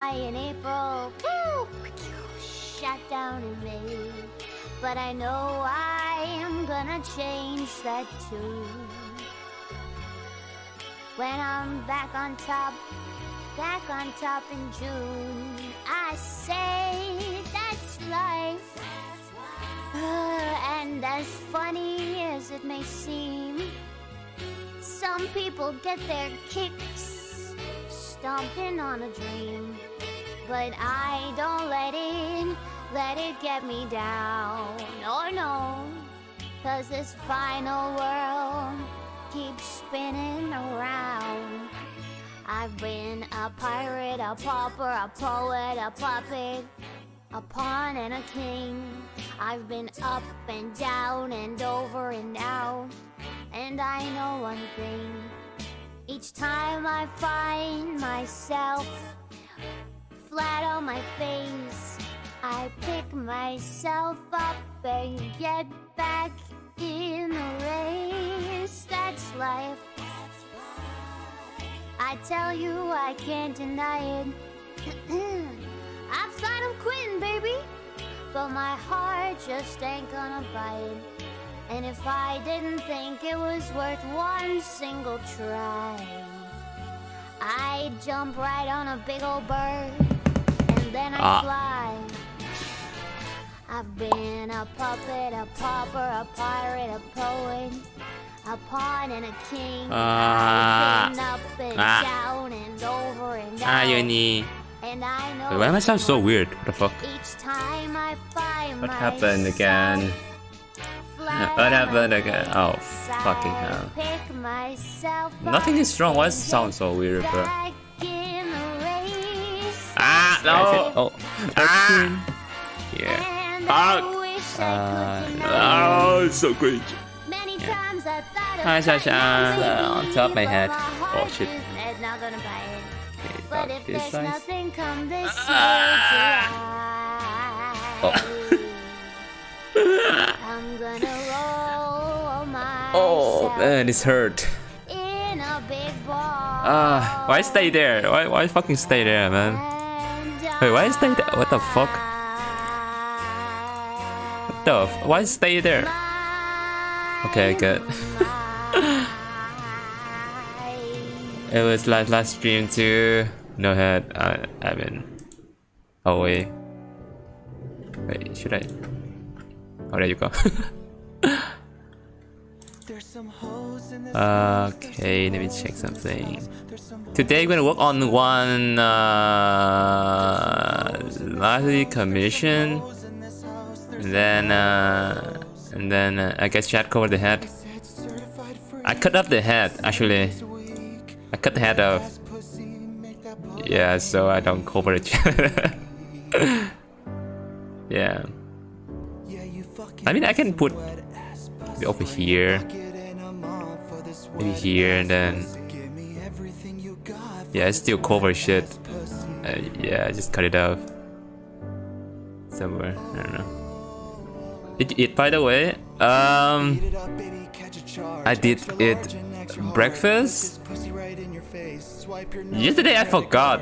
In April, shut down in May, but I know I am gonna change that too. When I'm back on top in June, I say that's life. And as funny as it may seem, some people get their kicks stomping on a dream. But I don't let it get me down. Oh no, 'cause this final world keeps spinning around. I've been a pirate, a pauper, a poet, a puppet, a pawn and a king. I've been up and down and over and out. And I know one thing, each time I find myself flat on my face, I pick myself up and get back in the race. That's life. I tell you, I can't deny it. I thought I'm quitting, baby, but my heart just ain't gonna bite. And if I didn't think it was worth one single try, I'd jump right on a big old bird and then I'd fly. I've been a puppet, a pauper, a pirate, a poet, a pawn and a king. I've been up and down and over and out. And I know. Wait, why am I sound so weird? What the fuck? Each time I find What happened again? What happened again? Oh, fucking hell. Nothing is wrong. Why does it sound so weird, bro? Ah, no! Oh, yeah. Oh, it's so great. Hi, Sasha. On top of my head. Oh, shit. Okay, about this size. Oh. Oh man, it's hurt. Why stay there? Why fucking stay there, man? Wait, why stay there? What the fuck? What the? Why stay there? Okay, good. It was like last stream too. No head. I mean, away. Wait, should I? Oh, there you go. Okay, let me check something. Today we're gonna work on one lively commission, and then I guess chat covered the head. I cut off the head actually. I cut the head off. Yeah, so I don't cover it. Yeah. I mean, I can put it over here, maybe here, and then yeah, I still cover shit. Yeah, I just cut it off somewhere. I don't know. By the way, I did it breakfast. Yesterday I forgot.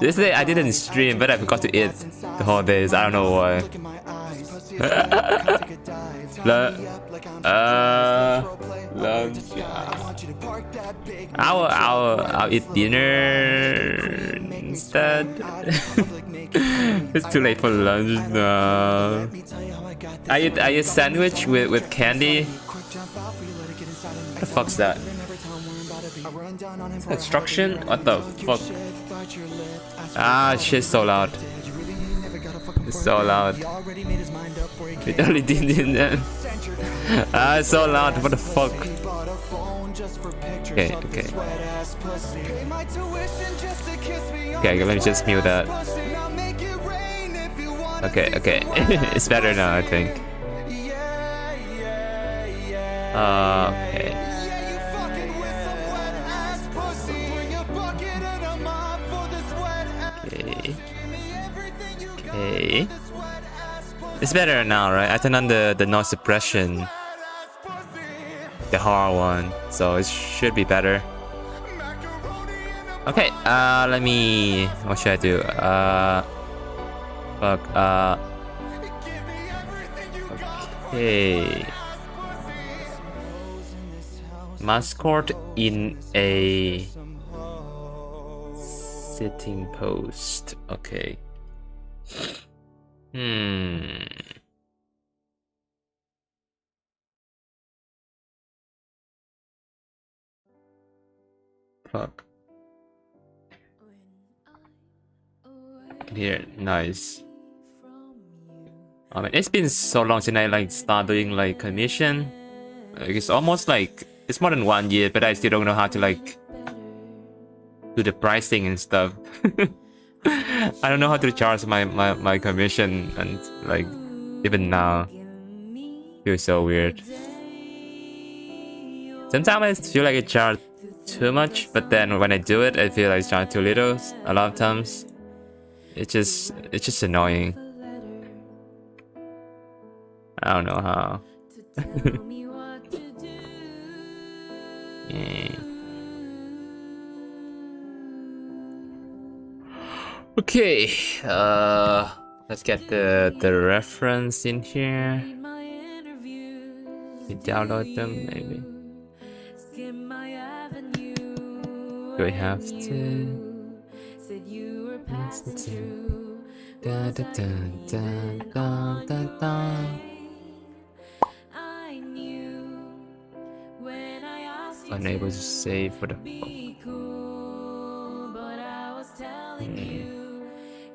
Yesterday I didn't stream, but I forgot to eat the whole days. I don't know why. Lunch. I'll eat dinner instead. It's too late for lunch now. I eat sandwich with candy. What the fuck's that? Construction? What the fuck? Ah, shit's so loud. It's so loud. It only did in there. Ah, it's so loud. What the fuck? Okay, okay. Okay, let me just mute that. Okay, okay. It's better now, I think. Okay. Okay. It's better now, right? I turned on the noise suppression, the hard one, so it should be better. Okay. Let me. What should I do? Fuck. Okay. Mascot in a sitting post. Okay. Fuck. Here, nice. I mean, it's been so long since I like start doing like commission. It's almost like it's more than 1 year, but I still don't know how to like do the pricing and stuff. I don't know how to charge my commission, and like even now feels so weird. Sometimes I feel like I charge too much, but then when I do it, I feel like I charge too little. A lot of times, it's just annoying. I don't know how. Yeah. Okay, let's get the reference in here. We download them maybe. Do I have to? Da, da, da, da, da, da, da. Unable to save for the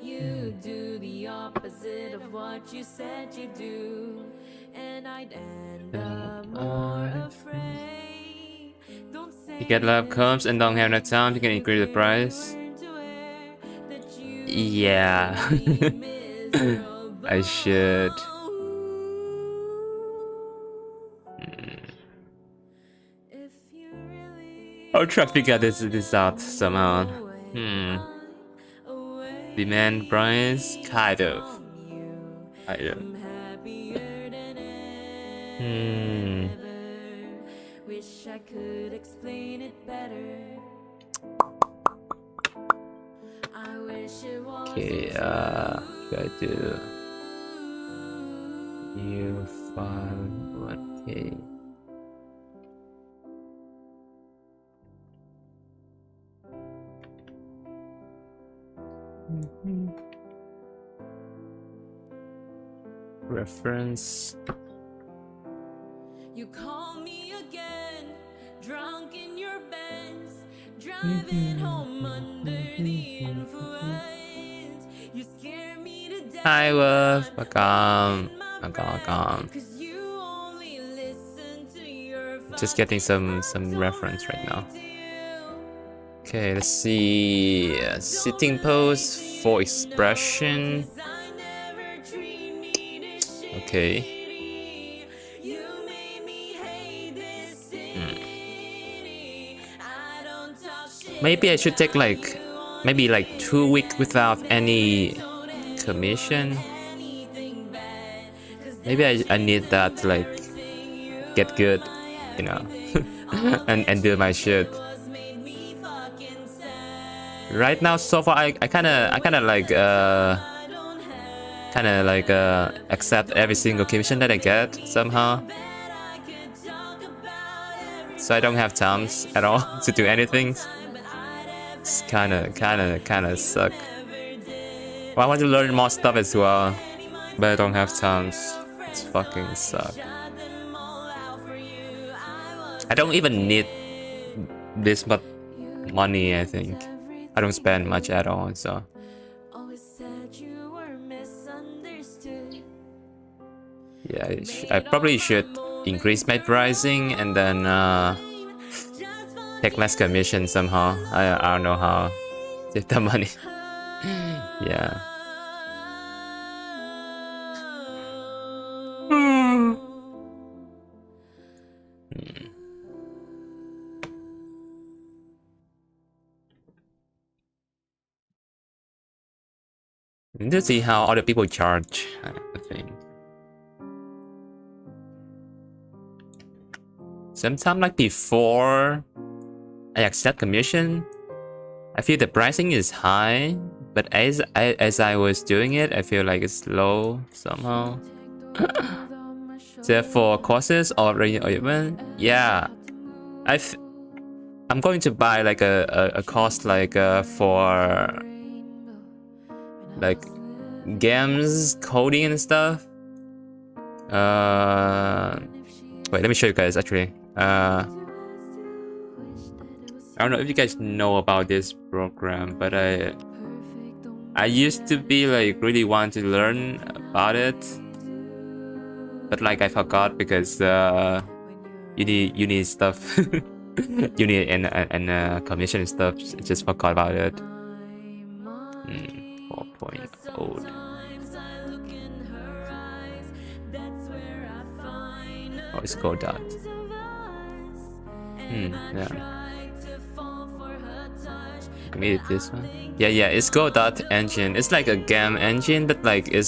You do the opposite of what you said you do, and I'd end up more afraid. Don't say you get love comes and don't have enough time, you can increase the price. Yeah. I should. I'll try to figure this out somehow. Demand price? Kind of. Wish I could explain it better. I wish it was. Okay, gotta do. You find 1K. Reference. You call me again, drunk in your Benz, driving home under the influence. You scare me to death. Hi, Wolf. Welcome. Just getting some reference right now. Okay, let's see. Sitting pose for expression. Okay. Maybe I should take like maybe like 2 weeks without any commission. Maybe I need that to like get good, you know, and do my shit. Right now, so far, I kind of like accept every single commission that I get somehow. So I don't have time at all to do anything. It's kind of suck. Well, I want to learn more stuff as well, but I don't have time. It's fucking suck. I don't even need this much money, I think. I don't spend much at all, so. Yeah, I probably should increase my pricing and then take less commission somehow. I don't know how. Save the money. Yeah. Need to see how other people charge, I think. Sometime like before I accept commission, I feel the pricing is high, but as I was doing it, I feel like it's low somehow. So for courses or even, yeah, I'm going to buy like a course like for like games, coding and stuff. Wait, let me show you guys actually. I don't know if you guys know about this program, but I used to be like really want to learn about it, but like I forgot because you need stuff. You need and commission stuff. Just forgot about it. 4.0. Oh, it's Go Dot. Yeah. Maybe this one. Yeah, it's Go Dot engine. It's like a game engine, but like I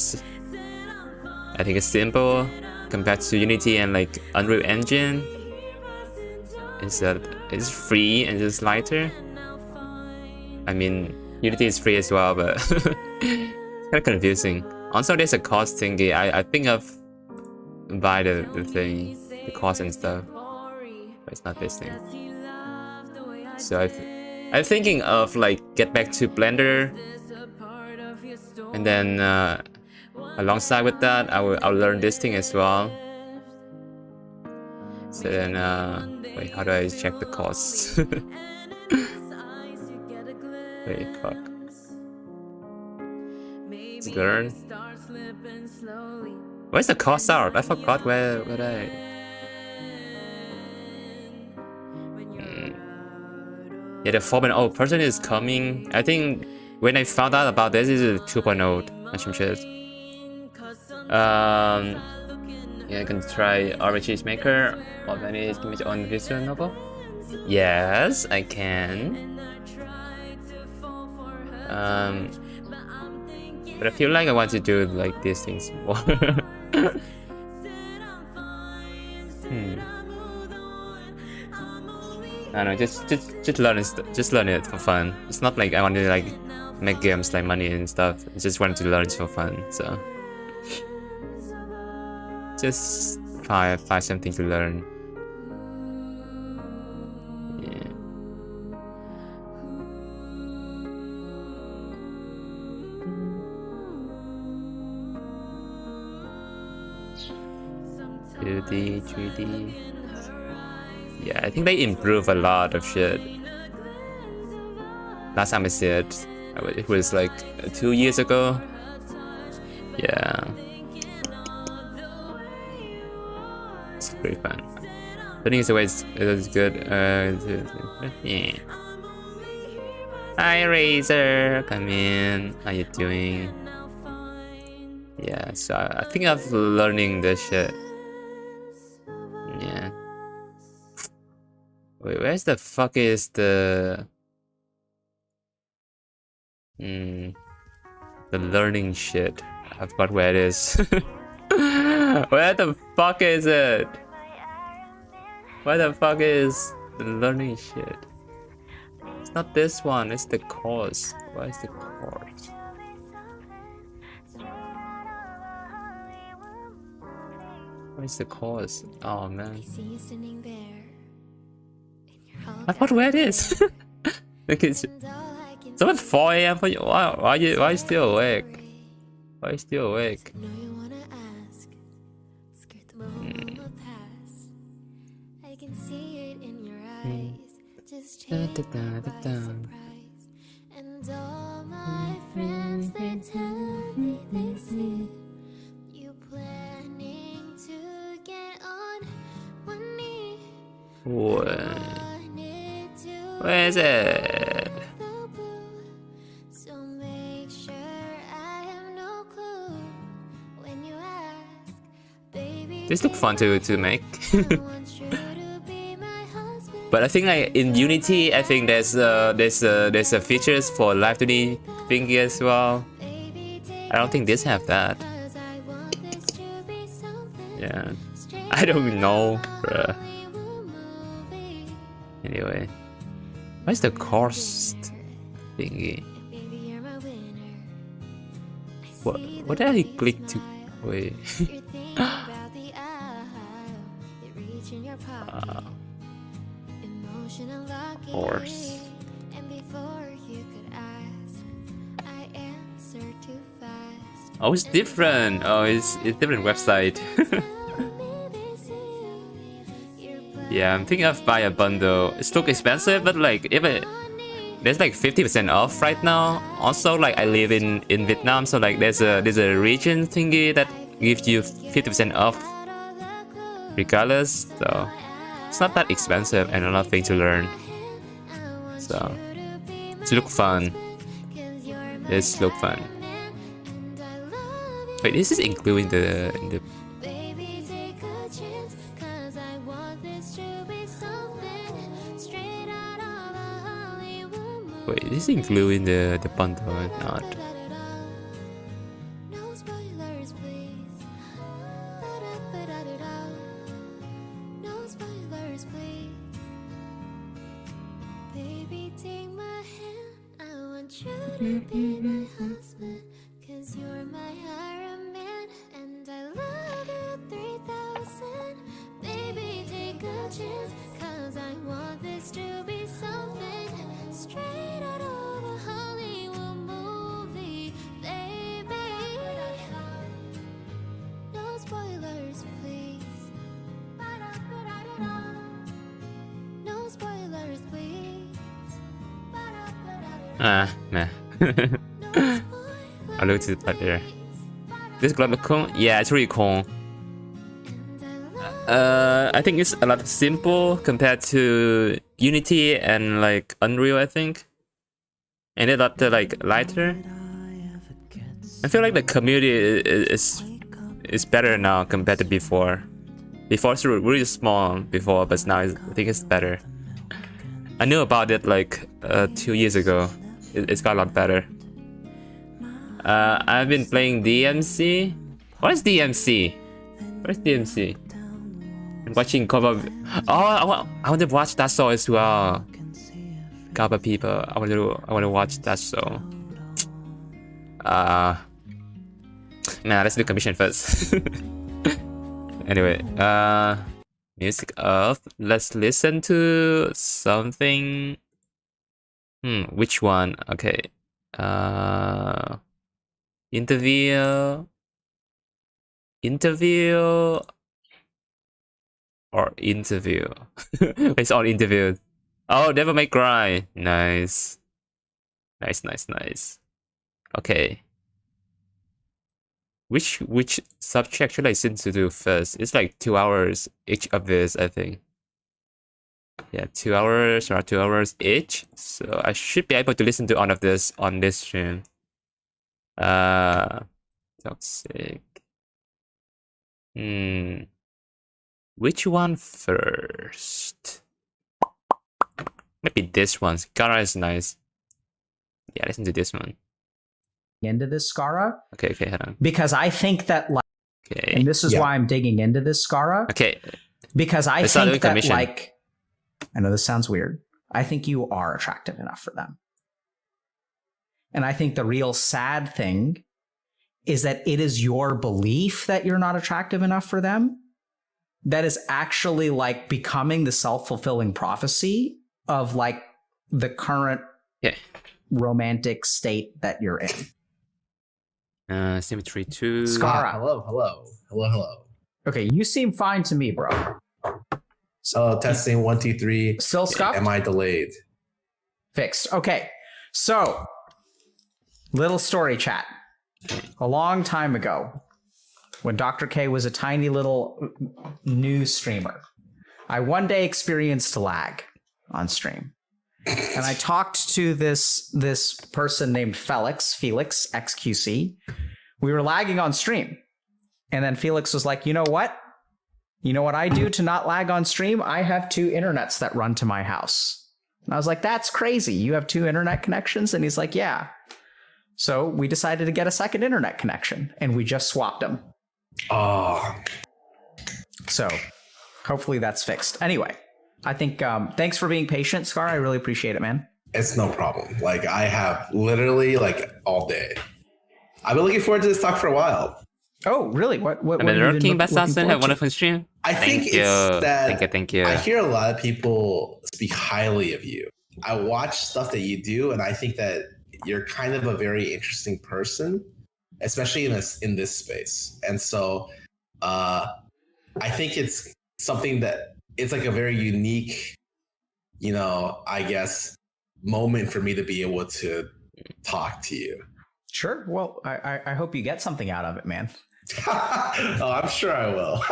think it's simple compared to Unity and like Unreal Engine. It's free and it's lighter. I mean, Unity is free as well, but it's kind of confusing. Also, there's a cost thingy. I think of buy the thing, the cost and stuff, but it's not this thing. So I'm thinking of like get back to Blender, and then alongside with that, I'll learn this thing as well. So then, wait, how do I check the costs? Wait, fuck. Let's learn. Where's the cost out? I forgot where I. Yeah, the 4.0 person is coming. I think when I found out about this, is 2.0. I should check. Yeah, I can try RPG's Maker or any on visual novel. Yes, I can. But I feel like I want to do like these things more. I don't know, just learn it, just learn it for fun. It's not like I want to like make games like money and stuff. I just wanted to learn it for fun, so just find something to learn. Yeah. Two-D, 3D. Yeah, I think they improve a lot of shit. Last time I said it was like 2 years ago. Yeah. It's pretty fun. Putting it away is good. Yeah. Hi Razor, come in. How you doing? Yeah, so I think I'm learning this shit. Yeah. Wait, where's the fuck is the learning shit? I forgot where it is. Where the fuck is it? Where the fuck is the learning shit? It's not this one, it's the course. Where is the course? Where's the course? Oh man. I forgot where it is. Look, it's at 4 AM for you. Why are you still awake? Why are you still awake? And all my friends, they tell me they see you planning to get on one knee. Where is it? So make sure I have no clue when you ask, baby. This looks fun to make. But I think like in Unity, I think there's a features for Live2d thingy as well. I don't think this have that. Yeah, I don't know, bruh. Anyway, where's the course thingy. Baby, you're my winner. What did I click to? Wait. You're thinking about the aisle. It reach in your pocket. Emotional lucky. Horse. And before you could ask, I answered too fast. Oh, it's different. Oh, it's different website. Yeah, I'm thinking of buy a bundle. It's still expensive, but like if it there's like 50% off right now. Also, like I live in Vietnam, so like there's a region thingy that gives you 50% off regardless. So it's not that expensive and a lot of things to learn. So it look fun. This look fun. Wait, this is including the. Wait, this is including the bundle or not? No spoilers, please. No spoilers, please. Baby, take my hand. I want you to be my husband. Cause you're my Iron Man. And I love you 3000. Baby, take a chance. Cause I want this to be something straight out of a Hollywood movie, baby. No spoilers, please. No spoilers, please. Nah. I looked at it there. This glove look cool? Yeah, it's really cool. I think it's a lot simple compared to Unity and like Unreal, I think. And a lot like lighter. I feel like the community is better now compared to before. Before it's really small before, but now I think it's better. I knew about it like 2 years ago. It's got a lot better. I've been playing DMC. What is DMC? Where's DMC? I'm watching cover. Oh, I want to watch that show as well. Cover people. I want to watch that show. Nah, let's do commission first. Anyway, music off. Let's listen to something. Which one? Okay. Interview or interview. It's all interview. Oh, Devil May Cry. Nice. Okay. Which subject should I listen to do first? It's like 2 hours each of this, I think. Yeah, 2 hours or 2 hours each. So I should be able to listen to all of this on this stream. Toxic. Which one first? Maybe this one. Gara is nice. Yeah, listen to this one. Into this Skara. Okay, hold on. Because I think that like, okay. And this is why I'm digging into this Skara. Okay. Because I think that like, I know this sounds weird. I think you are attractive enough for them. And I think the real sad thing is that it is your belief that you're not attractive enough for them that is actually like becoming the self-fulfilling prophecy of like the current romantic state that you're in. Symmetry 2. Skara. Hello. Okay, you seem fine to me, bro. So testing 1, 2, 3. Still scuffed? Am I delayed? Fixed. Okay, so little story chat. A long time ago, when Dr. K was a tiny little news streamer, I one day experienced lag on stream. And I talked to this person named Felix XQC. We were lagging on stream. And then Felix was like, you know what? You know what I do to not lag on stream? I have 2 internets that run to my house. And I was like, that's crazy. You have 2 internet connections? And he's like, yeah. So we decided to get a second internet connection and we just swapped them. Oh. So hopefully that's fixed. Anyway, I think thanks for being patient, Scar. I really appreciate it, man. It's no problem. Like I have literally like all day. I've been looking forward to this talk for a while. Oh, really? What I've been have you lurking, looking Bassassin. Have a forward to? wonderful stream. I think Thank you. it's that Thank you. I hear a lot of people speak highly of you. I watch stuff that you do, and I think that you're kind of a very interesting person, especially in this space. And so, I think it's something that it's like a very unique, I guess, moment for me to be able to talk to you. Sure. Well, I hope you get something out of it, man. Oh, I'm sure I will.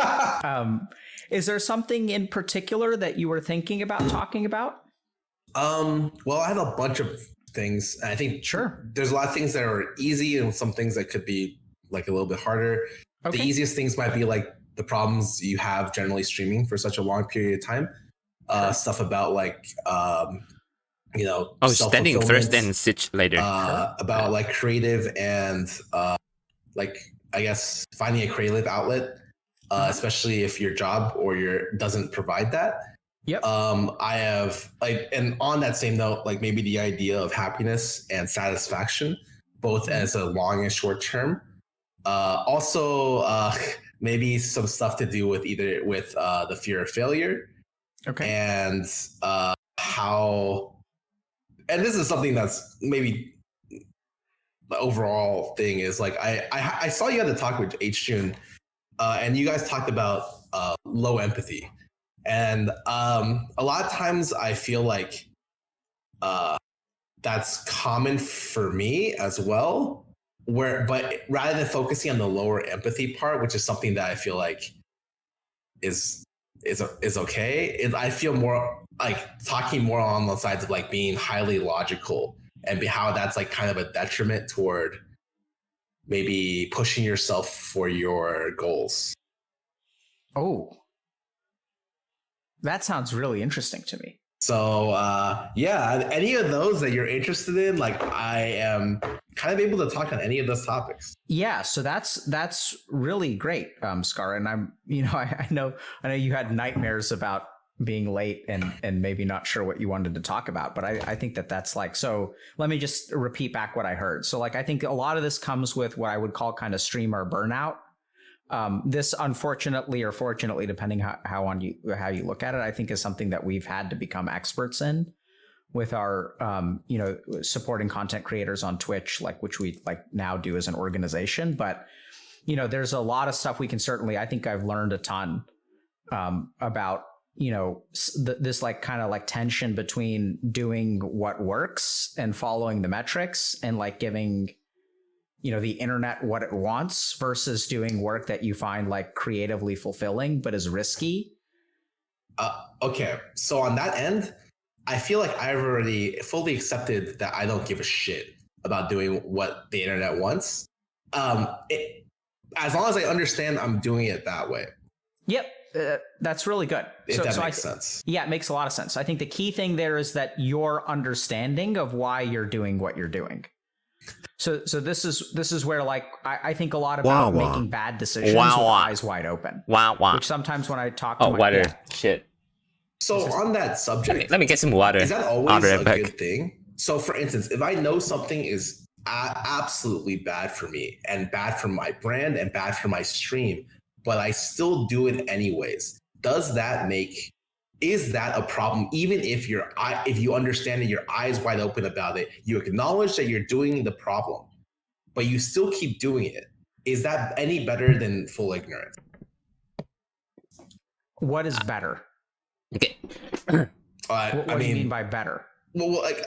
Is there something in particular that you were thinking about talking about? Well, I have a bunch of things. I think Sure. there's a lot of things that are easy and some things that could be like a little bit harder. Okay. The easiest things might be like the problems you have generally streaming for such a long period of time. Stuff about like, Standing first and sit later. About like creative and like, I guess, finding a creative outlet, especially if your job or doesn't provide that. Yep. I have like, and on that same note, like maybe the idea of happiness and satisfaction, both as a long and short term. Also, maybe some stuff to do with the fear of failure. Okay. And how, and this is something that's maybe the overall thing is like, I saw you had to talk with H-June, and you guys talked about low empathy. And a lot of times I feel like that's common for me as well. But rather than focusing on the lower empathy part, which is something that I feel like is okay, I feel more like talking more on the sides of like being highly logical and how that's like kind of a detriment toward maybe pushing yourself for your goals. Oh. That sounds really interesting to me. So, yeah, any of those that you're interested in, like I am kind of able to talk on any of those topics. Yeah, so that's really great, Scar. And I'm, I know you had nightmares about being late and maybe not sure what you wanted to talk about, but I think that's like, so let me just repeat back what I heard. So like, I think a lot of this comes with what I would call kind of streamer burnout. This, unfortunately or fortunately, depending how you look at it, I think is something that we've had to become experts in with our, supporting content creators on Twitch, like which we like now do as an organization. But, there's a lot of stuff we can certainly, I think I've learned a ton about, this like kind of like tension between doing what works and following the metrics and like giving the internet what it wants versus doing work that you find like creatively fulfilling but is risky. Okay, so on that end, I feel like I've already fully accepted that I don't give a shit about doing what the internet wants. As long as I understand I'm doing it that way. Yep. That's really good. If that makes sense. Yeah, it makes a lot of sense. I think the key thing there is that your understanding of why you're doing what you're doing. So this is where like I think a lot about making bad decisions with eyes wide open. Which sometimes when I talk to water. Shit. So on that subject, let me get some water. Is that always a good thing? So for instance, if I know something is absolutely bad for me and bad for my brand and bad for my stream, but I still do it anyways, is that a problem? Even if you understand that your eyes wide open about it, you acknowledge that you're doing the problem, but you still keep doing it. Is that any better than full ignorance? What is better? Okay. What do you mean by better? Well, like,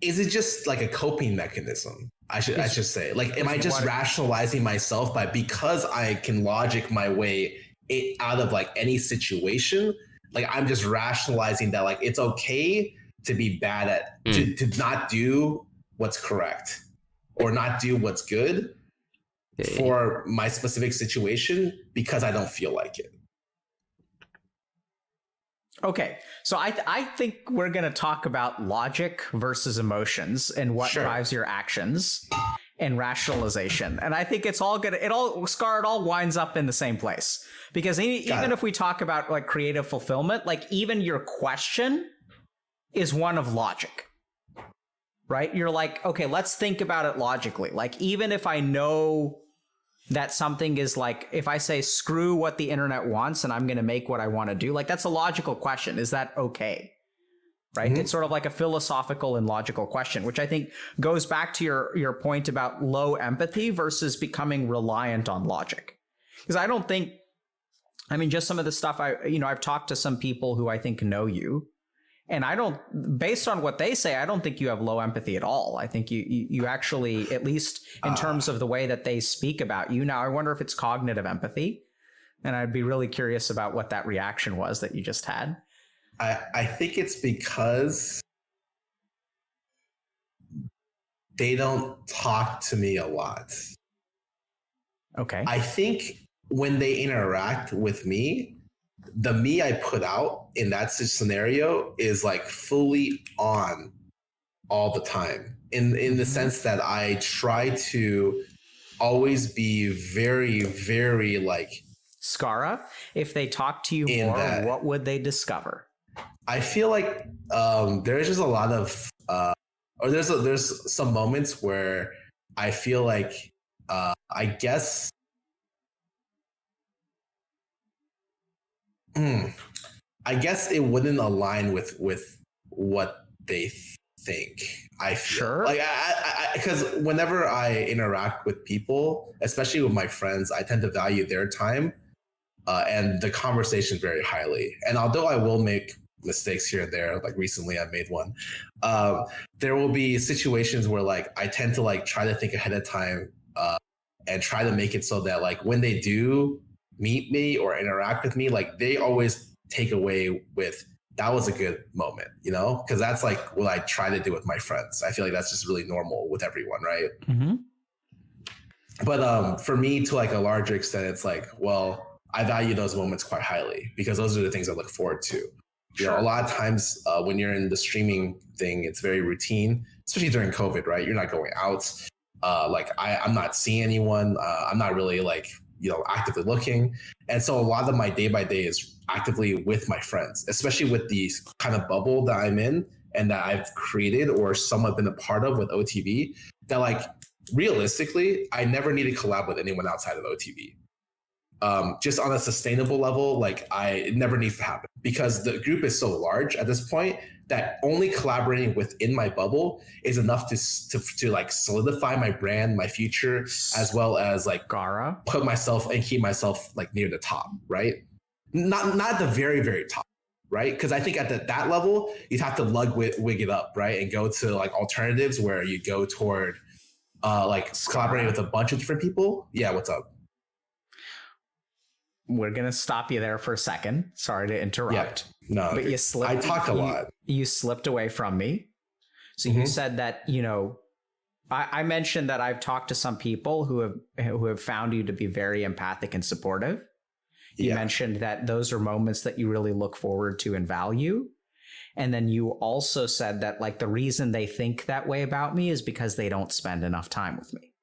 is it just like a coping mechanism? I should say, like, am I just rationalizing myself because I can logic my way out of like any situation? Like, I'm just rationalizing that like it's okay to be bad at to not do what's correct or not do what's good for my specific situation because I don't feel like it. Okay, so I think we're going to talk about logic versus emotions and what drives your actions and rationalization. And I think it all winds up in the same place. Because even if we talk about like creative fulfillment, like even your question is one of logic, right? You're like, okay, let's think about it logically. Like, even if I know that something is like, if I say screw what the internet wants and I'm going to make what I want to do, like, that's a logical question. Is that okay? Right? It's sort of like a philosophical and logical question, which I think goes back to your point about low empathy versus becoming reliant on logic. Because I don't think, I mean, just some of the stuff I've talked to some people who I think know you, and I don't, based on what they say, I don't think you have low empathy at all. I think you actually, at least in terms of the way that they speak about you. Now, I wonder if it's cognitive empathy, and I'd be really curious about what that reaction was that you just had. I think it's because they don't talk to me a lot. Okay. I think when they interact with me, the me I put out in that scenario is like fully on all the time in the sense that I try to always be very, very like Skara, if they talk to you more, what would they discover? I feel like there's just a lot of or there's some moments where I feel like I guess it wouldn't align with what they think. I feel sure. Like because whenever I interact with people, especially with my friends, I tend to value their time and the conversation very highly. And although I will make mistakes here and there, like recently I made one, there will be situations where like I tend to like try to think ahead of time and try to make it so that like when they do meet me or interact with me, like they always take away with that was a good moment, you know, because that's like what I try to do with my friends. I feel like that's just really normal with everyone, right? Mm-hmm. But for me, to like a larger extent, it's like, well, I value those moments quite highly because those are the things I look forward to. You know, a lot of times when you're in the streaming thing, it's very routine, especially during COVID, right? You're not going out. Like I'm not seeing anyone. I'm not really like, you know, actively looking. And so a lot of my day by day is actively with my friends, especially with the kind of bubble that I'm in and that I've created or somewhat been a part of with OTV, that like realistically, I never need to collab with anyone outside of OTV. Just on a sustainable level, like it never needs to happen because the group is so large at this point that only collaborating within my bubble is enough to like solidify my brand, my future, as well as like put myself and keep myself like near the top, right? Not at the very, very top, right? Because I think at that level, you'd have to wig it up, right? And go to like alternatives where you go toward like collaborating with a bunch of different people. Yeah, what's up? We're going to stop you there for a second. Sorry to interrupt. Yeah, no, but you slipped. I talk a lot. You slipped away from me. So you said that, you know, I mentioned that I've talked to some people who have found you to be very empathic and supportive. You mentioned that those are moments that you really look forward to and value. And then you also said that like the reason they think that way about me is because they don't spend enough time with me.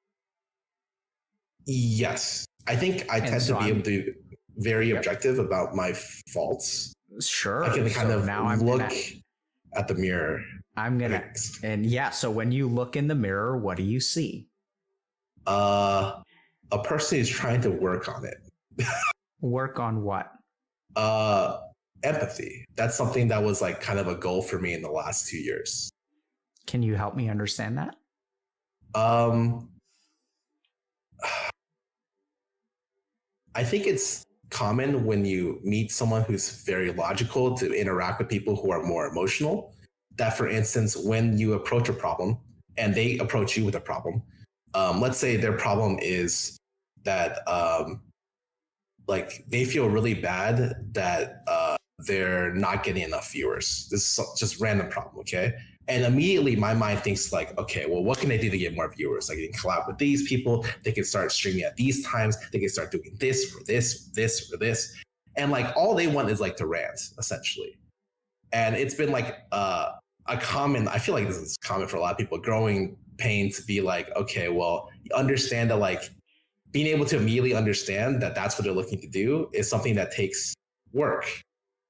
Yes. I think I tend to be able to be very objective about my faults. Sure. I can kind of now look at the mirror. So when you look in the mirror, what do you see? A person who's trying to work on it. Work on what? Empathy. That's something that was like kind of a goal for me in the last 2 years. Can you help me understand that? I think it's common when you meet someone who's very logical to interact with people who are more emotional. That, for instance, when you approach a problem and they approach you with a problem, let's say their problem is that like they feel really bad that they're not getting enough viewers. This is just random problem, okay? And immediately my mind thinks like, okay, well, what can they do to get more viewers? Like they can collab with these people. They can start streaming at these times. They can start doing this or this, this or this. And like all they want is like to rant, essentially. And it's been like a common, I feel like this is common for a lot of people, growing pain to be like, okay, well, you understand that like being able to immediately understand that that's what they're looking to do is something that takes work.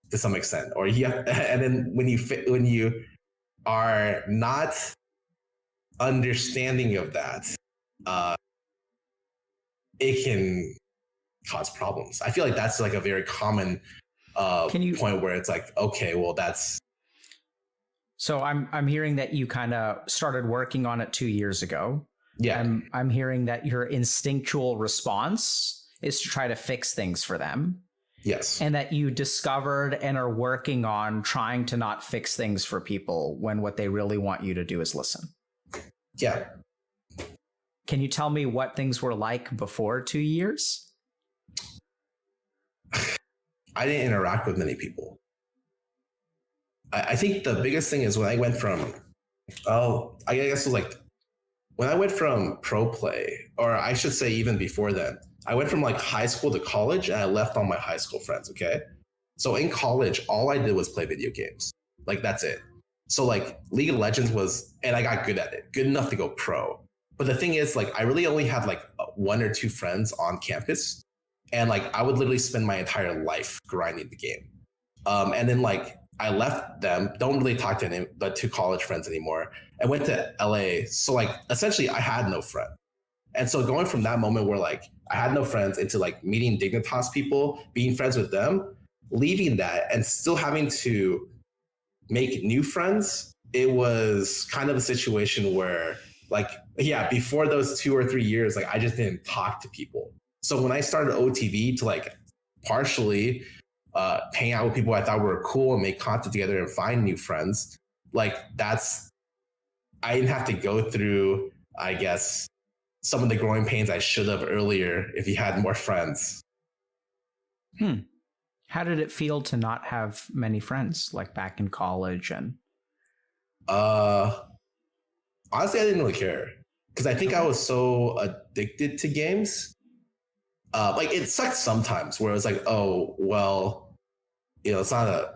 to some extent, or and then when you are not understanding of that, it can cause problems. I feel like that's like a very common point where it's like, okay, well, that's. So I'm hearing that you kind of started working on it 2 years ago. Yeah. I'm hearing that your instinctual response is to try to fix things for them. Yes. And that you discovered and are working on trying to not fix things for people when what they really want you to do is listen. Yeah. Can you tell me what things were like before 2 years? I didn't interact with many people. I think the biggest thing is when I went from, I guess it was like, when I went from pro play, or I should say even before then, I went from like high school to college and I left all my high school friends, okay? So in college, all I did was play video games. Like, that's it. So like League of Legends was, and I got good at it, good enough to go pro. But the thing is, like, I really only had like 1 or 2 friends on campus. And like, I would literally spend my entire life grinding the game. And then like, I left them, don't really talk to any, the 2 college friends anymore. I went to LA. So like, essentially I had no friend. And so going from that moment where like, I had no friends into like meeting Dignitas people, being friends with them, leaving that and still having to make new friends, it was kind of a situation where like, yeah, before those 2 or 3 years, like I just didn't talk to people. So when I started OTV to like partially hang out with people I thought were cool and make content together and find new friends, like I didn't have to go through, I guess, some of the growing pains I should have earlier if you had more friends. How did it feel to not have many friends, like back in college? And honestly, I didn't really care because I think I was so addicted to games. Like it sucked sometimes where it was like, oh, well, you know, it's not a.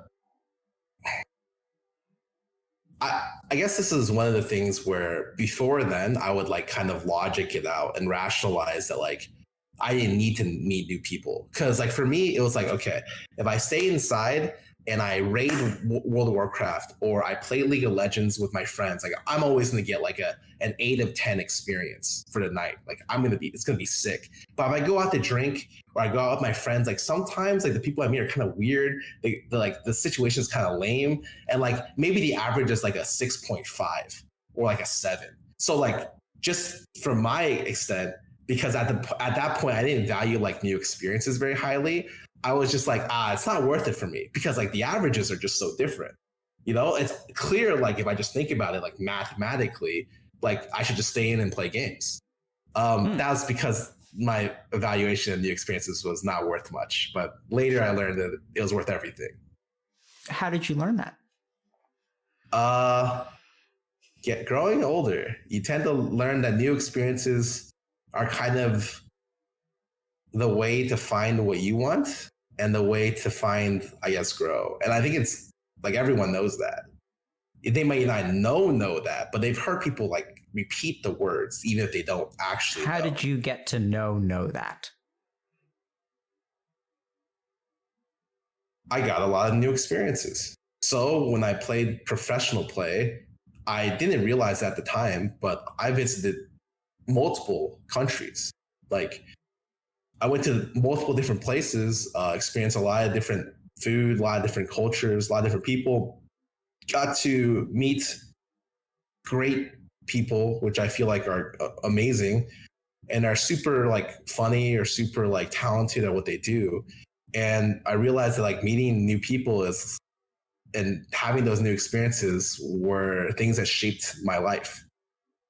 I guess this is one of the things where before then I would like kind of logic it out and rationalize that like I didn't need to meet new people. Cause like for me, it was like, okay, if I stay inside and I raid World of Warcraft or I play League of Legends with my friends, like I'm always going to get like an 8 of 10 experience for the night. Like it's going to be sick. But if I go out to drink or I go out with my friends, like sometimes like the people I meet are kind of weird. Like the situation is kind of lame. And like maybe the average is like a 6.5 or like a 7. So like just from my extent, because at that point I didn't value like new experiences very highly. I was just like, it's not worth it for me because like the averages are just so different. You know, it's clear, like if I just think about it, like mathematically, like I should just stay in and play games. That was because my evaluation of new experiences was not worth much. But later I learned that it was worth everything. How did you learn that? Growing older, you tend to learn that new experiences are kind of the way to find what you want and the way to find, I guess, grow. And I think it's like everyone knows that. They might not know that, but they've heard people like repeat the words, even if they don't actually How know. did you get to know that? I got a lot of new experiences. So when I played professional play, I didn't realize at the time, but I visited multiple countries. Like I went to multiple different places, experienced a lot of different food, a lot of different cultures, a lot of different people, got to meet great people, which I feel like are amazing and are super like funny or super like talented at what they do. And I realized that like meeting new people and having those new experiences were things that shaped my life.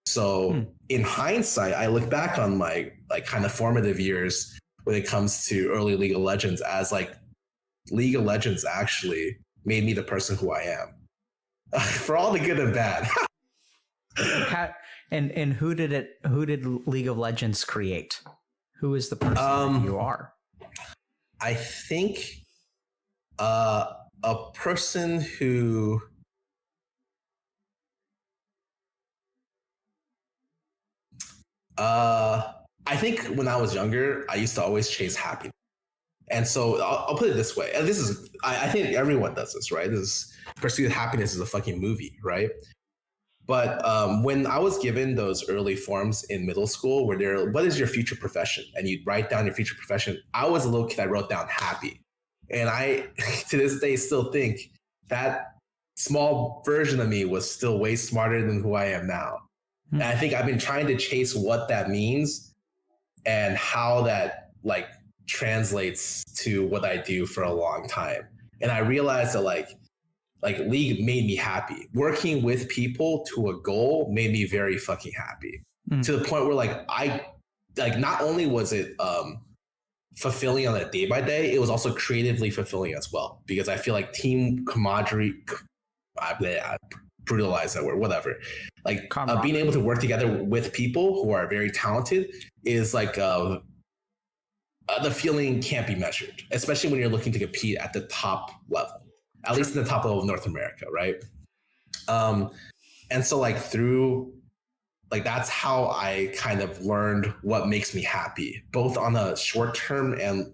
So in hindsight, I look back on my like kind of formative years when it comes to early League of Legends as like League of Legends actually made me the person who I am for all the good and bad. And who did League of Legends create? Who is the person that you are? I think a person who I think when I was younger, I used to always chase happiness. And so I'll put it this way. And this is, I think everyone does this, right? This is Pursuit of Happiness is a fucking movie, right? But when I was given those early forms in middle school where they're, what is your future profession? And you write down your future profession. I was a little kid, I wrote down happy. And I, to this day, still think that small version of me was still way smarter than who I am now. And I think I've been trying to chase what that means and how that like translates to what I do for a long time. And I realized that like League made me happy. Working with people to a goal made me very fucking happy. To the point where like not only was it fulfilling on a day by day, it was also creatively fulfilling as well. Because I feel like team camaraderie, I brutalize that word, whatever. Like being able to work together with people who are very talented is like the feeling can't be measured, especially when you're looking to compete at the top level. At least in the top level of North America, right? And so like through, like that's how I kind of learned what makes me happy, both on a short term and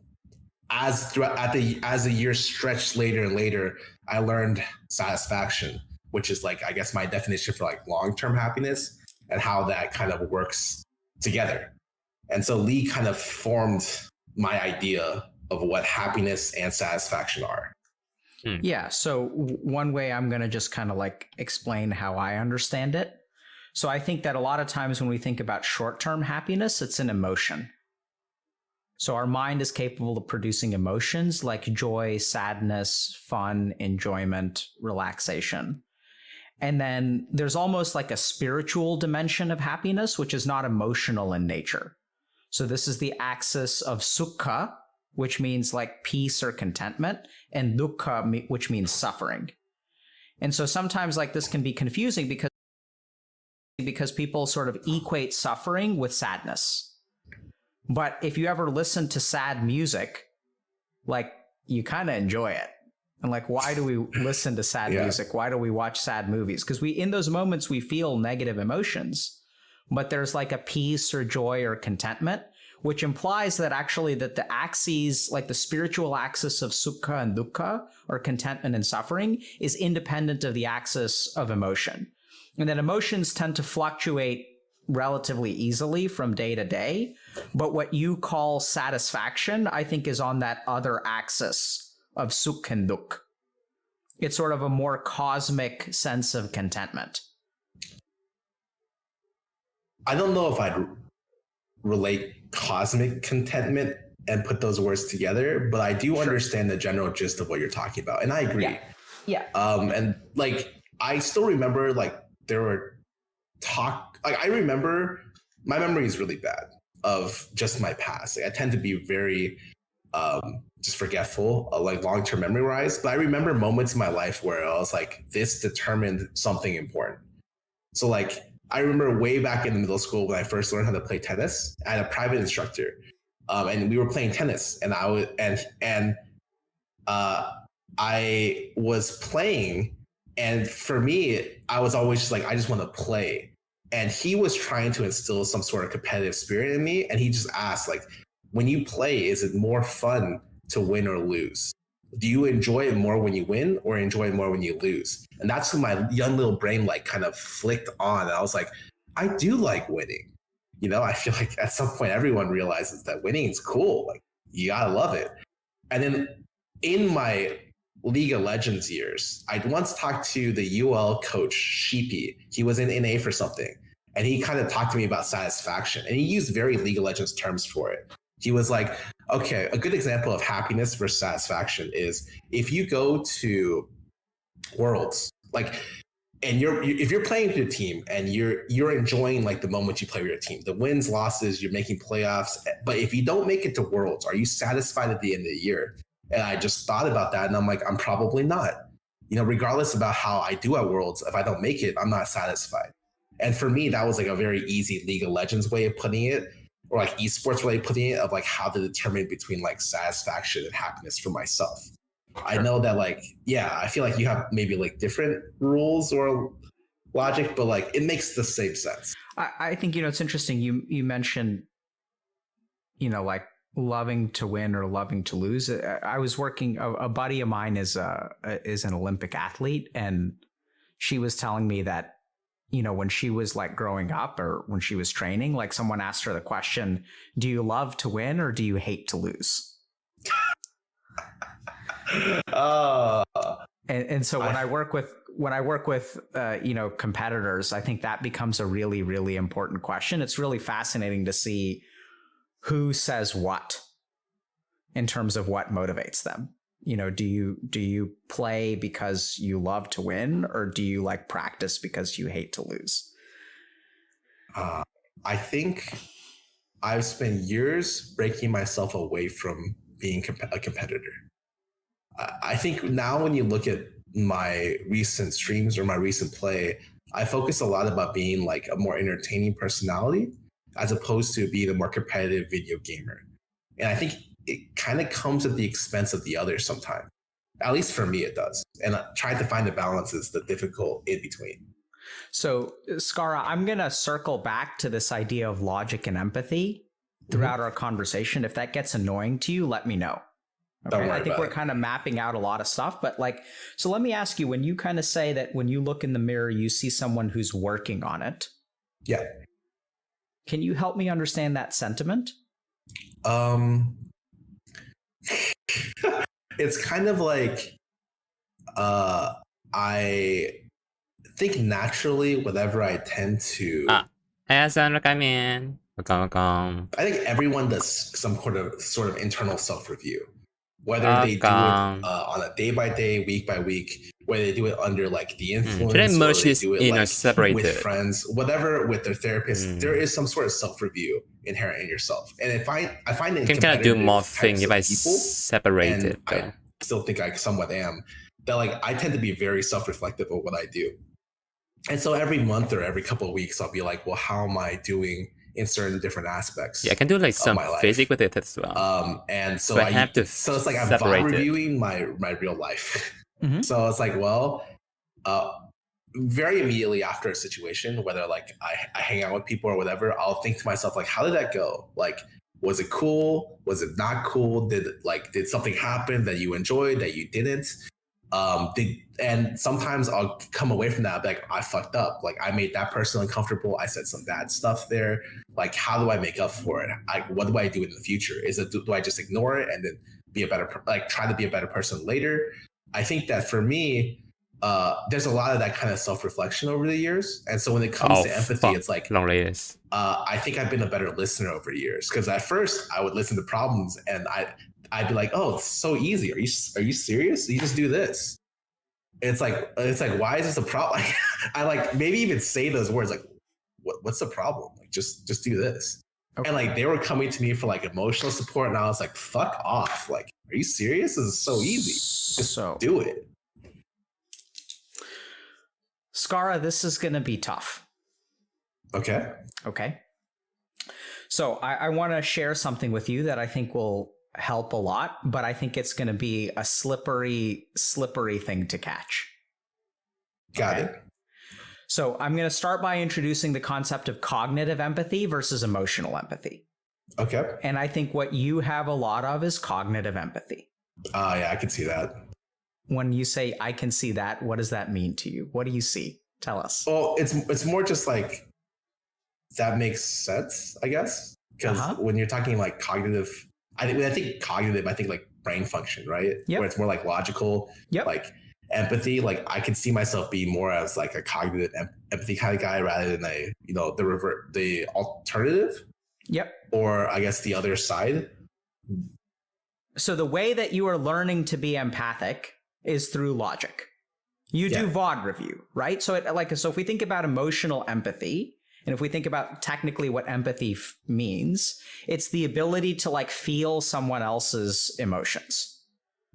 as the years stretched later and later, I learned satisfaction, which is like, I guess my definition for like long-term happiness and how that kind of works together. And so Lee kind of formed my idea of what happiness and satisfaction are. Yeah. So one way I'm going to just kind of like explain how I understand it. So I think that a lot of times when we think about short-term happiness, it's an emotion. So our mind is capable of producing emotions like joy, sadness, fun, enjoyment, relaxation. And then there's almost like a spiritual dimension of happiness, which is not emotional in nature. So this is the axis of sukha, which means like peace or contentment, and dukkha, which means suffering. And so sometimes like this can be confusing because people sort of equate suffering with sadness. But if you ever listen to sad music, like you kind of enjoy it. And like, why do we listen to sad music? Why do we watch sad movies? Because in those moments we feel negative emotions, but there's like a peace or joy or contentment, which implies that actually that the axes, like the spiritual axis of sukha and dukkha, or contentment and suffering, is independent of the axis of emotion. And that emotions tend to fluctuate relatively easily from day to day. But what you call satisfaction, I think, is on that other axis of sukh and dukh. It's sort of a more cosmic sense of contentment. I don't know if I'd relate cosmic contentment and put those words together, but I do understand the general gist of what you're talking about. And I agree. Yeah. And like, I still remember like there were I remember, my memory is really bad of just my past. Like, I tend to be very just forgetful, like long-term memory wise, but I remember moments in my life where I was like, this determined something important. So like, I remember way back in the middle school when I first learned how to play tennis, I had a private instructor, and we were playing tennis, and I was playing, and for me, I was always just like, I just want to play. And he was trying to instill some sort of competitive spirit in me, and he just asked, like, when you play, is it more fun to win or lose? Do you enjoy it more when you win or enjoy it more when you lose? And that's when my young little brain like kind of flicked on. And I was like, I do like winning. You know, I feel like at some point everyone realizes that winning is cool. Like, you gotta love it. And then in my League of Legends years, I once talked to the UL coach, Sheepy. He was in NA for something. And he kind of talked to me about satisfaction. And he used very League of Legends terms for it. He was like, okay, a good example of happiness versus satisfaction is if you go to Worlds, like, and if you're playing with your team and you're enjoying like the moment you play with your team, the wins, losses, you're making playoffs. But if you don't make it to Worlds, are you satisfied at the end of the year? And I just thought about that, and I'm like, I'm probably not. You know, regardless about how I do at Worlds, if I don't make it, I'm not satisfied. And for me, that was like a very easy League of Legends way of putting it, or like esports way of putting it, of like how to determine between like satisfaction and happiness for myself. Sure. I know that like, yeah, I feel like you have maybe like different rules or logic, but like it makes the same sense. I think, you know, it's interesting. You mentioned, you know, like loving to win or loving to lose. I was working. A buddy of mine is an Olympic athlete, and she was telling me that, you know, when she was like growing up or when she was training, like someone asked her the question, "Do you love to win or do you hate to lose?" And so when I work with you know, competitors, I think that becomes a really, really important question. It's really fascinating to see who says what in terms of what motivates them. You know, do you play because you love to win, or do you like practice because you hate to lose? I think I've spent years breaking myself away from being a competitor. I think now when you look at my recent streams or my recent play, I focus a lot about being like a more entertaining personality as opposed to being a more competitive video gamer. And I think it kind of comes at the expense of the other sometimes. At least for me, it does. And trying to find the balance is the difficult in between. So, Skara, I'm going to circle back to this idea of logic and empathy throughout our conversation. If that gets annoying to you, let me know. Okay? I think we're kind of mapping out a lot of stuff, but like, so let me ask you, when you kind of say that when you look in the mirror, you see someone who's working on it. Yeah. Can you help me understand that sentiment? It's kind of like, I think naturally, whenever I tend to, Hi, Sandra, come in. Welcome. I think everyone does some sort of internal self-review. Whether they do it on a day-by-day, week-by-week, whether they do it under like the influence, Should I merge or they this, do it you know, like separated? with friends, whatever, with their therapist, there is some sort of self-review inherent in yourself. And I find it can kind of do more thing if I people, separate it. I still think I somewhat am, that like I tend to be very self-reflective of what I do. And so every month or every couple of weeks, I'll be like, well, how am I doing in certain different aspects? Yeah, I can do like some physics with it as well. And so I have to. So it's like I'm vibe reviewing my real life. So it's like, well, very immediately after a situation, whether like I hang out with people or whatever, I'll think to myself like, how did that go? Like, was it cool? Was it not cool? Did something happen that you enjoyed that you didn't? And sometimes I'll come away from that like, I fucked up. Like I made that person uncomfortable. I said some bad stuff there. Like, how do I make up for it? What do I do in the future? Do I just ignore it and then be a better, try to be a better person later? I think that for me, there's a lot of that kind of self-reflection over the years. And so when it comes to empathy, it's like, I think I've been a better listener over the years. Cause at first I would listen to problems and I'd be like, oh, it's so easy. Are you serious? You just do this. It's like, why is this a problem? I like maybe even say those words like, what's the problem? Like, just do this. Okay. And like, they were coming to me for like emotional support. And I was like, fuck off. Like, are you serious? This is so easy. Just do it. Skara, this is going to be tough. Okay. So I want to share something with you that I think will help a lot, but I think it's going to be a slippery thing to catch. Got it. So I'm going to start by introducing the concept of cognitive empathy versus emotional empathy. Okay. And I think what you have a lot of is cognitive empathy. Yeah, I can see that. When you say I can see that, what does that mean to you? What do you see? Tell us. Well, it's more just like, that makes sense, I guess. Because when you're talking like cognitive, I think cognitive, I think like brain function, right? Yep. Where it's more like logical, like empathy. Like I could see myself being more as like a cognitive empathy kind of guy rather than the alternative. Yep. Or I guess the other side. So the way that you are learning to be empathic is through logic. You do VOD review, right? So so if we think about emotional empathy, and if we think about technically what empathy means, it's the ability to like feel someone else's emotions.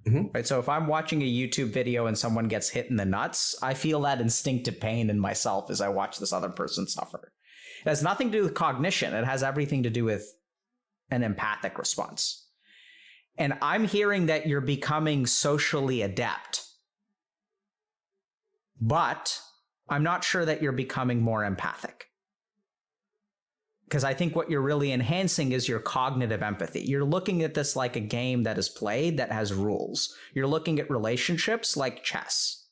Right? So if I'm watching a YouTube video and someone gets hit in the nuts, I feel that instinctive pain in myself as I watch this other person suffer. It has nothing to do with cognition. It has everything to do with an empathic response. And I'm hearing that you're becoming socially adept, but I'm not sure that you're becoming more empathic. because I think what you're really enhancing is your cognitive empathy. You're looking at this like a game that is played that has rules. You're looking at relationships like chess.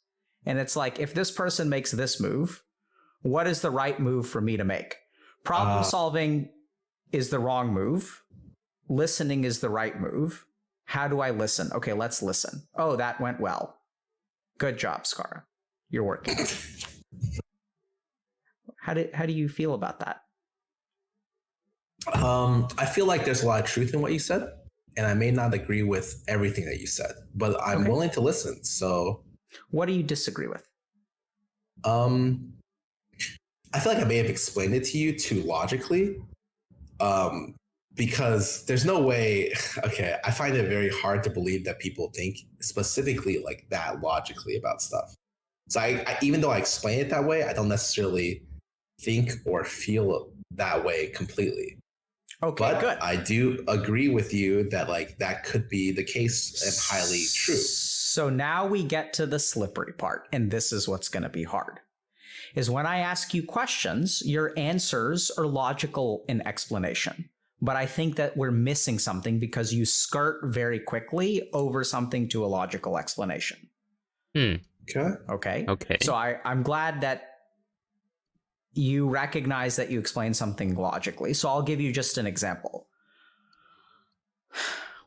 And it's like, if this person makes this move, what is the right move for me to make? Problem solving is the wrong move. Listening is the right move. How do I listen? Okay, let's listen. Oh, that went well. Good job, Scara. You're working. How do you feel about that? I feel like there's a lot of truth in what you said, and I may not agree with everything that you said, but I'm willing to listen. So, what do you disagree with? I feel like I may have explained it to you too logically, because there's no way. Okay, I find it very hard to believe that people think specifically like that logically about stuff. So I even though I explain it that way, I don't necessarily think or feel that way completely. Okay, but good. I do agree with you that like that could be the case and highly true. So now we get to the slippery part, and this is what's going to be hard. Is when I ask you questions, your answers are logical in explanation. But I think that we're missing something because you skirt very quickly over something to a logical explanation. Okay. So I'm glad that you recognize that you explain something logically. So I'll give you just an example.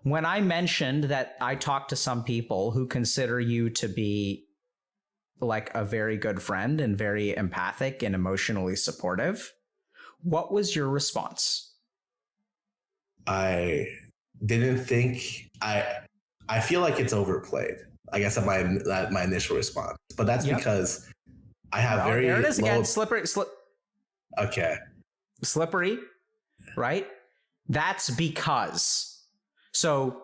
When I mentioned that I talked to some people who consider you to be like a very good friend and very empathic and emotionally supportive, what was your response? I didn't think I feel like it's overplayed. I guess that's my initial response, but that's because I have very there it is low... again. Slippery. Okay. Slippery, right? That's because. So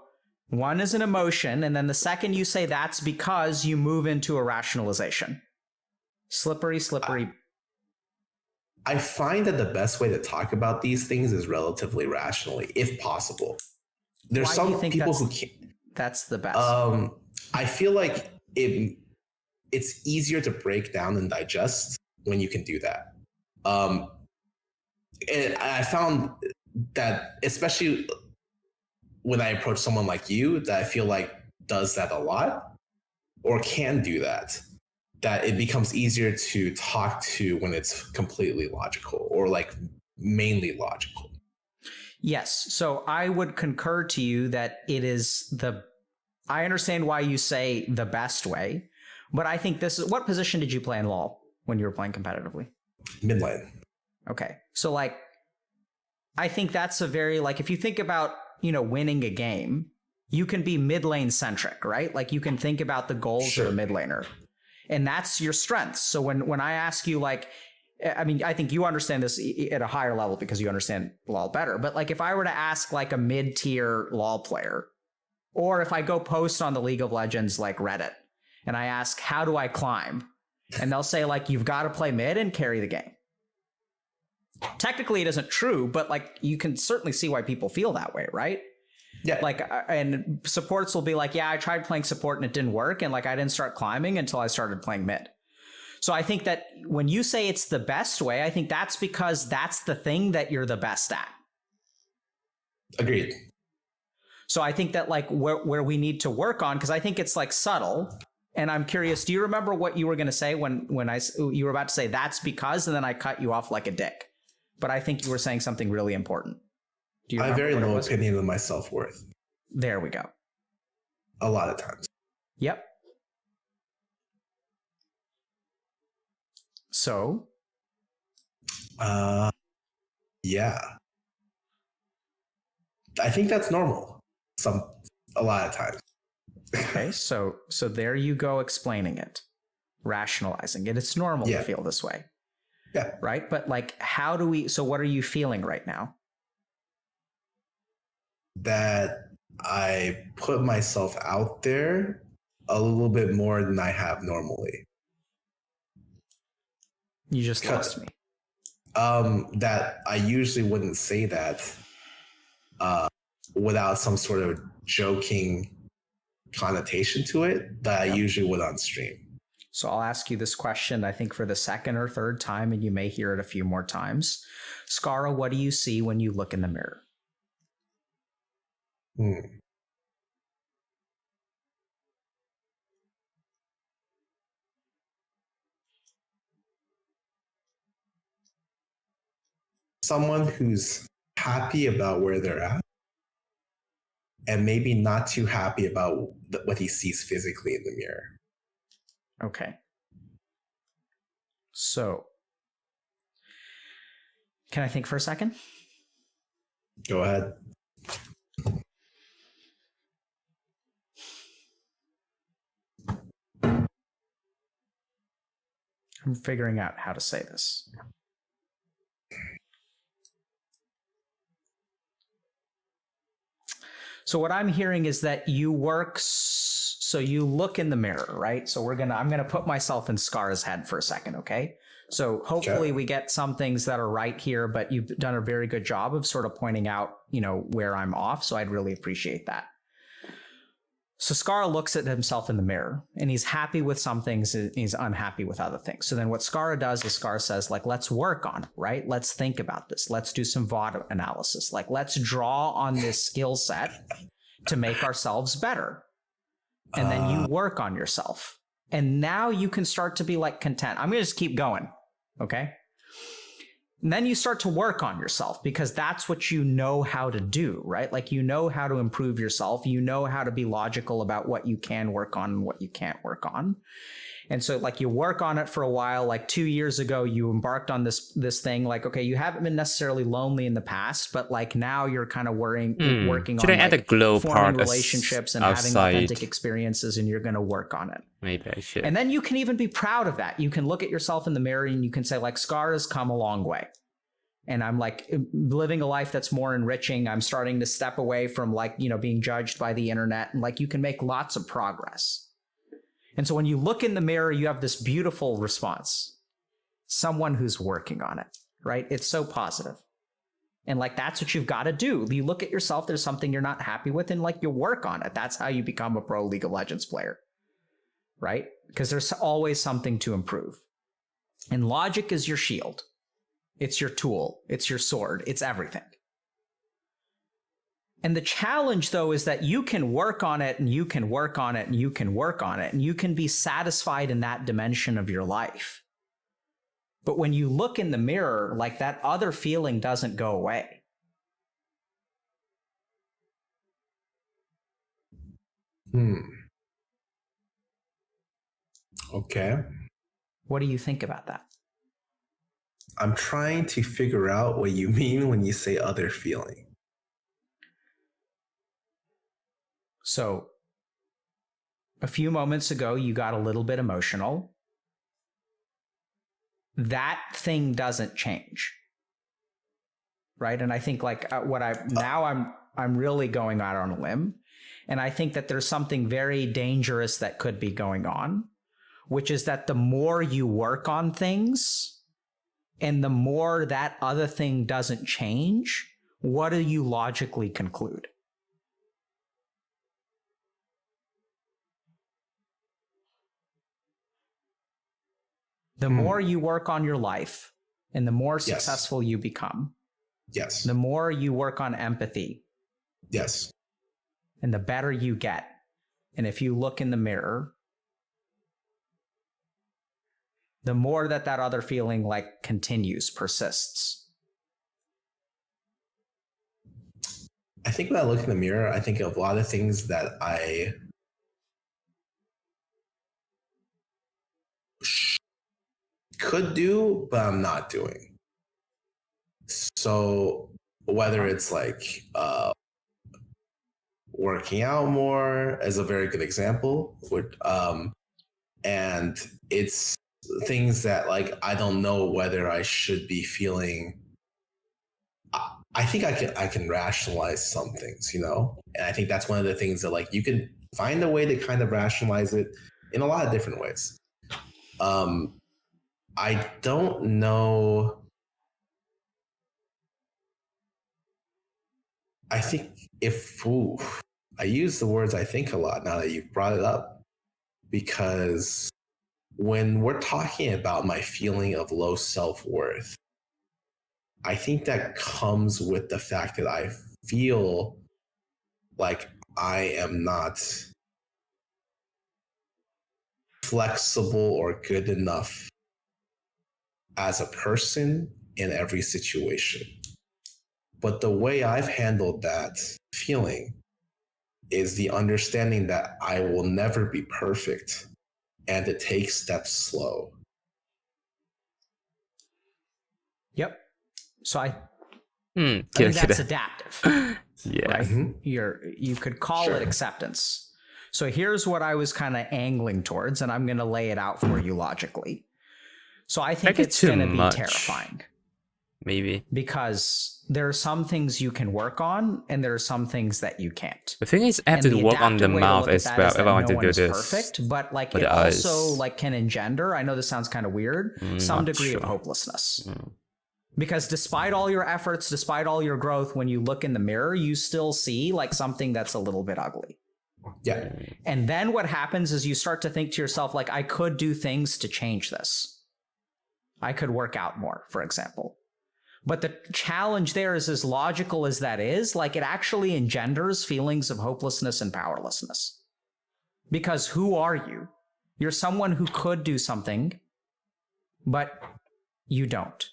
one is an emotion, and then the second you say that's because, you move into a rationalization. Slippery. I find that the best way to talk about these things is relatively rationally, if possible. There's Why some do you think people who can't. That's the best. I feel like it's easier to break down and digest when you can do that. And I found that, especially when I approach someone like you, that I feel like does that a lot or can do that it becomes easier to talk to when it's completely logical or like mainly logical. Yes. So I would concur to you that it is I understand why you say the best way, but I think what position did you play in LoL when you were playing competitively? Mid lane. Okay. So like, I think that's a very, like, if you think about, winning a game, you can be mid lane centric, right? Like you can think about the goals of a mid laner, and that's your strengths. So when I ask you, like, I mean, I think you understand this at a higher level because you understand LoL better. But like, if I were to ask like a mid-tier LoL player, or if I go post on the League of Legends like Reddit and I ask, how do I climb? And they'll say like, you've got to play mid and carry the game. Technically, it isn't true, but like, you can certainly see why people feel that way, right? Yeah. Like, and supports will be like, yeah, I tried playing support and it didn't work. And like, I didn't start climbing until I started playing mid. So I think that when you say it's the best way, I think that's because that's the thing that you're the best at. Agreed. So I think that like where we need to work on, because I think it's like subtle. And I'm curious, do you remember what you were going to say when you were about to say that's because, and then I cut you off like a dick. But I think you were saying something really important. Do you I have very low was? opinion of my self-worth. There we go. A lot of times. Yep. So? Yeah. I think that's normal. A lot of times. Okay, so there you go, explaining it, rationalizing it. It's normal to feel this way. Yeah. Right? But like, so what are you feeling right now? That I put myself out there a little bit more than I have normally. You just lost me. That I usually wouldn't say that without some sort of joking connotation to it that I usually would on stream. So I'll ask you this question, I think, for the second or third time, and you may hear it a few more times. Skara, what do you see when you look in the mirror? Someone who's happy about where they're at and maybe not too happy about what he sees physically in the mirror. Okay. So, can I think for a second? Go ahead. I'm figuring out how to say this. So what I'm hearing is that you work, so you look in the mirror, right? So I'm gonna put myself in Skara's head for a second, okay? So hopefully we get some things that are right here, but you've done a very good job of sort of pointing out, where I'm off. So I'd really appreciate that. So Skara looks at himself in the mirror and he's happy with some things and he's unhappy with other things. So then what Skara does is Skara says, like, let's work on it, right? Let's think about this. Let's do some VOD analysis. Like, let's draw on this skill set to make ourselves better. And then you work on yourself. And now you can start to be like content. I'm going to just keep going. Okay. And then you start to work on yourself because that's what you know how to do, right? Like, you know how to improve yourself. You know how to be logical about what you can work on and what you can't work on. And so, like, you work on it for a while. Like 2 years ago, you embarked on this thing. Like, okay, you haven't been necessarily lonely in the past, but like now you're kind of working Should on I add a glow forming part relationships and having authentic experiences, and you're going to work on it. Maybe I should. And then you can even be proud of that. You can look at yourself in the mirror and you can say, like, Skara's come a long way. And I'm like living a life that's more enriching. I'm starting to step away from like, being judged by the internet, and like you can make lots of progress. And so when you look in the mirror, you have this beautiful response. Someone who's working on it, right? It's so positive. And like, that's what you've got to do. You look at yourself, there's something you're not happy with, and like you work on it. That's how you become a pro League of Legends player, right? Because there's always something to improve. And logic is your shield. It's your tool. It's your sword. It's everything. And the challenge, though, is that you can work on it and you can work on it and you can work on it and you can be satisfied in that dimension of your life. But when you look in the mirror, like, that other feeling doesn't go away. Okay. What do you think about that? I'm trying to figure out what you mean when you say other feeling. So, a few moments ago, you got a little bit emotional. That thing doesn't change, right? And I think like I'm really going out on a limb, and I think that there's something very dangerous that could be going on, which is that the more you work on things, and the more that other thing doesn't change, what do you logically conclude? The more you work on your life and the more successful you become. Yes. The more you work on empathy. Yes. And the better you get. And if you look in the mirror, the more that other feeling like continues, persists. I think when I look in the mirror, I think of a lot of things that I could do, but I'm not doing. So whether it's like working out more is a very good example, and it's things that like I don't know whether I should be feeling. I think I can rationalize some things, and I think that's one of the things that like you can find a way to kind of rationalize it in a lot of different ways. I don't know. I think I use the words I think a lot now that you've brought it up, because when we're talking about my feeling of low self-worth, I think that comes with the fact that I feel like I am not flexible or good enough as a person in every situation. But the way I've handled that feeling is the understanding that I will never be perfect and to take steps slow. Yep. So I Hmm. think that's adaptive. Yeah. Right? Mhm. You could call Sure. it acceptance. So here's what I was kind of angling towards, and I'm going to lay it out for you logically. So I think Maybe it's too going to be much. terrifying Maybe. because there are some things you can work on, and there are some things that you can't. The thing is, I have And to the work on the adaptive way to mouth look at as that well is if that I want no to one do is this. perfect, but like With it the also eyes. like can engender. I know this sounds kind of weird. Some Not degree of sure. hopelessness. Mm. Because despite all your efforts, despite all your growth, when you look in the mirror, you still see like something that's a little bit ugly. Yeah. And then what happens is you start to think to yourself, like, I could do things to change this. I could work out more, for example. But the challenge there is, as logical as that is, like it actually engenders feelings of hopelessness and powerlessness. Because who are you? You're someone who could do something, but you don't.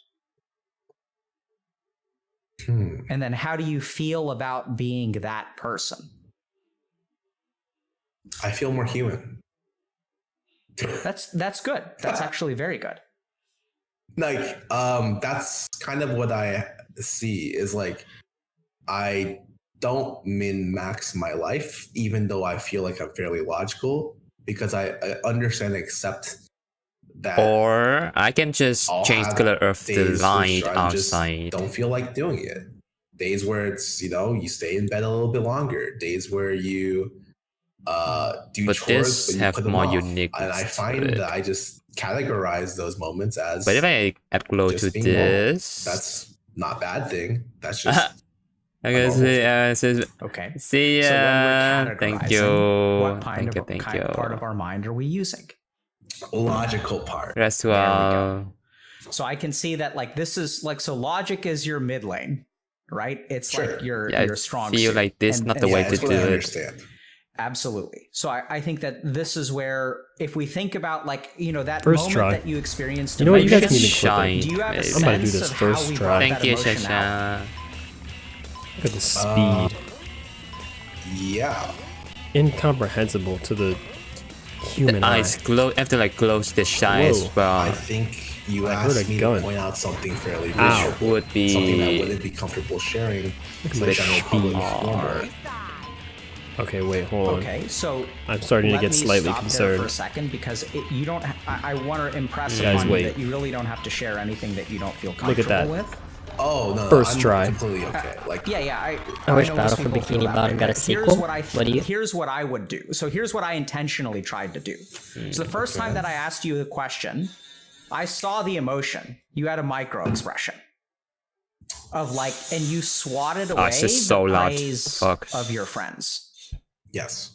And then how do you feel about being that person? I feel more human. That's good. That's actually very good. Like, that's kind of what I see is like, I don't min-max my life, even though I feel like I'm fairly logical, because I understand and accept that Or I can just I'll change the have color of the days light which I just outside. don't feel like doing it. Days where it's, you stay in bed a little bit longer. Days where you do But chores, this but you have put them more off. uniqueness And I to find it. that I just categorize those moments as But if I add glow just to being normal. this, That's not a bad thing. That's just I a guess normal thing. it says, Okay. see ya. So when we're Thank categorizing, you. what kind Thank you. of part of our mind are we using? logical part. Rest There we well. go. So I can see that like this is like, so logic is your mid lane, right? It's Sure. like your Yeah, I strong feel suit. like this And- not the and way Yeah, to that's what do I it. understand. Absolutely. So I think that this is where, if we think about like, that First moment try. that you experienced, You know what? You guys emotion, can even clip Shine. it. do you have a maybe. I'm gonna do sense this of first how we try. brought Thank that you, emotion out? Shasha. Look at the speed. Yeah. Incomprehensible to the human The eye. eyes glow. I have to like close the shy Whoa. as well. I think you I heard asked a me gun. to point out something fairly Ow. visual. Would be Something that wouldn't be comfortable sharing to the my general speed. public normally. Okay, wait, hold on. Okay, so I'm starting to let get me slightly stop there for a concerned. second, because you don't. I want to impress Guys, upon you wait. that you really don't have to share anything that you don't feel Look at comfortable that. with. Oh no, First I'm try. completely okay. Like, Yeah. I wish know Battle most for people feel Bikini that Bottom way, got a but sequel. What do you? Here's what I would do. So here's what I intentionally tried to do. So the first time that I asked you the question, I saw the emotion. You had a micro expression of like, and you swatted away it's just so the loud. praise Fuck. of your friends. yes.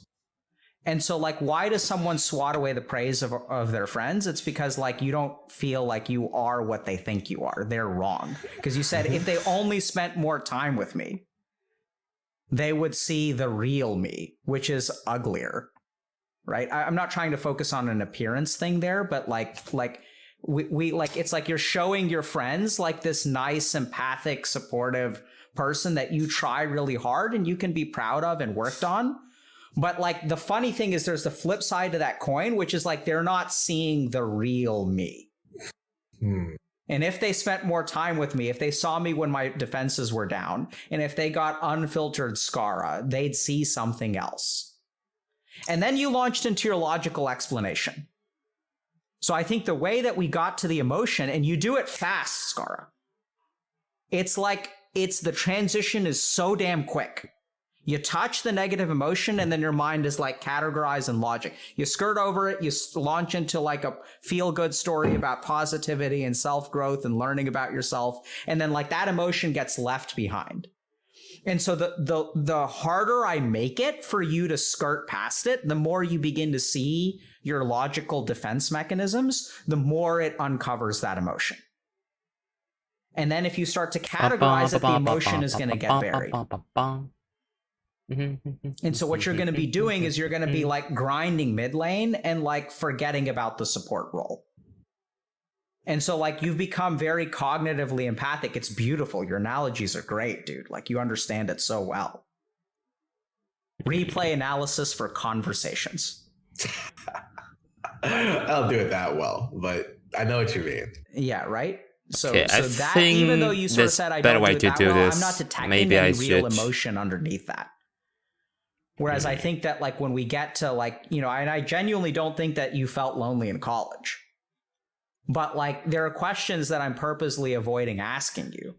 And so, like, why does someone swat away the praise of their friends? It's because, like, you don't feel like you are what they think you are. They're wrong. Because you said, if they only spent more time with me, they would see the real me, which is uglier, right? I'm not trying to focus on an appearance thing there, but we like, it's like you're showing your friends like this nice, empathic, supportive person that you try really hard and you can be proud of and worked on. But like the funny thing is there's the flip side to that coin, which is like they're not seeing the real me. And if they spent more time with me, if they saw me when my defenses were down, and if they got unfiltered Skara, they'd see something else. And then you launched into your logical explanation. So I think the way that we got to the emotion, and you do it fast, Skara, it's like the transition is so damn quick. You touch the negative emotion and then your mind is like categorized in logic. You skirt over it, you launch into like a feel-good story about positivity and self-growth and learning about yourself. And then like that emotion gets left behind. And so the harder I make it for you to skirt past it, the more you begin to see your logical defense mechanisms, the more it uncovers that emotion. And then if you start to categorize it, the emotion is going to get buried. And so what you're going to be doing is you're going to be like grinding mid lane and like forgetting about the support role. And so like you've become very cognitively empathic. It's beautiful. Your analogies are great, dude. Like you understand it so well. Replay analysis for conversations. I don't do it that well, but I know what you mean. Yeah, right? So, Okay, so I that, think even though you sort of there's said I better don't way do it to that do well, this. I'm not detecting Maybe any I real should. emotion underneath that. Whereas I think that like when we get to like, you know, and I genuinely don't think that you felt lonely in college. But like there are questions that I'm purposely avoiding asking you.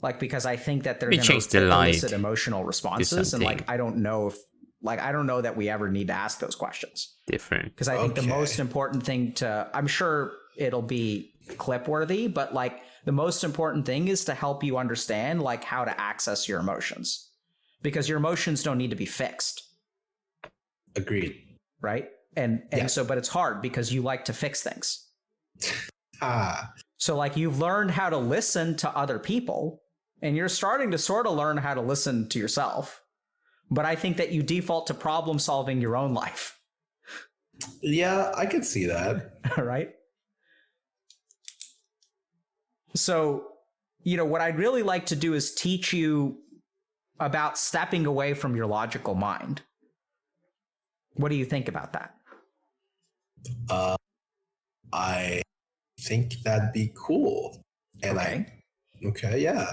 Like because I think that they're We going change the to light elicit emotional responses. And like something. I don't know if like I don't know that we ever need to ask those questions. Different. Because I think the Okay. most important thing to, I'm sure it'll be clip worthy, but like the most important thing is to help you understand like how to access your emotions. Because your emotions don't need to be fixed, Agreed. right? And Yeah. so, but it's hard because you like to fix things. Ah, So like you've learned how to listen to other people and you're starting to sort of learn how to listen to yourself. But I think that you default to problem solving your own life, yeah, I can see that. right? So, you know, what I'd really like to do is teach you about stepping away from your logical mind. What do you think about that? I think that'd be cool. And okay, yeah.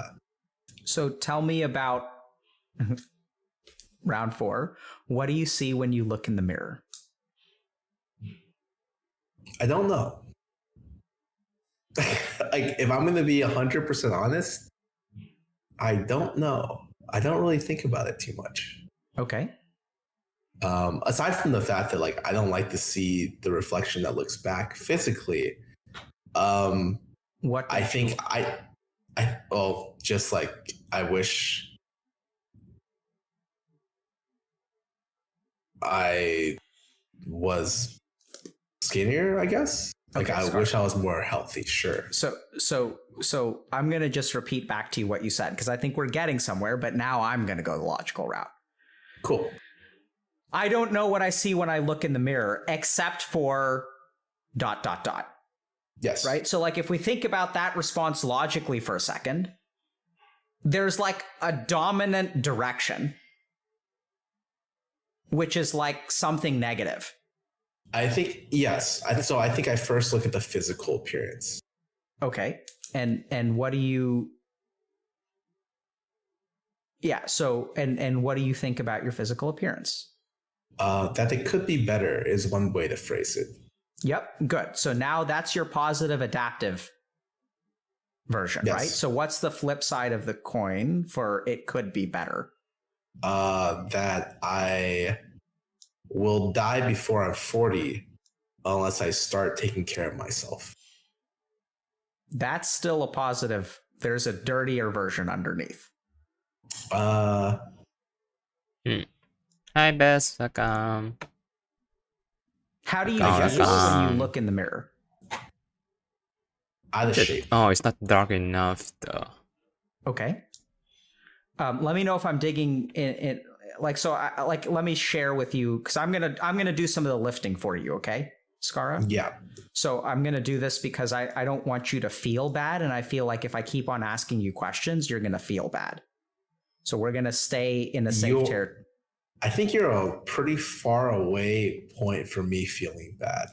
So tell me about round 4. What do you see when you look in the mirror? I don't know. Like, if I'm going to be 100% honest, I don't know. I don't really think about it too much. Okay. Aside from the fact that, like, I don't like to see the reflection that looks back physically. What I think well, just like, I wish I was skinnier, I guess. Like, Okay, I sorry. wish I was more healthy, sure. So I'm going to just repeat back to you what you said, because I think we're getting somewhere, but now I'm going to go the logical route. Cool. I don't know what I see when I look in the mirror, except for ... Yes. Right? So like if we think about that response logically for a second, there's like a dominant direction, which is like something negative. I think, yes. So I think I first look at the physical appearance. Okay. And what do you... Yeah, so and what do you think about your physical appearance? That it could be better is one way to phrase it. Yep, good. So now that's your positive adaptive version, Yes. right? So what's the flip side of the coin for it could be better? That I will die before I'm 40 unless I start taking care of myself. That's still a positive. There's a dirtier version underneath. Hi, Bess. How do you Welcome, feel when welcome. you look in the mirror? Out of shape. Oh, it's not dark enough though. Okay. Let me know if I'm digging in like, so I, like, let me share with you, because I'm gonna do some of the lifting for you, okay, Skara? Yeah. So I'm gonna do this because I don't want you to feel bad, and I feel like if I keep on asking you questions, you're gonna feel bad. So we're gonna stay in a safe territory. I think you're a pretty far away point from me feeling bad.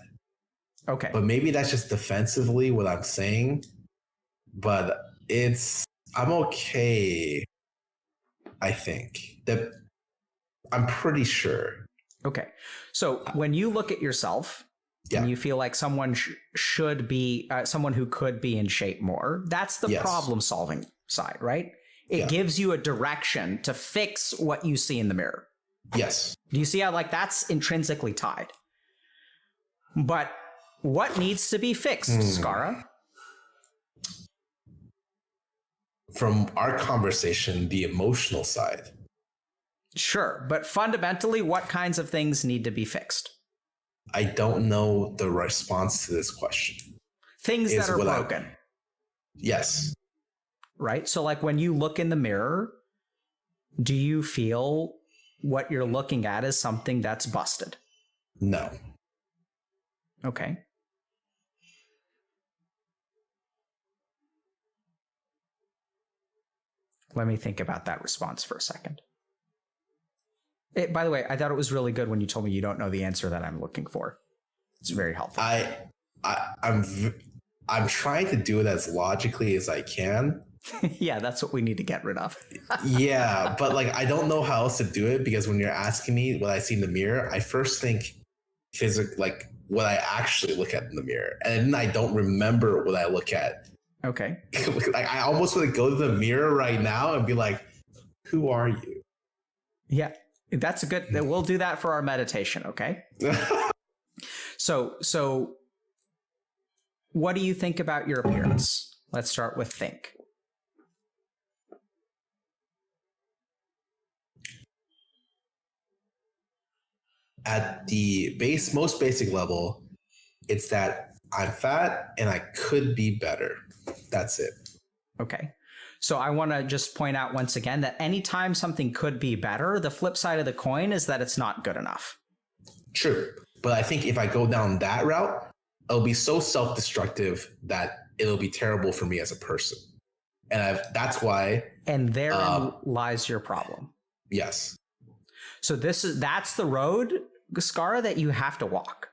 Okay. But maybe that's just defensively what I'm saying. But I'm okay. I think that I'm pretty sure. Okay. So when you look at yourself and you feel like someone should be, someone who could be in shape more, that's the problem solving side, right? It gives you a direction to fix what you see in the mirror. Yes. Do you see how like that's intrinsically tied? But what needs to be fixed, Skara? From our conversation, the emotional side. Sure, but fundamentally, what kinds of things need to be fixed? I don't know the response to this question. Things Is that are what I- broken, Yes. right? So like when you look in the mirror, do you feel what you're looking at is something that's busted? No. Okay. Let me think about that response for a second. By the way, I thought it was really good when you told me you don't know the answer that I'm looking for. It's very helpful. I'm trying to do it as logically as I can. Yeah, that's what we need to get rid of. Yeah, but like I don't know how else to do it because when you're asking me what I see in the mirror, I first think like what I actually look at in the mirror, and then I don't remember what I look at. Okay. Like I almost want to go to the mirror right now and be like, "Who are you?" Yeah, that's a good. We'll do that for our meditation. Okay. So, what do you think about your appearance? Let's start with think. At the most basic level, it's that I'm fat and I could be better. That's it. Okay. So I want to just point out once again that anytime something could be better, the flip side of the coin is that it's not good enough. True. But I think if I go down that route, it'll be so self-destructive that it'll be terrible for me as a person. And that's why. And therein lies your problem. Yes. So that's the road, Skara, that you have to walk.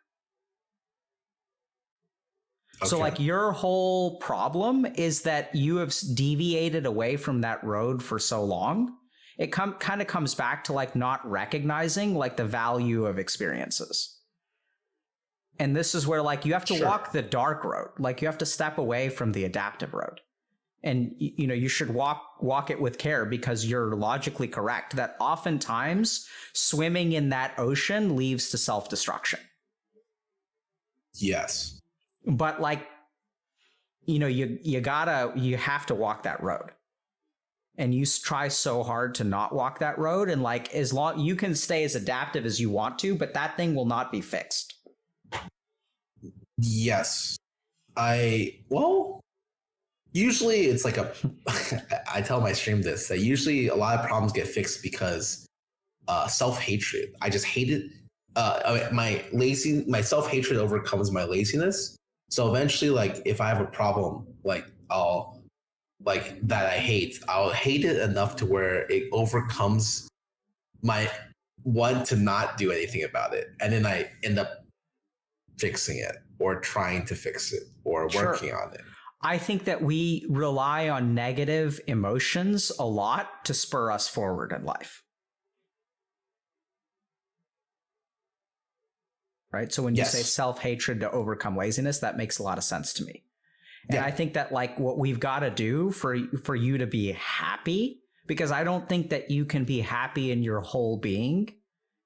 Okay. So like your whole problem is that you have deviated away from that road for so long. It kind of comes back to like not recognizing like the value of experiences. And this is where like you have to walk the dark road. Like you have to step away from the adaptive road. And you know, you should walk it with care because you're logically correct that oftentimes swimming in that ocean leads to self-destruction. Yes. But like, you know, you have to walk that road. And you try so hard to not walk that road. And like, as long you can stay as adaptive as you want to, but that thing will not be fixed. Yes. Usually it's like I tell my stream this, that usually a lot of problems get fixed because self-hatred. I just hate it. My self-hatred overcomes my laziness. So eventually, like if I have a problem, like I'll hate it enough to where it overcomes my want to not do anything about it. And then I end up fixing it or trying to fix it or working on it. I think that we rely on negative emotions a lot to spur us forward in life. Right? So when you say self-hatred to overcome laziness, that makes a lot of sense to me. And I think that like what we've got to do for you to be happy, because I don't think that you can be happy in your whole being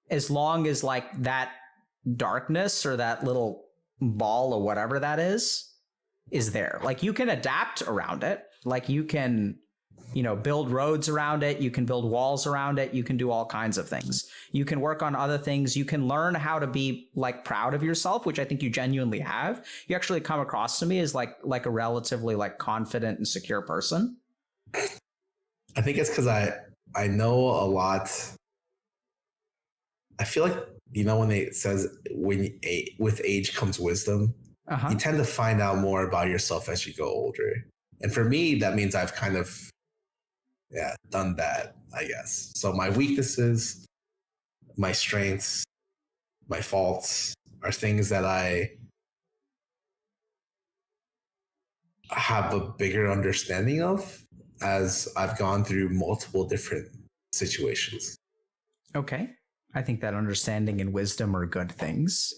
as long as like that darkness or that little ball or whatever that is there. Like you can adapt around it. Like you can, you know, build roads around it. You can build walls around it. You can do all kinds of things. You can work on other things. You can learn how to be like proud of yourself, which I think you genuinely have. You actually come across to me as like a relatively like confident and secure person. I think it's because I know a lot. I feel like, you know, when it says with age comes wisdom, you tend to find out more about yourself as you go older. And for me, that means I've kind of, done that, I guess. So my weaknesses, my strengths, my faults are things that I have a bigger understanding of as I've gone through multiple different situations. Okay. I think that understanding and wisdom are good things.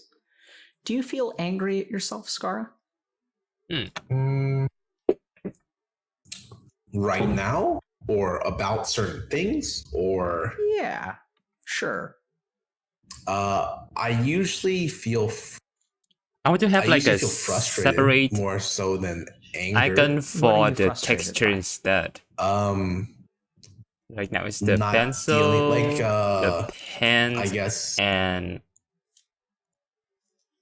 Do you feel angry at yourself, Skara? Right now? Or about certain things? Or yeah, sure. I usually feel I want to have like a separate more so than anger icon for the texture instead. Right now it's the pencil, the pen, I guess, and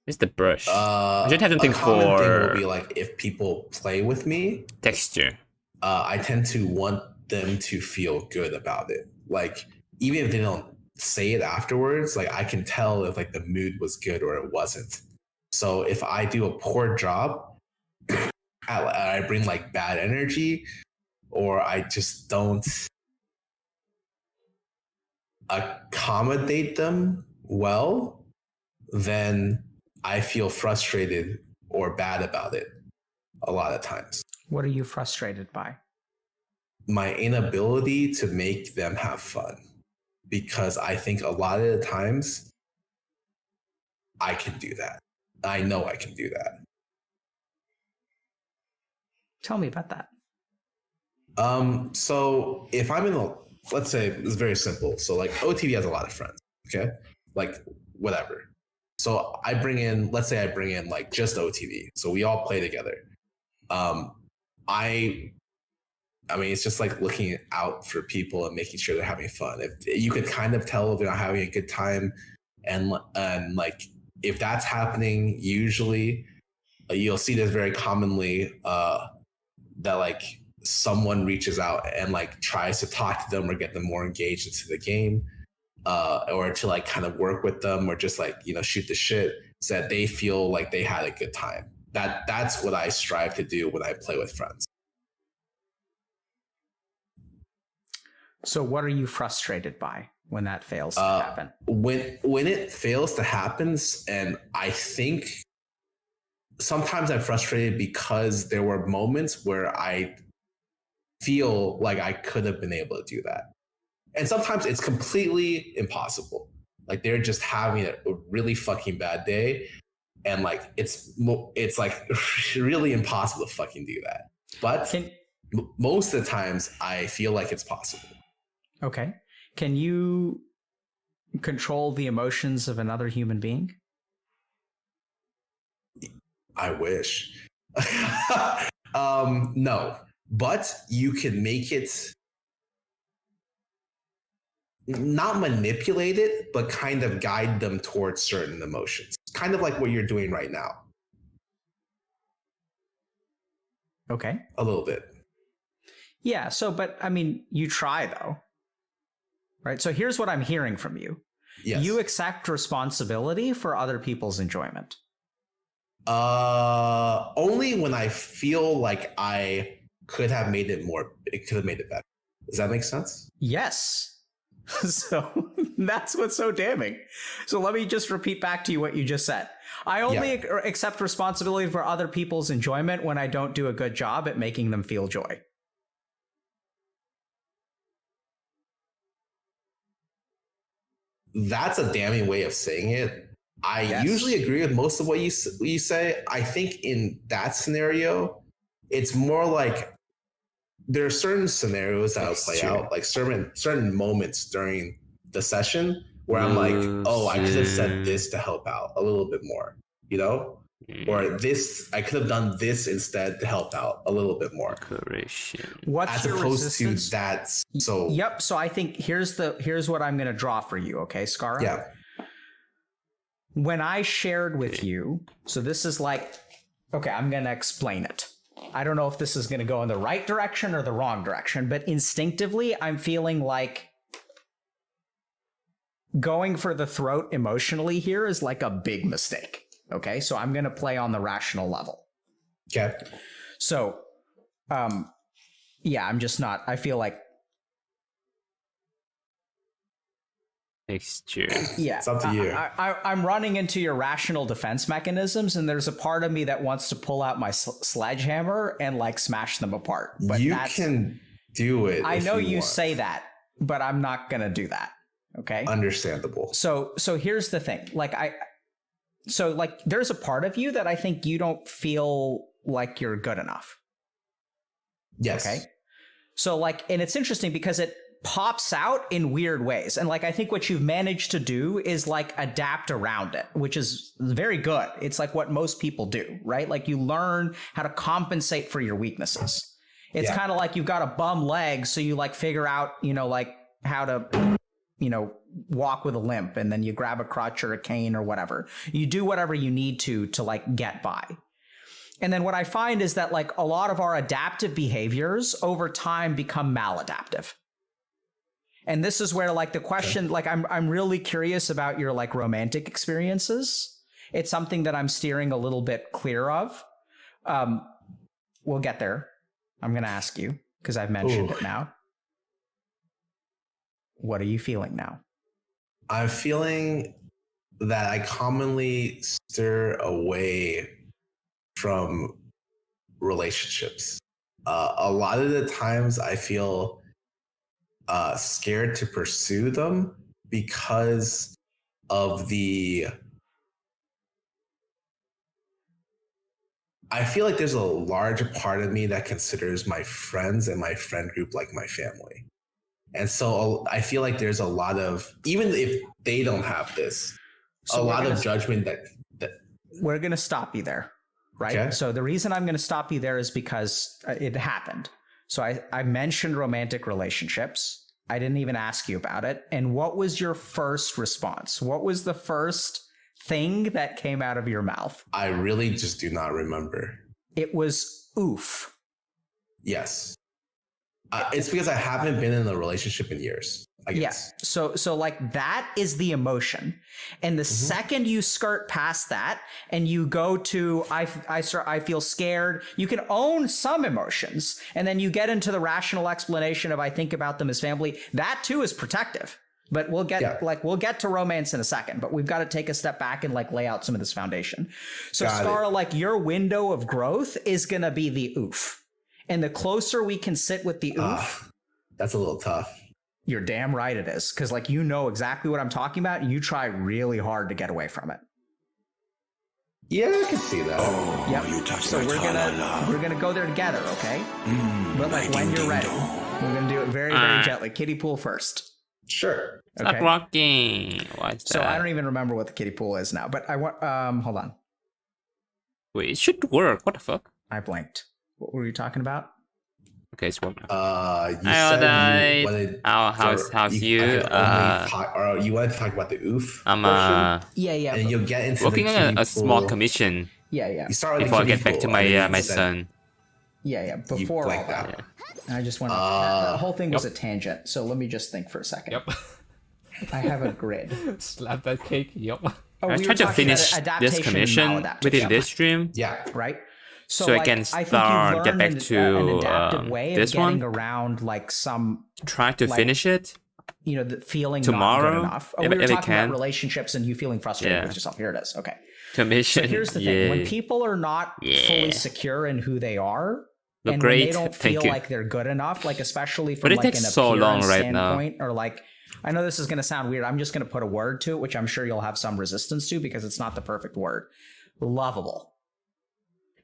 It's the brush. I should have something a common thing for will be like if people play with me, texture. I tend to want them to feel good about it. Like even if they don't say it afterwards, like I can tell if like the mood was good or it wasn't. So if I do a poor job, I bring like bad energy, or I just don't accommodate them well, then I feel frustrated or bad about it a lot of times. What are you frustrated by? My inability to make them have fun, because I think a lot of the times I can do that. I know I can do that. Tell me about that. So if I'm in a, let's say it's very simple. So like OTV has a lot of friends, okay? Like whatever. So let's say I bring in like just OTV. So we all play together. I mean, it's just like looking out for people and making sure they're having fun. If you could kind of tell if they're not having a good time, and like if that's happening, usually you'll see this very commonly, that like someone reaches out and like tries to talk to them or get them more engaged into the game, or to like kind of work with them, or just like, you know, shoot the shit so that they feel like they had a good time. That's what I strive to do when I play with friends. So what are you frustrated by when that fails to happen? When it fails to happen, and I think sometimes I'm frustrated because there were moments where I feel like I could have been able to do that. And sometimes it's completely impossible. Like they're just having a really fucking bad day. And like, it's like really impossible to fucking do that. But most of the times I feel like it's possible. Okay. Can you control the emotions of another human being? I wish. No, but you can make it, not manipulate it, but kind of guide them towards certain emotions. Kind of like what you're doing right now. Okay. A little bit. Yeah. So, but I mean, you try though, right? So here's what I'm hearing from you. Yes. You accept responsibility for other people's enjoyment. Only when I feel like I could have made it better. Does that make sense? Yes. So that's what's so damning. So let me just repeat back to you what you just said. I only accept responsibility for other people's enjoyment when I don't do a good job at making them feel joy. That's a damning way of saying it. I usually agree with most of what you say. I think in that scenario, it's more like there are certain scenarios that will play out, like certain moments during the session where I'm like, oh, I could have said this to help out a little bit more, you know? Or this, I could have done this instead to help out a little bit more. What's as your opposed resistance? to that. So Yep. So I think here's what I'm going to draw for you. Okay, Skara? yeah. When I shared with you, so this is like, okay, I'm going to explain it. I don't know if this is going to go in the right direction or the wrong direction, but instinctively, I'm feeling like going for the throat emotionally here is like a big mistake. Okay, so I'm going to play on the rational level. Okay. So, yeah, I'm just not, I feel like, Texture. yeah, It's up to you. I'm running into your rational defense mechanisms, and there's a part of me that wants to pull out my sledgehammer and like smash them apart. But you can do it. I if know you want. say that, but I'm not gonna do that. Okay. Understandable. So here's the thing. Like there's a part of you that I think you don't feel like you're good enough. Yes. Okay. So like, and it's interesting because it pops out in weird ways. And like, I think what you've managed to do is like adapt around it, which is very good. It's like what most people do, right? Like you learn how to compensate for your weaknesses. It's kind of like you've got a bum leg. So you like figure out, you know, like how to walk with a limp, and then you grab a crutch or a cane or whatever. You do whatever you need to like get by. And then what I find is that like a lot of our adaptive behaviors over time become maladaptive. And this is where like the question, like I'm really curious about your like romantic experiences. It's something that I'm steering a little bit clear of. We'll get there. I'm going to ask you because I've mentioned it now. What are you feeling now? I'm feeling that I commonly steer away from relationships. A lot of the times I feel scared to pursue them because of I feel like there's a large part of me that considers my friends and my friend group like my family. And so I feel like there's a lot of, even if they don't have this, a lot of judgment that we're going to stop you there, right? Okay. So the reason I'm going to stop you there is because it happened. So I mentioned romantic relationships. I didn't even ask you about it. And what was your first response? What was the first thing that came out of your mouth? I really just do not remember. It was oof. Yes. It's because I haven't been in a relationship in years, I guess. Yeah. So like that is the emotion. And the second you skirt past that and you go to, I feel scared, you can own some emotions. And then you get into the rational explanation of I think about them as family. That too is protective. But we'll get to romance in a second, but we've got to take a step back and like lay out some of this foundation. So Scar, like your window of growth is going to be the oof. And the closer we can sit with the oof. That's a little tough. You're damn right it is. Because like you know exactly what I'm talking about. And you try really hard to get away from it. Yeah, I can see that. Oh, yep. So we're gonna go there together, okay? But like when you're ready, we're gonna do it very, very gently. Kiddie pool first. Sure. Okay. Stop rocking. What's that? So I don't even remember what the kiddie pool is now, but I want hold on. Wait, it should work. What the fuck? I blanked. What were you talking about? Okay, it's one. You said you wanted how's you? You wanted to talk about the oof. Yeah. And you'll get into working on a small commission. Yeah. You start with before I get back to my son. Yeah. Before all that. I just want the whole thing was a tangent, so let me just think for a second. Yep. I have a grid. Slap that cake. Yep. I was trying to finish this commission within this stream. Yeah. Right. So I can start get back to this one. Around like some try to finish it. The feeling tomorrow. Not good enough. We were talking about relationships and you feeling frustrated with yourself. Here it is. Okay. Commission. So here's the thing: when people are not fully secure in who they are, and great. when they don't feel like they're good enough, like especially from like an appearance standpoint, or like, I know this is going to sound weird. I'm just going to put a word to it, which I'm sure you'll have some resistance to because it's not the perfect word. Lovable.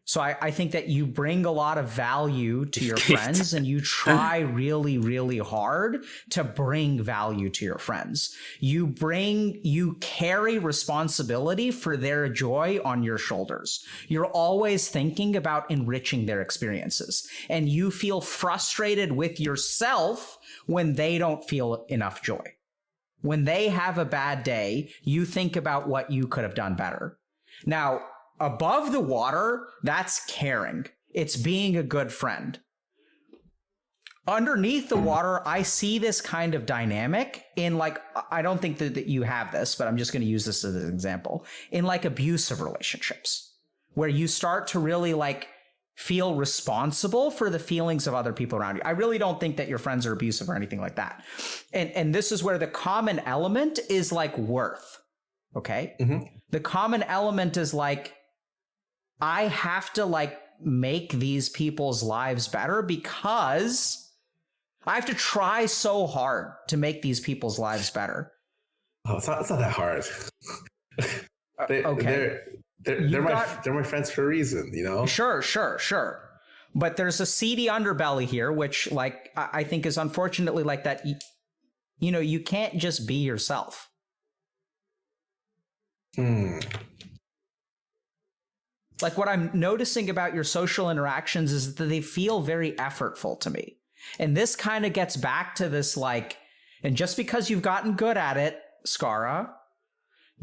So I think that you bring a lot of value to your friends and you try really, really hard to bring value to your friends. You carry responsibility for their joy on your shoulders. You're always thinking about enriching their experiences, and you feel frustrated with yourself when they don't feel enough joy. When they have a bad day, you think about what you could have done better. Now, above the water, that's caring. It's being a good friend. Underneath the water, I see this kind of dynamic in like, I don't think that you have this, but I'm just going to use this as an example. In like abusive relationships, where you start to really like feel responsible for the feelings of other people around you. I really don't think that your friends are abusive or anything like that. And this is where the common element is like worth. Okay? The common element is like, I have to like make these people's lives better because I have to try so hard to make these people's lives better. Oh, it's not that hard. They're my friends for a reason, you know? Sure. But there's a seedy underbelly here, which like I think is unfortunately like that. You can't just be yourself. Like what I'm noticing about your social interactions is that they feel very effortful to me. And this kind of gets back to this, like, And just because you've gotten good at it, Skara,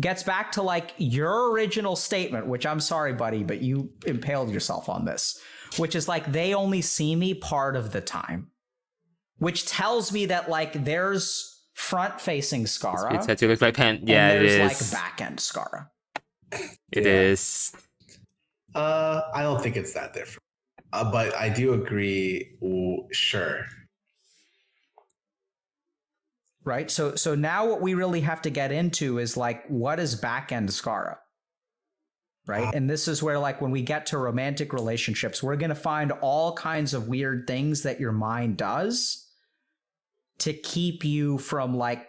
gets back to like your original statement, which I'm sorry, buddy, but you impaled yourself on this, which is like they only see me part of the time, which tells me that like there's front-facing Skara. It's had to look like pen. Yeah, and it there's is. like back-end Skara. It is. I don't think it's that different. But I do agree. Sure. Right. So now what we really have to get into is like, what is back-end Skara? Right. And this is where like when we get to romantic relationships, we're going to find all kinds of weird things that your mind does to keep you from like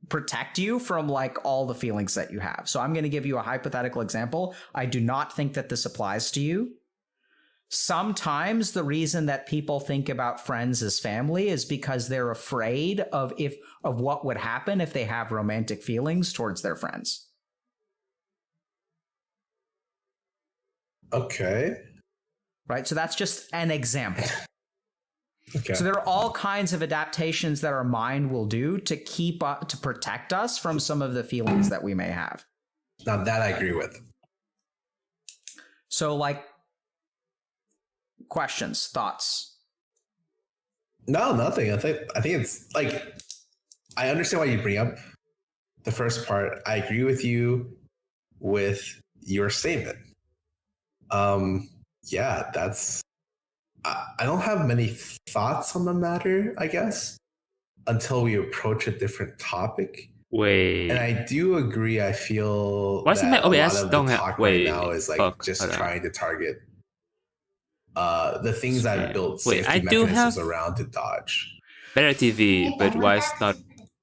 protect you from like all the feelings that you have. So I'm going to give you a hypothetical example. I do not think that this applies to you. Sometimes the reason that people think about friends as family is because they're afraid of what would happen if they have romantic feelings towards their friends. Okay. Right? So that's just an example. Okay. So there are all kinds of adaptations that our mind will do to to protect us from some of the feelings that we may have. Now that I agree with. So like questions, thoughts? No, nothing. I think it's like I understand why you bring up the first part. I agree with you with your statement. Yeah, that's I don't have many thoughts on the matter, I guess, until we approach a different topic. Wait. And I do agree. I feel Why isn't that my a OBS lot of don't the have? talk Wait. right now is like Fuck, just hold on. trying to target the things I've built Wait, safety I do mechanisms have- around to dodge. Better TV, but why it's not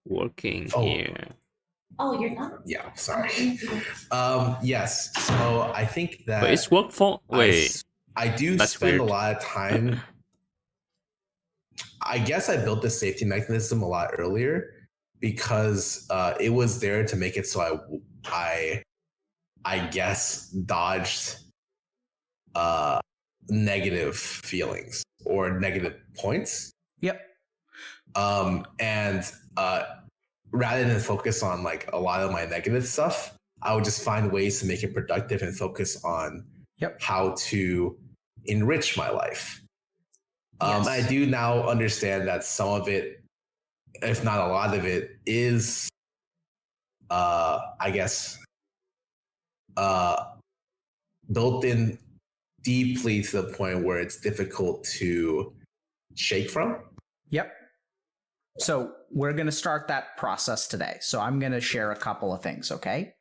working Oh. here? Oh, you're not? Yeah, sorry. Yes. So I think that But it's work for. Wait. I do That's spend a weird. lot of time. I guess I built the safety mechanism a lot earlier because it was there to make it so I guess dodged negative feelings or negative points. Yep. And rather than focus on like a lot of my negative stuff, I would just find ways to make it productive and focus on how to enrich my life. Yes. I do now understand that some of it, if not a lot of it, is, I guess, built in deeply to the point where it's difficult to shake from. Yep. So we're going to start that process today. So I'm going to share a couple of things, okay?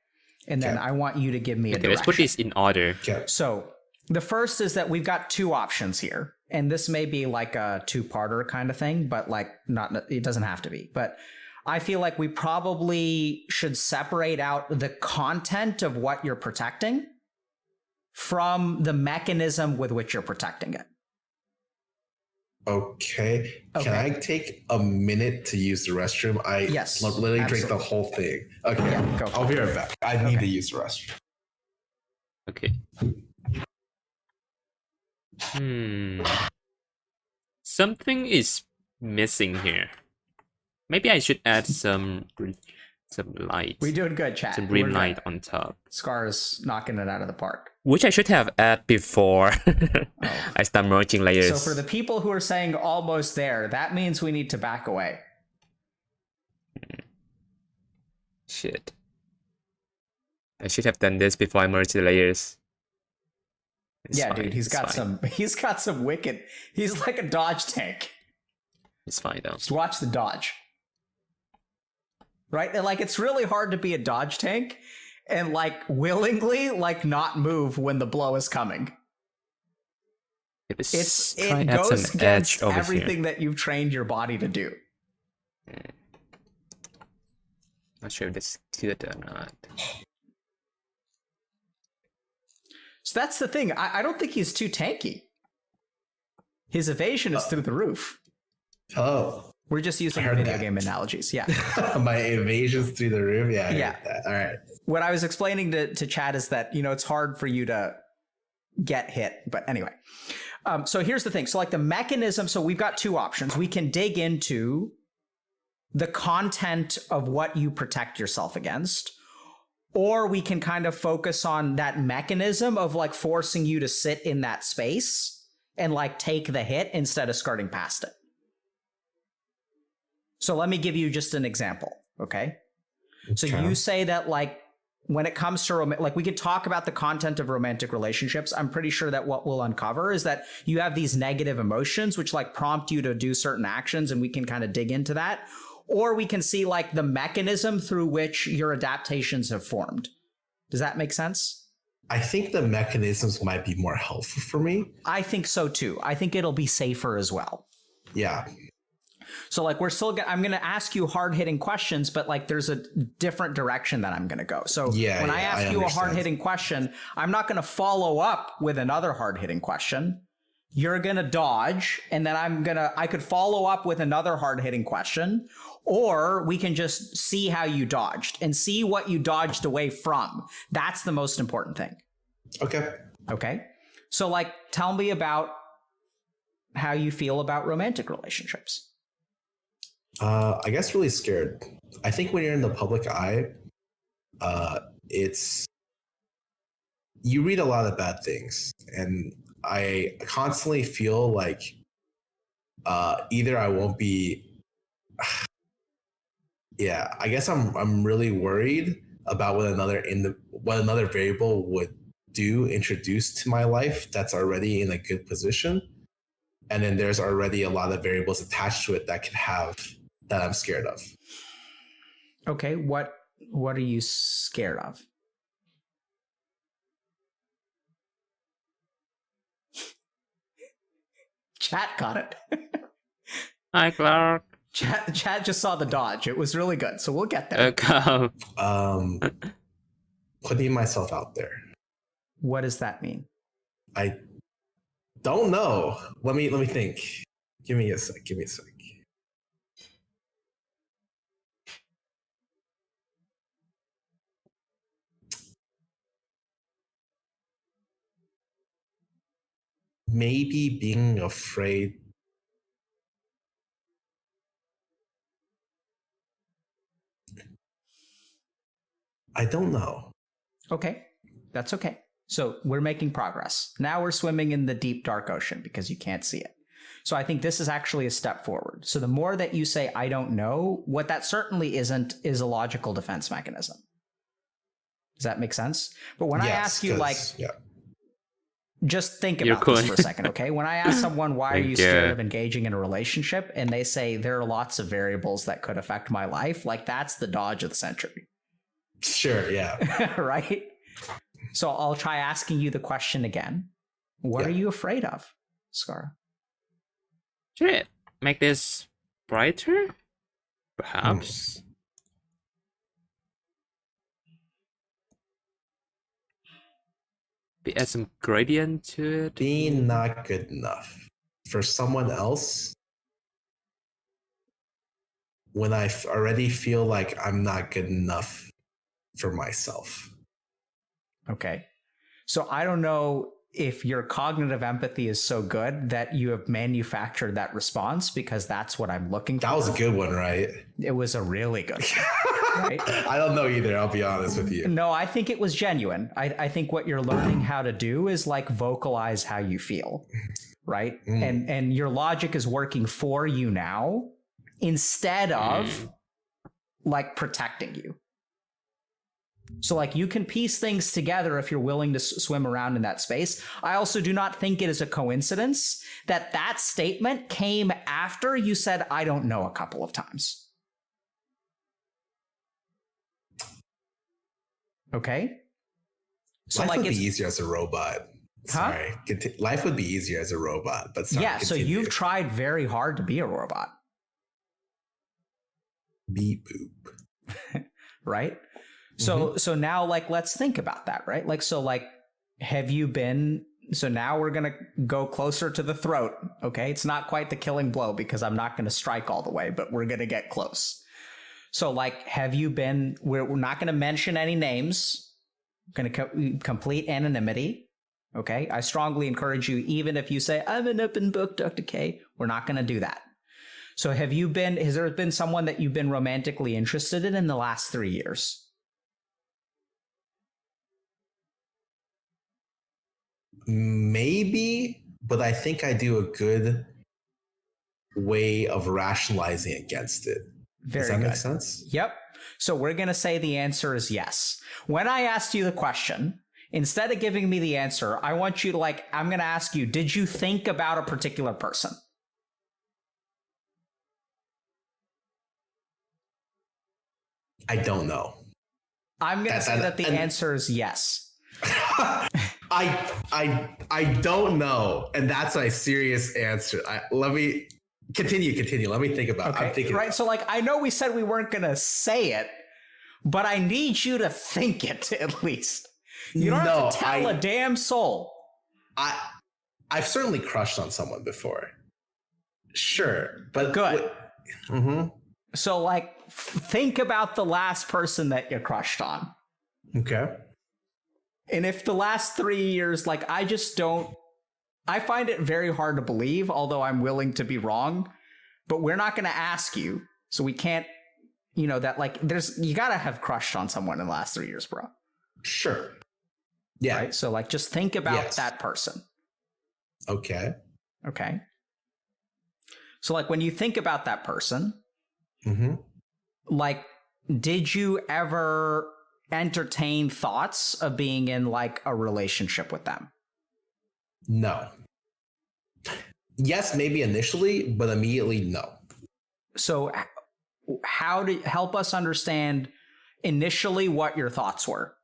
And then Okay. I want you to give me a Okay, let's put direction. this in order. Okay. So the first is that we've got two options here. And this may be like a two-parter kind of thing, but like not, it doesn't have to be. But I feel like we probably should separate out the content of what you're protecting from the mechanism with which you're protecting it. Okay. Can Okay. I take a minute to use the restroom? I Yes, literally drink the absolutely. whole thing. Okay. Yeah, go for I'll it. be right back. I need Okay. to use the restroom. Okay. Something is missing here. Maybe I should add some light. We're doing good, chat. Some We're green good. light on top. Scar's knocking it out of the park. Which I should have added before I start merging layers. So for the people who are saying almost there, that means we need to back away. Shit. I should have done this before I merge the layers. It's Yeah, fine, dude, he's it's got fine. some wicked. He's like a dodge tank. It's fine though. Just watch the dodge. Right? And like it's really hard to be a dodge tank and like willingly like not move when the blow is coming. It It add goes some against edge over everything here. that you've trained your body to do. Not sure if this is good or not. So that's the thing. I don't think he's too tanky. His evasion is through the roof. Oh, We're just using I heard video that. game analogies. Yeah. my evasion's through the roof. Yeah. I heard Yeah. that. All right. What I was explaining to Chad is that, you know, it's hard for you to get hit. But anyway. So here's the thing. So like the mechanism, so we've got two options. We can dig into the content of what you protect yourself against, or we can kind of focus on that mechanism of like forcing you to sit in that space and like take the hit instead of skirting past it. So let me give you just an example, okay? So you say that like when it comes to like we could talk about the content of romantic relationships. I'm pretty sure that what we'll uncover is that you have these negative emotions which like prompt you to do certain actions, and we can kind of dig into that. Or we can see like the mechanism through which your adaptations have formed. Does that make sense? I think the mechanisms might be more helpful for me. I think so too. I think it'll be safer as well. Yeah. So like I'm going to ask you hard-hitting questions, but like there's a different direction that I'm going to go. So when I ask you a hard-hitting question, I'm not going to follow up with another hard-hitting question. You're going to dodge, and then I could follow up with another hard-hitting question, or we can just see how you dodged and see what you dodged away from. That's the most important thing. Okay. So like, tell me about how you feel about romantic relationships. I guess really scared. I think when you're in the public eye, you read a lot of bad things, and I constantly feel like either I won't be. Yeah, I guess I'm really worried about what another variable would introduce to my life that's already in a good position, and then there's already a lot of variables attached to it that I'm scared of. Okay, what are you scared of? Chat got it. Hi, Clark. Chat just saw the dodge. It was really good, so we'll get there. Putting myself out there. What does that mean? I don't know. Let me think. Give me a sec. Maybe being afraid. I don't know. Okay, that's okay. So we're making progress. Now we're swimming in the deep, dark ocean because you can't see it. So I think this is actually a step forward. So the more that you say, I don't know, what that certainly isn't is a logical defense mechanism. Does that make sense? But when I ask you, like, just think about this for a second, okay? When I ask someone, why are you scared of engaging in a relationship? And they say, there are lots of variables that could affect my life. Like, that's the dodge of the century. Sure, yeah. Right? So I'll try asking you the question again. What are you afraid of, Scar? Should I make this brighter? Perhaps? Add some gradient to it? Being not good enough for someone else when I already feel like I'm not good enough for myself. Okay. So I don't know if your cognitive empathy is so good that you have manufactured that response, because that's what I'm looking for. That was a good one, right? It was a really good one, right? I don't know either, I'll be honest with you. No, I think it was genuine. I think what you're learning how to do is like vocalize how you feel, right? And your logic is working for you now instead of like protecting you. So like you can piece things together if you're willing to swim around in that space. I also do not think it is a coincidence that that statement came after you said, I don't know, a couple of times. Okay. So life like would be easier as a robot. Sorry. Life would be easier as a robot, but sorry, so you've tried very hard to be a robot. Beep boop. Right? So now like let's think about that, right? Like so like have you been so now we're going to go closer to the throat, okay? It's not quite the killing blow because I'm not going to strike all the way, but we're going to get close. So like have you been we're not going to mention any names. We're going to complete anonymity. Okay, I strongly encourage you, even if you say, I'm an open book, Dr. K, we're not going to do that. So has there been someone that you've been romantically interested in the last 3 years? Maybe, but I think I do a good way of rationalizing against it. Very Does that good. make sense? Yep. So we're going to say the answer is yes. When I asked you the question, instead of giving me the answer, I want you to I'm going to ask you, did you think about a particular person? I don't know. I'm going to say that the answer is yes. I don't know, and that's my serious answer. Let me continue. Let me think about it. Okay, I'm thinking right? So I know we said we weren't going to say it, but I need you to think it at least. You don't have to tell a damn soul. I've certainly crushed on someone before. Sure, but good. So think about the last person that you crushed on. Okay. And if the last 3 years, I find it very hard to believe, although I'm willing to be wrong, but we're not going to ask you. So we can't, you got to have crushed on someone in the last 3 years, bro. Sure. Yeah. Right. So just think about that person. Okay. Okay. So when you think about that person, did you ever entertain thoughts of being in a relationship with them? No. Yes, maybe initially, but immediately no. So how to help us understand initially what your thoughts were?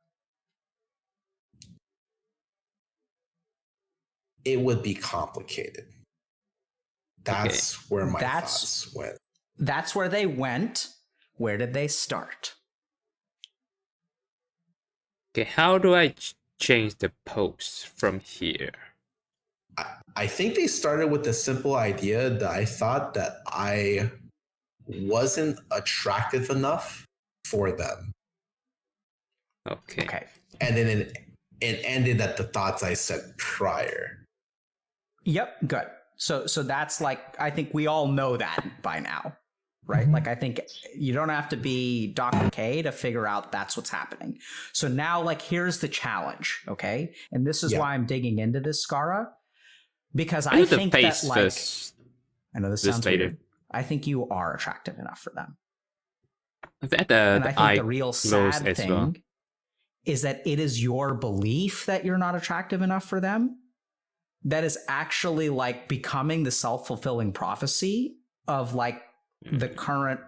It would be complicated. That's where my thoughts went. That's where they went. Where did they start? Okay, how do I change the post from here? I think they started with the simple idea that I thought that I wasn't attractive enough for them. Okay. And then it ended at the thoughts I said prior. Yep, good. So that's I think we all know that by now, right? I think you don't have to be Dr. K to figure out that's what's happening. So now here's the challenge, okay? And this is why I'm digging into this, Skara, because I think that I know this sounds weird. I think you are attractive enough for them. And I think the real sad thing is that it is your belief that you're not attractive enough for them that is actually becoming the self-fulfilling prophecy of the current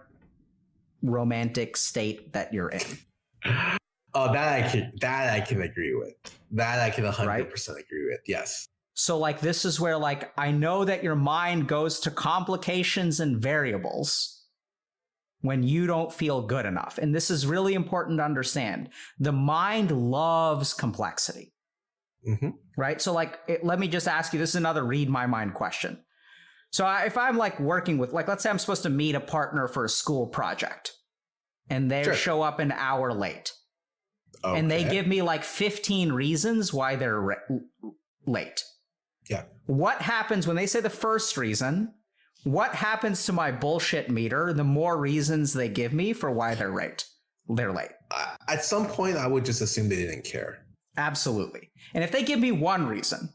romantic state that you're in. Oh, that I can agree with. That I can 100% agree with. Yes. So this is where I know that your mind goes to complications and variables when you don't feel good enough. And this is really important to understand. The mind loves complexity. Right? So let me just ask you, this is another read my mind question. So if I'm working with, let's say I'm supposed to meet a partner for a school project and they show up an hour late and they give me 15 reasons why they're late. Yeah. What happens when they say the first reason? What happens to my bullshit meter the more reasons they give me for why they're late? At some point, I would just assume they didn't care. Absolutely. And if they give me one reason,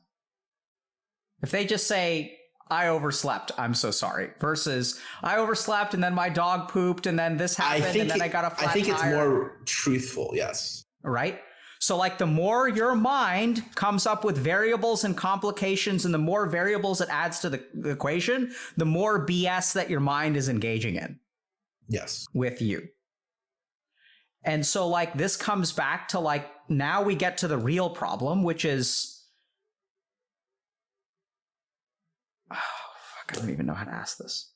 if they just say, I overslept, I'm so sorry, versus I overslept and then my dog pooped and then this happened and then I got a flat tire. I think it's more truthful, yes. Right? So the more your mind comes up with variables and complications and the more variables it adds to the equation, the more BS that your mind is engaging in. Yes. With you. And so this comes back to now we get to the real problem, which is, oh, fuck, I don't even know how to ask this.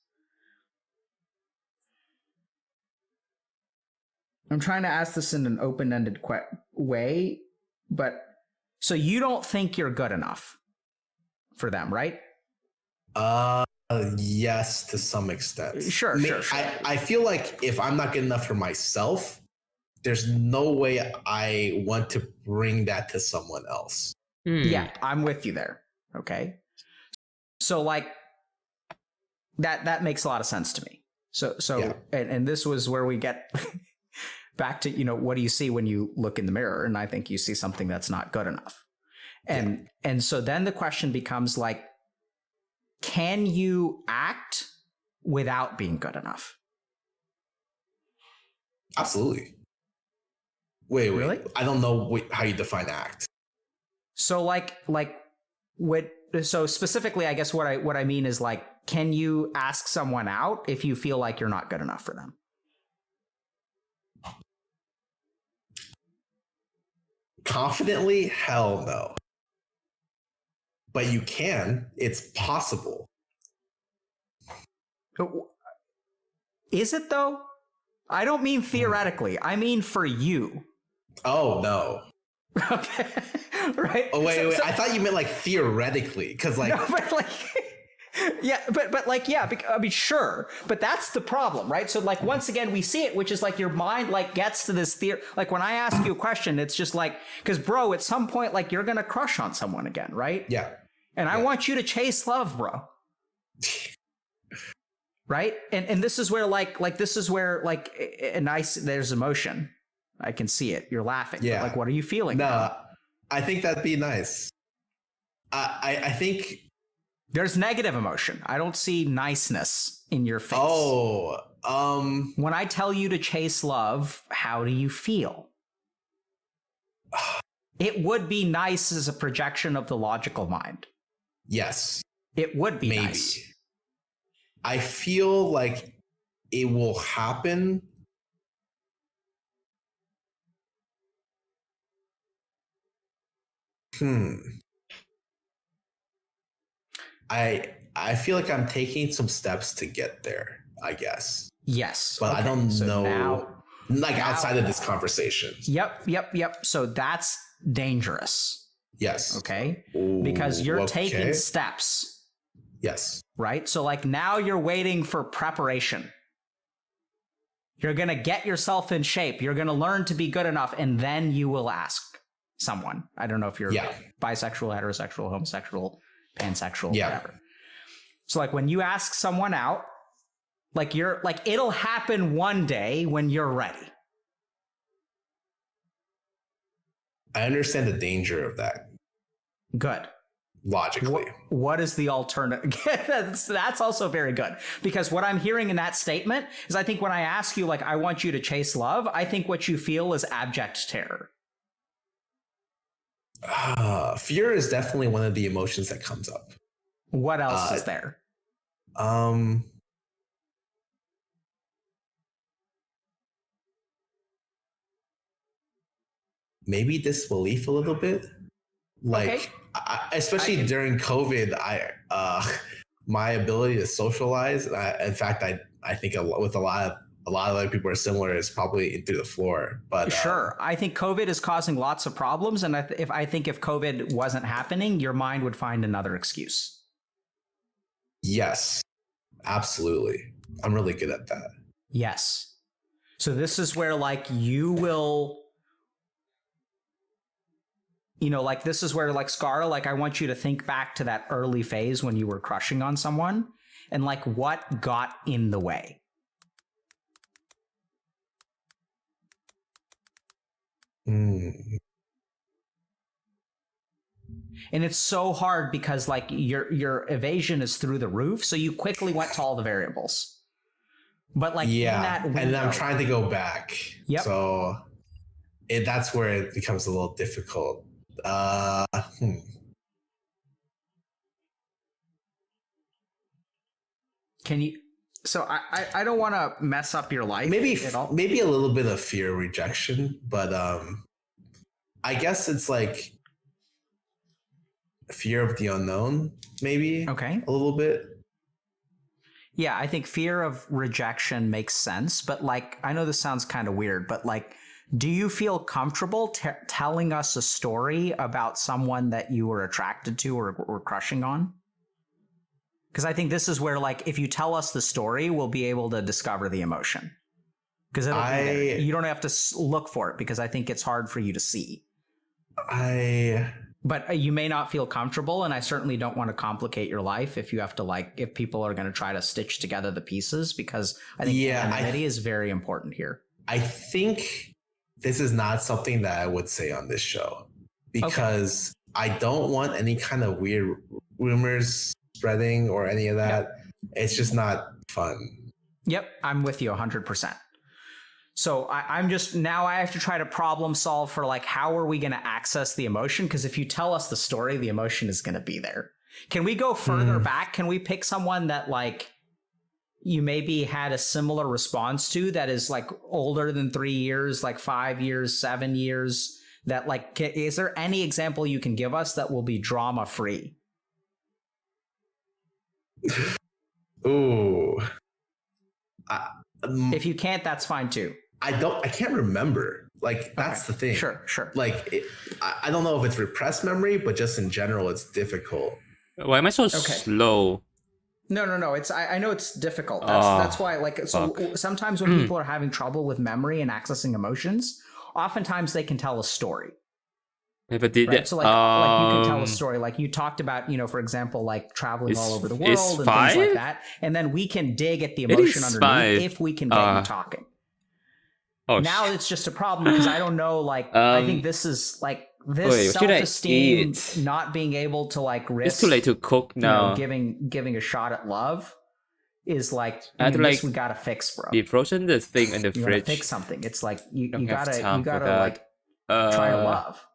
I'm trying to ask this in an open-ended way, but so you don't think you're good enough for them, right? Yes, to some extent. Sure. I feel like if I'm not good enough for myself, there's no way I want to bring that to someone else. Yeah, I'm with you there. Okay. So like that makes a lot of sense to me. So Yeah. and this was where we get back to, what do you see when you look in the mirror? And I think you see something that's not good enough. And so then the question becomes like, can you act without being good enough? Absolutely. Wait. Really? I don't know how you define act. So so specifically, I guess what I mean is like, can you ask someone out if you feel like you're not good enough for them? Confidently? Hell no. But you can. It's possible. Is it though? I don't mean theoretically. I mean for you. Oh, no. Okay. Right? Oh, wait. I thought you meant like theoretically. Because like... No, but like... Yeah, but like, yeah, I mean, sure. But that's the problem, right? So like, once again, we see it, which is like your mind like gets to this theory. Like when I ask you a question, it's just like, because bro, at some point, like you're going to crush on someone again, right? Yeah. And I want you to chase love, bro. Right? And this is where this is where like a nice, there's emotion. I can see it. You're laughing. Yeah. But like, what are you feeling? No, I think that'd be nice. I think... There's negative emotion. I don't see niceness in your face. Oh, when I tell you to chase love, how do you feel? It would be nice as a projection of the logical mind. Yes. It would be maybe. Nice. I feel like it will happen. I feel like I'm taking some steps to get there, I guess. Yes. But okay. I don't so know, now, outside of this conversation. Yep. So that's dangerous. Yes. Okay. Ooh, because you're taking steps. Yes. Right? So like now you're waiting for preparation. You're going to get yourself in shape. You're going to learn to be good enough. And then you will ask someone. I don't know if you're bisexual, heterosexual, homosexual, pansexual, whatever. So like when you ask someone out, like you're like, it'll happen one day when you're ready. I understand the danger of that. Good. Logically. What is the alternative? That's also very good, because what I'm hearing in that statement is, I think when I ask you, like, I want you to chase love, I think what you feel is abject terror. Fear is definitely one of the emotions that comes up. What else is there? Maybe disbelief a little bit. Like, especially during COVID, my ability to socialize. In fact, I think with a lot of other people are similar. Is probably through the floor. But sure, I think COVID is causing lots of problems, and I think if COVID wasn't happening, your mind would find another excuse. Yes, absolutely. I'm really good at that. Yes. So this is where like you will. Like this is where like Scara, like I want you to think back to that early phase when you were crushing on someone and like what got in the way. And it's so hard because like your evasion is through the roof. So you quickly went to all the variables. But like in that window, and I'm trying to go back. Yep. So that's where it becomes a little difficult. Can you? So I don't want to mess up your life. Maybe at all. Maybe a little bit of fear of rejection, but I guess it's like fear of the unknown. Maybe a little bit. Yeah, I think fear of rejection makes sense, but like I know this sounds kind of weird, but like. Do you feel comfortable telling us a story about someone that you were attracted to or crushing on? Because I think this is where, like, if you tell us the story, we'll be able to discover the emotion. Because you don't have to look for it, because I think it's hard for you to see. I but you may not feel comfortable, and I certainly don't want to complicate your life if you have to if people are going to try to stitch together the pieces, because I think anonymity is very important here. I think this is not something that I would say on this show, because I don't want any kind of weird rumors spreading or any of that. It's just not fun. Yep, I'm with you 100%. So I'm just, now I have to try to problem solve for how are we going to access the emotion? Because if you tell us the story, the emotion is going to be there. Can we go further back? Can we pick someone that you maybe had a similar response to that is older than 3 years, 5 years, 7 years? That is there any example you can give us that will be drama free? Ooh. If you can't, that's fine too. I can't remember. That's the thing. Sure. I don't know if it's repressed memory, but just in general, it's difficult. Why am I so slow? No. It's I know it's difficult. That's why sometimes when people are having trouble with memory and accessing emotions, oftentimes they can tell a story. But right? So you can tell a story, you talked about, for example, traveling all over the world and things like that, and then we can dig at the emotion underneath if we can get you talking. Now it's just a problem because I don't know. I think this is this self-esteem, not being able to risk. It's too late to cook now. Giving a shot at love is we gotta fix, bro. Defrozen the thing in the you fridge. Fix something. It's you gotta try to love.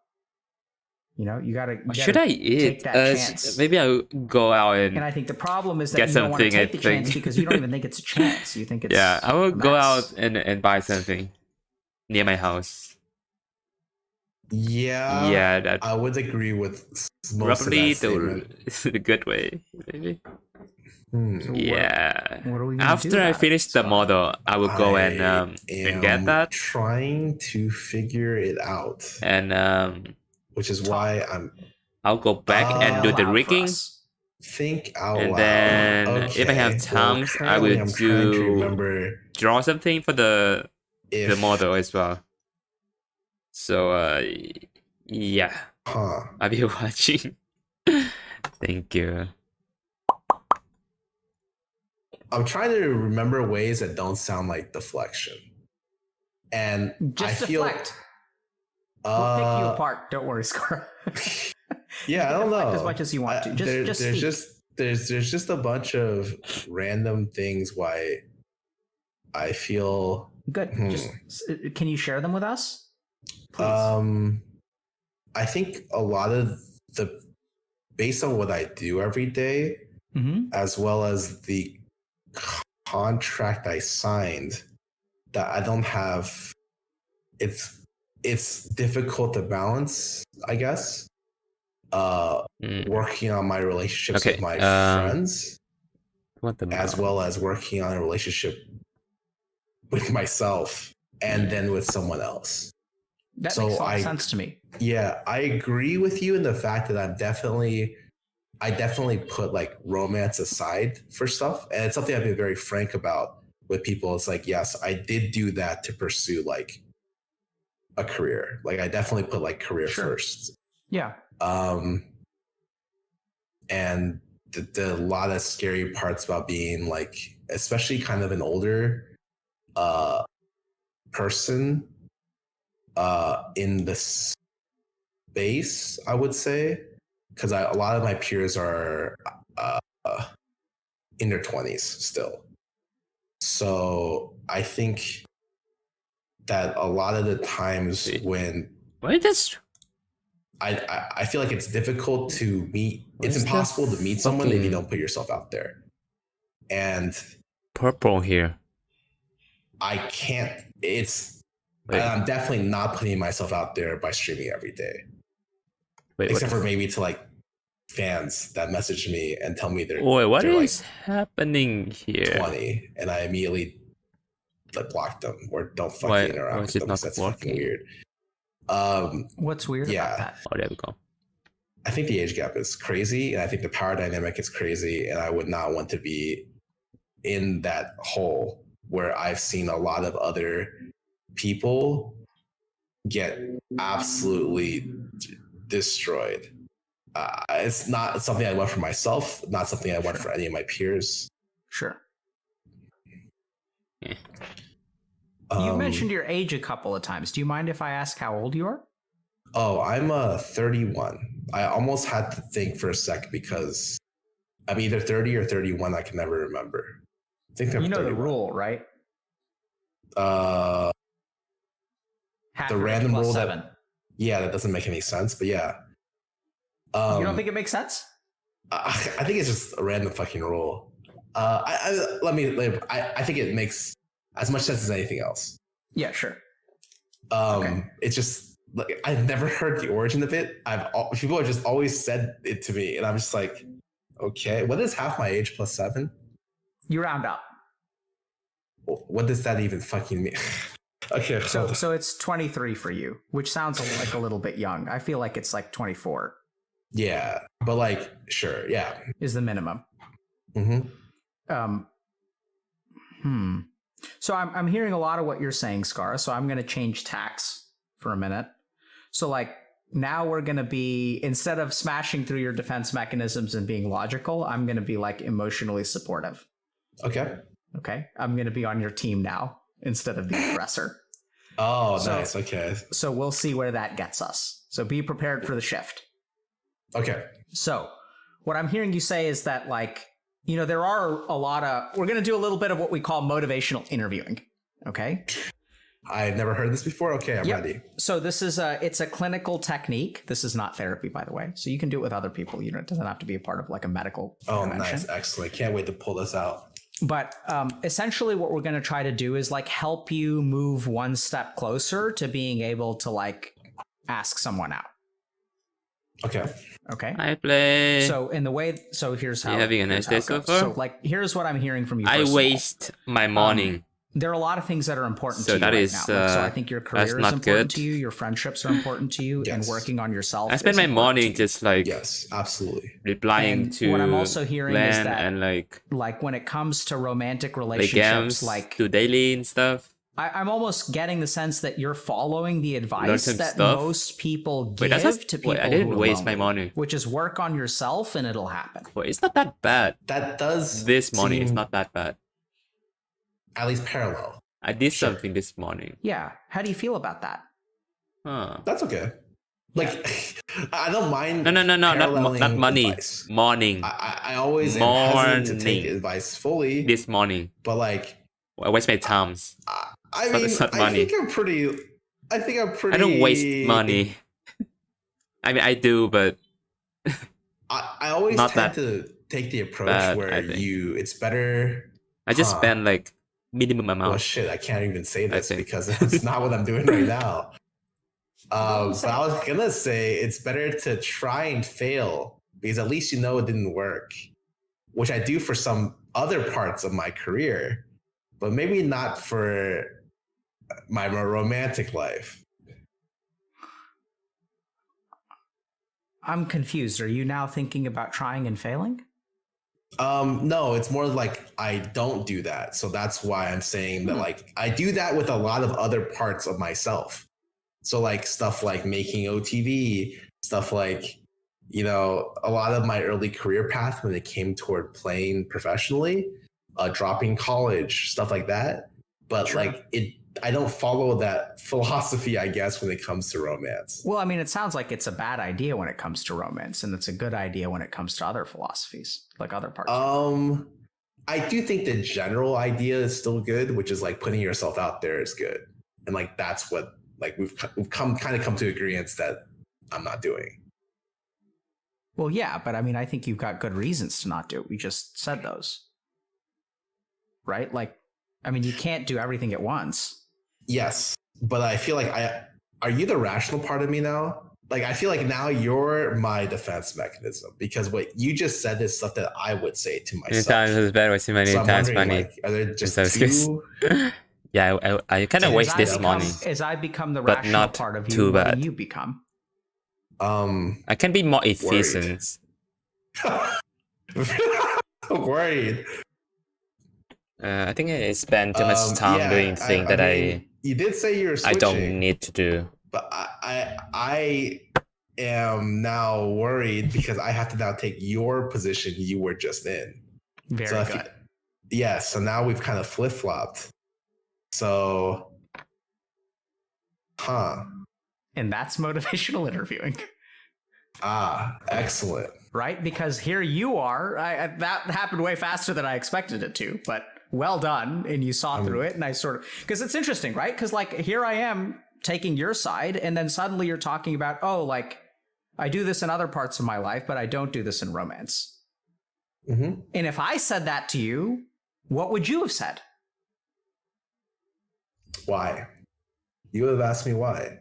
You gotta. What should I eat? Take that chance. Maybe I'll go out and I think the problem is that you don't want to take the chance because you don't even think it's a chance. You think it's I will go out and buy something near my house. Yeah, I would agree with most roughly of that statement. the good way, maybe. So what are we gonna After do I about finish the model, I will go and get that. Trying to figure it out, and which is why I'll go back and do the rigging. Think out and loud. Then if I have time, I will draw something for the model as well. So yeah, I'll be watching. Thank you. I'm trying to remember ways that don't sound like deflection, and just I deflect. We'll pick you apart. Don't worry, Scar. Yeah, I don't know. As much as you want to. There's just a bunch of random things why I feel good. Can you share them with us? Please. I think a lot of based on what I do every day, as well as the contract I signed, that I don't have. It's difficult to balance, I guess. Working on my relationships with my friends, as well as working on a relationship with myself, and then with someone else. That makes a lot of sense to me. Yeah, I agree with you in the fact that I definitely put romance aside for stuff, and it's something I've been very frank about with people. It's yes, I did do that to pursue a career. I definitely put career first. Yeah. And the lot of scary parts about being especially kind of an older person in the space, I would say, because a lot of my peers are in their 20s still. So I think that a lot of the times when I feel it's difficult to meet. It's impossible to meet someone if you don't put yourself out there. And purple here. I can't. I'm definitely not putting myself out there by streaming every day. Except for maybe to fans that message me and tell me they're. What is happening here? 20, and I immediately block them or don't fucking interact with them. That's fucking weird. What's weird about that? Oh, there we go. I think the age gap is crazy, and I think the power dynamic is crazy, and I would not want to be in that hole where I've seen a lot of other people get absolutely destroyed it's not something I want for myself, not something I want for any of my peers. Sure. Yeah. You mentioned your age a couple of times. Do you mind if I ask how old you are? Oh, I'm 31. I almost had to think for a sec because I'm either 30 or 31. I can never remember. I think I'm You know 31. the rule, right? The random rule 7. that doesn't make any sense, but yeah. You don't think it makes sense? I think it's just a random fucking rule. I think it makes as much sense as anything else. Yeah, sure. It's just like I've never heard the origin of it. People have just always said it to me, and I'm just like, okay, what is half my age plus 7? You round up. What does that even fucking mean? Okay, So it's 23 for you, which sounds like a little bit young. I feel like it's like 24. Yeah, but like, sure, yeah, is the minimum. Mm-hmm. So I'm hearing a lot of what you're saying, Scar. So I'm going to change tacks for a minute. So like now we're going to be, instead of smashing through your defense mechanisms and being logical, I'm going to be like emotionally supportive. Okay. I'm going to be on your team now instead of the aggressor. Oh, nice. Okay. So we'll see where that gets us. So be prepared for the shift. Okay. So what I'm hearing you say is that, like, you know, there are a lot of, we're going to do a little bit of what we call motivational interviewing. Okay. I've never heard this before. Okay. I'm ready. So this is it's a clinical technique. This is not therapy, by the way. So you can do it with other people. You know, it doesn't have to be a part of like a medical intervention. Nice. Excellent. Can't wait to pull this out. But essentially what we're going to try to do is like help you move one step closer to being able to like ask someone out. Okay. I play. So in the way, so here's how. You having a nice day so far? So like, here's what I'm hearing from you. I waste my morning. There are a lot of things that are important to you that right is, now. Like, so I think your career is not important good. to you. Your friendships are important to you, and working on yourself. I spend my morning just like yes, absolutely replying to what I'm also hearing is that and like when it comes to romantic play relationships, games, like do daily and stuff. I'm almost getting the sense that you're following the Learn advice some that stuff. most people Wait, give to people I didn't who are waste my lonely, morning. which is work on yourself and it'll happen. Well, it's not that bad. that does This morning is seem not that bad. at least parallel. I did something this morning. Yeah. How do you feel about that? Huh. That's okay. Like I don't mind. No, not money. Advice. Morning. I always am hesitant to take advice fully. This morning. But like, I waste my times. I mean, it's not I money. think I'm pretty. I don't waste money. I mean, I do, but I always not tend that to take the approach bad, where it's better. I just spend like minimum amount. Well, shit, I can't even say this because it's not what I'm doing right now. But I was gonna say it's better to try and fail because at least you know it didn't work, which I do for some other parts of my career, but maybe not for my romantic life. I'm confused. Are you now thinking about trying and failing? No, it's more like I don't do that. So that's why I'm saying that like I do that with a lot of other parts of myself. So like stuff like making OTV, stuff like, you know, a lot of my early career path when it came toward playing professionally, dropping college, stuff like that. But like I don't follow that philosophy, I guess, when it comes to romance. Well, I mean, it sounds like it's a bad idea when it comes to romance, and it's a good idea when it comes to other philosophies, like other parts. I do think the general idea is still good, which is like putting yourself out there is good. And like that's what like we've come to agreements that I'm not doing. Well, yeah, but I mean, I think you've got good reasons to not do it. We just said those. Right? Like, I mean, you can't do everything at once. Yes, but I feel like are you the rational part of me now? Like, I feel like now you're my defense mechanism because what you just said is stuff that I would say to myself. Times is bad wasting my times money. Like, are there just two? Yeah, I kind of waste this money. As I become the but rational not part of you, too what bad. do you become? I can be more efficient. Worried. I think I spend too much time doing things that you did say you're switching, I don't need to do. But I am now worried because I have to now take your position you were just in. Very So good. Yeah, so now we've kind of flip-flopped. So, And that's motivational interviewing. Excellent. Right? Because here you are. That happened way faster than I expected it to, but well done. And you saw through it. And I sort of, because it's interesting, right? Because like here I am taking your side, and then suddenly you're talking about, oh, like I do this in other parts of my life, but I don't do this in romance. Mm-hmm. And if I said that to you, what would you have said? Why? You would have asked me why.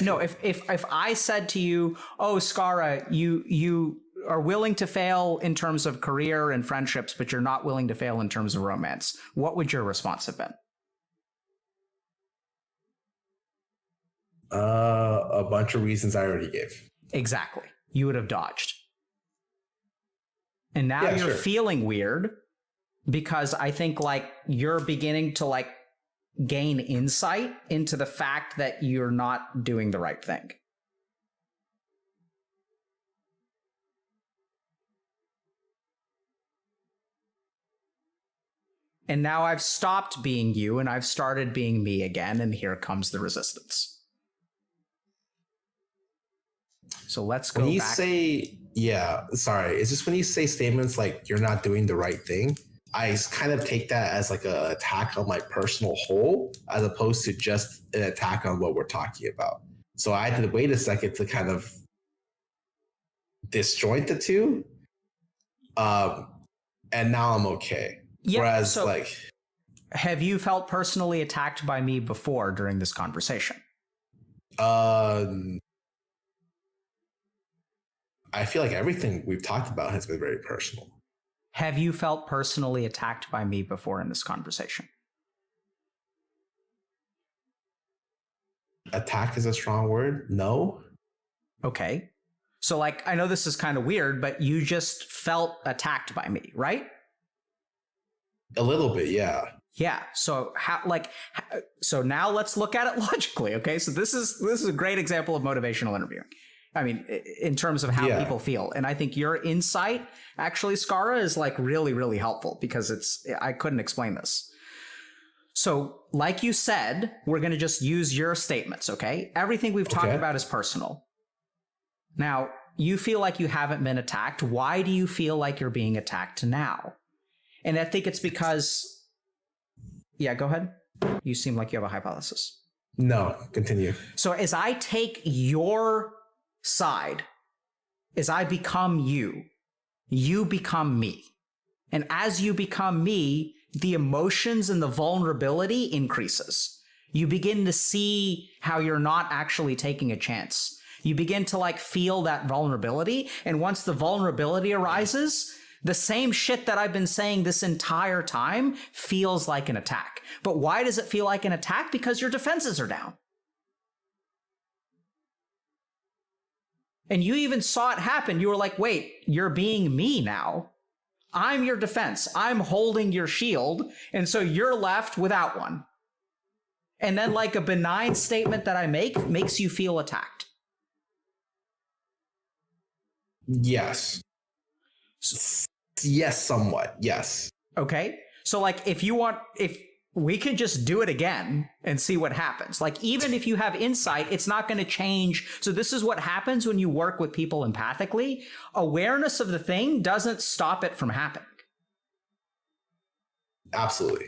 No, if I said to you, oh, Skara, you are willing to fail in terms of career and friendships, but you're not willing to fail in terms of romance, what would your response have been? A bunch of reasons I already gave. Exactly. You would have dodged. And now Yeah, you're sure. feeling weird because I think like you're beginning to like gain insight into the fact that you're not doing the right thing. And now I've stopped being you and I've started being me again, and here comes the resistance. So let's go When you back. it's just when you say statements like you're not doing the right thing, I kind of take that as like an attack on my personal whole, as opposed to just an attack on what we're talking about. So I had to wait a second to kind of disjoint the two. And now I'm okay. Yeah, Whereas so like, have you felt personally attacked by me before during this conversation? I feel like everything we've talked about has been very personal. Have you felt personally attacked by me before in this conversation? Attack is a strong word. No. Okay. So like, I know this is kind of weird, but you just felt attacked by me, right? A little bit, yeah. Yeah. So so now let's look at it logically. Okay. So this is a great example of motivational interviewing. I mean, in terms of how people feel. And I think your insight, actually, Skara, is like really, really helpful because I couldn't explain this. So like you said, we're going to just use your statements. Okay. Everything we've talked about is personal. Now, you feel like you haven't been attacked. Why do you feel like you're being attacked now? And I think it's because, yeah, go ahead. You seem like you have a hypothesis. No, continue. So as I take your side, as I become you, you become me. And as you become me, the emotions and the vulnerability increases. You begin to see how you're not actually taking a chance. You begin to like feel that vulnerability. And once the vulnerability arises, the same shit that I've been saying this entire time feels like an attack. But why does it feel like an attack? Because your defenses are down. And you even saw it happen. You were like, wait, you're being me now. I'm your defense. I'm holding your shield. And so you're left without one. And then like a benign statement that I make makes you feel attacked. Yes. Yes, somewhat. Yes. Okay. So like if we could just do it again and see what happens. Like even if you have insight, it's not going to change. So this is what happens when you work with people empathically. Awareness of the thing doesn't stop it from happening. Absolutely.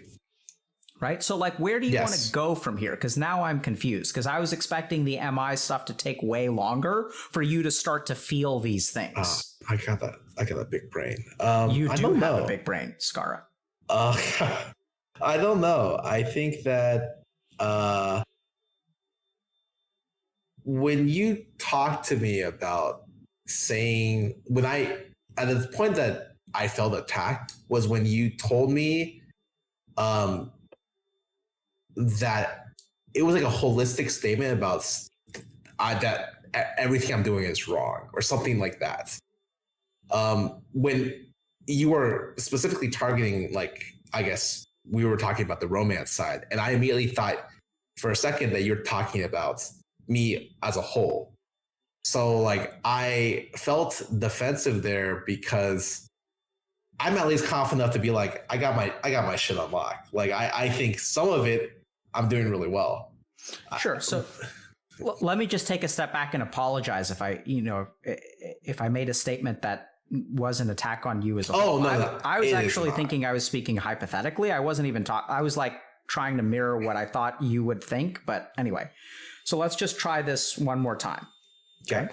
Right? So like where do you want to go from here? Because now I'm confused. Because I was expecting the MI stuff to take way longer for you to start to feel these things. I got a big brain. You I do don't have know. a big brain, Skara. I don't know. I think that when you talk to me about saying at the point that I felt attacked was when you told me that it was like a holistic statement about that everything I'm doing is wrong or something like that. When you were specifically targeting, like, I guess we were talking about the romance side, and I immediately thought for a second that you're talking about me as a whole. So like I felt defensive there because I'm at least confident enough to be like, I got my shit on lock. Like I think some of it I'm doing really well. Sure. So let me just take a step back and apologize if I made a statement that was an attack on you as a whole. No, I was actually thinking I was speaking hypothetically. I wasn't even I was like trying to mirror what I thought you would think. But anyway, so let's just try this one more time. Okay.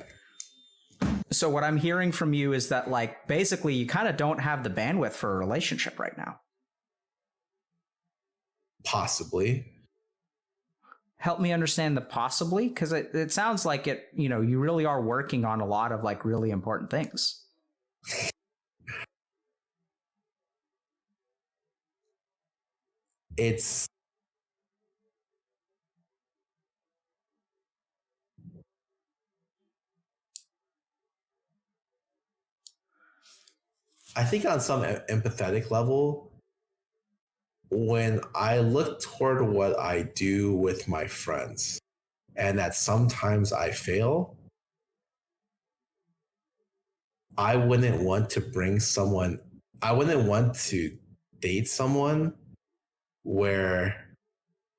So what I'm hearing from you is that like basically you kind of don't have the bandwidth for a relationship right now. Possibly. Help me understand the possibly, because it sounds like it, you really are working on a lot of like really important things. I think on some empathetic level, when I look toward what I do with my friends and that sometimes I fail, I wouldn't want to date someone where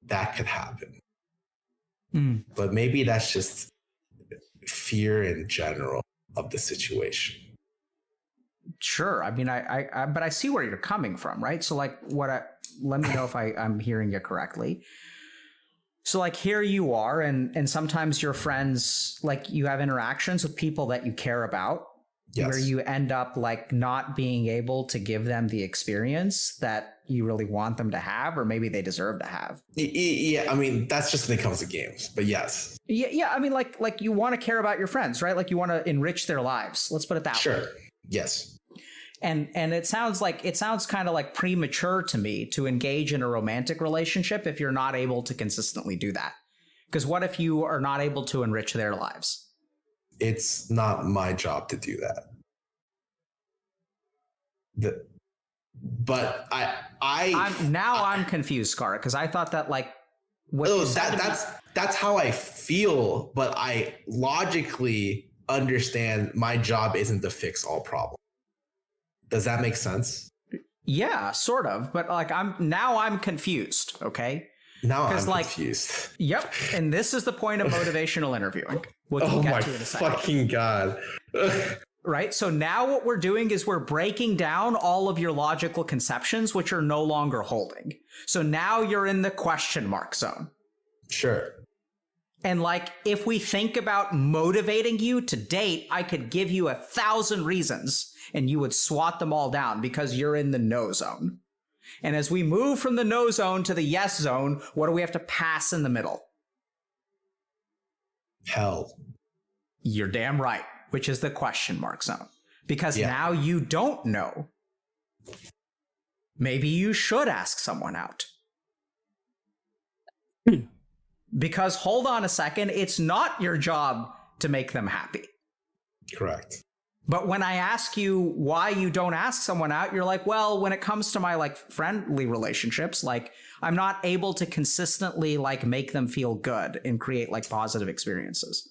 that could happen. But maybe that's just fear in general of the situation. Sure. I mean, but I see where you're coming from, right? So like let me know if I'm hearing you correctly. So like here you are, and sometimes your friends, like you have interactions with people that you care about, yes, where you end up like not being able to give them the experience that you really want them to have, or maybe they deserve to have. Yeah, I mean, that's just when it comes to games, but yes. Yeah. I mean, like you want to care about your friends, right? Like you want to enrich their lives. Let's put it that way. Sure. Yes. And it sounds kind of like premature to me to engage in a romantic relationship if you're not able to consistently do that. Because what if you are not able to enrich their lives? It's not my job to do that. But I'm confused, Scar, because I thought that like that's how I feel, but I logically understand my job isn't to fix all problems. Does that make sense? Yeah, sort of. But like I'm confused. Okay. Now I'm confused. Yep. And this is the point of motivational interviewing. Oh my fucking God. Right. So now what we're doing is we're breaking down all of your logical conceptions, which are no longer holding. So now you're in the question mark zone. Sure. And like, if we think about motivating you to date, I could give you 1,000 reasons and you would swat them all down because you're in the no zone. And as we move from the no zone to the yes zone, what do we have to pass in the middle? Hell. You're damn right, which is the question mark zone. Because now you don't know. Maybe you should ask someone out. Because hold on a second, it's not your job to make them happy. Correct. But when I ask you why you don't ask someone out, you're like, well, when it comes to my like friendly relationships, like I'm not able to consistently like make them feel good and create like positive experiences.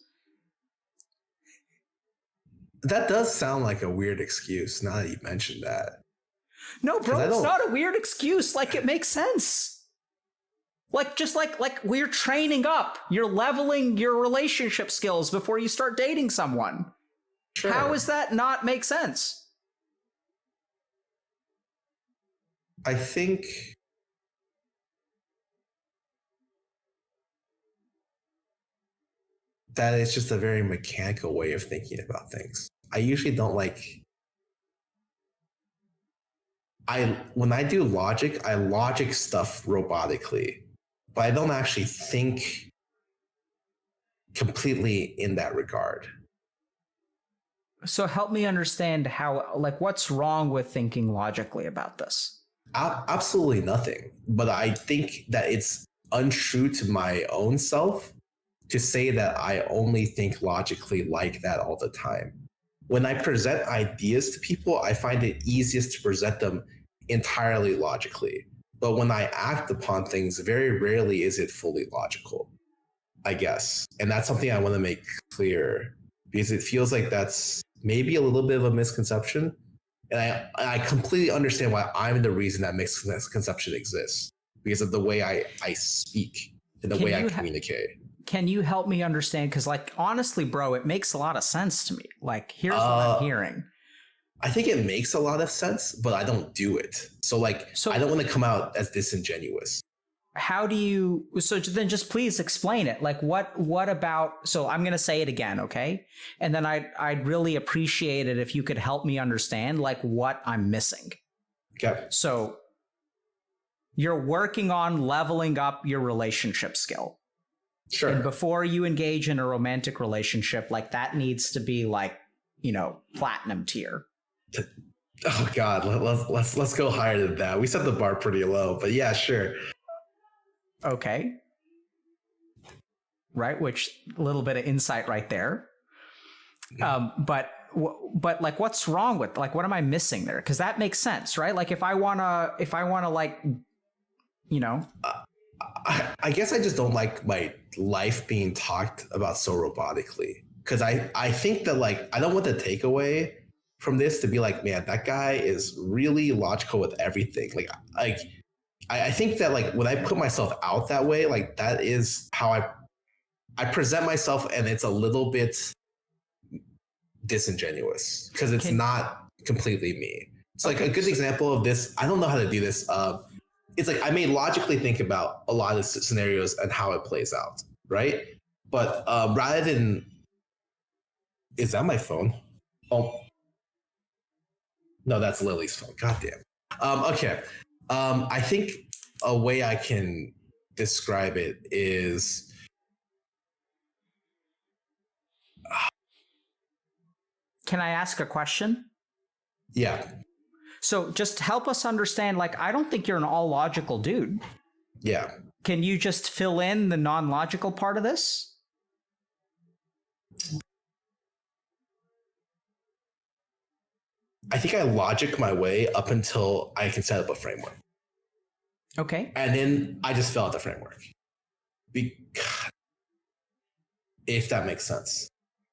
That does sound like a weird excuse now that you mentioned that. No, bro, it's not a weird excuse. Like it makes sense. Like, just like we're training up. You're leveling your relationship skills before you start dating someone. Sure. How does that not make sense? I think that it's just a very mechanical way of thinking about things. I usually don't when I do logic, I logic stuff robotically. But I don't actually think completely in that regard. So help me understand what's wrong with thinking logically about this? Absolutely nothing. But I think that it's untrue to my own self to say that I only think logically like that all the time. When I present ideas to people, I find it easiest to present them entirely logically. But when I act upon things, very rarely is it fully logical, I guess. And that's something I want to make clear because it feels like that's maybe a little bit of a misconception. And I completely understand why I'm the reason that misconception exists, because of the way I speak and the way I communicate. Can you help me understand? Because, like, honestly, bro, it makes a lot of sense to me. Like, here's what I'm hearing. I think it makes a lot of sense, but I don't do it. So I don't want to come out as disingenuous. How do you? So then, just please explain it. Like, what about? So I'm gonna say it again, okay? And then I'd really appreciate it if you could help me understand, like, what I'm missing. Okay. So you're working on leveling up your relationship skill. Sure. And before you engage in a romantic relationship, like, that needs to be like, platinum tier. Oh God, let's go higher than that. We set the bar pretty low, but yeah, sure. Okay. Right, which a little bit of insight right there. But like, what's wrong with, like, what am I missing there? Because that makes sense, right? Like, if I wanna like, I guess I just don't like my life being talked about so robotically, because I think that, like, I don't want the takeaway from this to be like, man, that guy is really logical with everything. Like I think that, like, when I put myself out that way, like, that is how I present myself, and it's a little bit disingenuous because it's not completely me. It's like a good example of this. I don't know how to do this. It's like I may logically think about a lot of scenarios and how it plays out, right? But rather than, is that my phone? Oh, no, that's Lily's phone. God damn. Okay. I think a way I can describe it is, can I ask a question? Yeah. So just help us understand, like, I don't think you're an all logical dude. Yeah. Can you just fill in the non-logical part of this? I think I logic my way up until I can set up a framework. Okay. And then I just fill out the framework. Because, if that makes sense.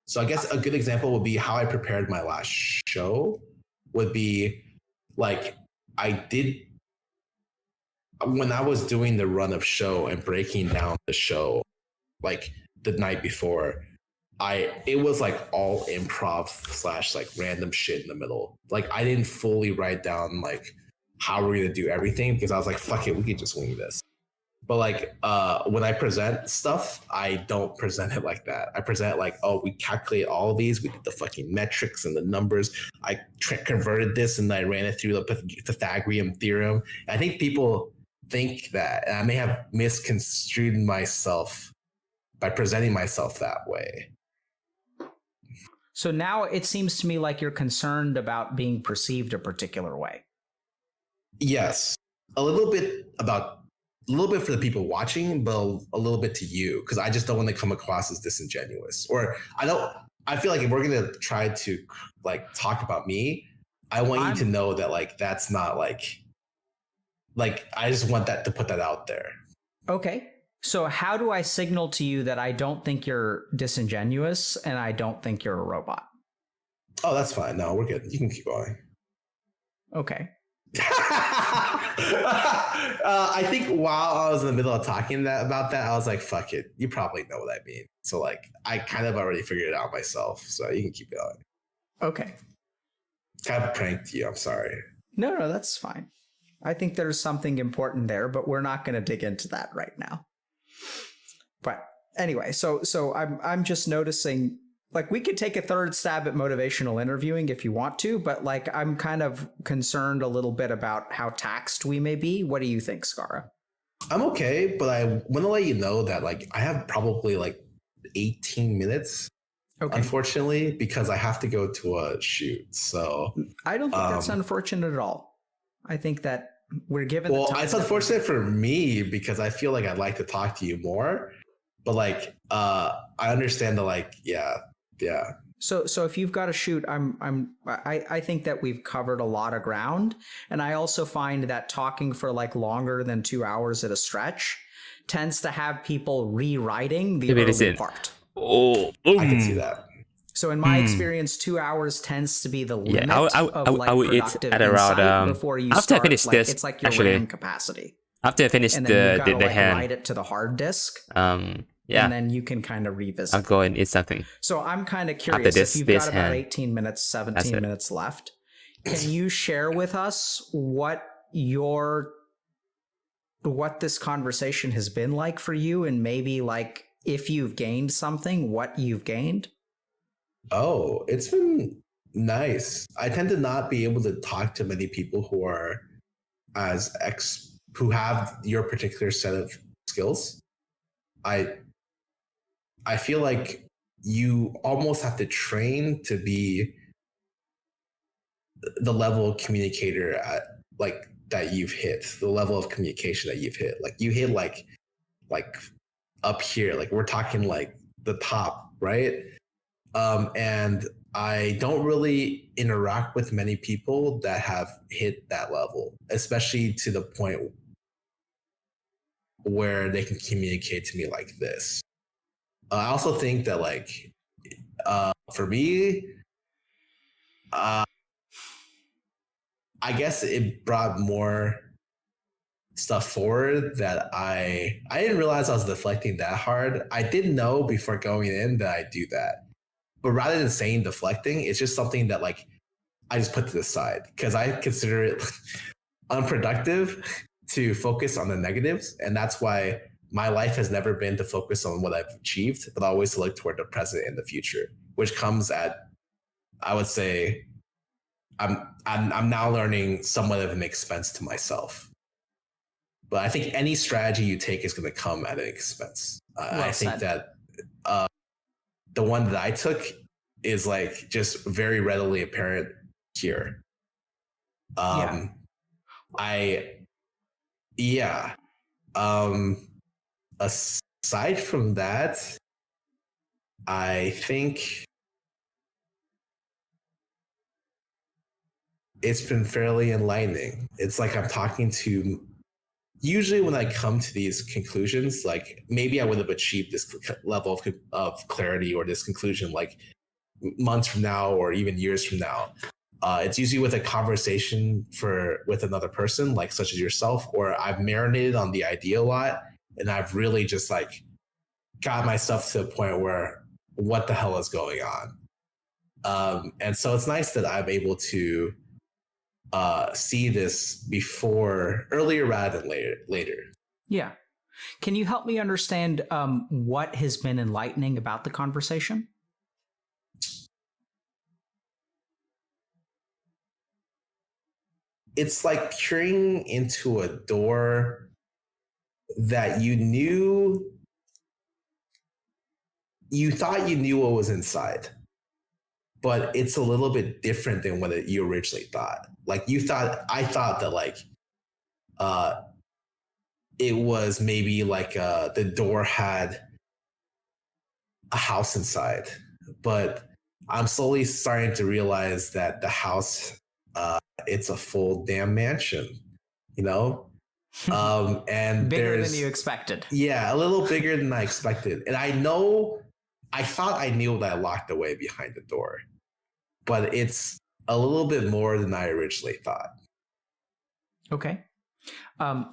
So I guess a good example would be how I prepared my last show would be, like, I did, when I was doing the run of show and breaking down the show, like, the night before, it was like all improv / like random shit in the middle. Like, I didn't fully write down, like, how we're gonna do everything, because I was like, fuck it, we could just wing this. But, like, when I present stuff, I don't present it like that. I present it like, oh, we calculate all of these, we did the fucking metrics and the numbers, I converted this and I ran it through the Pythagorean theorem. I think people think that, and I may have misconstrued myself by presenting myself that way. So now it seems to me like you're concerned about being perceived a particular way. Yes, a little bit for the people watching, but a little bit to you, because I just don't want to come across as disingenuous. Or I feel like if we're going to try to, like, talk about me, I want you to know that, like, that's not like I just want that to put that out there. Okay. So how do I signal to you that I don't think you're disingenuous and I don't think you're a robot? Oh, that's fine. No, we're good. You can keep going. Okay. I think while I was in the middle of talking about that, I was like, fuck it. You probably know what I mean. So, like, I kind of already figured it out myself. So you can keep going. Okay. Kind of pranked you. I'm sorry. No, that's fine. I think there's something important there, but we're not going to dig into that right now. But anyway, so I'm just noticing, like, we could take a third stab at motivational interviewing if you want to, but, like, I'm kind of concerned a little bit about how taxed we may be. What do you think, Skara? I'm okay, but I want to let you know that, like, I have probably, like, 18 minutes, unfortunately, because I have to go to a shoot. So I don't think that's unfortunate at all. I think that we're given. Well, it's unfortunate for me because I feel like I'd like to talk to you more, but, like, I understand the, like, yeah. So if you've got to shoot, I think that we've covered a lot of ground, and I also find that talking for, like, longer than 2 hours at a stretch tends to have people rewriting the early part. Oh, I can see that. So in my experience, 2 hours tends to be the limit Yeah, I would eat productive at around insight before you after I start. finish this. It's like your Actually, RAM capacity, after I finish and then you gotta the hand, write it to the hard disk, yeah, and then you can kind of revisit. I'll go and eat something. So I'm kind of curious, this- if you've this got about hand. 18 minutes, 17 That's it. minutes left, can you share with us what this conversation has been like for you, and maybe like if you've gained something, what you've gained? Oh, it's been nice. I tend to not be able to talk to many people who are who have your particular set of skills. I feel like you almost have to train to be the level of communicator at like that you've hit, the level of communication that you've hit. Like you hit like up here, like we're talking like the top, right? And I don't really interact with many people that have hit that level, especially to the point where they can communicate to me like this. I also think that like for me, I guess it brought more stuff forward that I didn't realize I was deflecting that hard. I didn't know before going in that I do that. But rather than saying deflecting, it's just something that like I just put to the side because I consider it unproductive to focus on the negatives. And that's why my life has never been to focus on what I've achieved, but always to look toward the present and the future, which comes at, I would say, I'm now learning somewhat of an expense to myself. But I think any strategy you take is going to come at an expense. I think that the one that I took is like just very readily apparent here. Aside from that, I think it's been fairly enlightening. It's like I'm talking to, usually when I come to these conclusions, like maybe I would have achieved this level of clarity or this conclusion like months from now or even years from now. It's usually with a conversation with another person, like such as yourself, or I've marinated on the idea a lot and I've really just like got myself to a point where what the hell is going on? And so it's nice that I'm able to see this earlier rather than later. Yeah. Can you help me understand what has been enlightening about the conversation? It's like peering into a door that you thought you knew what was inside, but it's a little bit different than what you originally thought. Like I thought that like it was maybe like the door had a house inside, but I'm slowly starting to realize that the house, it's a full damn mansion, you know? And bigger than you expected. Yeah, a little bigger than I expected. And I thought I knew that I locked away behind the door, but it's a little bit more than I originally thought. Okay.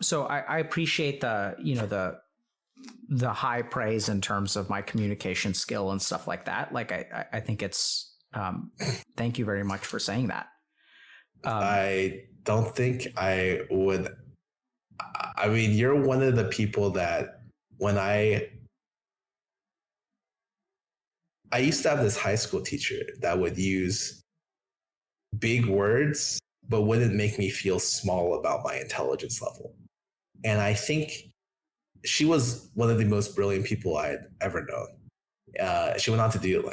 So I appreciate the high praise in terms of my communication skill and stuff like that. Like I think it's thank you very much for saying that. I don't think I would. I mean, you're one of the people that when I used to have this high school teacher that would use big words, but wouldn't make me feel small about my intelligence level. And I think she was one of the most brilliant people I had ever known. She went on to do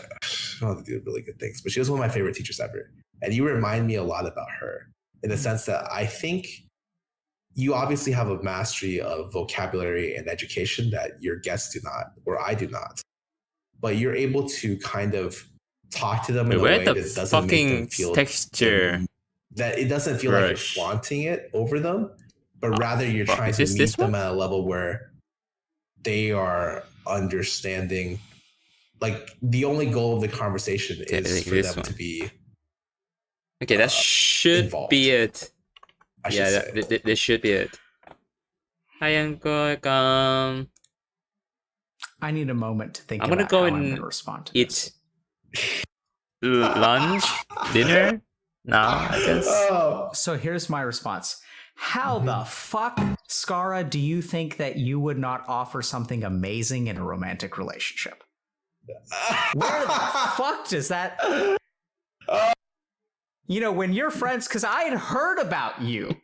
really good things, but she was one of my favorite teachers ever. And you remind me a lot about her in the sense that I think you obviously have a mastery of vocabulary and education that your guests do not, or I do not. But you're able to kind of talk to them in a way that doesn't make them feel texture. That it doesn't feel like you're flaunting it over them, but rather you're trying to meet them at a level where they are understanding like the only goal of the conversation is for this them one. to be. Okay, that should involved. be it. I should Yeah, say. this should be it. Hi, Uncle. I need a moment to think I'm gonna about go how and I'm going to respond to eat this. lunch, dinner. No, I guess. Oh, So here's my response. How the fuck, Skara, do you think that you would not offer something amazing in a romantic relationship? Where the fuck does that... You know, when you're friends, because I had heard about you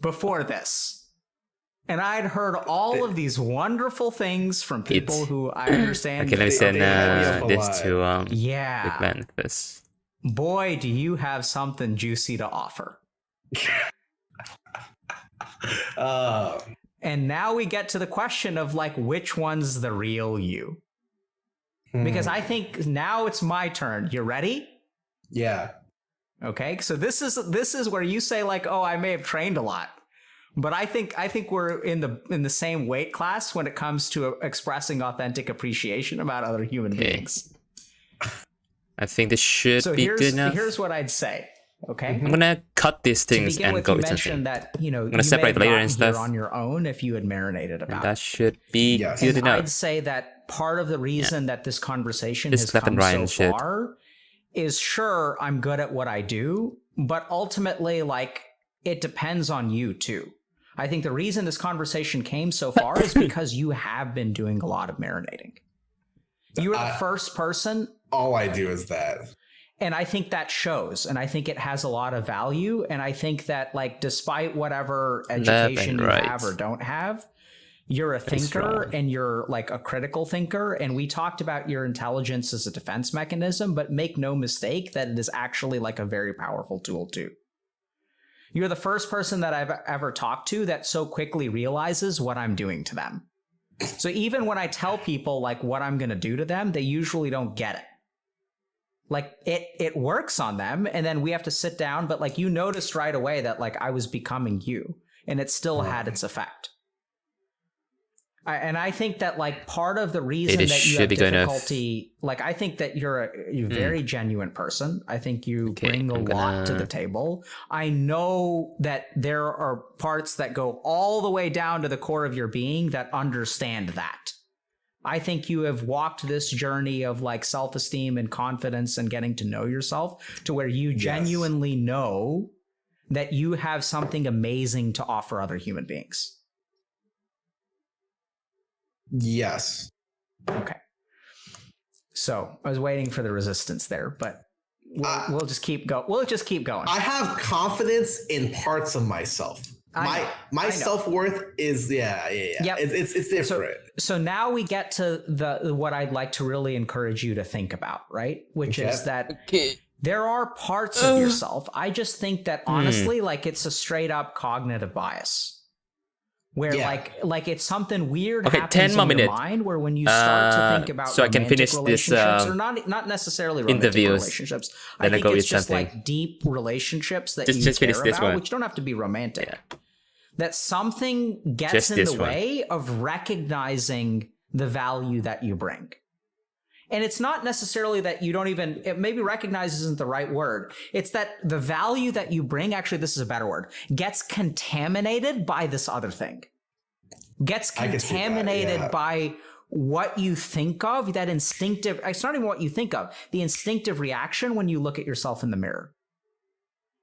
before this. And I'd heard all of these wonderful things from people who I understand. Okay, let me send this to Yeah. Big Man Chris. Boy, do you have something juicy to offer. And now we get to the question of like, which one's the real you? Because I think now it's my turn. You ready? yeah. Okay, so this is where you say like, oh, I may have trained a lot, but I think we're in the same weight class when it comes to expressing authentic appreciation about other human beings. I think this should So be good enough. here's what I'd say. Okay, I'm gonna cut these to things begin and with, go you with something. mentioned that you know gonna you separate may have later and gotten here stuff. on your own if you had marinated about That it. should be Yes. good And enough. I'd say that part of the reason that this conversation This has left and come right so and shit. far is sure, I'm good at what I do, but ultimately, like, it depends on you too. I think the reason this conversation came so far is because you have been doing a lot of marinating. You are the first person, All I do is that. and I think that shows, and I think it has a lot of value, and I think that, like, despite whatever education you right. have or don't have, you're a That's thinker wrong. and you're like a critical thinker. And we talked about your intelligence as a defense mechanism, but make no mistake that it is actually like a very powerful tool too. You're the first person that I've ever talked to that so quickly realizes what I'm doing to them. So even when I tell people like what I'm going to do to them, they usually don't get it. Like it works on them. And then we have to sit down, but like you noticed right away that like I was becoming you and it still had its effect. And I think that like part of the reason that you have difficulty, like I think that you're a very genuine person. I think you bring a lot to the table. I know that there are parts that go all the way down to the core of your being that understand that. I think you have walked this journey of like self-esteem and confidence and getting to know yourself to where you genuinely know that you have something amazing to offer other human beings. Yes. Okay. So I was waiting for the resistance there, but we'll just keep going. We'll just keep going. I have confidence in parts of myself. My self-worth is Yep. It's different. So now we get to the what I'd like to really encourage you to think about, right? Which is that there are parts of yourself. I just think that honestly, like it's a straight up cognitive bias. Where like it's something weird happens 10 more in your minutes. mind where when you start to think about so I can finish this or not necessarily romantic relationships. I think it's just like deep relationships that you care about, which don't have to be romantic. Yeah. That something gets in the way of recognizing the value that you bring. And it's not necessarily that you don't even, it maybe recognize isn't the right word. It's that the value that you bring, actually, this is a better word, gets contaminated by this other thing. Gets contaminated by what you think of, that instinctive, it's not even what you think of, the instinctive reaction when you look at yourself in the mirror.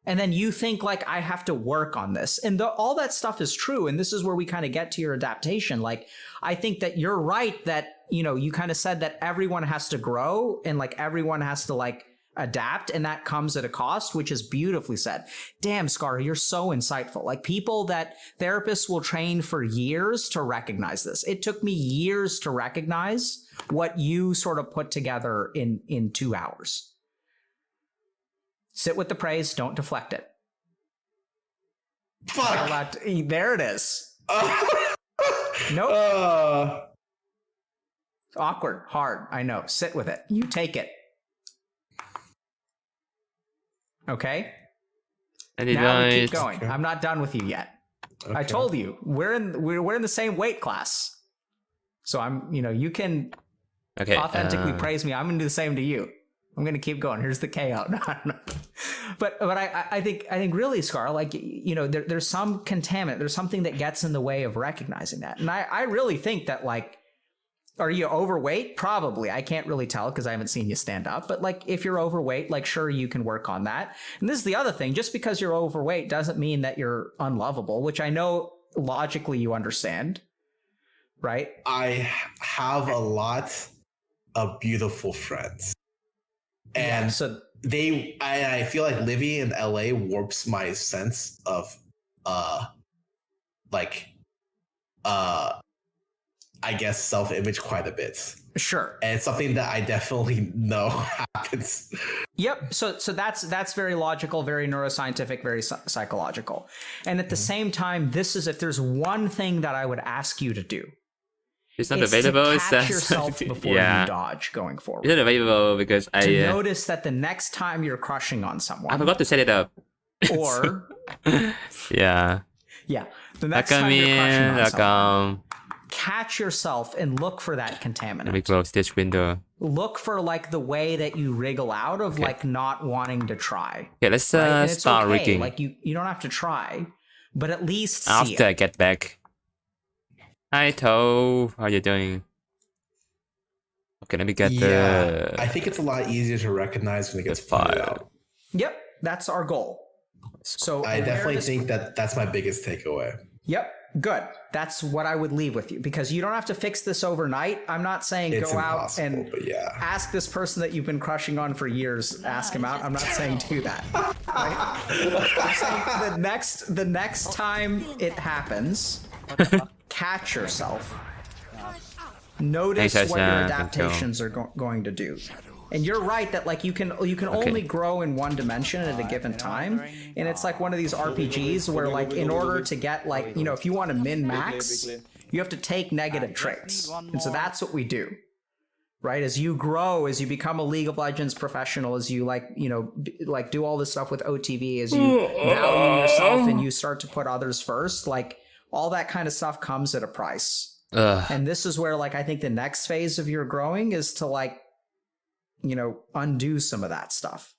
And then you think like, I have to work on this. And all that stuff is true. And this is where we kind of get to your adaptation. Like, I think that you're right that, you know, you kind of said that everyone has to grow and like everyone has to like adapt. And that comes at a cost, which is beautifully said. Damn, Scar, you're so insightful. Like people that therapists will train for years to recognize this. It took me years to recognize what you sort of put together in 2 hours. Sit with the praise, don't deflect it. Fuck. There it is. Nope. It's awkward, hard, I know. Sit with it. You take it. Okay? Now we keep going. I'm not done with you yet. Okay. I told you, we're in the same weight class. So I'm, you know, you can Okay. authentically praise me, I'm gonna do the same to you. I'm gonna keep going. Here's the K out. But I think really, Scar, like, you know, there's some contaminant, there's something that gets in the way of recognizing that. And I really think that, like, are you overweight? Probably. I can't really tell because I haven't seen you stand up. But like, if you're overweight, like, sure, you can work on that. And this is the other thing. Just because you're overweight doesn't mean that you're unlovable, which I know logically you understand, right? I have a lot of beautiful friends. And Yeah, so I feel like living in LA warps my sense of I guess self-image quite a bit. sure. And it's something that I definitely know happens. Yep. So that's very logical, very neuroscientific, very psychological. And at the same time, this is, if there's one thing that I would ask you to do, It's not it's available. to It catch says. yourself before you dodge going forward. It's not available because To I notice that the next time you're crushing on someone, I forgot to set it up. or Yeah. yeah, the Like next time you're crushing on like someone, catch yourself and look for that let me contaminant. close this window. Look for like the way that you wriggle out of like not wanting to try. Okay, let's Right? And it's start okay. rigging Like you don't have to try, but at least see after it. I get back. Hi Toe, how you doing? Okay, let me get Yeah, I the think it's a lot easier to recognize when it gets the pointed file. out. Yep, that's our goal. So I definitely awareness- think that that's my biggest takeaway. Yep, good. That's what I would leave with you, because you don't have to fix this overnight. I'm not saying It's go out impossible, and but yeah. ask this person that you've been crushing on for years, ask him out. I'm not saying do that. Right? I'm saying the next time it happens, catch yourself. Notice Thanks, what your thank you. adaptations are going to do. And you're right that like you can only grow in one dimension at a given time, and it's like one of these RPGs where like in order to get like, you know, if you want to min max, you have to take negative traits, and so that's what we do, right? As you grow, as you become a League of Legends professional, as you like, you know, like do all this stuff with OTV, as you value yourself and you start to put others first, like all that kind of stuff comes at a price. And this is where like I think the next phase of your growing is to like, you know, undo some of that stuff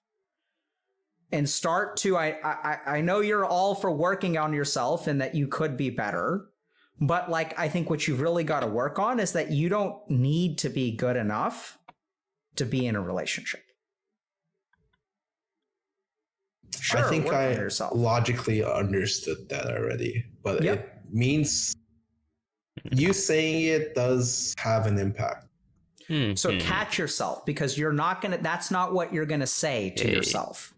and start to, I know you're all for working on yourself and that you could be better, but like, I think what you've really got to work on is that you don't need to be good enough to be in a relationship. Sure, I think work on I yourself. logically understood that already, but Yep. it means you saying it does have an impact. So catch yourself, because you're not going to, that's not what you're going to say to yourself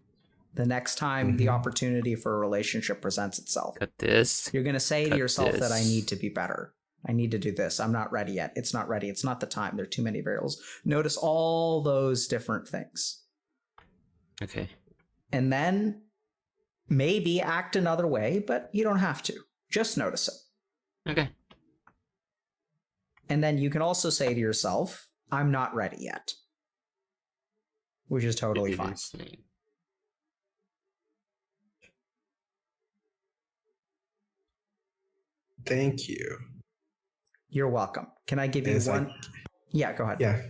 the next time the opportunity for a relationship presents itself. Cut this. You're going to say to Cut yourself that I this. need to be better. I need to do this. I'm not ready yet. It's not ready. It's not the time. There are too many variables. Notice all those different things. Okay. And then maybe act another way, but you don't have to. Just notice it. Okay. And then you can also say to yourself, I'm not ready yet. Which is totally fine. Thank you. You're welcome. Can I give you It's one? like- Yeah, go ahead. Yeah.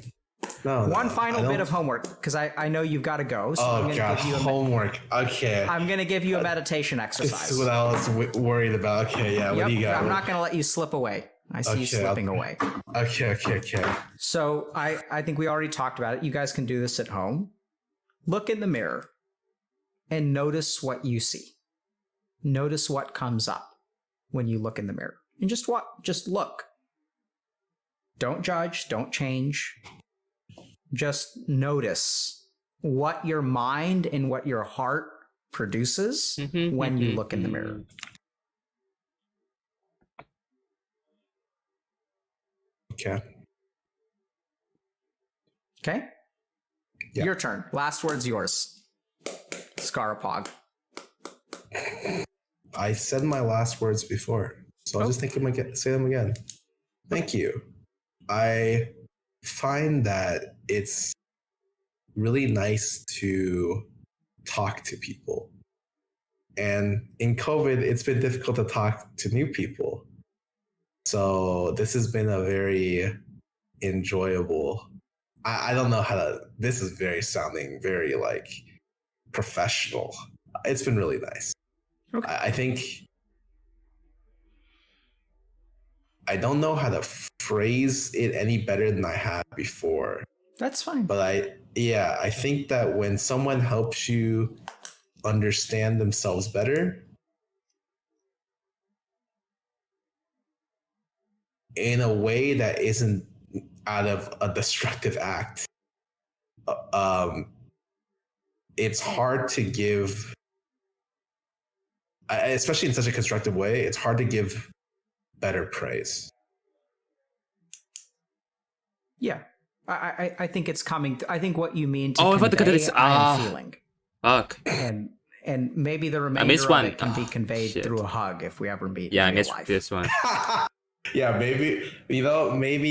No. One no, final I bit don't- of homework, because I know you've got to go. So I'm Oh going god, to give you a homework. Okay. I'm going to give you a meditation This exercise. is what I was worried about. Okay, yeah. What do you got? I'm not going to let you slip away. I see you Okay, slipping away. Okay. So I think we already talked about it. You guys can do this at home. Look in the mirror and notice what you see. Notice what comes up when you look in the mirror. And just look. Don't judge, don't change. Just notice what your mind and what your heart produces when you look in the mirror. Okay. Okay? Yeah. Your turn. Last word's yours. Scarapog. I said my last words before, so I'll just think them again, say them again. Thank you. I find that it's really nice to talk to people. And in COVID, it's been difficult to talk to new people. So this has been a very enjoyable I don't know how to. This is sounding very like professional. It's been really nice. Okay. I think I don't know how to phrase it any better than I have before. That's fine. But I think that when someone helps you understand themselves better in a way that isn't out of a destructive act, it's hard to give, especially in such a constructive way, it's hard to give better praise. Yeah. I think it's coming. I think what you mean to Oh, I convey, forgot it's I'm feeling. Fuck. And maybe the remainder missed of one. it can be conveyed Shit. through a hug if we ever meet Yeah, I in real missed life. this one. Yeah, maybe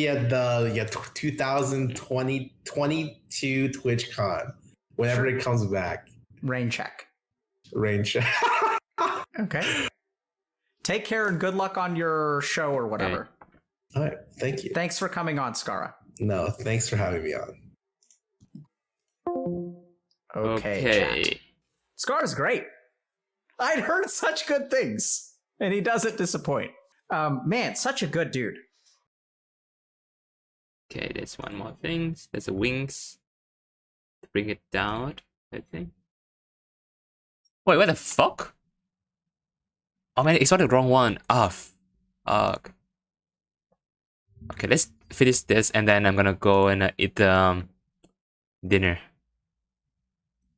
at the 2022 TwitchCon, whenever it comes back. Rain check. Rain check. Okay. Take care and good luck on your show or whatever. All right, thank you. Thanks for coming on, Skara. No, thanks for having me on. Okay. Chat. Skara's great. I'd heard such good things, and he doesn't disappoint. Man, such a good dude. Okay, there's one more thing. There's the wings. To bring it down, I think. Wait, what the fuck? Oh man, it's not the wrong one. Okay, let's finish this and then I'm gonna go and eat dinner.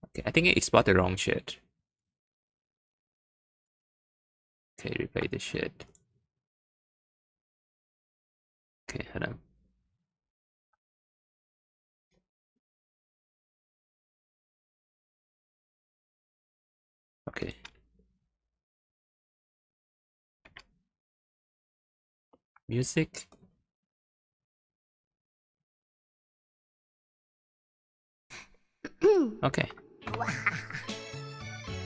Okay, I think it exported the wrong shit. Okay, replay the shit. Okay, hold on. Okay. Music. Okay.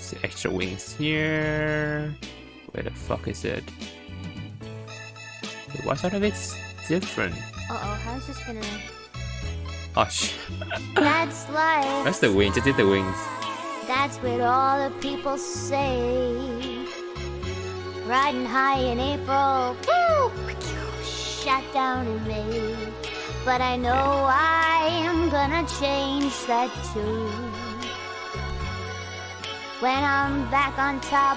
So extra wings here. Where the fuck is it? Wait, what sort of it's different? How's this gonna... Oh shit. That's life. That's the wings. Just did the wings. That's what all the people say. Riding high in April, woo, shot down in May. But I know I am gonna change that too. When I'm back on top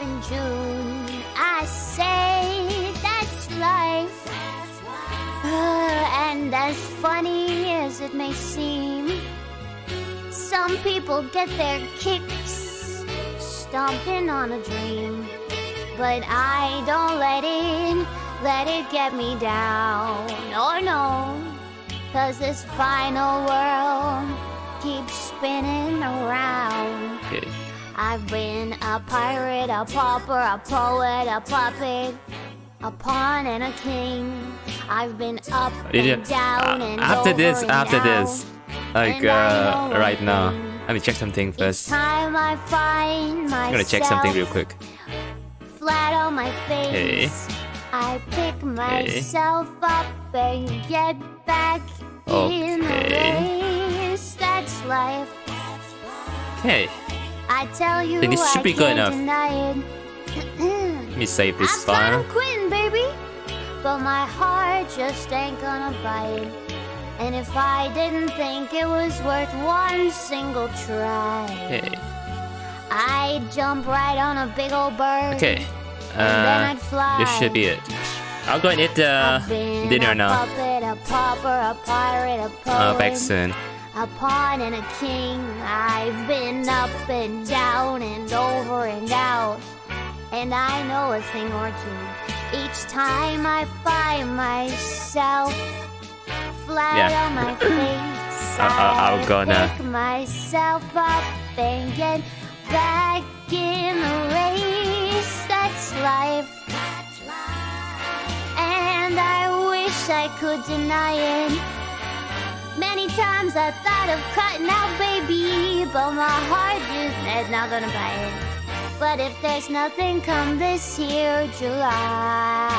in June, I say that's life. And as funny as it may seem, some people get their kicks stomping on a dream. But I don't let it get me down. Oh no, 'cause this final world keeps spinning around. Okay. I've been a pirate, a pauper, a poet, a puppet, a pawn and a king. I've been up and down and after over this, and after out. this, like right now. Let me check something Each first. time I find myself I'm gonna check something real quick. flat on my face, I pick myself up and get back in the race. That's life. Okay. I tell you, Think this should be good can't enough. deny it. Let me save this I've got 'em file. quitting, baby, but my heart just ain't gonna bite. And if I didn't think it was worth one single try, Okay. I'd jump right on a big old bird. Okay. And then I'd fly. This should be it. I'll go and eat I've been dinner a now. puppet, a pauper, a pirate, a poet, Back soon. a pawn and a king. I've been up and down and over and out, and I know a thing or two. Each time I find myself flat on my face, I'll go now. pick myself up and get back in the race. That's life. And I wish I could deny it. Many times I thought of cutting out, baby, but my heart just is not gonna buy it. But if there's nothing come this here July,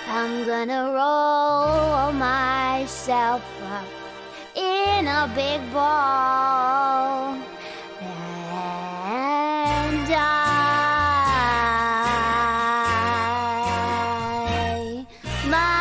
I'll I'm gonna roll myself up in a big ball and die. My.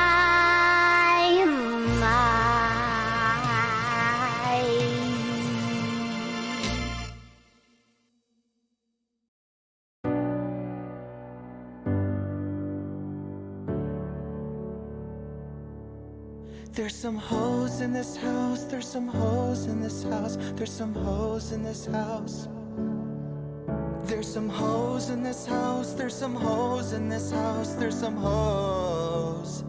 There's some hoes in this house, there's some hoes in this house, there's some hoes in this house. There's some hoes in this house, there's some hoes in this house, there's some hoes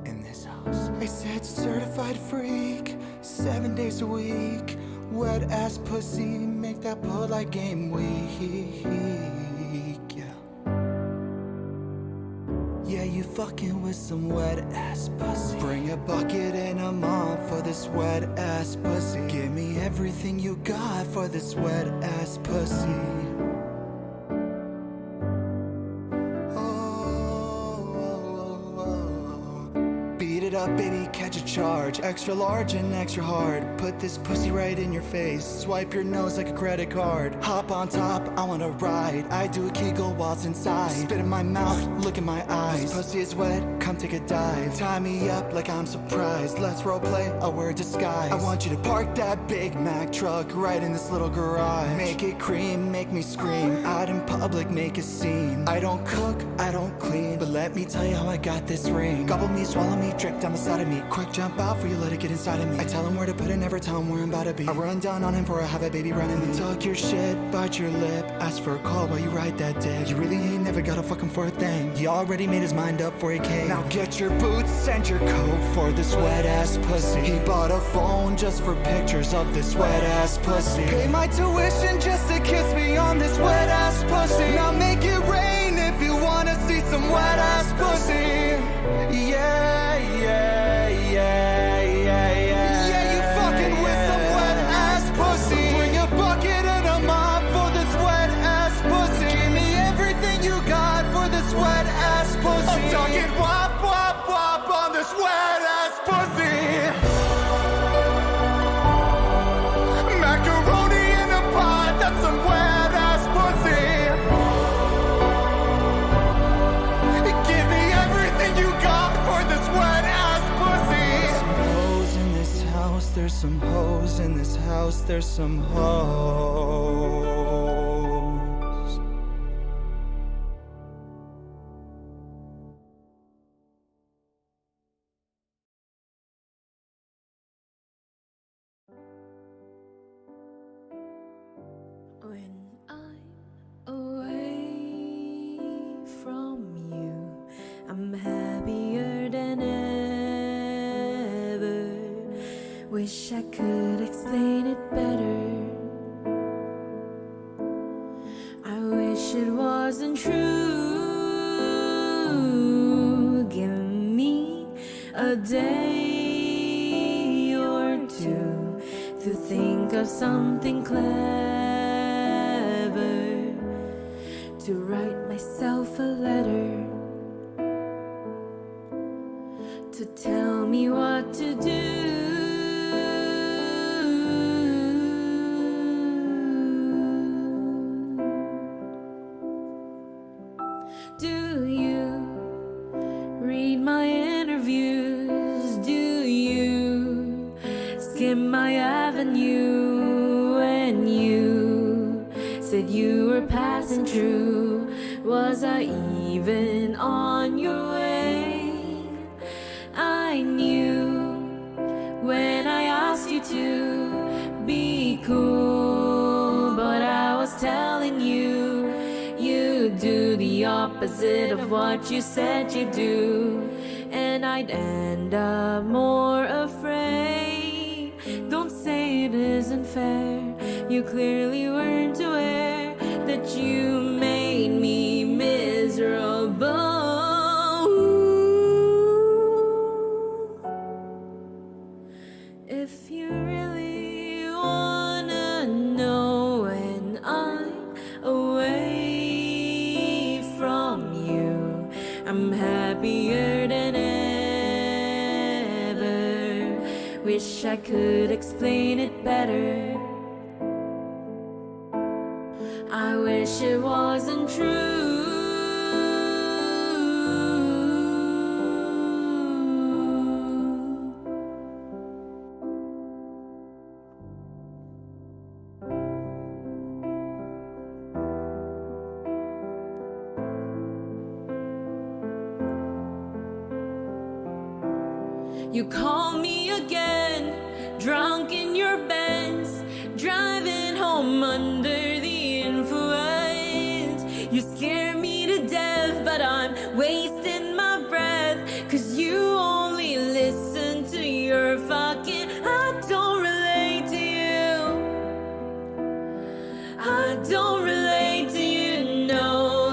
in this house. I said certified freak, 7 days a week, wet ass pussy, make that polite game weak, yeah. Yeah, you fucking with some wet ass pussy. Bring a bucket and a mop for this wet ass pussy. Give me everything you got for this wet ass pussy. Beat it up, baby, catch a charge. Extra large and extra hard. Put this pussy right in your face. Swipe your nose like a credit card. Hop on top, I wanna ride. I do a Kegel whilst inside. Spit in my mouth, look in my eyes. This pussy is wet, come take a dive. Tie me up like I'm surprised. Let's roleplay, I'll wear a disguise. I want you to park that Big Mac truck right in this little garage. Make it cream, make me scream. Out in public, make a scene. I don't cook, I don't clean, but let me tell you how I got this ring. Gobble me, swallow me, drip down the side of me. Quick jump out for you, let it get inside of me. I tell him where to put it, never tell him where I'm about to be. I run down on him for I have a baby running me. Talk your shit, bite your lip, ask for a call while you ride that dick. You really ain't never got a fucking for a thing. He already made his mind up for a cake. Now get your boots and your coat for this wet ass pussy. He bought a phone just for pictures of this wet ass pussy. Pay my tuition just to kiss me on this wet ass pussy. Now make it rain if you wanna see some wet ass pussy. Yeah, yeah, yeah, yeah, yeah. Yeah, you fucking with some wet ass pussy. Bring a bucket and a mop for this wet ass pussy. Give me everything you got for this wet ass pussy. I'm talking wop, wop, wop on this wet ass pussy. Macaroni in a pot, that's some wet ass pussy. Give me everything you got for this wet ass pussy. There's some hoes in this house, there's some hoes. When I'm away from you, I'm happier than ever. Wish I could explain it better. I wish it wasn't true. Give me a day or two to think of something clever, to write myself a letter, to tell me what to do. Do you read my interviews? Do you skim my avenue? When you said you were passing through, was I even on your way? I knew when I asked you to be cool, but I was telling you do the opposite of what you said you do, and I'd end up more afraid. Don't say it isn't fair. You clearly weren't aware that you made me miserable. If you really wanna know when I'm away from you, I'm happier than ever. Wish I could explain it better. I wish it wasn't true. You call me again, drunk in your Benz, driving home under the influence. You scare me to death, but I'm wasting my breath, 'cause you only listen to your fucking. I don't relate to you. I don't relate to you, no,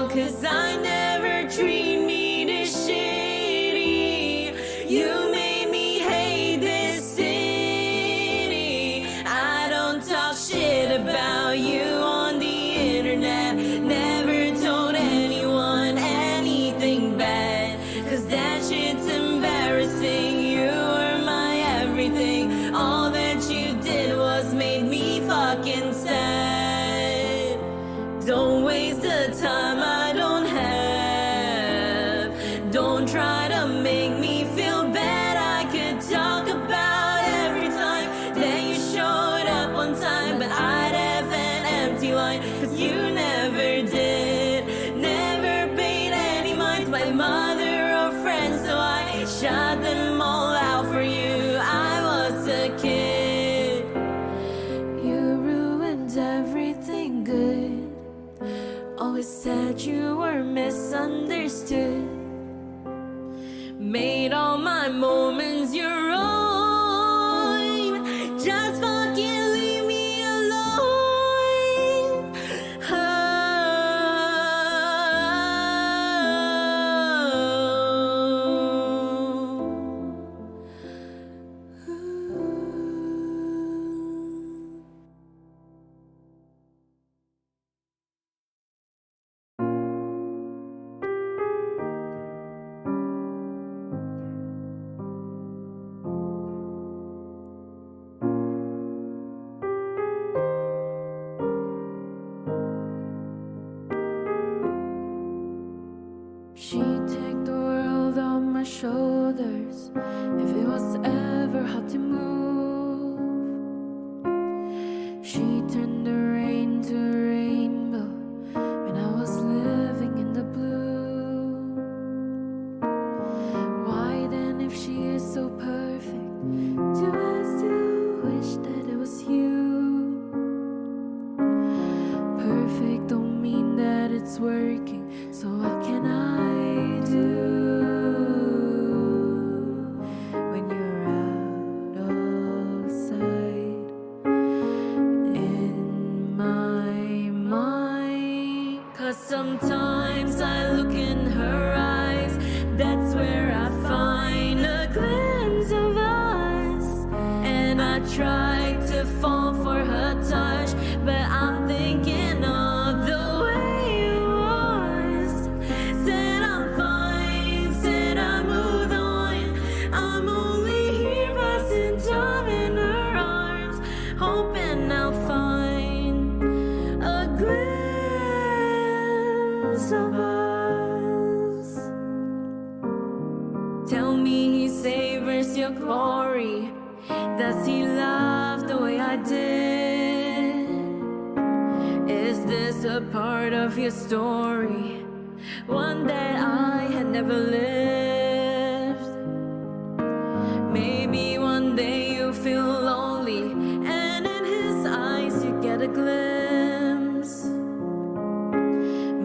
'cause I never treat me this shitty. You made me hate this city. I don't talk shit about you on the internet. Never told anyone anything bad, 'cause that shit's embarrassing. You were my everything. All that you did was make me fucking sad. Don't waste the time I don't have. Don't try to make me feel bad. I could talk about every time that you showed up on time, but I'd have an empty line, 'cause you never did. Never paid any mind, my mother or friends, so I shot them all out for you. I was a kid. You ruined everything good. Always said you were misunderstood. Made all my moments your own. Just fucking leave me alone. She'd take the world on my shoulders if it was ever hard to move. She turned the rain to a rainbow when I was living in the blue. Why then, if she is so perfect, do I still wish that it was you? Perfect don't mean that it's working, so what can I do when you're out of sight in my mind? 'Cause sometimes I look in her eyes, that's where I find a glimpse of us. And I try to fall for her touch, but I'm thinking of the way it was. Said I'm fine, said I moved on. I'm only here passing time in her arms, hoping I'll find a glimpse of us. Tell me he savors your glory. Does he love the way I did? Is this a part of your story, one that I had never lived? Maybe one day you feel lonely, and in his eyes you get a glimpse.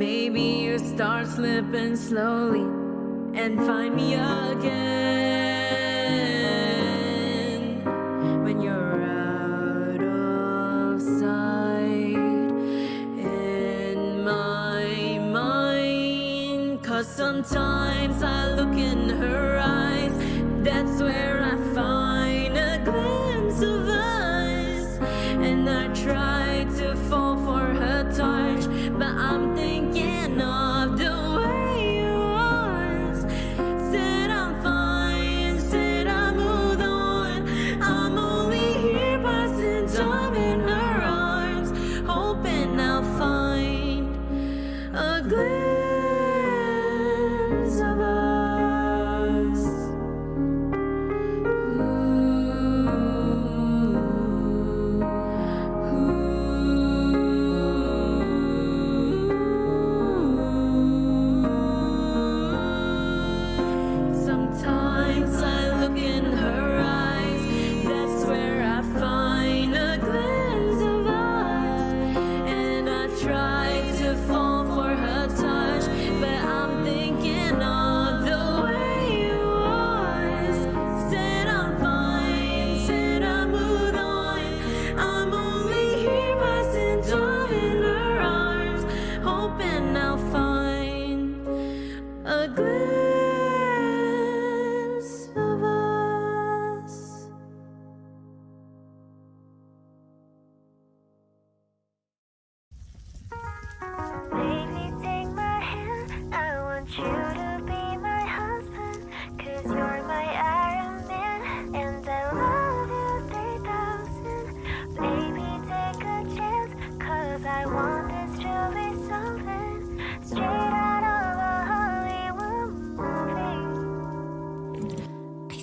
Maybe you start slipping slowly and find me again when you're out of sight in my mind. 'Cause sometimes I look in her eyes, that's where I find a glimpse of us. And I try to fall for her touch, but I'm thinking of the way it was.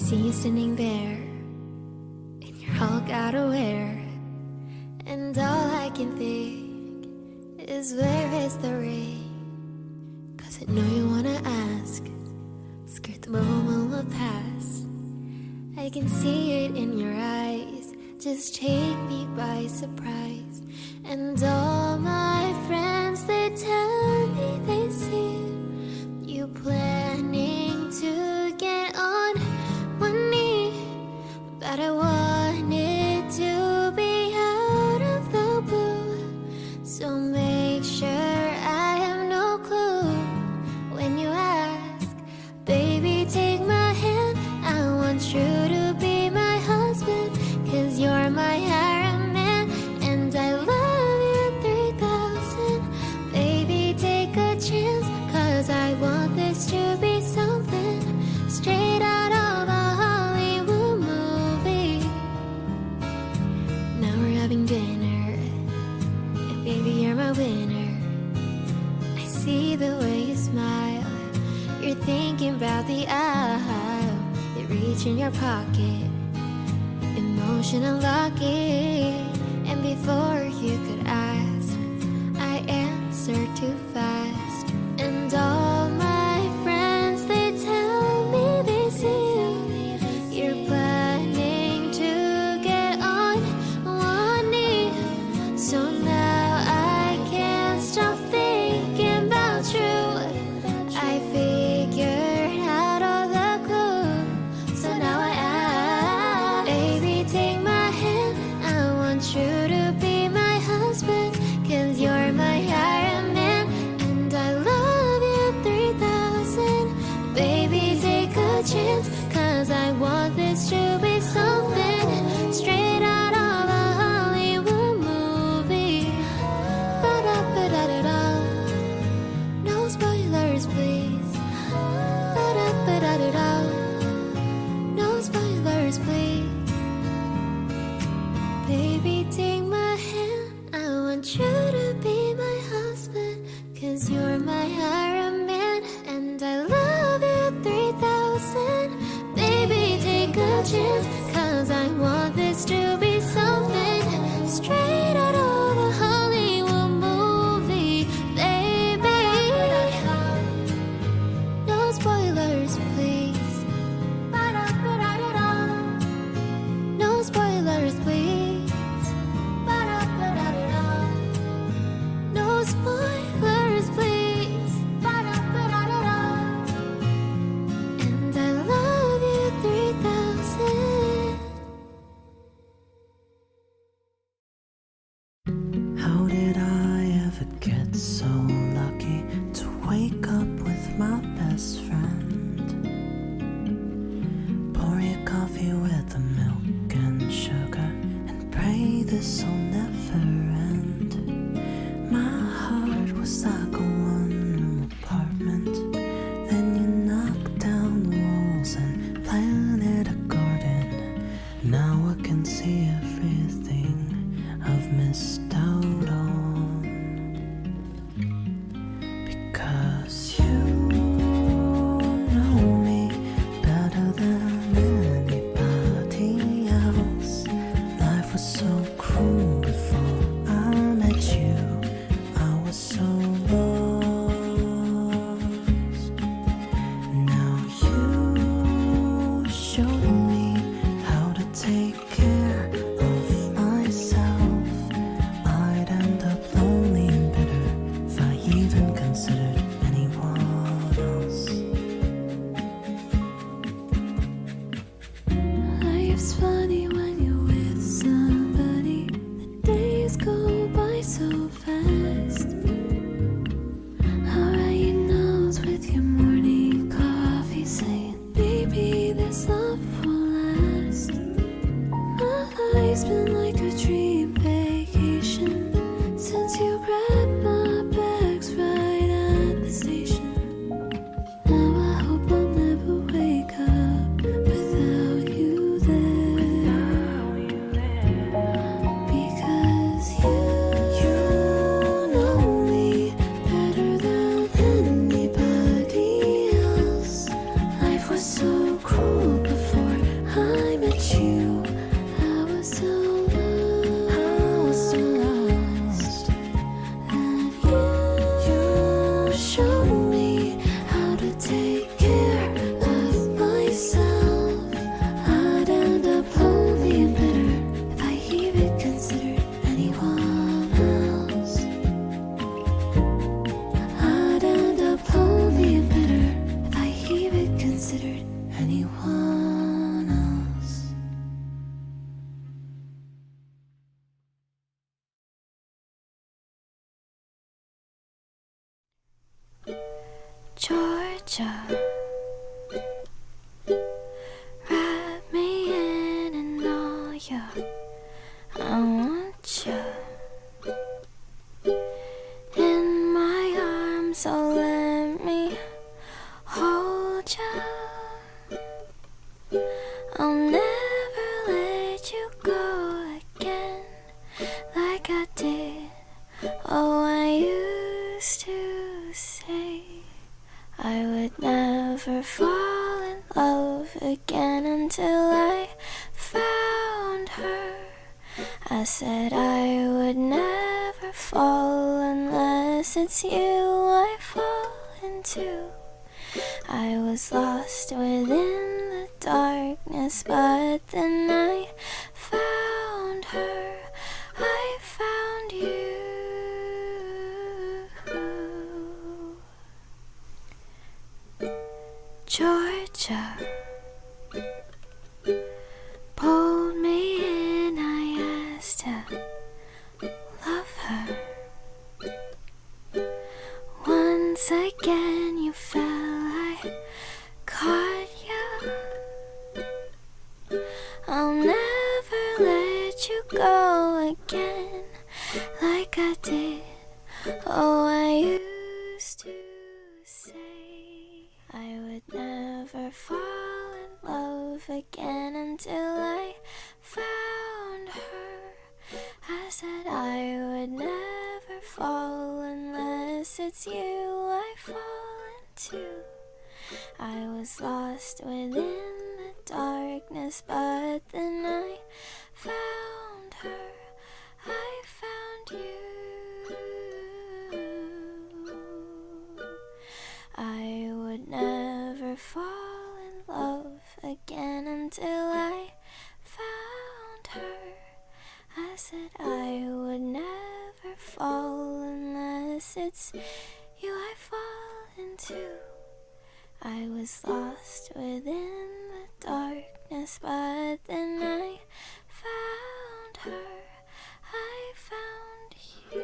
see you standing there in your all outerwear, and all I can think is where is the ring? 'Cause I know you wanna ask, scared the moment will pass. I can see it in your eyes, just take me by surprise. And all my friends, they tell me they see you planning to get on one knee, but I want it to be out of the blue. So make sure I have no clue when you ask, baby, take my hand. I want you to be my husband, 'cause you're my Iron Man, and I love you 3000. Baby, take a chance, 'cause I want this to be something straight out of a Hollywood movie. Now we're having dinner, and baby, you're my winner. I see the way you smile, you're thinking about the aisle. You reach in your pocket, emotion unlocking, and before you could ask, I answer too fast. And all my friends, they tell me they see you're planning to get on one knee. So now I can't stop thinking about you. I figured out all the clues, so now I ask, baby, take my hand. I want you to be my husband, 'cause you're my Iron Man, and I love you 3000. Baby, take a chance, 'cause I want this to be something straight out of a Hollywood movie. Ba-da-ba-da-da-da. No spoilers, please. Ba-da-ba-da-da-da. No spoilers, please. Baby, take my hand. I want you to be my husband, 'cause you're my Iron Man, and I love you 3000. Baby, take a chance, 'cause I want this to be something straight out of a Hollywood movie, baby. No spoilers, please. Ba-da-ba-da-da-da. No spoilers, please. Ba-da-ba-da-da-da. No spoilers, please. Ba-da-ba-da-da-da. And I love you 3000. How did I ever get so lucky to wake up with my best friend? Pour your coffee with the milk and sugar and pray this will never end. My heart was like a one-room apartment. Then you knocked down the walls and planted a garden. Now I can see everything I've missed out on. Because you know me better than anybody else. Life was so cruel before I met you. I was so lost. Now you showed me how to take care of myself. I'd end up lonely and bitter if I even considered anyone else. Life's funny when you're with somebody. The days go by so fast. I'll write your notes with your morning coffee, saying, baby, this love will last. My life's been like a dream vacation since you grabbed my bags right at the station. Now I hope I'll never wake up without you there. considered anyone else. Georgia, wrap me in all ya. I want you in my arms, so let me hold you. I'll never let you go again like I did. Oh, I used to say I would never fall in love again until I found her. I said I would never fall unless it's you I fall into. I was lost within the darkness, but then I found her. I found you. Georgia pulled me in, I asked to love her. Once again you fell, I caught you. I'll never let you go again like I did. Oh, I used to say I would never fall in love again until I found her. I said I would never fall unless it's you I fall into. I was lost within the darkness, but then I found her. I found you. I would never fall in love again until I found her. I said I would never fall unless it's you I fall into. I was lost within the darkness, but then I found her. I found you.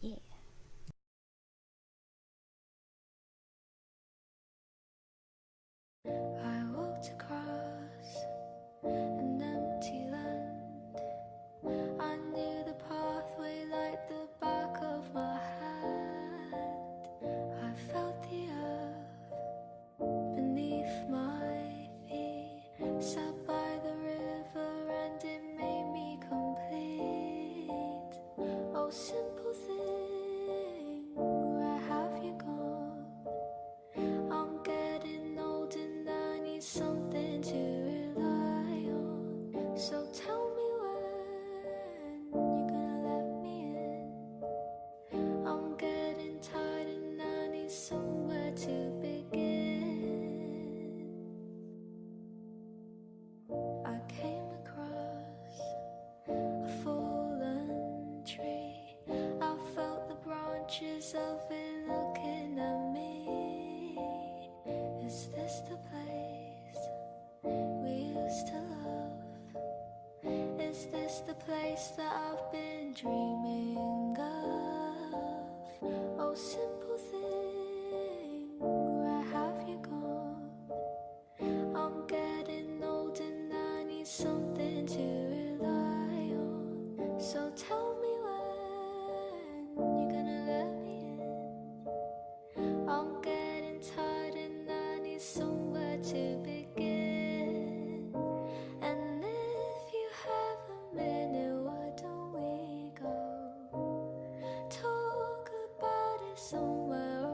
Yeah. I walked across an empty land. I knew the pathway like the back of my hand. I felt the earth beneath my feet. Sat by the river and it made me complete. Oh, simple thing, where have you gone? I'm getting old and I need something to rely on. So tell me when you're gonna let me in. I'm getting tired and I need somewhere to begin. I came across a fallen tree. I felt the branches of it looking at me. Is this the place we used to love? Is this the place that I've been dreaming of? Oh, simple thing, where have you gone? I'm getting old and I need something to rely on. So tell me when you're gonna let me in. I'm getting tired and I need somewhere to begin. And if you have a minute, why don't we go talk about it somewhere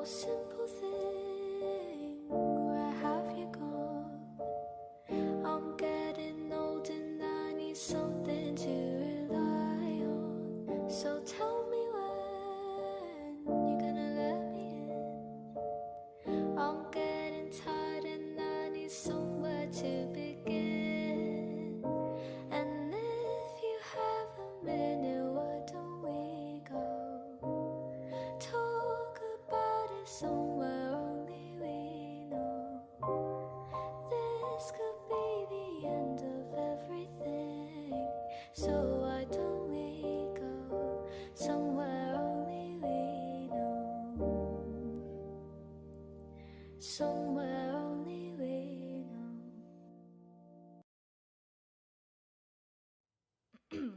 simple thing, where have you gone? I'm getting old and I need something to rely on. So tell me when you're gonna let me in. I'm getting tired and I need somewhere to begin. And if you have a minute, why don't we go talk about it somewhere only we know? This could be the end of everything. So why don't we go somewhere only we know? Somewhere only we know.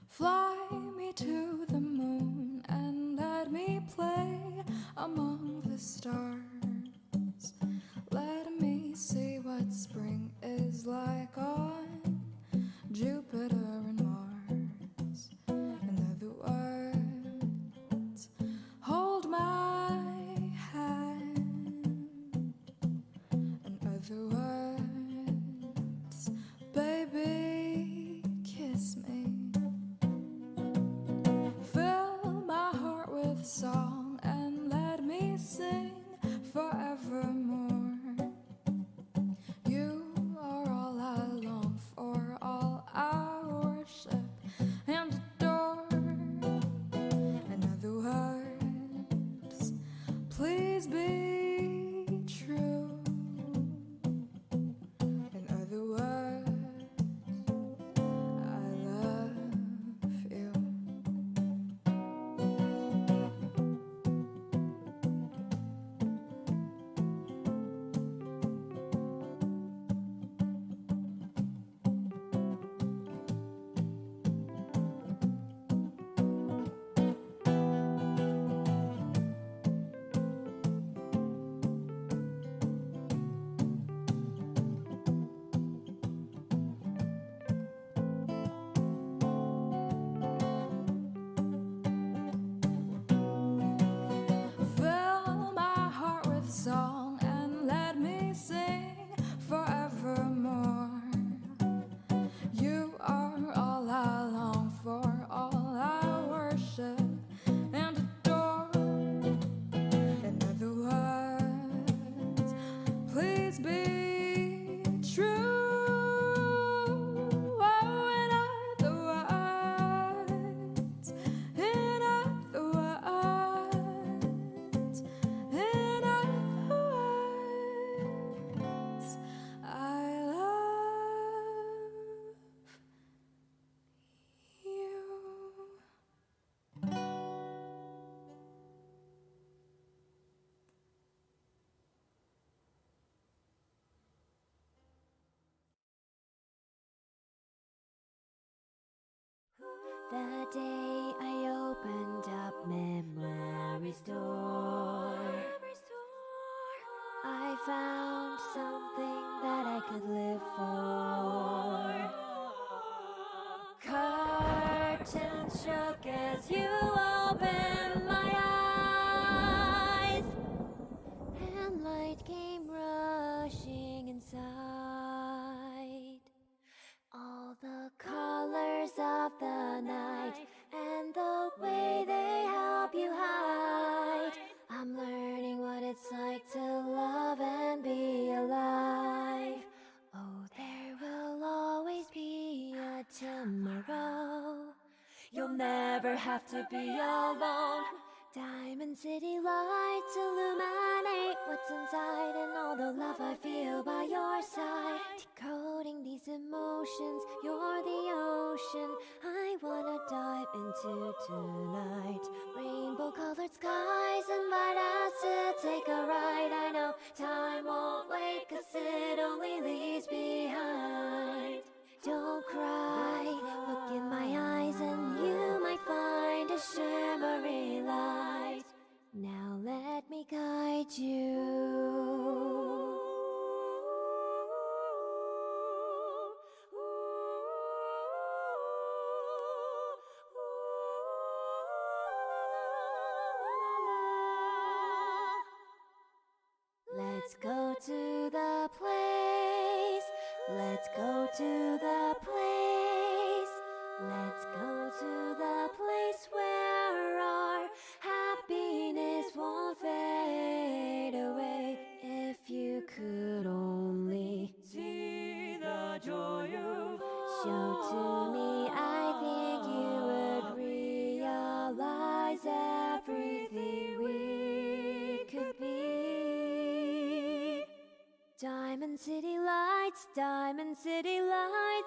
Fly me to the moon and let me play among the stars. Let me see what spring is like on Jupiter and Mars. In other words, hold my hand. In other words, baby, kiss me. Fill my heart with song and let me sing forevermore. You are all I long for, all I worship and adore. In other words, please be true. In other words, I love you. Fill my heart with song and let me sing forevermore. You are all I long for, all I worship and adore. In other words, please be true. Oh, in other words, in other words, in other words, I love you. The day I opened up memory's door, I found something that I could live for. Curtains shook as you opened my eyes, and light came rushing inside. All the colors of the night and the way they help you hide. I'm learning what it's like to love and be alive. Oh, there will always be a tomorrow. You'll never have to be alone. Diamond City lights illuminate what's inside, and all the love I feel by your side. Decoding these emotions, you're the ocean I wanna dive into tonight. Rainbow colored skies invite us to take a ride. I know time won't wait, 'cause it only leaves behind. Don't cry, look in my eyes and you might find a shimmery light. Now let me guide you. Let's go to the place. Let's go to the place where our happiness won't fade away. If you could only see the joy you show to me, I think you would realize everything we could be. Diamond City lights,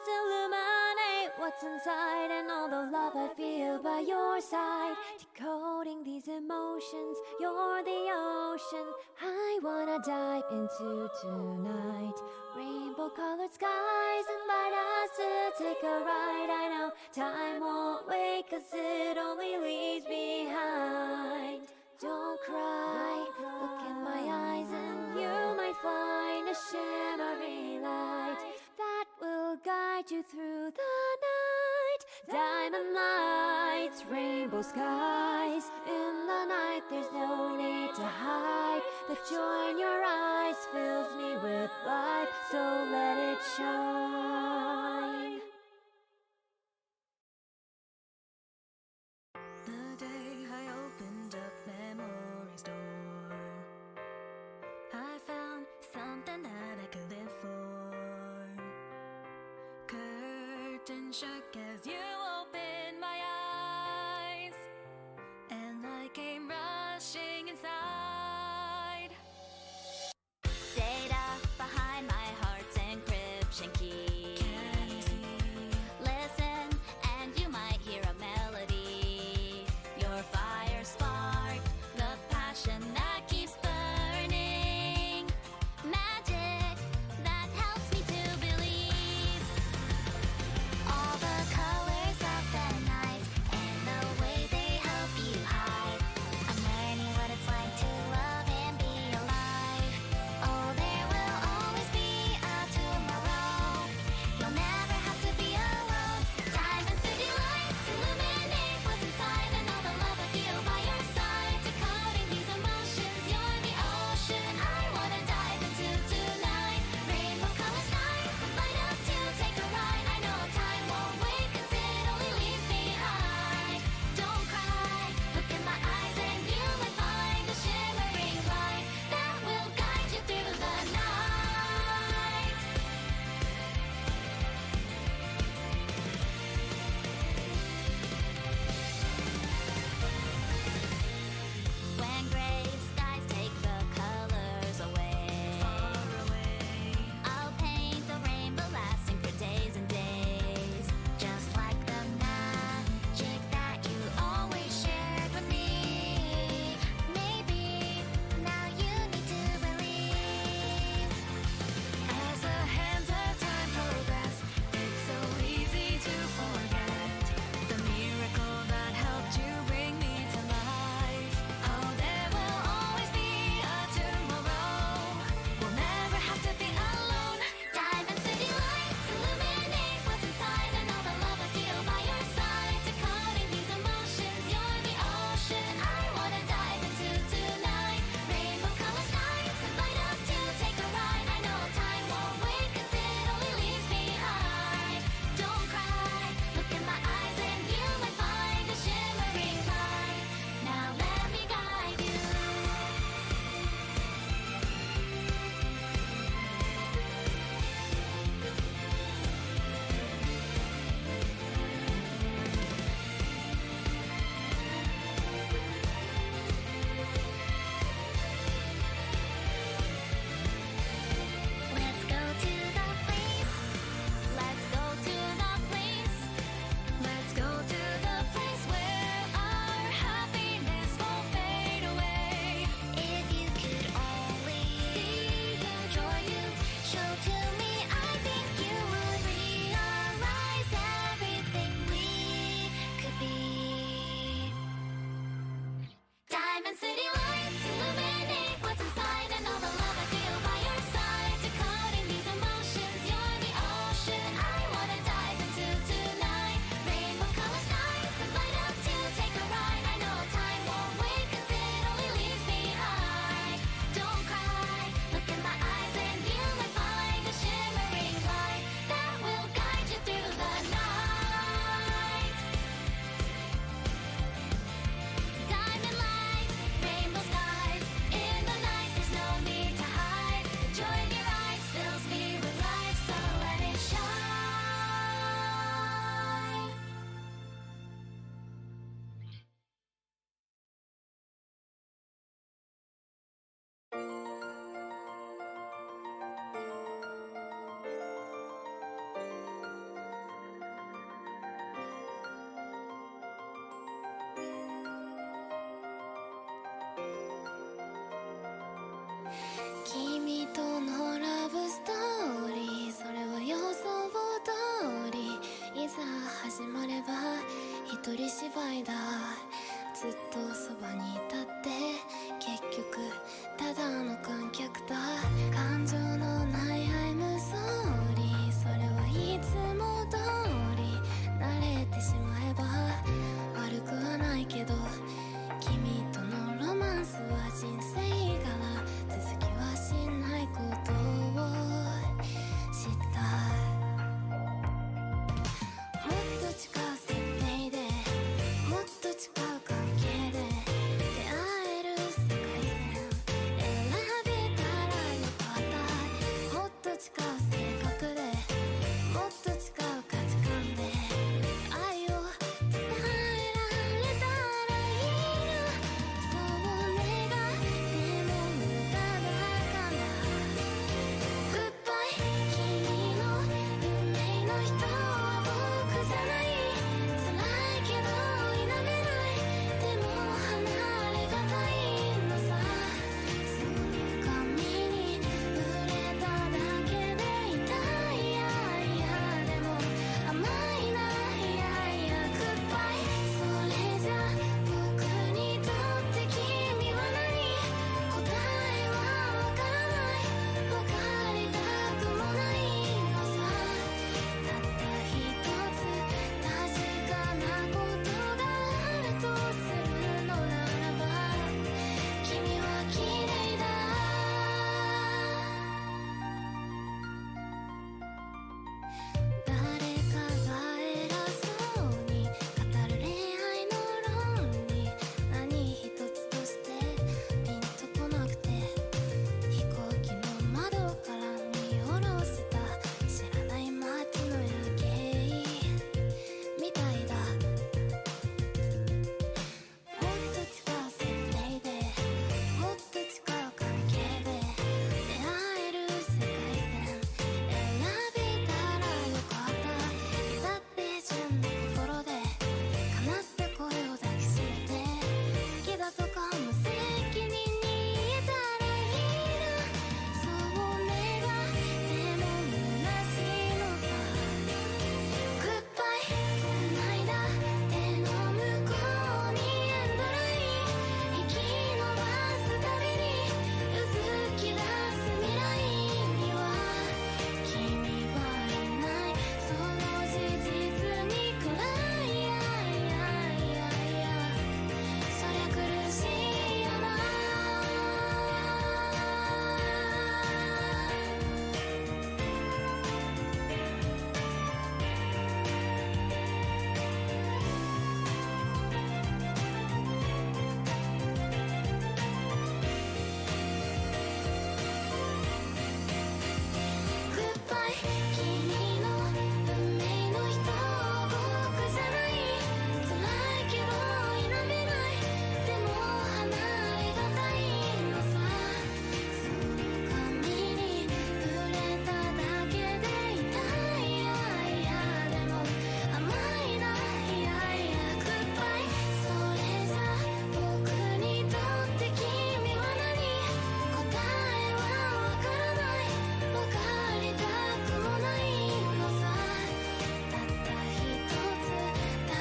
illuminate what's inside and all the love I feel by your side. Decoding these emotions, you're the ocean I wanna dive into tonight. Rainbow colored skies invite us to take a ride. I know time won't wait, 'cause it only leaves behind. Don't cry, look in my eyes and you might find a shimmering light that will guide you through the night. Diamond lights, rainbow skies. In the night there's no need to hide. The joy in your eyes fills me with life, so let it shine. The day I opened up memory's door, I found something that I could live for. Curtain shook as you opened my eyes, and light came rushing inside. Data behind my heart's encryption key. Can you see? Listen, and you might hear a melody. Your fire spark, the passion that keeps burning. Magic that helps me to believe. All the colors 始まれば一人芝居だ。ずっとそばにいたって結局ただの観客だ。感情のない I'm sorry それはいつも通り慣れてしまえば悪くはないけど、君とのロマンスは人生から続きはしないことを知った。もっと近い設定でもっと近い関係で出会える世界線選べたらよかった。もっと近い性格でもっと近い価値観で愛を伝えられたらいいな。そう願っても無駄だからグッバイ。君の運命の人は僕じゃない。辛いけど否めない。でも離れがたいのさ。その髪に触れただけで痛い。いやいやでも甘いな。いやいやグッバイ。それじゃ僕にとって君は何。答えはわからない。わかりたくもないのさ。たった一つ確かなことがあるとするのならば、君は綺麗だ。誰かが偉そうに語る恋愛の論理、何一つとしてピンとこなくて、飛行機の窓から見下ろした知らない街の夜景みたいだ。もっと近い設定でもっと近い関係で出会える世界線選べたらよかった。至って純な心で叶った声を抱きしめて好きだとか無責任に言えたらいいな。そう願っても虚しいのさ。グッバイ。繋いだ手の向こうにエンドライン引き伸ばすたびにうずき出す未来には君はいない。その事実に暗い。いやいやいやいやそりゃ苦しいよな。グッバイ。君の運命の人は僕じゃない。辛いけど否めない。でも離れがたいのさ。その髪に触れただけで痛い。いやいやでも甘いな。いやいやグッバイ。それじゃ僕にとって君は何。答えはわからない。わかりたくもないのさ。たった一つ確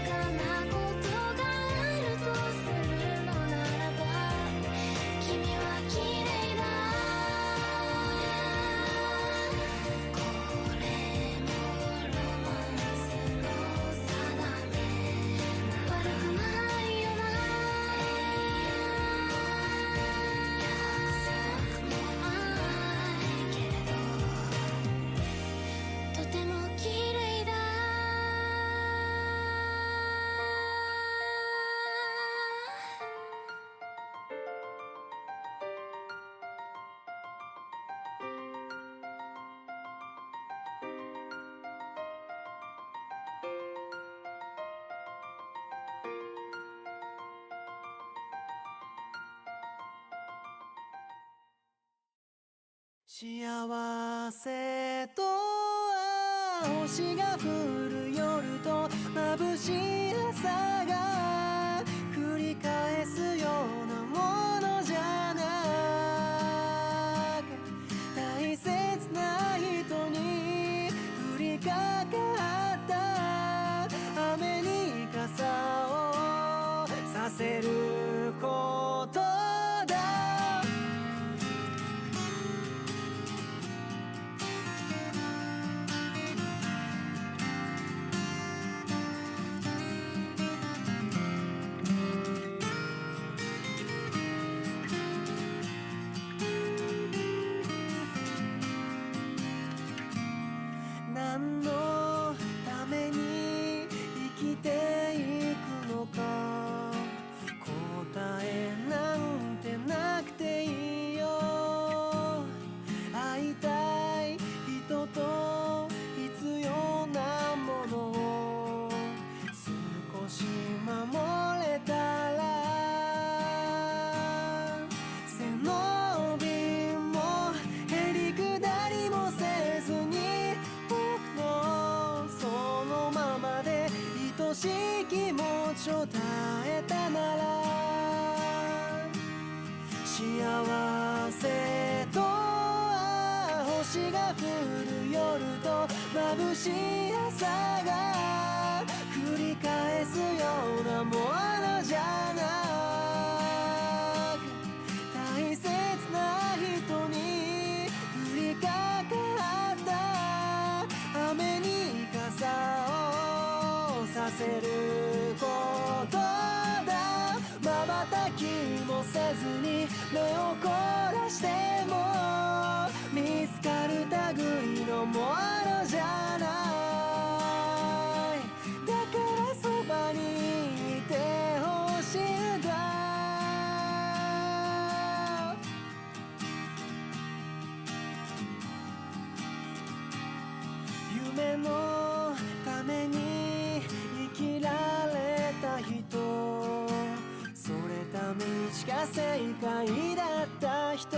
かなことがあるとするのならば、君は綺麗だ。これもロマンスの定め。悪くないよな。もうないけれどとても綺麗だ。幸せと星が降る夜と眩しい朝が繰り返すようなものじゃなく、大切な人に降りかかった何のために生きていくのか答えなんてなくていいよ会いたい人と必要なものを少し守れたら背伸びもへりくだりもせずに僕のそのままで愛しい気持ちを伝えたなら幸せと星が降る夜と眩しい朝が繰り返すようなものじゃなく大切な人に降りかかった雨に傘をさせることだ瞬きもせずに目を凝らしても見つかる類のものじゃないだからそばにいてほしいんだ夢のために生きられた人それた道が正解だった人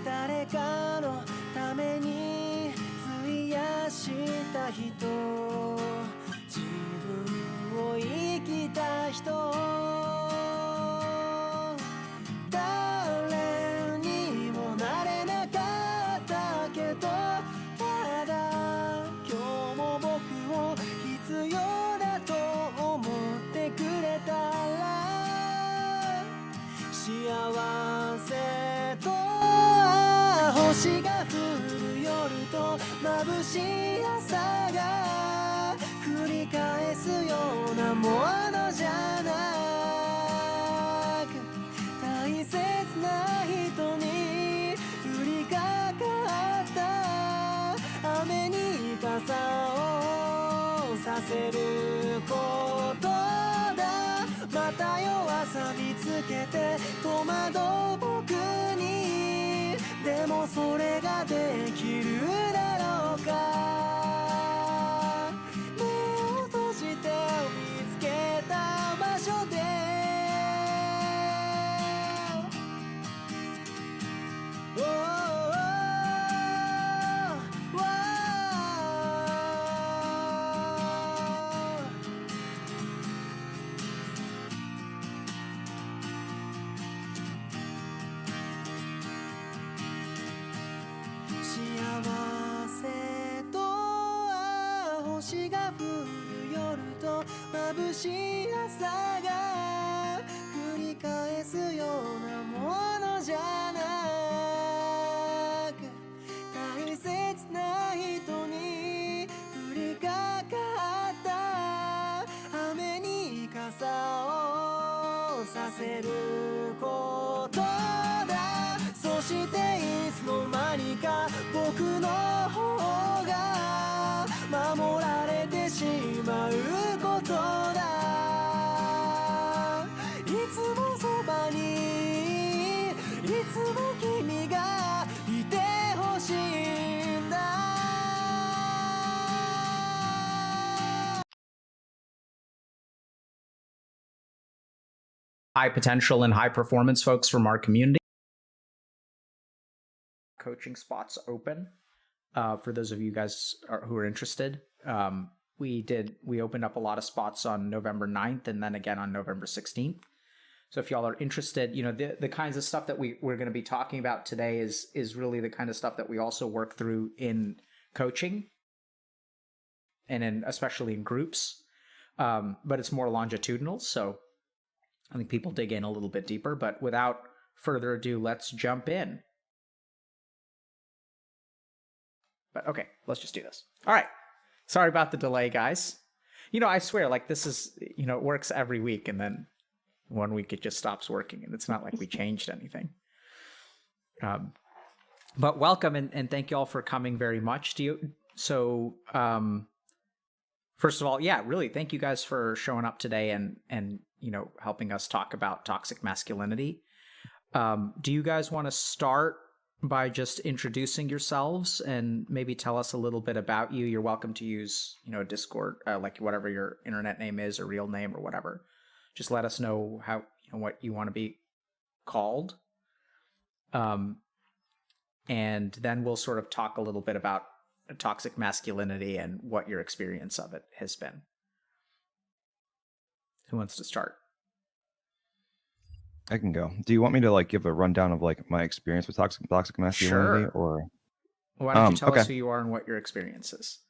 誰かのために費やした人自分を生きた人誰にもなれなかったけどただ今日も僕を必要だと思ってくれたら幸せと星が降る夜と眩しい朝が繰り返すようなものじゃなく大切な人に降りかかった雨に傘をさせることだまた夜朝見つけて戸惑う僕にでもそれができるだろうか目を閉じて見つけた場所でおー幸せと星が降る夜と眩しい朝が繰り返すようなものじゃなく大切な人に降りかかった雨に傘をさせることだそしていつの間にか僕の方が守られてしまうことだいつもそばにいつも君がいてほしいんだHigh potential and high performance folks from our community. Coaching spots open for those of you guys who are interested. We opened up a lot of spots on November 9th and then again on November 16th. So if y'all are interested, you know, the kinds of stuff that we're going to be talking about today is really the kind of stuff that we also work through in coaching and especially in groups. But it's more longitudinal. So I think people dig in a little bit deeper, but without further ado, let's jump in. But okay, let's just do this. All right. Sorry about the delay, guys. You know, I swear, like this is, you know, it works every week and then one week it just stops working and it's not like we changed anything. But welcome and thank you all for coming very much. First of all, yeah, really, thank you guys for showing up today and helping us talk about toxic masculinity. Do you guys want to start by just introducing yourselves and maybe tell us a little bit about you? You're welcome to use, Discord, like whatever your internet name is or real name or whatever. Just let us know how, what you want to be called. And then we'll sort of talk a little bit about toxic masculinity and what your experience of it has been. Who wants to start? I can go. Do you want me to like give a rundown of like my experience with toxic masculinity, Sure. or why don't you tell okay. us who you are and what your experience is?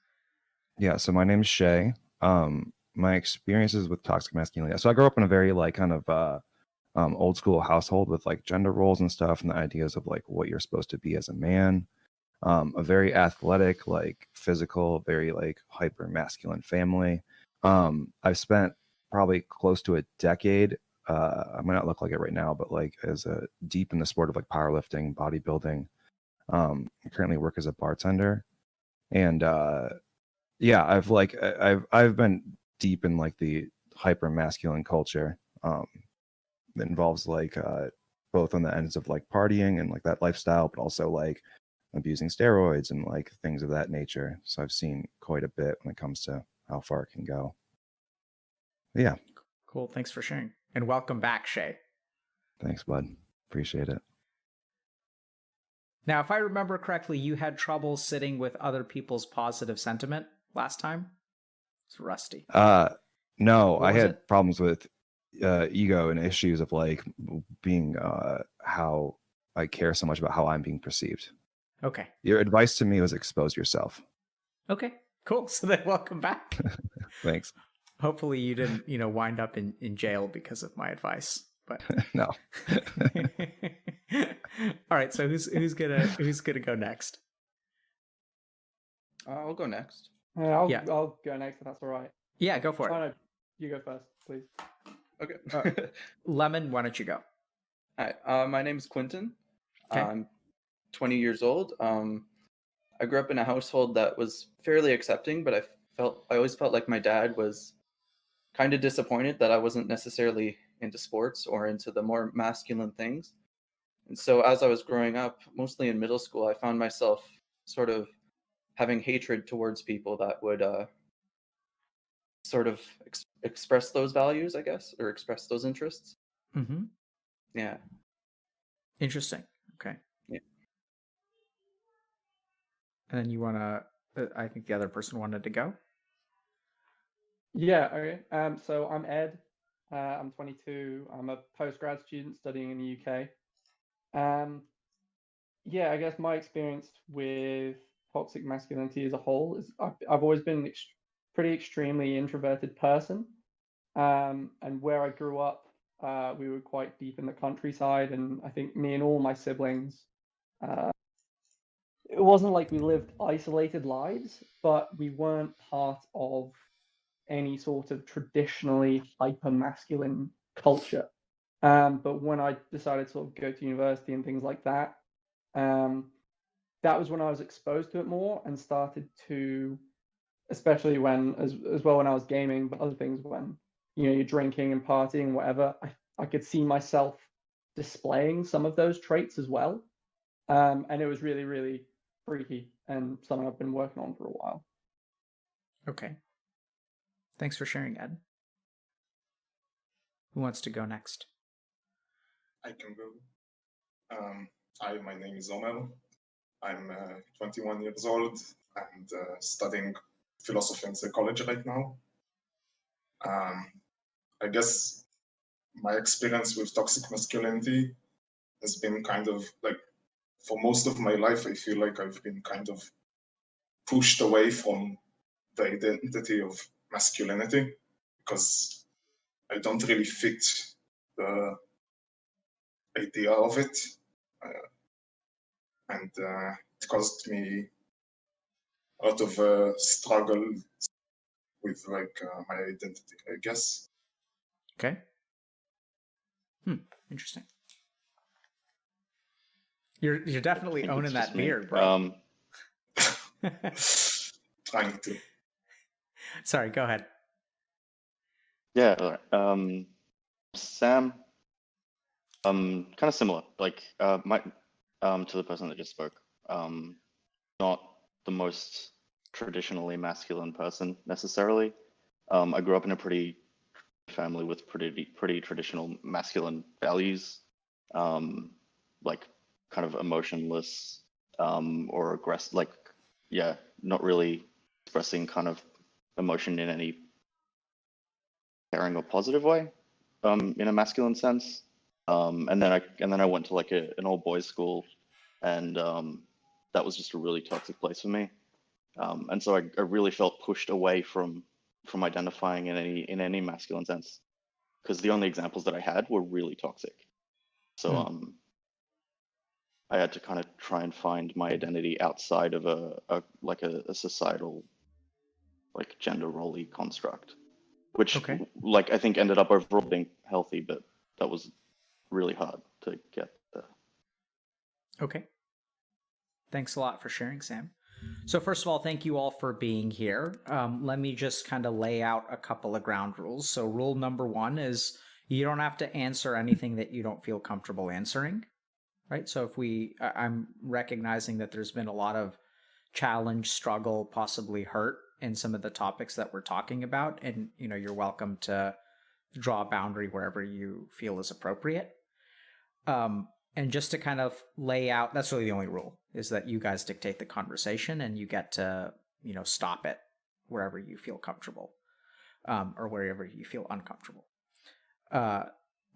Yeah, so my name is Shay. My experiences with toxic masculinity. So I grew up in a very like kind of old school household with like gender roles and stuff, and the ideas of like what you're supposed to be as a man. A very athletic, like physical, very like hyper masculine family. I've spent probably close to a decade. I might not look like it right now, but like as a deep in the sport of like powerlifting, bodybuilding. I currently work as a bartender, and yeah, I've been deep in like the hyper masculine culture. That involves like both on the ends of like partying and like that lifestyle, but also like abusing steroids and like things of that nature. So I've seen quite a bit when it comes to how far it can go. Yeah. Cool. Thanks for sharing. And welcome back, Shay. Thanks, bud. Appreciate it. Now, if I remember correctly, you had trouble sitting with other people's positive sentiment last time. It's rusty. No, What I was had it? problems with ego and issues of like being how I care so much about how I'm being perceived. Okay. Your advice to me was expose yourself. Okay. Cool. So then welcome back. Thanks. Hopefully you didn't, wind up in jail because of my advice. But No. All right. So who's gonna go next? I'll go next. I'll Yeah. go next if that's all right. Yeah, go for it. Oh, no, you go first, please. Okay. Lemon, why don't you go? Hi, my name is Quentin. Okay. I'm 20 years old. I grew up in a household that was fairly accepting, but I always felt like my dad was kind of disappointed that I wasn't necessarily into sports or into the more masculine things. And so as I was growing up, mostly in middle school, I found myself sort of having hatred towards people that would sort of express those values, I guess, or express those interests. Mm-hmm. Yeah. Interesting. Okay. Yeah. And then you want to, I think the other person wanted to go. Yeah, okay. So I'm Ed. I'm 22. I'm a postgrad student studying in the UK. Yeah, I guess my experience with toxic masculinity as a whole is I've always been an pretty extremely introverted person. And where I grew up, we were quite deep in the countryside, and I think me and all my siblings, it wasn't like we lived isolated lives, but we weren't part of any sort of traditionally hyper masculine culture. But when I decided to sort of go to university and things like that, that was when I was exposed to it more and started to, especially when as well when I was gaming, but other things when you're drinking and partying, whatever. I could see myself displaying some of those traits as well, and it was really really freaky and something I've been working on for a while. Okay. Thanks for sharing, Ed. Who wants to go next? I can go. Hi, my name is Omer. I'm 21 years old and studying philosophy and psychology right now. I guess my experience with toxic masculinity has been kind of like, for most of my life, I feel like I've been kind of pushed away from the identity of masculinity because I don't really fit the idea of it. And it caused me a lot of struggle with like my identity, I guess. Okay. Interesting. You're definitely think owning it's that just me. beard, bro. Trying to. Sorry, go ahead. Yeah. All right. Sam, kind of similar. Like, my, to the person that just spoke. Not the most traditionally masculine person necessarily. I grew up in a pretty family with pretty traditional masculine values, like kind of emotionless, or aggressive, like, yeah, not really expressing kind of emotion in any caring or positive way, in a masculine sense. And then I went to like an all boys school, and that was just a really toxic place for me. And so I really felt pushed away from identifying in any masculine sense, because the only examples that I had were really toxic. So I had to kind of try and find my identity outside of a societal, like, gender role construct, which Okay. like I think ended up overall being healthy, but that was really hard to get there. Okay. Thanks a lot for sharing, Sam. So first of all, thank you all for being here. Let me just kind of lay out a couple of ground rules. So rule number 1 is you don't have to answer anything that you don't feel comfortable answering, right? So if I'm recognizing that there's been a lot of challenge, struggle, possibly hurt in some of the topics that we're talking about, and you're welcome to draw a boundary wherever you feel is appropriate. And just to kind of lay out, that's really the only rule, is that you guys dictate the conversation and you get to, stop it wherever you feel comfortable, or wherever you feel uncomfortable.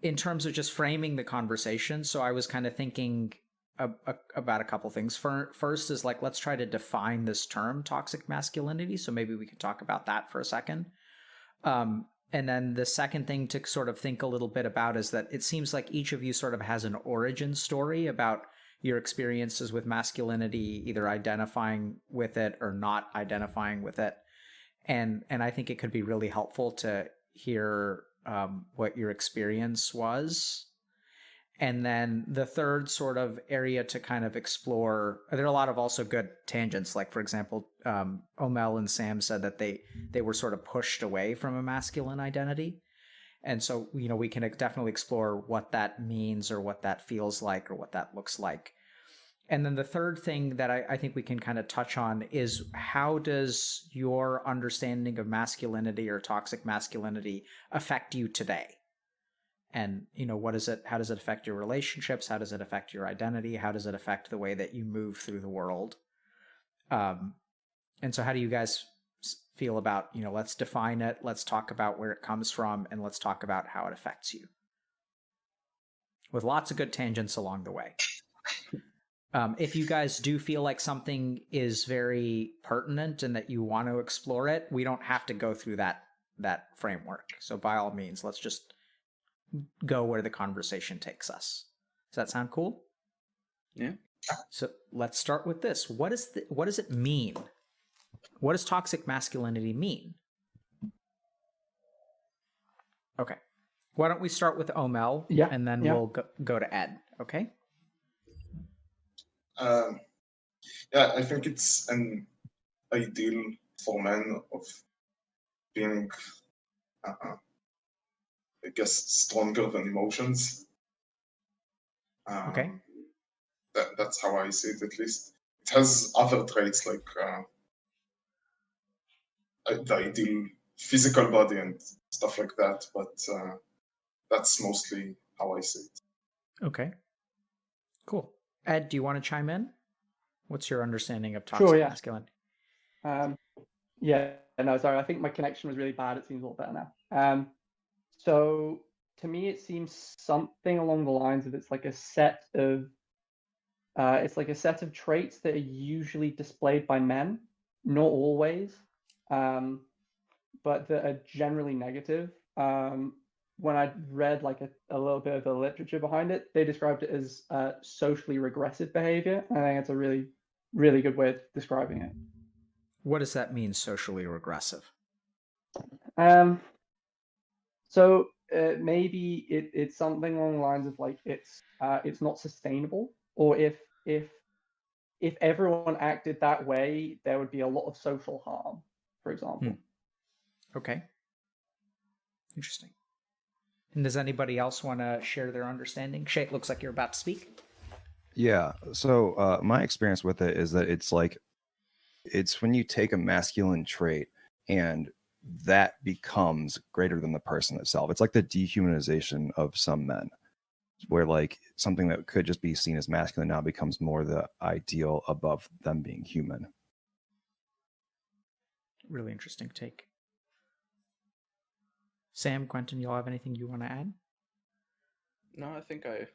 In terms of just framing the conversation, so I was kind of thinking about a couple things. First is like, let's try to define this term, toxic masculinity. So maybe we could talk about that for a second. And then the second thing to sort of think a little bit about is that it seems like each of you sort of has an origin story about your experiences with masculinity, either identifying with it or not identifying with it. And I think it could be really helpful to hear what your experience was. And then the third sort of area to kind of explore, there are a lot of also good tangents. Like, for example, Omel and Sam said that they were sort of pushed away from a masculine identity. And so, we can definitely explore what that means or what that feels like or what that looks like. And then the third thing that I think we can kind of touch on is, how does your understanding of masculinity or toxic masculinity affect you today? And, how does it affect your relationships? How does it affect your identity? How does it affect the way that you move through the world? And so how do you guys feel about, let's define it, let's talk about where it comes from, and let's talk about how it affects you, with lots of good tangents along the way. If you guys do feel like something is very pertinent and that you want to explore it, we don't have to go through that framework. So by all means, let's just go where the conversation takes us. Does that sound cool? Yeah. So let's start with this. What does it mean? What does toxic masculinity mean? Okay. Why don't we start with Omel, and then we'll go to Ed, okay? Yeah, I think it's an ideal for men of being, I guess, stronger than emotions. Okay. That's how I see it, at least. It has other traits like the ideal physical body and stuff like that, but that's mostly how I see it. Okay. Cool. Ed, do you want to chime in? What's your understanding of toxic masculinity? Yeah, no, sorry. I think my connection was really bad. It seems a lot better now. So to me, it seems something along the lines of it's like a set of traits that are usually displayed by men, not always, but that are generally negative. When I read like a little bit of the literature behind it, they described it as socially regressive behavior. I think it's a really, really good way of describing it. What does that mean, socially regressive? So maybe it's something along the lines of like it's not sustainable, or if if everyone acted that way, there would be a lot of social harm, for example. Okay. Interesting. And does anybody else want to share their understanding? Shay, it looks like you're about to speak. Yeah. So my experience with it is that it's like, it's when you take a masculine trait and that becomes greater than the person itself. It's like the dehumanization of some men, where like something that could just be seen as masculine now becomes more the ideal above them being human. Really interesting take. Sam, Quentin, y'all have anything you want to add? No, I think I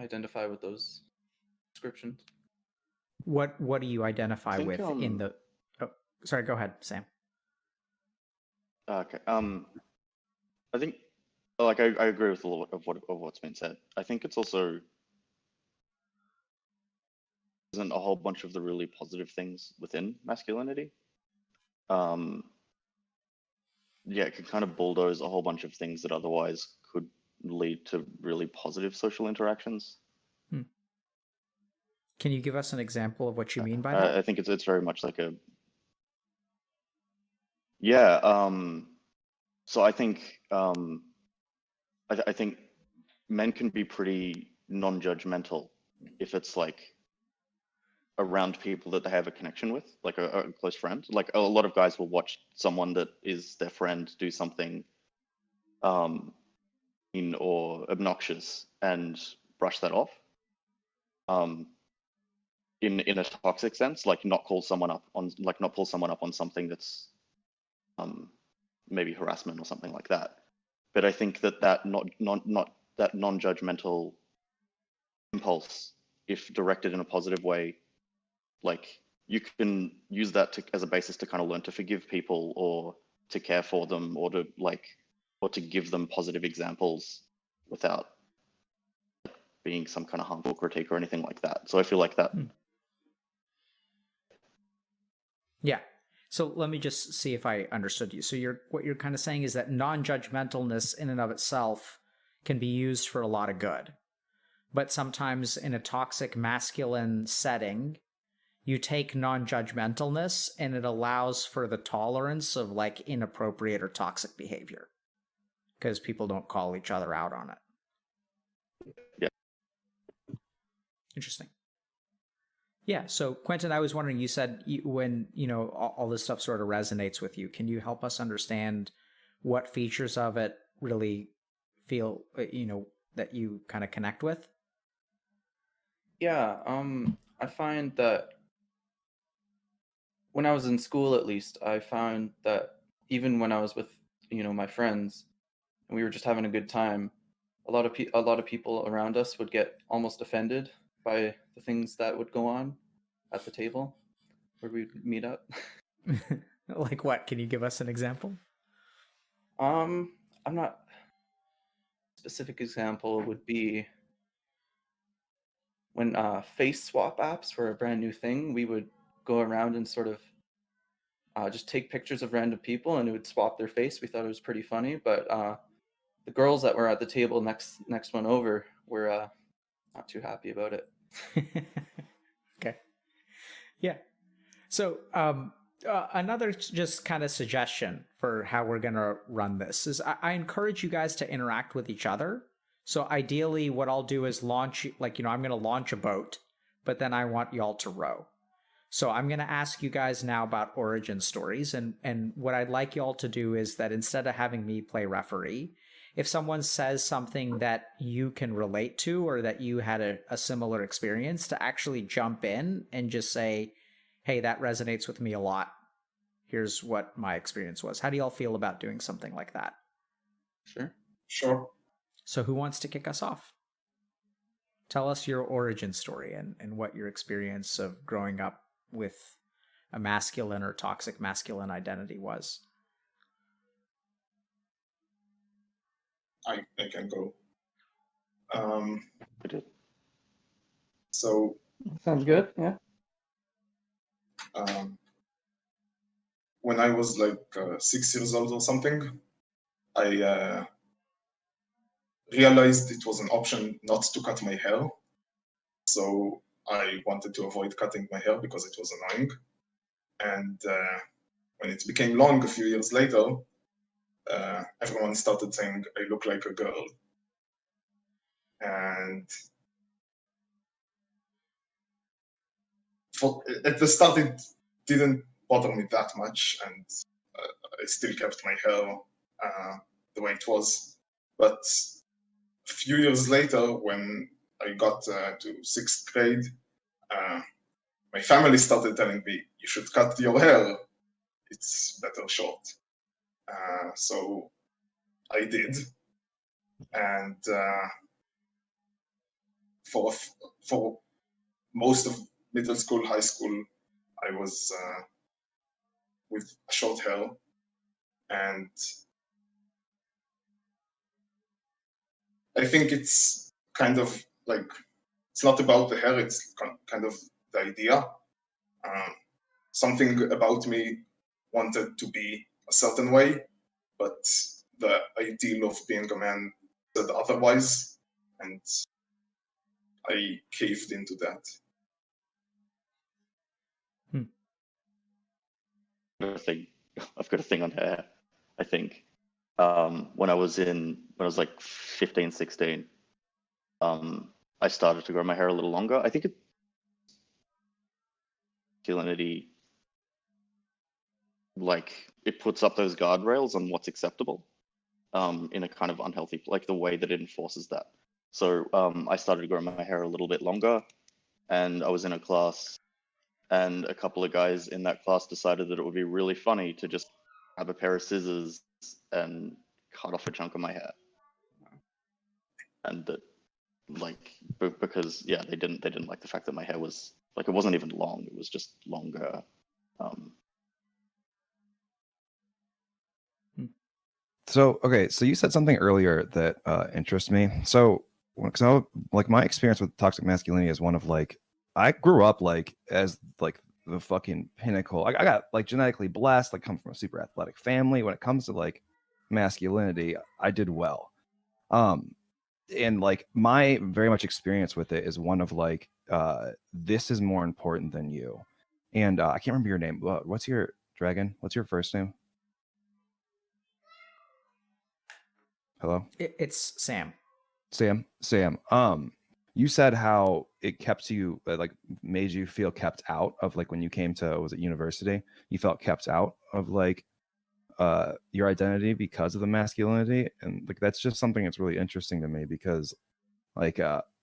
identify with those descriptions. What do you identify think, with in the... Oh, sorry, go ahead, Sam. Okay. I think, like, I agree with a lot of what's been said. I think it's also isn't a whole bunch of the really positive things within masculinity. Yeah, it can kind of bulldoze a whole bunch of things that otherwise could lead to really positive social interactions. Can you give us an example of what you mean by that? I think it's very much like a yeah. So I think I think men can be pretty non-judgmental if it's like around people that they have a connection with, like a close friend. Like a lot of guys will watch someone that is their friend do something mean or obnoxious and brush that off. In a toxic sense, like not pull someone up on something that's maybe harassment or something like that. But I think that not that non-judgmental impulse, if directed in a positive way, like you can use that as a basis to kind of learn to forgive people or to care for them or to give them positive examples without being some kind of harmful critique or anything like that. So I feel like that. Yeah. So let me just see if I understood you. So what you're kind of saying is that non-judgmentalness in and of itself can be used for a lot of good. But sometimes in a toxic masculine setting, you take non-judgmentalness and it allows for the tolerance of like inappropriate or toxic behavior because people don't call each other out on it. Yeah. Interesting. Yeah. So Quentin, I was wondering, you said when, all this stuff sort of resonates with you, can you help us understand what features of it really feel, that you kind of connect with? Yeah. I find that when I was in school, at least, I found that even when I was with, my friends, and we were just having a good time, a lot of people around us would get almost offended by the things that would go on at the table where we'd meet up. Like what? Can you give us an example? I'm not. Specific example would be when face swap apps were a brand new thing. We would go around and sort of just take pictures of random people and it would swap their face. We thought it was pretty funny, but the girls that were at the table next one over were not too happy about it. Okay. Yeah. So another just kind of suggestion for how we're going to run this is I encourage you guys to interact with each other. So ideally what I'll do is launch, I'm going to launch a boat, but then I want y'all to row. So I'm going to ask you guys now about origin stories. And what I'd like y'all to do is that instead of having me play referee, if someone says something that you can relate to or that you had a similar experience, to actually jump in and just say, hey, that resonates with me a lot. Here's what my experience was. How do y'all feel about doing something like that? Sure. So who wants to kick us off? Tell us your origin story and what your experience of growing up with a masculine or toxic masculine identity was. I can go. So sounds good. Yeah. When I was like 6 years old or something, I realized it was an option not to cut my hair. So I wanted to avoid cutting my hair because it was annoying. And when it became long a few years later, everyone started saying I look like a girl. And at the start, it didn't bother me that much, and I still kept my hair the way it was. But a few years later, when I got to 6th grade, my family started telling me, you should cut your hair. It's better short. So I did. And for most of middle school, high school, I was with short hair. And I think it's kind of like, it's not about the hair, it's kind of the idea. Something about me wanted to be a certain way, but the ideal of being a man said otherwise, and I caved into that. I've got a thing on hair, I think. When I was like 15, 16, I started to grow my hair a little longer. I think masculinity, like, it puts up those guardrails on what's acceptable, in a kind of unhealthy, like the way that it enforces that. So I started to grow my hair a little bit longer, and I was in a class, and a couple of guys in that class decided that it would be really funny to just have a pair of scissors and cut off a chunk of my hair. And that, like, because yeah, they didn't like the fact that my hair was, like, it wasn't even long, it was just longer. So, okay, so you said something earlier that interests me. So, because like, my experience with toxic masculinity is one of, like, I grew up like as like the fucking pinnacle. I got like genetically blessed, like come from a super athletic family. When it comes to like masculinity, I did well. And like my very much experience with it is one of like, this is more important than you. And I can't remember your name. What's your dragon? What's your first name? Hello? It's Sam. Sam. You said how it kept you, like, made you feel kept out of, like, when you came to, was it university? You felt kept out of, like, your identity because of the masculinity. And like, that's just something that's really interesting to me because, like,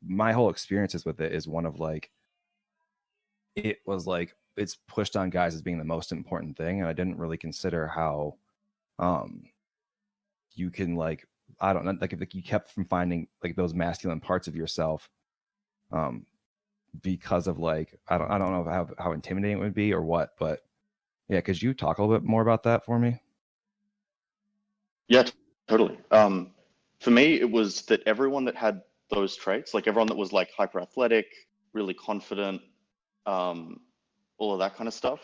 my whole experiences with it is one of like, it was like, it's pushed on guys as being the most important thing. And I didn't really consider how, you can, like, I don't know, like, if you kept from finding like those masculine parts of yourself, because of like, I don't know how intimidating it would be or what, but yeah, could you talk a little bit more about that for me? Yeah, totally. For me, it was that everyone that had those traits, like everyone that was like hyper athletic, really confident, all of that kind of stuff,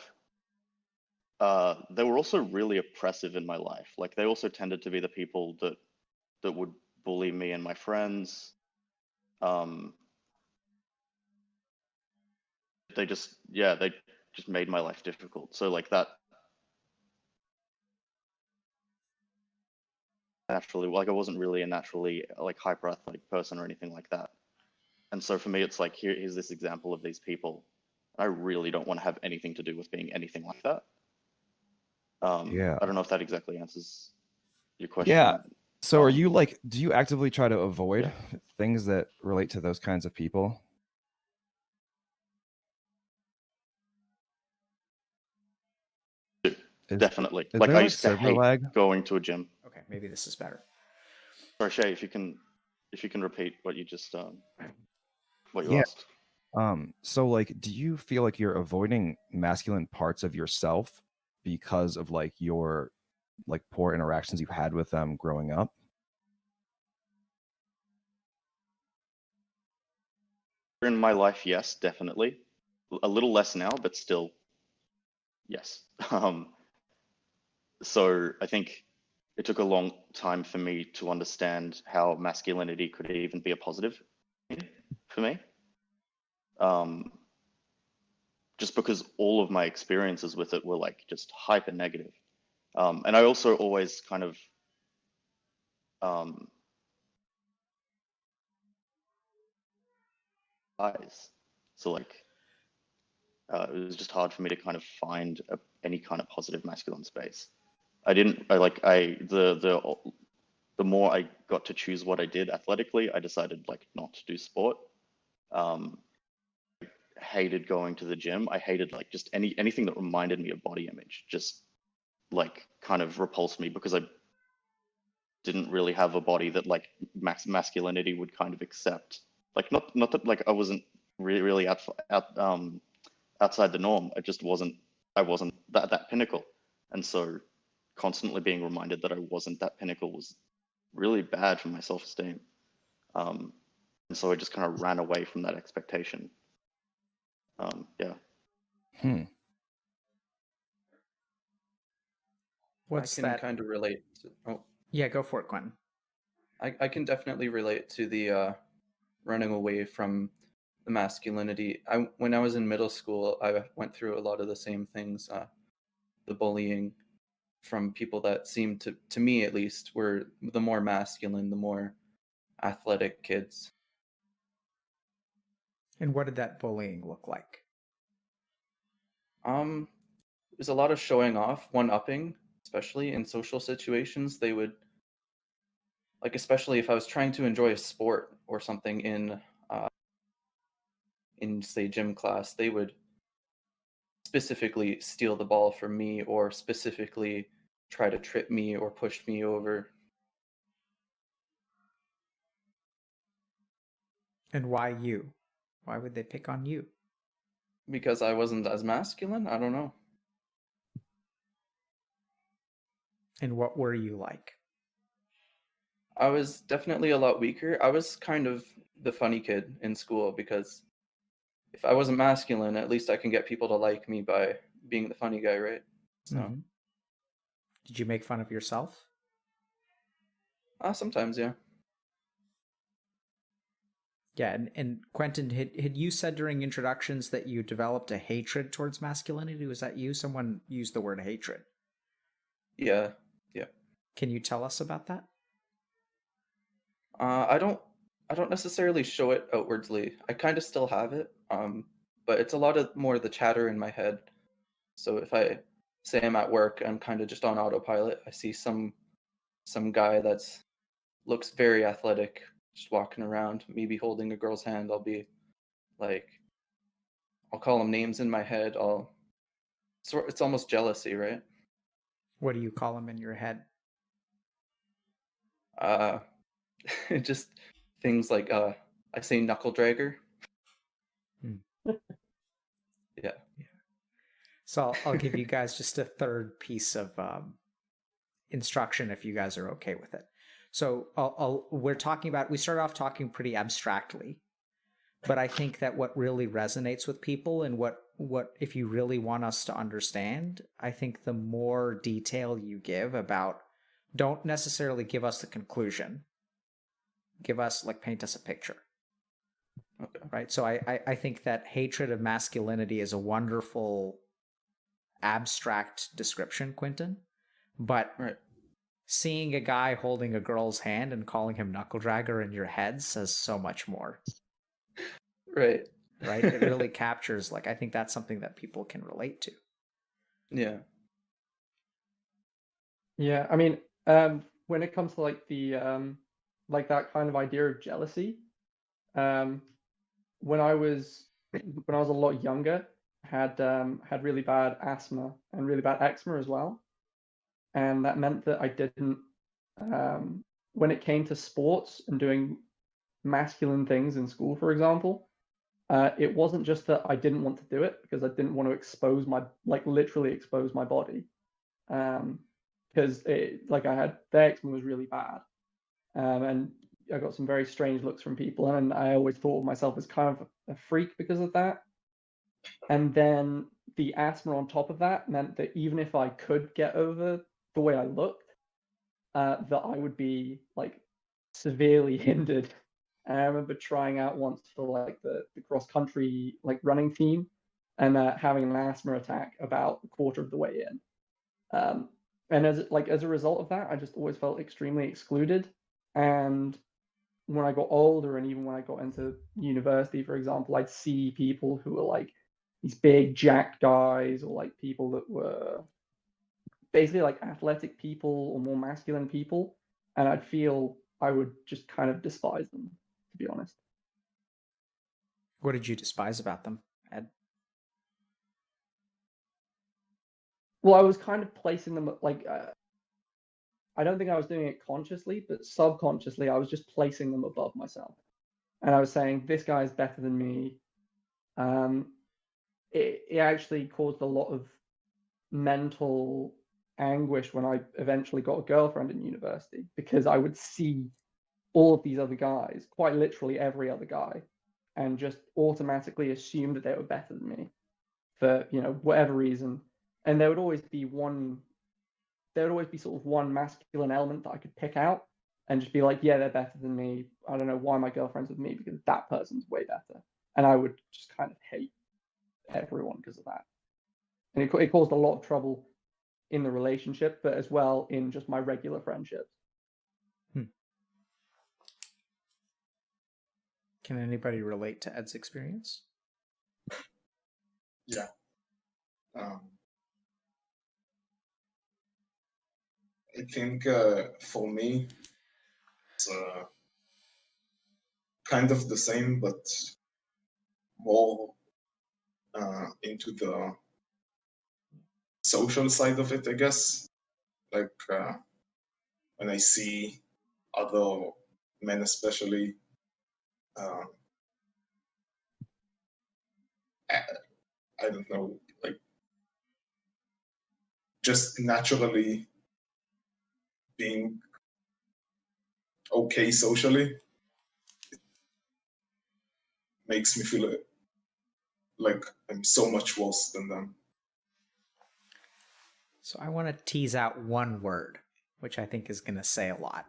they were also really oppressive in my life. Like, they also tended to be the people that would bully me and my friends. They just made my life difficult. So like that, naturally, like, I wasn't really a naturally like hyper athletic person or anything like that. And so for me, it's like, here's this example of these people. I really don't want to have anything to do with being anything like that. Yeah. I don't know if that exactly answers your question. Yeah. So are you like, do you actively try to avoid things that relate to those kinds of people? Definitely. Is Like, there, I used to server hate lag? going to a gym. Okay, maybe this is better. Sorry, Shay, if you can repeat what you just what you Yeah. asked. So like, do you feel like you're avoiding masculine parts of yourself because of like your like poor interactions you've had with them growing up? In my life, yes, definitely. A little less now, but still, yes. So I think it took a long time for me to understand how masculinity could even be a positive thing for me. um, just because all of my experiences with it were like just hyper negative. And I also always kind of eyes. So like it was just hard for me to kind of find any kind of positive masculine space. The more I got to choose what I did athletically, I decided like not to do sport. Hated going to the gym. I hated like just anything that reminded me of body image. Just like kind of repulsed me because I didn't really have a body that like masculinity would kind of accept. Like not that like I wasn't really outside the norm. I wasn't that pinnacle, and so constantly being reminded that I wasn't that pinnacle was really bad for my self-esteem. And so I just kind of ran away from that expectation. Yeah. What's I can that? kind of relate. Yeah, go for it, Quentin. I can definitely relate to the running away from the masculinity. When I was in middle school, I went through a lot of the same things. The bullying from people that seemed to me at least, were the more masculine, the more athletic kids. And what did that bullying look like? There's a lot of showing off, one-upping, especially in social situations. They would, like, especially if I was trying to enjoy a sport or something in say gym class, they would specifically steal the ball from me or specifically try to trip me or push me over. And why you? Why would they pick on you? Because I wasn't as masculine? I don't know. And what were you like? I was definitely a lot weaker. I was kind of the funny kid in school because if I wasn't masculine, at least I can get people to like me by being the funny guy, right? So, Did you make fun of yourself? Sometimes, yeah. Yeah, and Quentin, had you said during introductions that you developed a hatred towards masculinity? Was that you? Someone used the word hatred. Yeah. Can you tell us about that? I don't necessarily show it outwardly. I kind of still have it, but it's a lot of more the chatter in my head. So if I say I'm at work, I'm kind of just on autopilot. I see some guy that's looks very athletic, just walking around, maybe holding a girl's hand. I'll be like, I'll call him names in my head. It's almost jealousy, right? What do you call him in your head? Just things like I say knuckle dragger. Yeah. So I'll give you guys just a third piece of instruction if you guys are okay with it. So we started off talking pretty abstractly, but I think that what really resonates with people and what if you really want us to understand, I think the more detail you give about, don't necessarily give us the conclusion. Give us, like, paint us a picture. Okay. Right? So I think that hatred of masculinity is a wonderful abstract description, Quentin. But seeing a guy holding a girl's hand and calling him knuckle dragger in your head says so much more. Right. It really captures, like, I think that's something that people can relate to. Yeah. Yeah, I mean, when it comes to like the like that kind of idea of jealousy, when I was a lot younger, had really bad asthma and really bad eczema as well, and that meant that I didn't when it came to sports and doing masculine things in school, for example, it wasn't just that I didn't want to do it because I didn't want to expose literally expose my body, because I had the eczema was really bad, and I got some very strange looks from people, and I always thought of myself as kind of a freak because of that. And then the asthma on top of that meant that even if I could get over the way I looked, that I would be like severely hindered And I remember trying out once for like the cross country like running team, and having an asthma attack about a quarter of the way in. And as a result of that, I just always felt extremely excluded. And when I got older, and even when I got into university, for example, I'd see people who were like these big jacked guys, or like people that were basically like athletic people or more masculine people, and I'd feel I would just kind of despise them, to be honest. What did you despise about them, Ed? Well, I was kind of placing them like I don't think I was doing it consciously, but subconsciously I was just placing them above myself, and I was saying this guy is better than me. It actually caused a lot of mental anguish when I eventually got a girlfriend in university, because I would see all of these other guys, quite literally every other guy, and just automatically assume that they were better than me for, you know, whatever reason. And there would always be sort of one masculine element that I could pick out and just be like, yeah, they're better than me. I don't know why my girlfriend's with me, because that person's way better. And I would just kind of hate everyone because of that. And it caused a lot of trouble in the relationship, but as well in just my regular friendships. Can anybody relate to Ed's experience? Yeah. I think for me, it's kind of the same, but more into the social side of it, I guess. Like when I see other men, especially, I don't know, like just naturally being okay socially, it makes me feel like I'm so much worse than them. So I want to tease out one word, which I think is going to say a lot.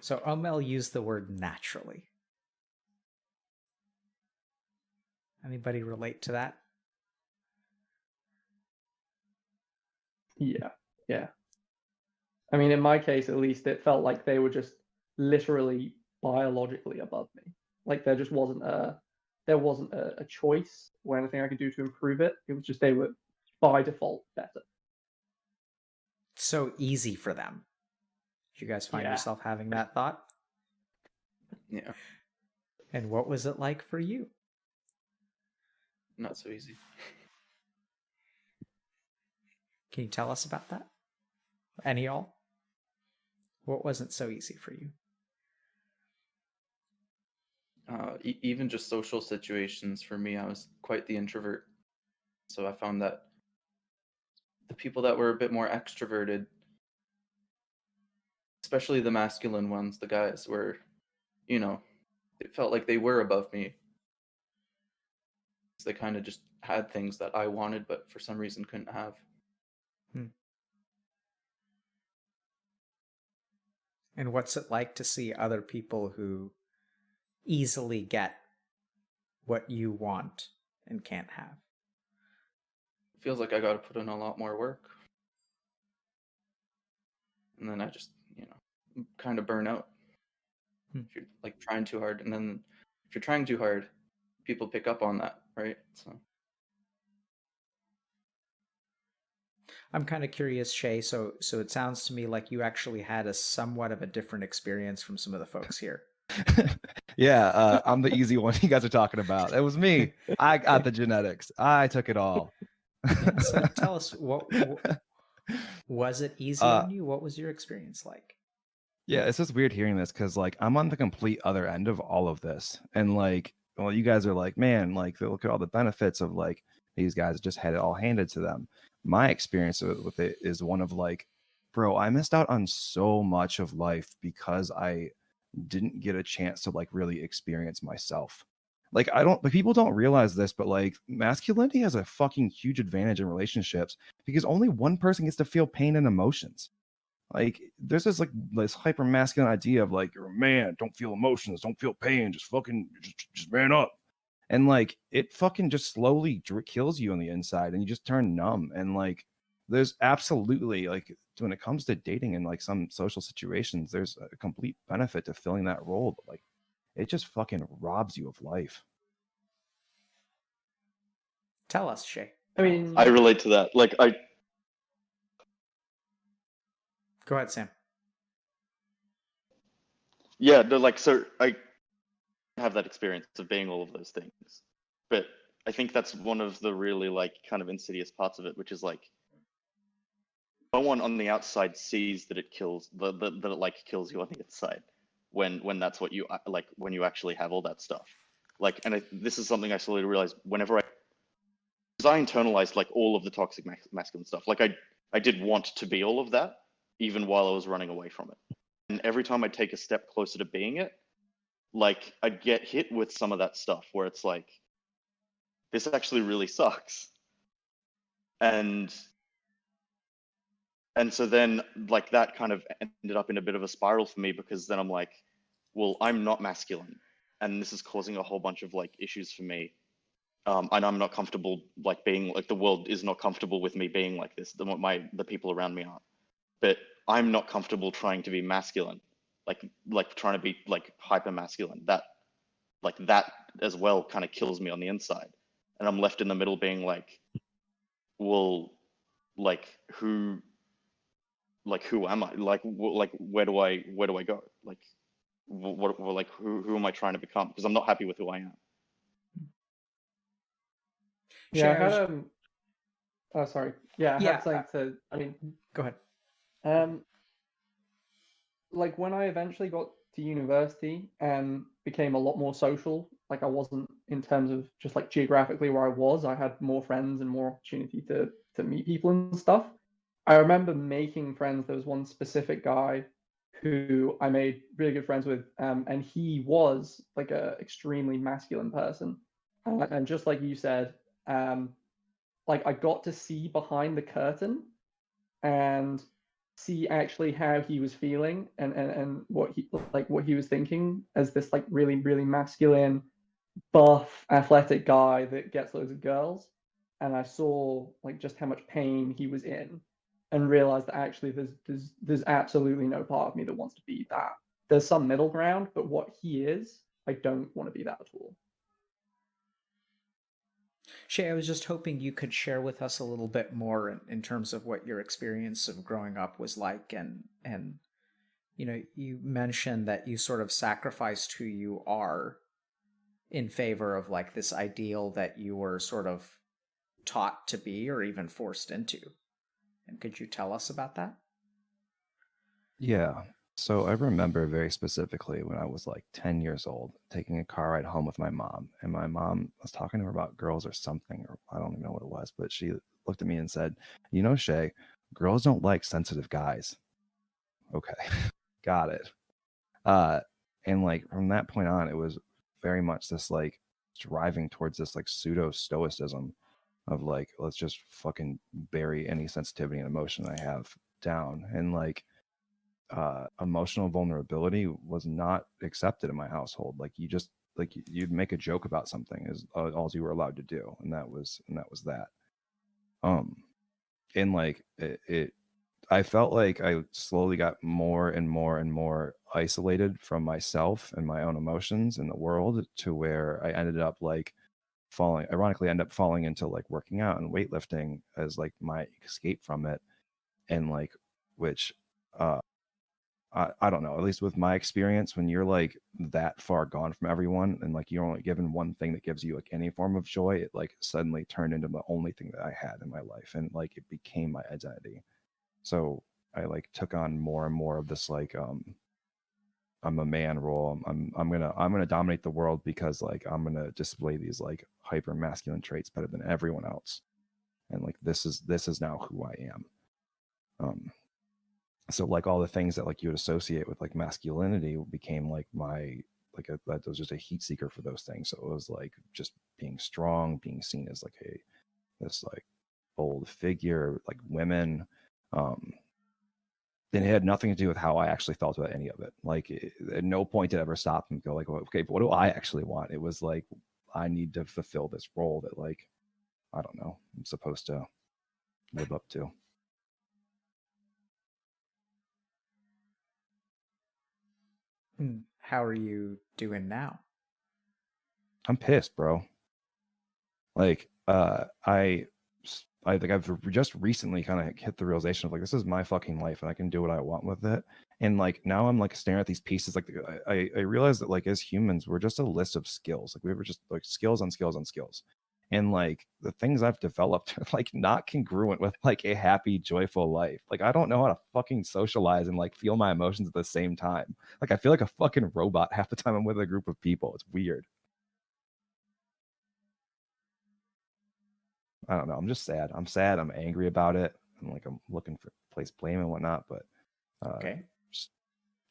So Omel used the word naturally. Anybody relate to that? Yeah. I mean, in my case, at least, it felt like they were just literally biologically above me. Like there just wasn't a choice or anything I could do to improve it. It was just they were by default better. So easy for them. Did you guys find yourself having that thought? Yeah. And what was it like for you? Not so easy. Can you tell us about that? Any all? What wasn't so easy for you? Even just social situations for me, I was quite the introvert. So I found that the people that were a bit more extroverted, especially the masculine ones, the guys were, you know, it felt like they were above me. They kind of just had things that I wanted, but for some reason couldn't have. And what's it like to see other people who easily get what you want and can't have? It feels like I got to put in a lot more work. And then I just, you know, kind of burn out. If you're like trying too hard, and then if you're trying too hard, people pick up on that, right? So I'm kind of curious, Shay. So it sounds to me like you actually had a somewhat of a different experience from some of the folks here. Yeah, I'm the easy one you guys are talking about. It was me. I got the genetics. I took it all. Yeah, so tell us, what was it easy on you? What was your experience like? Yeah, it's just weird hearing this because like I'm on the complete other end of all of this, and like, well, you guys are like, man, like look at all the benefits of like these guys just had it all handed to them. My experience with it is one of like, bro, I missed out on so much of life because I didn't get a chance to like really experience myself. Like people don't realize this, but like masculinity has a fucking huge advantage in relationships because only one person gets to feel pain and emotions. Like there's this hyper masculine idea of like, you're a man, don't feel emotions, don't feel pain, just fucking just man up. And like it fucking just slowly kills you on the inside and you just turn numb. And like there's absolutely, like, when it comes to dating and like some social situations, there's a complete benefit to filling that role, but like it just fucking robs you of life. Tell us, Shay. I mean, I relate to that. Like Go ahead, Sam. yeah, no, like, so I have that experience of being all of those things, but I think that's one of the really like kind of insidious parts of it, which is like no one on the outside sees that it kills that it like kills you on the inside when that's what you like, when you actually have all that stuff. Like, and this is something I slowly realized whenever because I internalized like all of the toxic masculine stuff. Like I did want to be all of that even while I was running away from it. And every time I take a step closer to being it, like I'd get hit with some of that stuff where it's like, this actually really sucks. And so then like that kind of ended up in a bit of a spiral for me, because then I'm like, well, I'm not masculine and this is causing a whole bunch of like issues for me. And I'm not comfortable like being like, the world is not comfortable with me being like this. The people around me aren't. But I'm not comfortable trying to be masculine, like trying to be like hyper masculine. That as well kind of kills me on the inside, and I'm left in the middle, being like, well, like who am I? Like where do I go? Like like who am I trying to become? Because I'm not happy with who I am. Yeah, I had oh, sorry. Yeah, I Yeah, had something to. I mean, Go ahead. Like when I eventually got to university and became a lot more social, like I wasn't in terms of just like geographically where I was, I had more friends and more opportunity to meet people and stuff. I remember making friends. There was one specific guy who I made really good friends with, and he was like a extremely masculine person. And just like you said, like I got to see behind the curtain and see actually how he was feeling and what he was thinking as this like really really masculine, buff, athletic guy that gets loads of girls. And I saw like just how much pain he was in, and realized that actually there's absolutely no part of me that wants to be that. There's some middle ground, but what he is, I don't want to be that at all. Shay, I was just hoping you could share with us a little bit more in terms of what your experience of growing up was like, and you know, you mentioned that you sort of sacrificed who you are in favor of like this ideal that you were sort of taught to be or even forced into. And could you tell us about that? Yeah. So I remember very specifically when I was like 10 years old, taking a car ride home with my mom. And my mom was talking to her about girls or something, or I don't even know what it was, but she looked at me and said, you know, Shay, girls don't like sensitive guys. Okay, got it. And like from that point on, it was very much this like driving towards this like pseudo stoicism of like, let's just fucking bury any sensitivity and emotion I have down. And like, emotional vulnerability was not accepted in my household. Like you just like you'd make a joke about something is all you were allowed to do, and that was that. And like it I felt like I slowly got more and more and more isolated from myself and my own emotions in the world, to where I ended up like falling into like working out and weightlifting as like my escape from it. And like, which I don't know, at least with my experience, when you're like that far gone from everyone and like you're only given one thing that gives you like any form of joy, it like suddenly turned into the only thing that I had in my life, and like it became my identity. So I like took on more and more of this like I'm a man role. I'm gonna dominate the world because like I'm gonna display these like hyper masculine traits better than everyone else, and like this is now who I am. So like all the things that like you would associate with like masculinity became like my that was just a heat seeker for those things. So it was like just being strong, being seen as like this like bold figure, like women, it had nothing to do with how I actually felt about any of it. Like at no point did it ever stop and go like, okay, but what do I actually want? It was like, I need to fulfill this role that like, I don't know, I'm supposed to live up to. How are you doing now? I'm pissed, bro. Like, I think I've just recently kind of hit the realization of like, this is my fucking life and I can do what I want with it. And like, now I'm like staring at these pieces. Like I realize that like, as humans, we're just a list of skills. Like we were just like skills on skills on skills. And like the things I've developed are like not congruent with like a happy, joyful life. Like I don't know how to fucking socialize and like feel my emotions at the same time. Like I feel like a fucking robot half the time I'm with a group of people. It's weird. I don't know. I'm just sad. I'm sad. I'm angry about it. I'm looking for place blame and whatnot. But Okay. just,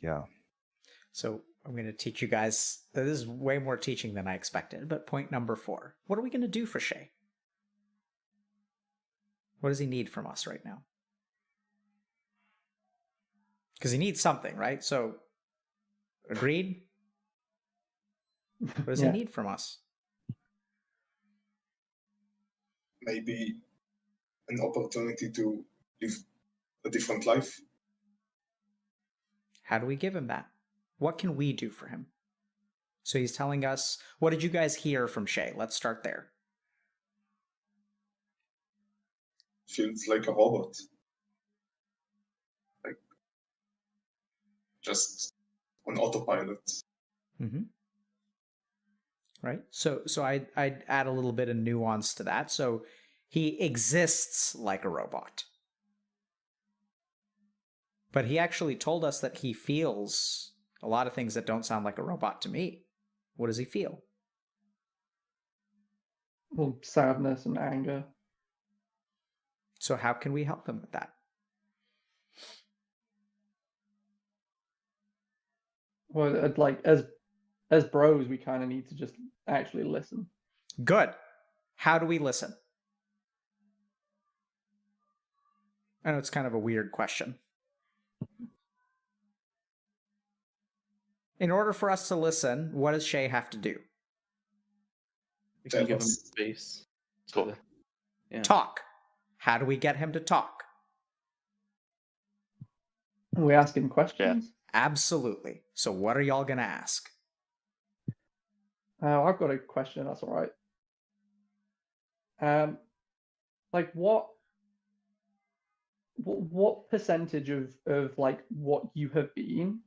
yeah. So I'm going to teach you guys. This is way more teaching than I expected. But point number 4. What are we going to do for Shay? What does he need from us right now? Because he needs something, right? So, agreed? What does he need from us? Maybe an opportunity to live a different life. How do we give him that? What can we do for him? So he's telling us, what did you guys hear from Shay? Let's start there. Feels like a robot. Like just on autopilot. Mm-hmm. Right. So I'd add a little bit of nuance to that. So he exists like a robot. But he actually told us that he feels a lot of things that don't sound like a robot to me. What does he feel? Well, sadness and anger. So how can we help him with that? Well, like as bros, we kind of need to just actually listen. Good. How do we listen? I know it's kind of a weird question. In order for us to listen, what does Shay have to do? We can give him space. Cool. Yeah. Talk. How do we get him to talk? We ask him questions. Absolutely. So what are y'all going to ask? I've got a question. That's all right. Like what percentage of like what you have been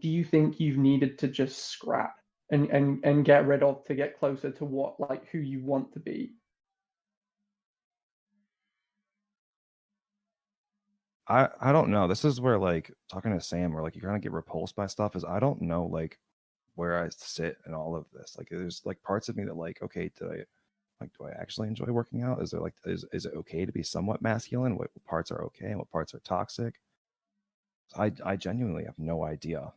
do you think you've needed to just scrap and get rid of to get closer to what like who you want to be? I don't know. This is where like talking to Sam, where like you kind of get repulsed by stuff. Is I don't know like where I sit in all of this. Like there's like parts of me that like, okay, do I actually enjoy working out? Is there like is it okay to be somewhat masculine? What parts are okay and what parts are toxic? I genuinely have no idea.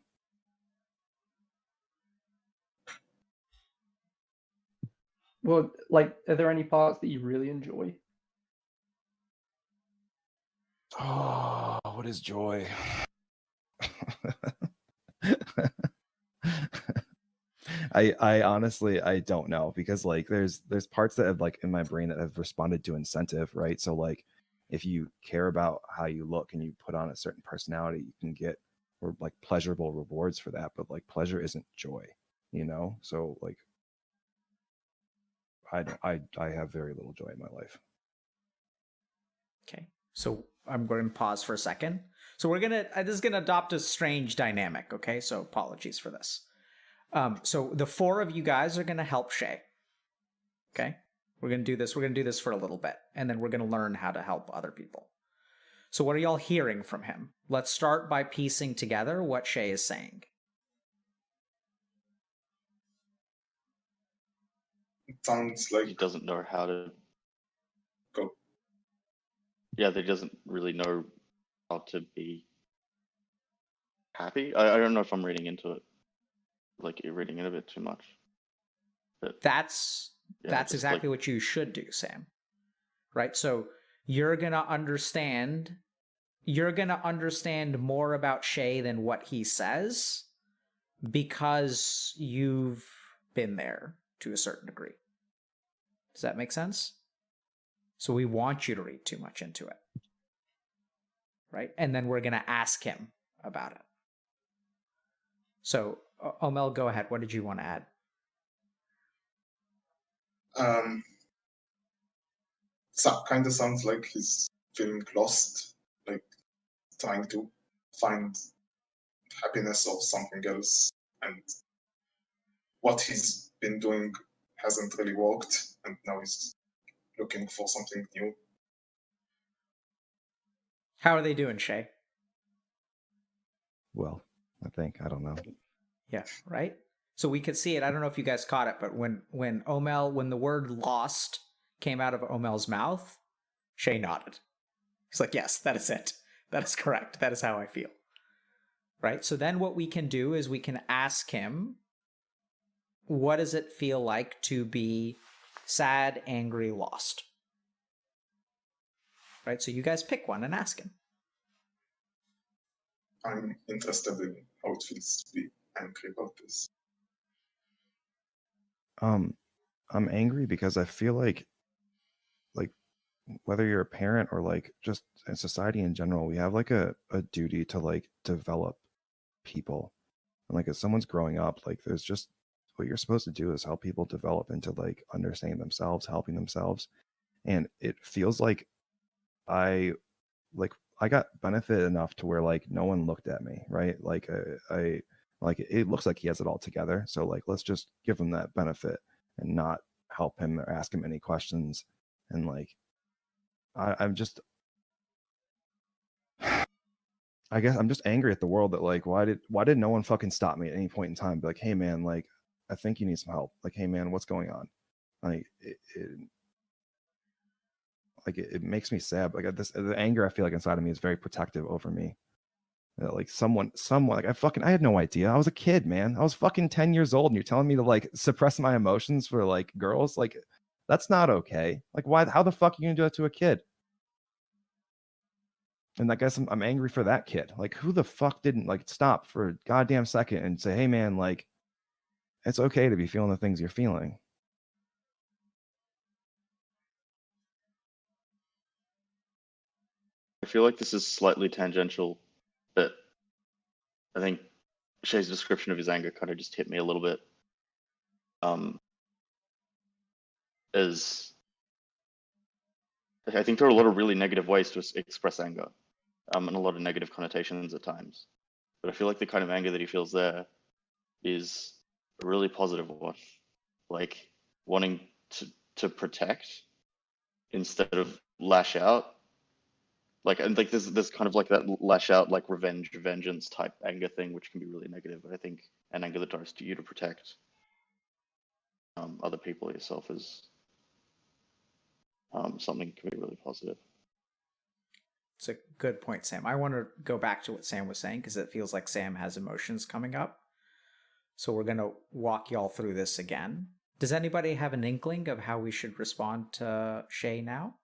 Well, like, are there any parts that you really enjoy? Oh, what is joy? I honestly I don't know, because like there's parts that have like in my brain that have responded to incentive, right? So like if you care about how you look and you put on a certain personality, you can get or like pleasurable rewards for that, but like pleasure isn't joy, you know? So like I have very little joy in my life. Okay. So I'm going to pause for a second. So we're going to, this is going to adopt a strange dynamic. Okay. So apologies for this. So the 4 of you guys are going to help Shay. Okay. We're going to do this. We're going to do this for a little bit, and then we're going to learn how to help other people. So what are y'all hearing from him? Let's start by piecing together what Shay is saying. It sounds like he doesn't know how to go. Yeah, he doesn't really know how to be happy. I don't know if I'm reading into it. Like you're reading it a bit too much. But That's exactly what you should do, Sam. Right? So you're going to understand you're going to understand more about Shay than what he says because you've been there to a certain degree. Does that make sense? So we want you to read too much into it. Right? And then we're going to ask him about it. So, Omel, go ahead. What did you want to add? So kind of sounds like he's feeling lost, like trying to find happiness or something else, and what he's been doing hasn't really worked, and now he's looking for something new. How are they doing, Shay? Well, I don't know. Yeah, right? So we could see it. I don't know if you guys caught it, but when the word lost came out of Omel's mouth, Shay nodded. He's like, yes, that is it. That is correct. That is how I feel. Right? So then what we can do is we can ask him, what does it feel like to be sad, angry, lost? Right? So you guys pick one and ask him. I'm interested in how it feels to be angry about this. I'm angry because I feel like whether you're a parent or like just in society in general, we have like a duty to like develop people. And like as someone's growing up, like there's just what you're supposed to do is help people develop into like understanding themselves, helping themselves. And it feels like I got benefit enough to where like no one looked at me, right? Like I like it looks like he has it all together. So like let's just give him that benefit and not help him or ask him any questions. And like I'm just I guess I'm just angry at the world that like why did no one fucking stop me at any point in time? Be like, hey man, like I think you need some help. Like, hey man, what's going on? Like it makes me sad. Like the anger I feel like inside of me is very protective over me. Like someone like I had no idea. I was a kid, man. I was fucking 10 years old and you're telling me to like suppress my emotions for like girls? Like that's not okay. Like why, how the fuck are you gonna do that to a kid? And I guess I'm angry for that kid. Like who the fuck didn't like stop for a goddamn second and say, hey man, like it's okay to be feeling the things you're feeling. I feel like this is slightly tangential, but I think Shay's description of his anger kind of just hit me a little bit. As I think there are a lot of really negative ways to express anger, and a lot of negative connotations at times. But I feel like the kind of anger that he feels there is a really positive one, like wanting to protect instead of lash out. Like, and like there's kind of like that lash out, like vengeance type anger thing, which can be really negative. But I think an anger that directs to you to protect other people or yourself is something that can be really positive. It's a good point, Sam. I want to go back to what Sam was saying because it feels like Sam has emotions coming up. So we're going to walk y'all through this again. Does anybody have an inkling of how we should respond to Shay now?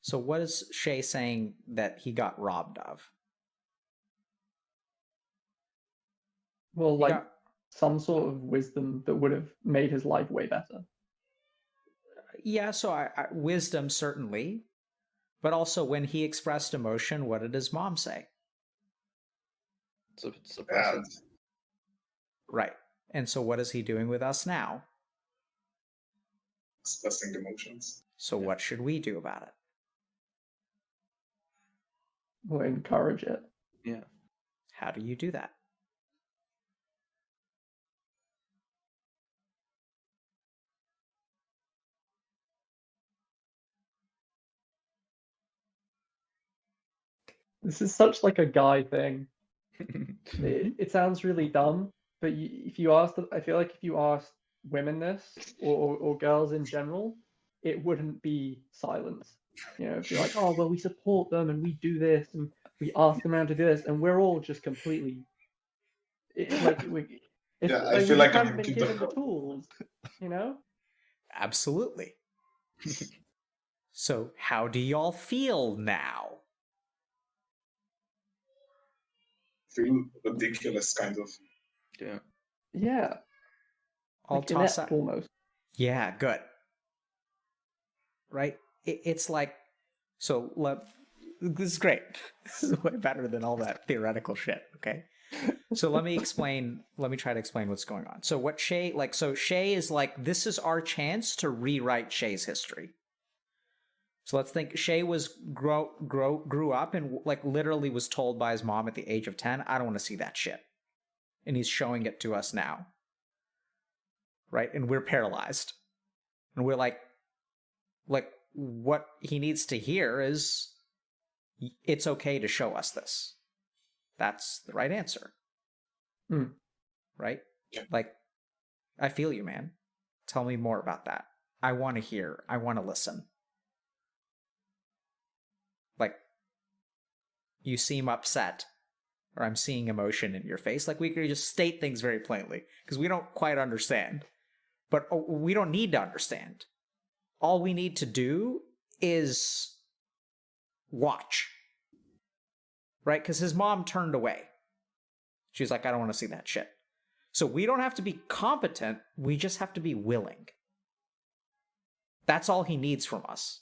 So what is Shay saying that he got robbed of? Well, like some sort of wisdom that would have made his life way better. Yeah, so wisdom certainly, but also when he expressed emotion, what did his mom say? Suppressing. Right. And so what is he doing with us now? Expressing emotions. So what should we do about it? We'll encourage it. Yeah. How do you do that? This is such like a guy thing. It sounds really dumb, but if you ask them, I feel like if you asked women this or girls in general, it wouldn't be silence. You know, if you're like, oh well, we support them and we do this and we ask them around to do this, and we're all just completely I feel like we haven't been given the tools. You know. Absolutely. So, how do y'all feel now? Feel ridiculous, kind of. Yeah. Yeah. I'll Like toss inept that. almost. Yeah, good. Right? It's like, so this is great. This is way better than all that theoretical shit, okay? So let me try to explain what's going on. So what Shay, so Shay is like, this is our chance to rewrite Shay's history. So let's think Shay grew up and like literally was told by his mom at the age of 10, I don't want to see that shit. And he's showing it to us now. Right? And we're paralyzed. And we're like what he needs to hear is it's okay to show us this. That's the right answer. Right? Like, I feel you, man. Tell me more about that. I want to hear. I want to listen. Like, you seem upset, or I'm seeing emotion in your face. Like, we could just state things very plainly, because we don't quite understand. But we don't need to understand. All we need to do is watch. Right? Because his mom turned away. She's like, I don't want to see that shit. So we don't have to be competent, we just have to be willing. That's all he needs from us.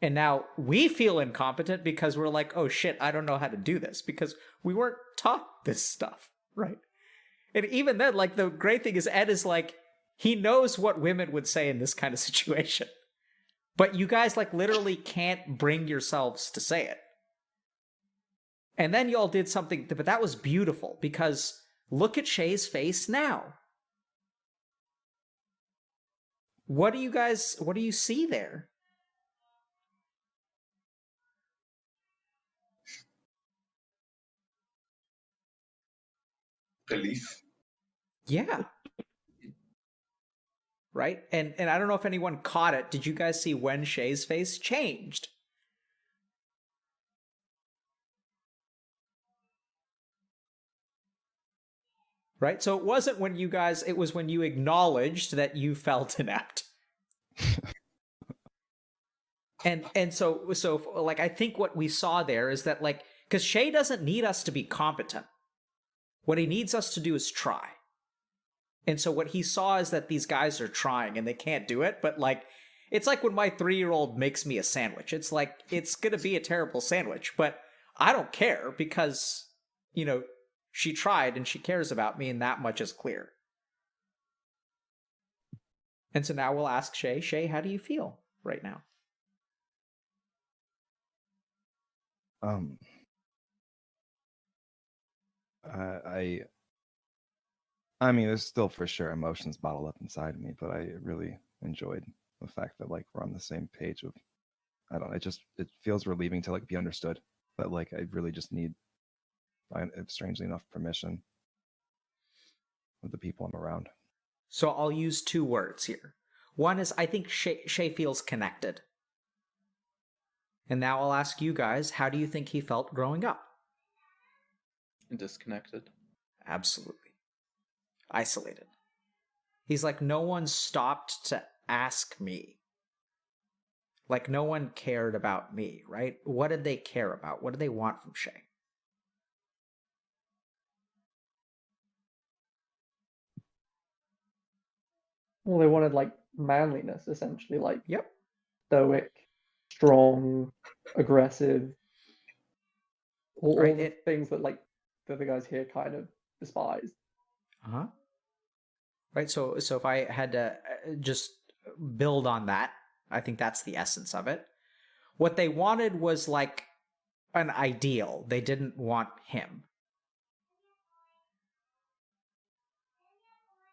And now we feel incompetent because we're like, oh shit, I don't know how to do this, because we weren't taught this stuff, right? And even then, like, the great thing is Ed is like, he knows what women would say in this kind of situation. But you guys, like, literally can't bring yourselves to say it. And then y'all did something, but that was beautiful, because look at Shay's face now. What do you see there? Relief. Yeah. Right? And I don't know if anyone caught it. Did you guys see when Shay's face changed? Right? So it wasn't when you guys, it was when you acknowledged that you felt inept. and so like, I think what we saw there is that, like, because Shay doesn't need us to be competent. What he needs us to do is try. And so what he saw is that these guys are trying and they can't do it, but like, it's like when my 3-year-old makes me a sandwich. It's like, it's gonna be a terrible sandwich, but I don't care because, you know, she tried and she cares about me, and that much is clear. And so now we'll ask Shay, Shay, how do you feel right now? I mean, there's still for sure emotions bottled up inside of me, but I really enjoyed the fact that, like, we're on the same page of, I don't know, it feels relieving to, like, be understood, but like, I really just need, strangely enough, permission of the people I'm around. So I'll use 2 words here. One is, I think Shay feels connected. And now I'll ask you guys, how do you think he felt growing up? Disconnected. Absolutely. Isolated. He's like, no one stopped to ask me. Like, no one cared about me, right? What did they care about? What did they want from Shay? Well, they wanted like manliness, essentially, like yep, stoic, strong, aggressive, all the things that like the other guys here kind of despise. Right. So if I had to just build on that, I think that's the essence of it. What they wanted was like an ideal. They didn't want him.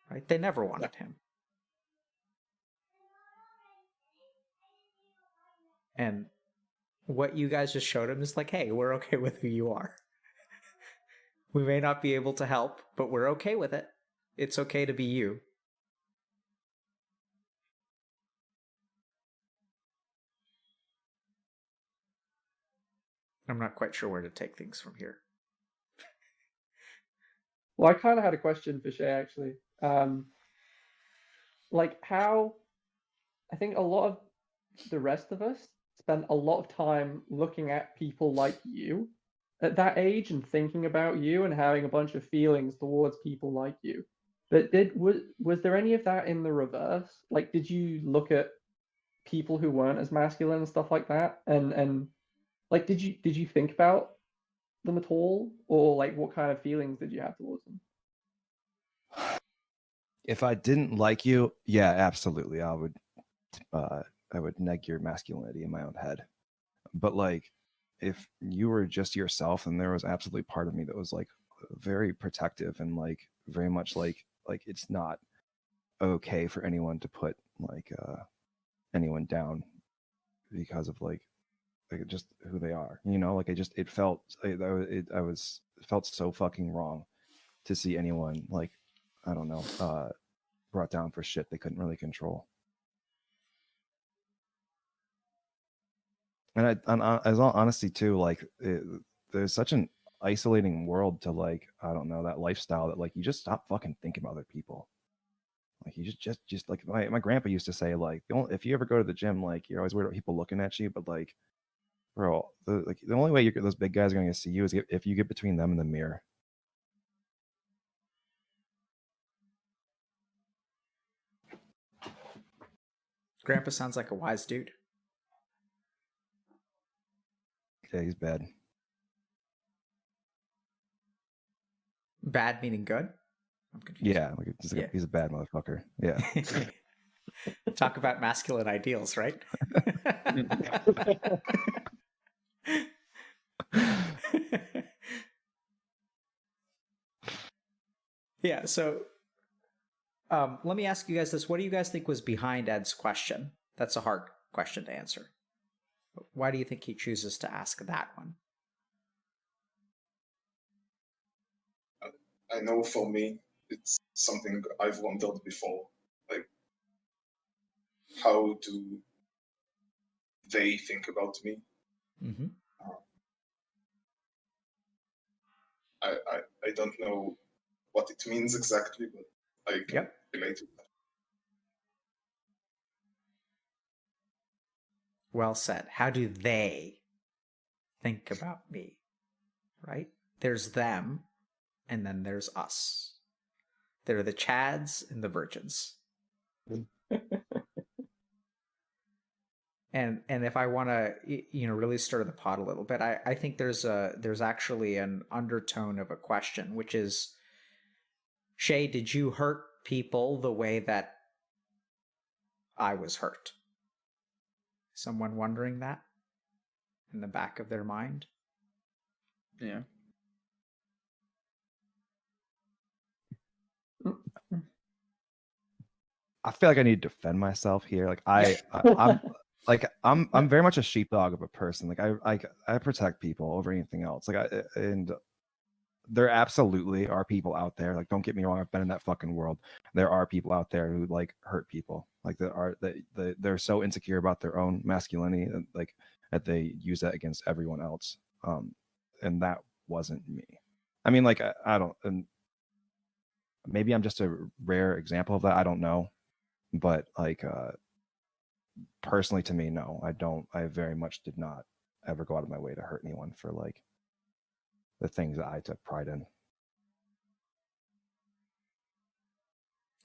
Right? They never wanted him. And what you guys just showed him is like, hey, we're okay with who you are. We may not be able to help, but we're okay with it. It's okay to be you. I'm not quite sure where to take things from here. Well, I kind of had a question for Shay, actually. Like, how I think a lot of the rest of us spent a lot of time looking at people like you at that age and thinking about you and having a bunch of feelings towards people like you. But was there any of that in the reverse? Like, did you look at people who weren't as masculine and stuff like that? And like, did you think about them at all, or like, what kind of feelings did you have towards them? If I didn't like you, yeah, absolutely, I would neg your masculinity in my own head. But like, if you were just yourself, and there was absolutely part of me that was like very protective and like very much like it's not okay for anyone to put like anyone down because of like just who they are, you know, like it felt it felt so fucking wrong to see anyone like, I don't know, brought down for shit they couldn't really control. And as all honesty too, like there's such an isolating world to like, I don't know, that lifestyle that like you just stop fucking thinking about other people. Like you just like my grandpa used to say, like if you ever go to the gym, like you're always worried about people looking at you, but like, bro, the only way those big guys are going to see you is if you get between them and the mirror. Grandpa sounds like a wise dude. Yeah, he's bad. Bad meaning good? I'm confused. Yeah, like he's a bad motherfucker. Yeah. Talk about masculine ideals, right? Yeah, so let me ask you guys this. What do you guys think was behind Ed's question? That's a hard question to answer. Why do you think he chooses to ask that one? I know for me, it's something I've wondered before. Like, how do they think about me? Mm-hmm. I don't know what it means exactly, but I can relate to that. Well said. How do they think about me? Right? There's them, and then there's us. There are the Chads and the Virgins. And if I want to, really stir the pot a little bit, I think there's actually an undertone of a question, which is, Shay, did you hurt people the way that I was hurt? Someone wondering that in the back of their mind? Yeah. I feel like I need to defend myself here. Like I'm very much a sheepdog of a person. Like I protect people over anything else. And there absolutely are people out there. Like, don't get me wrong, I've been in that fucking world. There are people out there who like hurt people. Like they're so insecure about their own masculinity and like that they use that against everyone else. And that wasn't me. I mean, like I don't, and maybe I'm just a rare example of that. I don't know. But like personally to me, no, I very much did not ever go out of my way to hurt anyone for like the things that I took pride in.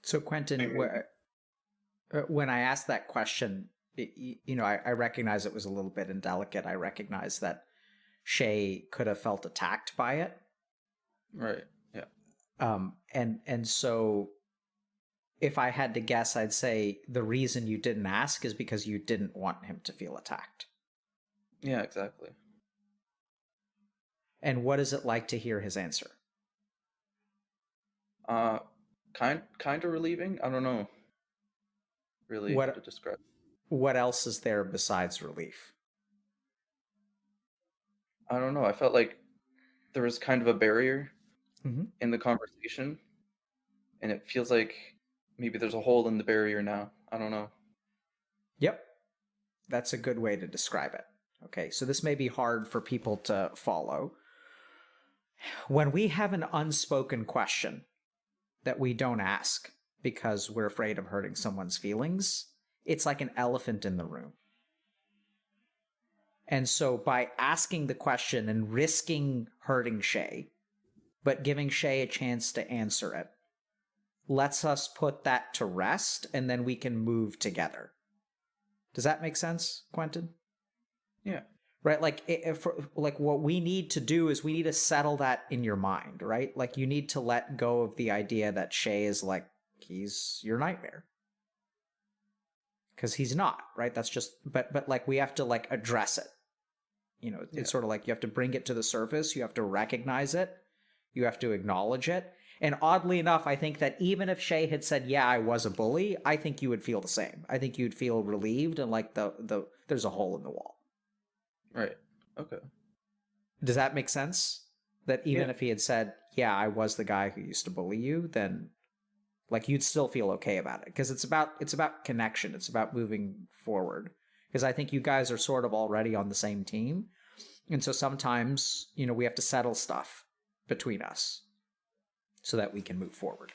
So Quentin, when I asked that question, I recognize it was a little bit indelicate. I recognize that Shay could have felt attacked by it. Right. Yeah. And so if I had to guess, I'd say the reason you didn't ask is because you didn't want him to feel attacked. Yeah, exactly. And what is it like to hear his answer? Kind of relieving. I don't know really how to describe. What else is there besides relief? I don't know. I felt like there was kind of a barrier in the conversation, and it feels like maybe there's a hole in the barrier now. I don't know. Yep. That's a good way to describe it. Okay, so this may be hard for people to follow. When we have an unspoken question that we don't ask because we're afraid of hurting someone's feelings, it's like an elephant in the room. And so by asking the question and risking hurting Shay, but giving Shay a chance to answer it, lets us put that to rest, and then we can move together. Does that make sense, Quentin? Yeah. Right? Like, like what we need to do is we need to settle that in your mind, right? Like you need to let go of the idea that Shay is like, he's your nightmare. Because he's not, right? That's just, but like we have to like address it. You know, it's sort of like you have to bring it to the surface. You have to recognize it. You have to acknowledge it. And oddly enough, I think that even if Shay had said, yeah, I was a bully, I think you would feel the same. I think you'd feel relieved and like there's a hole in the wall. Right. Okay. Does that make sense? That even if he had said, yeah, I was the guy who used to bully you, then like you'd still feel okay about it. Because it's about connection. It's about moving forward. Because I think you guys are sort of already on the same team. And so sometimes, you know, we have to settle stuff between us so that we can move forward.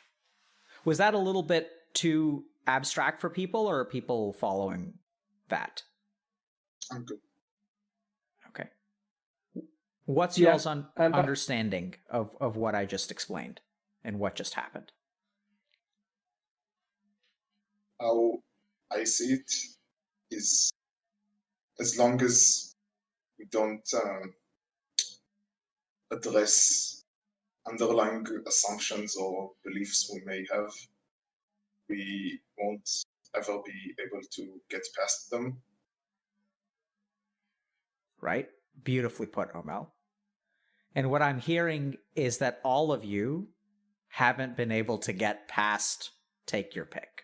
Was that a little bit too abstract for people, or are people following that? I'm good. Okay. What's y'all's understanding of what I just explained and what just happened? How I see it is, as long as we don't address underlying assumptions or beliefs we may have, we won't ever be able to get past them. Right? Beautifully put, Omel. And what I'm hearing is that all of you haven't been able to get past take your pick.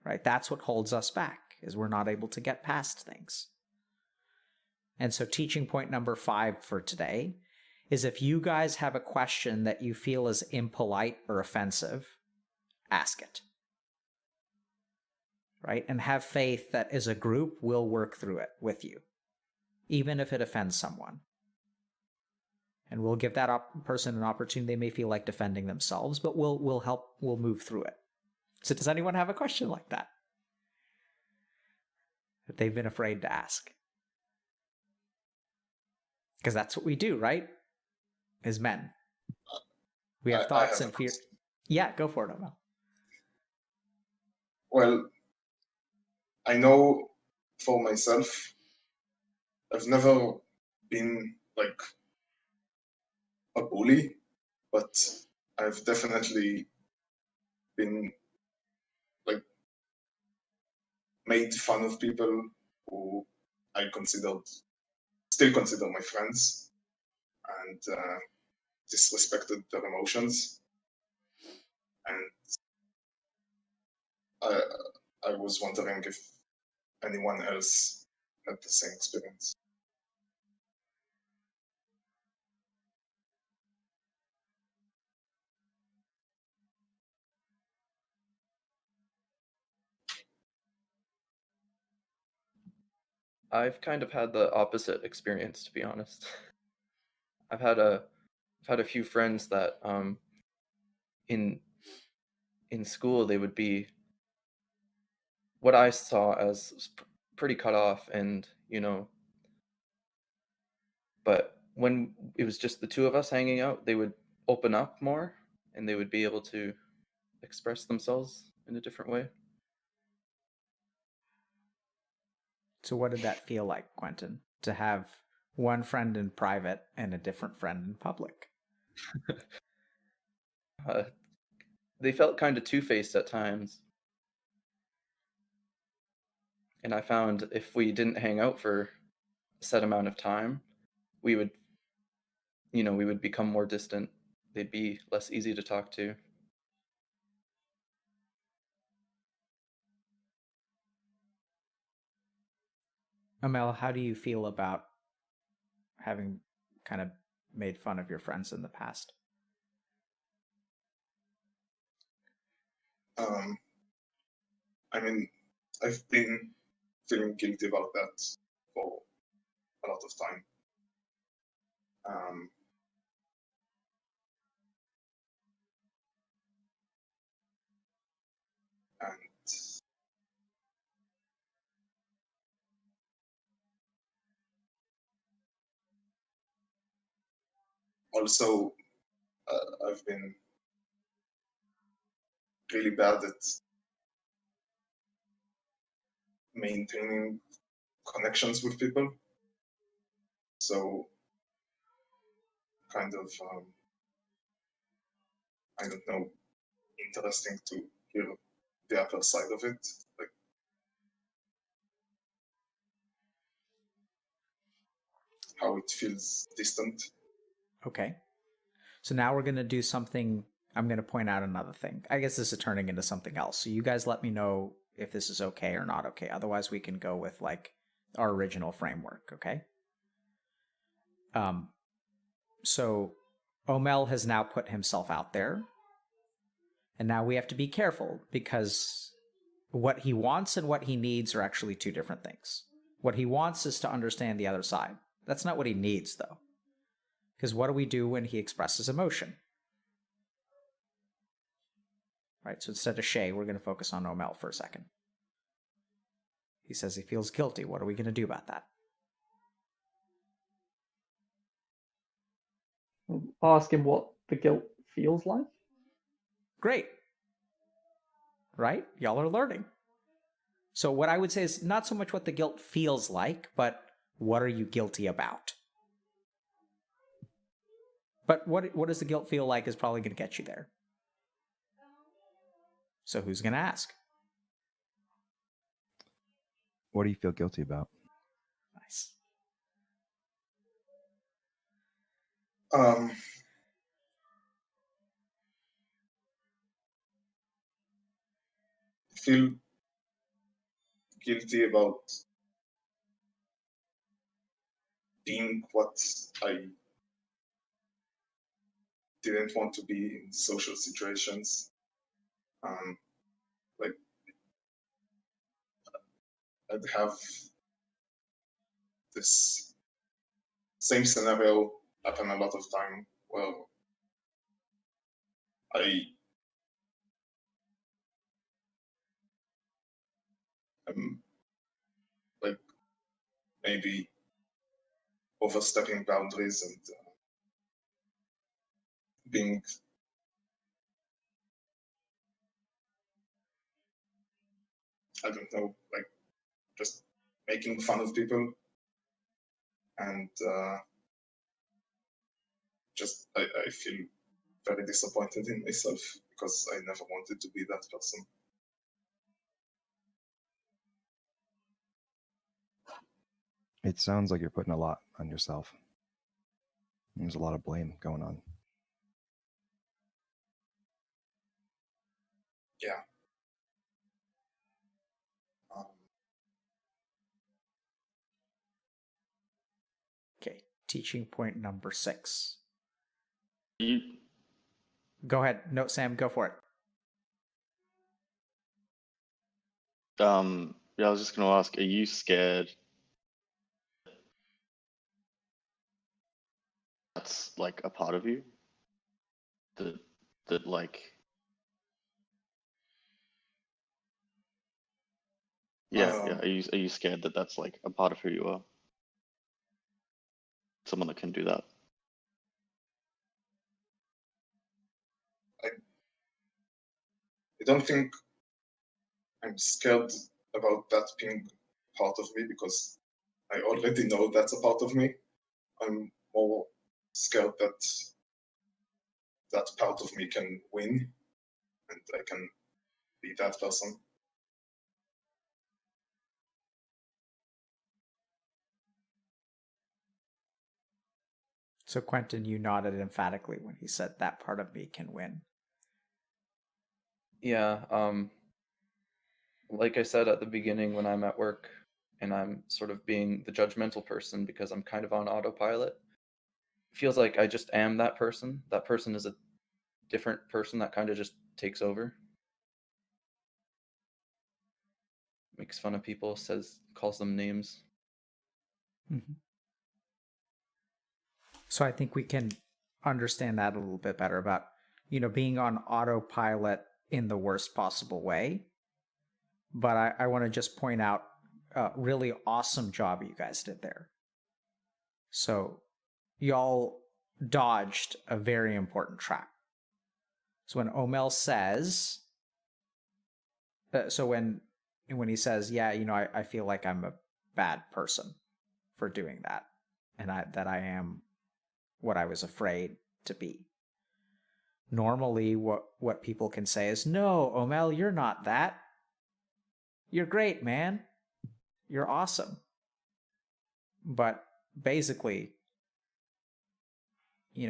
Right? That's what holds us back, is we're not able to get past things. And so teaching point number 5 for today is if you guys have a question that you feel is impolite or offensive, ask it. Right? And have faith that as a group, we'll work through it with you, even if it offends someone. And we'll give that person an opportunity. They may feel like defending themselves, but we'll help, we'll move through it. So does anyone have a question like that they've been afraid to ask? Because that's what we do, right? As men. We have thoughts and fear. Yeah, go for it, Omel. Well, I know for myself, I've never been like a bully, but I've definitely been like made fun of people who I still consider my friends, and disrespected their emotions. And I was wondering if anyone else had the same experience. I've kind of had the opposite experience, to be honest. I've had a few friends that in school they would be what I saw as pretty cut off, and but when it was just the two of us hanging out, they would open up more and they would be able to express themselves in a different way. So what did that feel like, Quentin, to have one friend in private and a different friend in public? They felt kind of two-faced at times. And I found if we didn't hang out for a set amount of time, we would become more distant. They'd be less easy to talk to. Amel, how do you feel about having kind of made fun of your friends in the past? I mean, I've been feeling guilty about that for a lot of time. And also, I've been really bad at maintaining connections with people. So, kind of, I don't know, interesting to hear the other side of it. Like, how it feels distant. Okay. So now we're going to do something. I'm going to point out another thing. I guess this is turning into something else. So you guys let me know if this is okay or not okay. Otherwise, we can go with like our original framework, okay? So Omel has now put himself out there. And now we have to be careful because what he wants and what he needs are actually two different things. What he wants is to understand the other side. That's not what he needs, though. Because what do we do when he expresses emotion? Right, so instead of Shay, we're going to focus on Omel for a second. He says he feels guilty. What are we going to do about that? Ask him what the guilt feels like. Great. Right? Y'all are learning. So what I would say is not so much what the guilt feels like, but what are you guilty about? But what does the guilt feel like is probably going to get you there. So who's going to ask? What do you feel guilty about? Nice. Feel guilty about being what I didn't want to be in social situations. Like, I'd have this same scenario happen a lot of time where I am like maybe overstepping boundaries and being I don't know, like just making fun of people and just I feel very disappointed in myself because I never wanted to be that person. It sounds like you're putting a lot on yourself. There's a lot of blame going on. Yeah. Okay, teaching point number 6. You Go ahead. No, Sam, go for it. yeah, I was just gonna ask, are you scared that's like a part of you? That like yeah. Are you scared that that's like a part of who you are? Someone that can do that. I don't think I'm scared about that being part of me because I already know that's a part of me. I'm more scared that that part of me can win and I can be that person. So Quentin, you nodded emphatically when he said that part of me can win. Yeah, like I said at the beginning when I'm at work and I'm sort of being the judgmental person because I'm kind of on autopilot, it feels like I just am that person. That person is a different person that kind of just takes over. Makes fun of people, calls them names. Mm-hmm. So I think we can understand that a little bit better about, being on autopilot in the worst possible way. But I want to just point out a really awesome job you guys did there. So y'all dodged a very important trap. So when Omel says, when he says, yeah, I feel like I'm a bad person for doing that, and that I am what I was afraid to be. Normally, what people can say is, no, Omel, you're not that. You're great, man. You're awesome. But basically,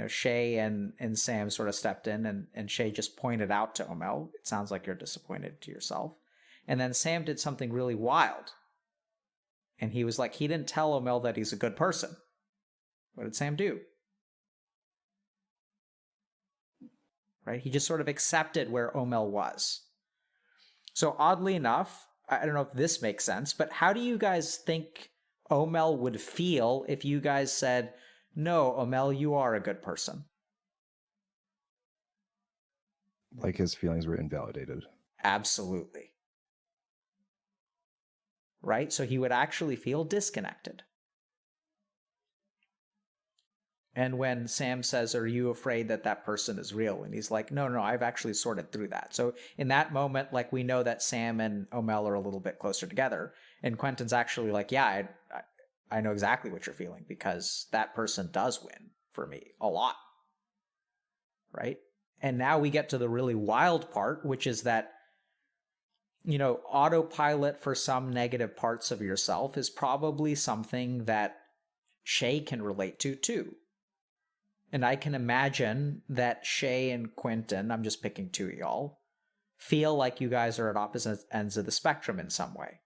Shay and Sam sort of stepped in, and Shay just pointed out to Omel, it sounds like you're disappointed to yourself. And then Sam did something really wild. And he was like, he didn't tell Omel that he's a good person. What did Sam do? Right? He just sort of accepted where Omel was. So oddly enough, I don't know if this makes sense, but how do you guys think Omel would feel if you guys said, no, Omel, you are a good person? Like his feelings were invalidated. Absolutely. Right? So he would actually feel disconnected. And when Sam says, are you afraid that that person is real? And he's like, no, I've actually sorted through that. So in that moment, like, we know that Sam and Omel are a little bit closer together. And Quentin's actually like, yeah, I know exactly what you're feeling, because that person does win for me a lot. Right? And now we get to the really wild part, which is that, autopilot for some negative parts of yourself is probably something that Shay can relate to too. And I can imagine that Shay and Quentin, I'm just picking two of y'all, feel like you guys are at opposite ends of the spectrum in some way.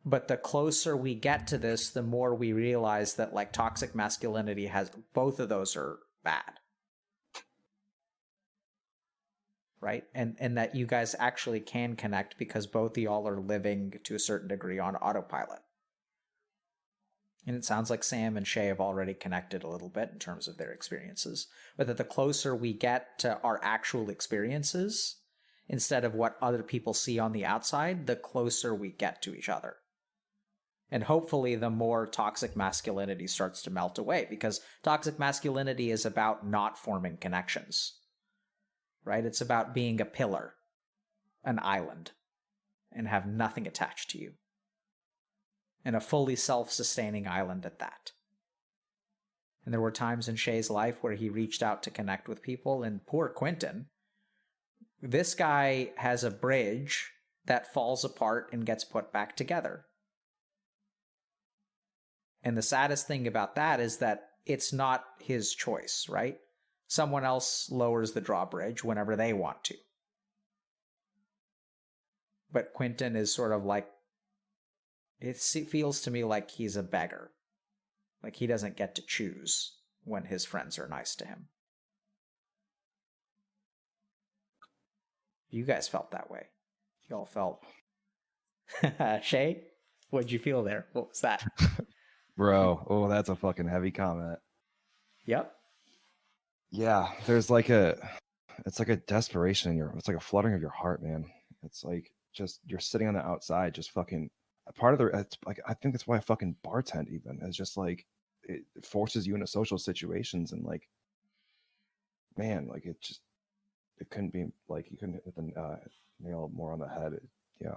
But the closer we get to this, the more we realize that, like, toxic masculinity has both of those are bad. Right? And that you guys actually can connect because both of y'all are living to a certain degree on autopilot. And it sounds like Sam and Shay have already connected a little bit in terms of their experiences. But that the closer we get to our actual experiences, instead of what other people see on the outside, the closer we get to each other. And hopefully the more toxic masculinity starts to melt away, because toxic masculinity is about not forming connections. Right? It's about being a pillar, an island, and have nothing attached to you. And a fully self-sustaining island at that. And there were times in Shay's life where he reached out to connect with people, and poor Quentin, this guy has a bridge that falls apart and gets put back together. And the saddest thing about that is that it's not his choice, right? Someone else lowers the drawbridge whenever they want to. But Quentin is sort of like, it feels to me like he's a beggar. Like he doesn't get to choose when his friends are nice to him. You guys felt that way. You all felt... Shay, what'd you feel there? What was that? Bro, oh, that's a fucking heavy comment. Yep. Yeah, there's like it's like a desperation in it's like a fluttering of your heart, man. It's like just you're sitting on the outside, just fucking part of it's like I think that's why I fucking bartend even. It's just like it forces you into social situations, and like, man, like it couldn't be like you couldn't hit the nail more on the head. Yeah.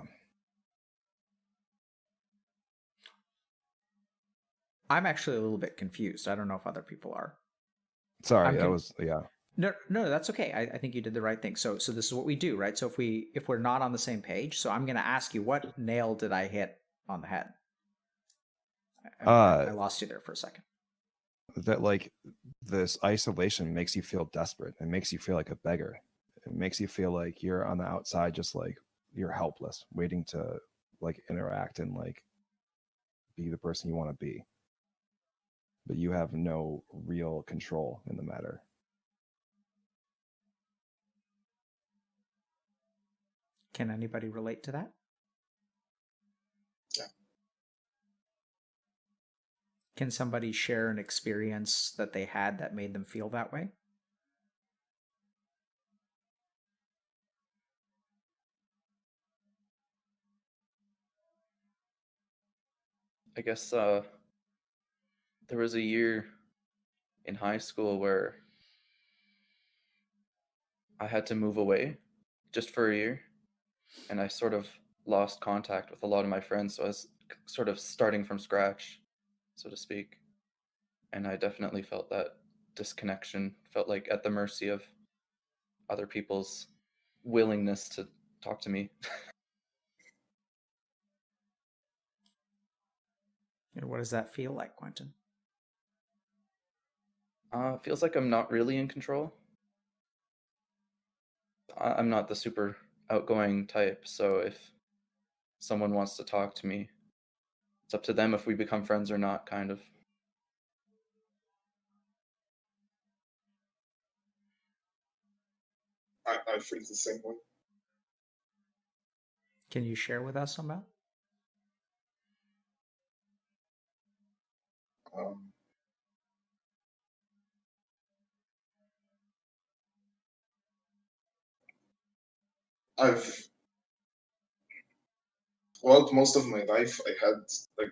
I'm actually a little bit confused. I don't know if other people are. Sorry, that was yeah. No, that's okay. I think you did the right thing. So this is what we do, right? So if we're not on the same page, so I'm going to ask you, what nail did I hit on the head? I lost you there for a second. That like this isolation makes you feel desperate. It makes you feel like a beggar. It makes you feel like you're on the outside, just like you're helpless, waiting to like interact and like be the person you want to be. But you have no real control in the matter. Can anybody relate to that? Yeah. Can somebody share an experience that they had that made them feel that way? I guess there was a year in high school where I had to move away just for a year, and I sort of lost contact with a lot of my friends, so I was sort of starting from scratch, so to speak. And I definitely felt that disconnection, felt like at the mercy of other people's willingness to talk to me. And what does that feel like, Quentin? Feels like I'm not really in control. I'm not the super outgoing type, so if someone wants to talk to me, it's up to them if we become friends or not, kind of. I feel the same way. Can you share with us about? I've throughout most of my life, I had like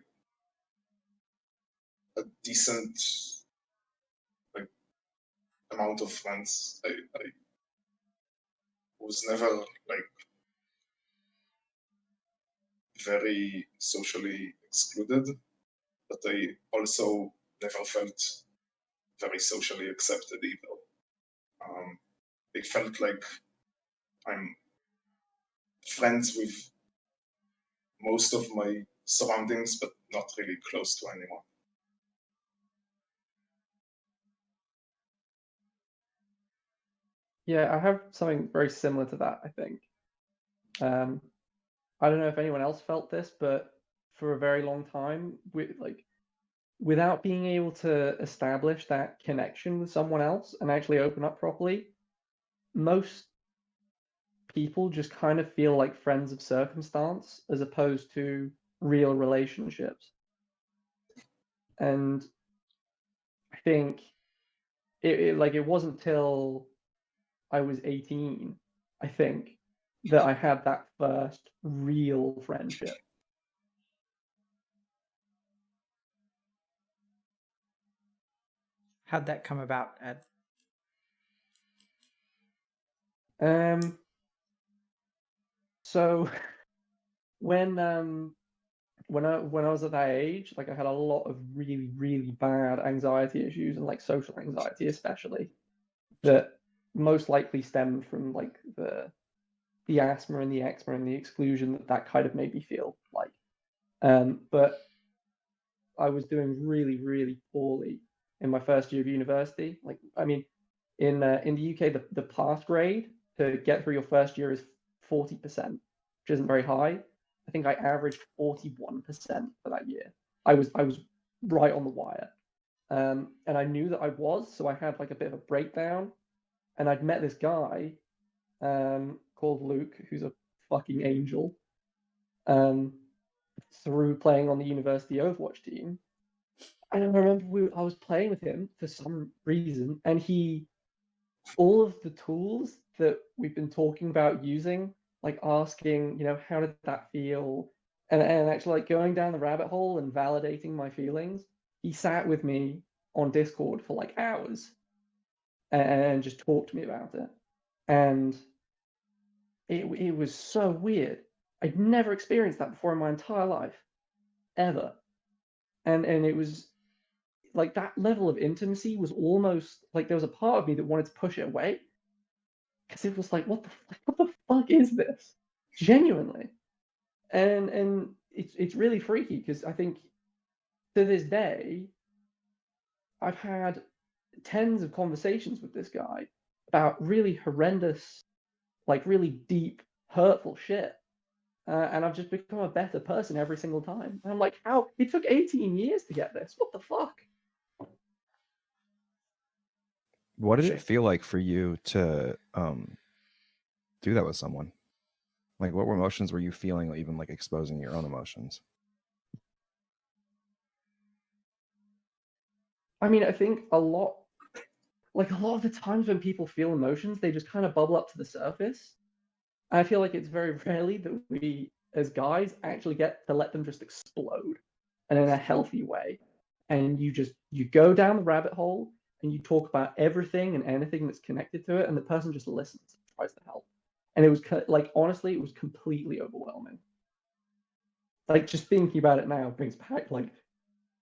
a decent like amount of friends. I was never like very socially excluded, but I also never felt very socially accepted either. It felt like I'm friends with most of my surroundings, but not really close to anyone. Yeah, I have something very similar to that, I think. I don't know if anyone else felt this, but for a very long time, without being able to establish that connection with someone else and actually open up properly, most people just kind of feel like friends of circumstance as opposed to real relationships. And I think it wasn't till I was 18, I think, that I had that first real friendship. How'd that come about, Ed? So when I was at that age, like I had a lot of really, really bad anxiety issues and like social anxiety especially, that most likely stemmed from like the asthma and the eczema and the exclusion that kind of made me feel like. But I was doing really, really poorly in my first year of university. Like, I mean, in the UK, the pass grade to get through your first year is 40%, which isn't very high. I think I averaged 41% for that year. I was right on the wire, and I knew that I was, so I had like a bit of a breakdown, and I'd met this guy called Luke, who's a fucking angel, through playing on the university Overwatch team. And I remember I was playing with him for some reason, and all of the tools that we've been talking about using, like asking, how did that feel? And actually like going down the rabbit hole and validating my feelings, he sat with me on Discord for like hours and just talked to me about it. And it was so weird. I'd never experienced that before in my entire life, ever. And it was like that level of intimacy was almost like there was a part of me that wanted to push it away because it was like, what the fuck is this? Genuinely. And it's really freaky because I think to this day I've had tens of conversations with this guy about really horrendous, like really deep, hurtful shit. And I've just become a better person every single time. And I'm like, how? It took 18 years to get this. What the fuck? What did it feel like for you to do that with someone? Like, what emotions were you feeling, even like exposing your own emotions? I mean, I think a lot of the times when people feel emotions, they just kind of bubble up to the surface. I feel like it's very rarely that we, as guys, actually get to let them just explode and in a healthy way. And you go down the rabbit hole and you talk about everything and anything that's connected to it, and the person just listens, tries to help. And it was like, honestly, it was completely overwhelming. Like, just thinking about it now brings back like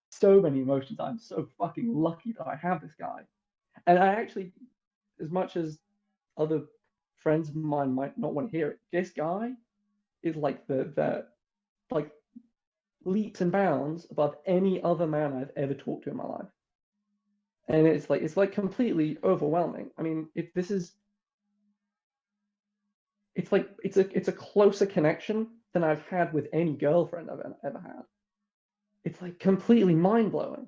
so many emotions. I'm so fucking lucky that I have this guy. And I actually, as much as other friends of mine might not want to hear it, this guy is like the like leaps and bounds above any other man I've ever talked to in my life. And it's like completely overwhelming. I mean, if this is, it's like it's a closer connection than I've had with any girlfriend I've ever had. It's like completely mind blowing.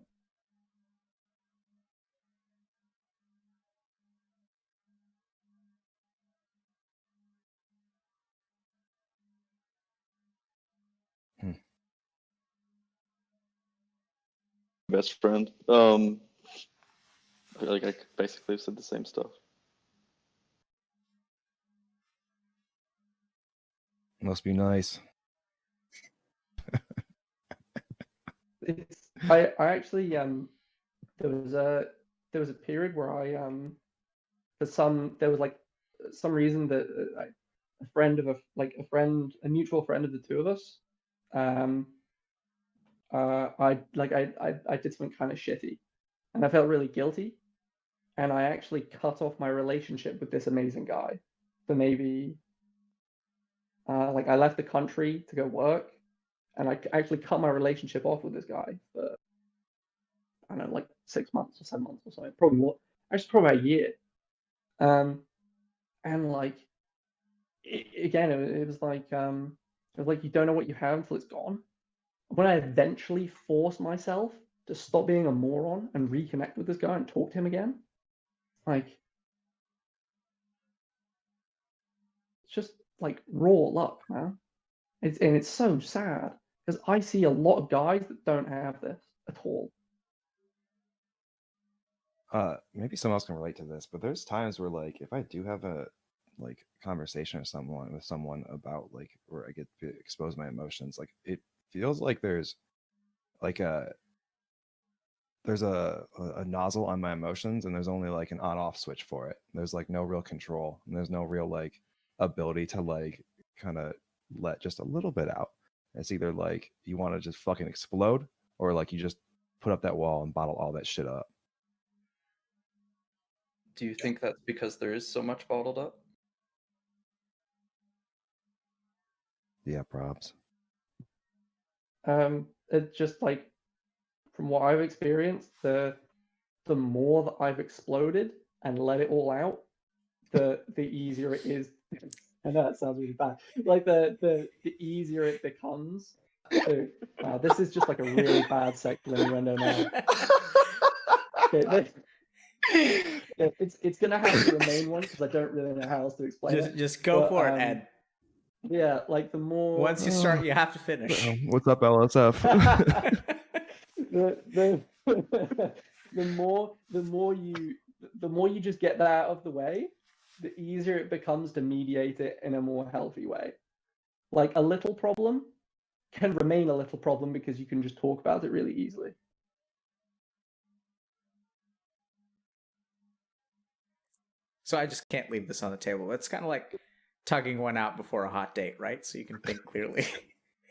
Best friend. I feel like I basically said the same stuff. Must be nice. I actually there was a period where I there was like some reason that a friend of a mutual friend of the two of us, I did something kind of shitty, and I felt really guilty, and I actually cut off my relationship with this amazing guy for maybe like I left the country to go work, and I actually cut my relationship off with this guy for, I don't know, like 6 months or 7 months or something. Probably more. Actually, probably about a year. And like, it was like you don't know what you have until it's gone. When I eventually forced myself to stop being a moron and reconnect with this guy and talk to him again, like, it's just like raw luck, man. It's so sad because I see a lot of guys that don't have this at all. Maybe someone else can relate to this, but there's times where like if I do have a like conversation with someone about like where I get to expose my emotions, like it feels like there's a nozzle on my emotions, and there's only like an on-off switch for it. There's like no real control, and there's no real like ability to like kind of let just a little bit out. It's either like you want to just fucking explode, or like you just put up that wall and bottle all that shit up. Do you think that's because there is so much bottled up? Yeah, props. It's just like, from what I've experienced, the more that I've exploded and let it all out, the easier it is. I know that sounds really bad. Like the easier it becomes. This is just like a really bad sexual innuendo now. Okay, it's gonna have to remain one because I don't really know how else to explain it. Just go for it, Ed. Yeah, like the more Once you start, you have to finish. What's up, LSF? the more you just get that out of the way, the easier it becomes to mediate it in a more healthy way. Like a little problem can remain a little problem because you can just talk about it really easily. So I just can't leave this on the table. It's kind of like tugging one out before a hot date, right? So you can think clearly.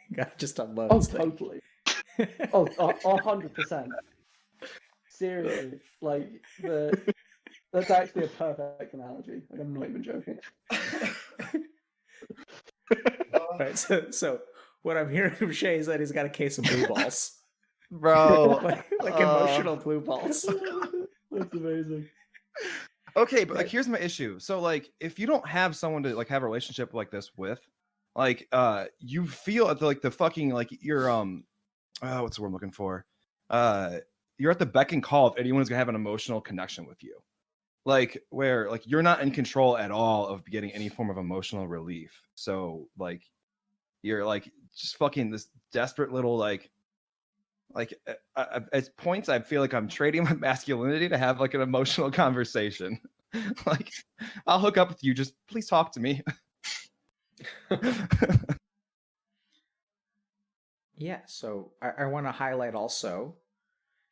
You gotta just unload. Oh, totally. 100%. Seriously, like that's actually a perfect analogy. Like, I'm not even joking. Right, so what I'm hearing from Shay is that he's got a case of blue balls. Bro. like emotional blue balls. That's amazing. Okay, but like here's my issue. So like if you don't have someone to like have a relationship like this with, like you feel at the fucking like you're what's the word I'm looking for? You're at the beck and call if anyone's gonna have an emotional connection with you. Like where like you're not in control at all of getting any form of emotional relief. So like you're like just fucking this desperate little like at points I feel like I'm trading my masculinity to have like an emotional conversation. Like I'll hook up with you, just please talk to me. Yeah, so I want to highlight also,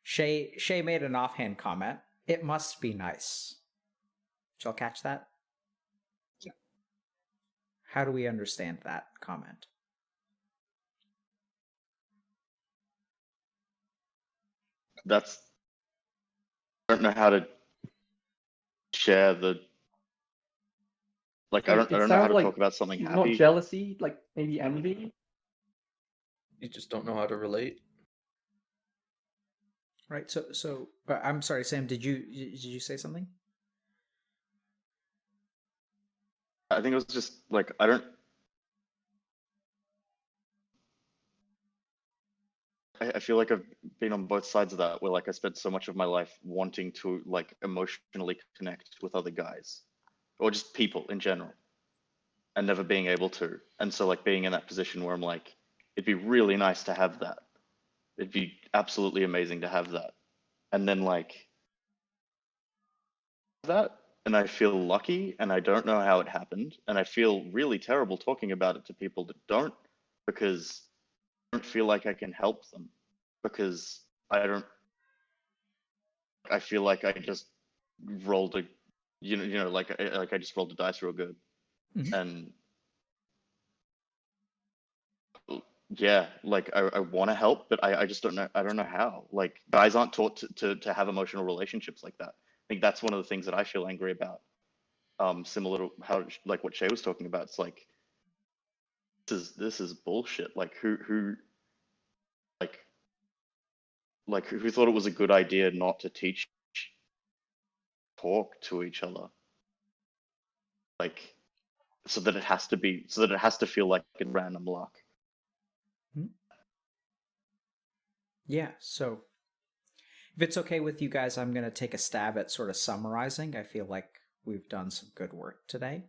Shay made an offhand comment It must be nice. Did y'all catch that? Yeah. How do we understand that comment? That's I don't know how to share the like. I Like, don't it know how sounds to like talk about something not happy. jealousy, like maybe envy. You just don't know how to relate. Right. So I'm sorry, Sam. Did you say something? I think it was just like I don't. I feel like I've been on both sides of that, where like I spent so much of my life wanting to like emotionally connect with other guys, or just people in general, and never being able to. And so like being in that position where I'm like, it'd be really nice to have that. It'd be absolutely amazing to have that. And then like that, and I feel lucky, and I don't know how it happened, and I feel really terrible talking about it to people that don't, because I don't feel like I can help them, because I feel like I just rolled a, like I just rolled the dice real good, and yeah, like I want to help, but I just don't know. I don't know how. Like guys aren't taught to have emotional relationships like that. I think that's one of the things that I feel angry about. Similar to how like what Shay was talking about. It's like this is bullshit. Like who like who thought it was a good idea not to teach talk to each other, like so that it has to feel like in random luck. Yeah. So if it's okay with you guys, I'm going to take a stab at sort of summarizing. I feel like we've done some good work today.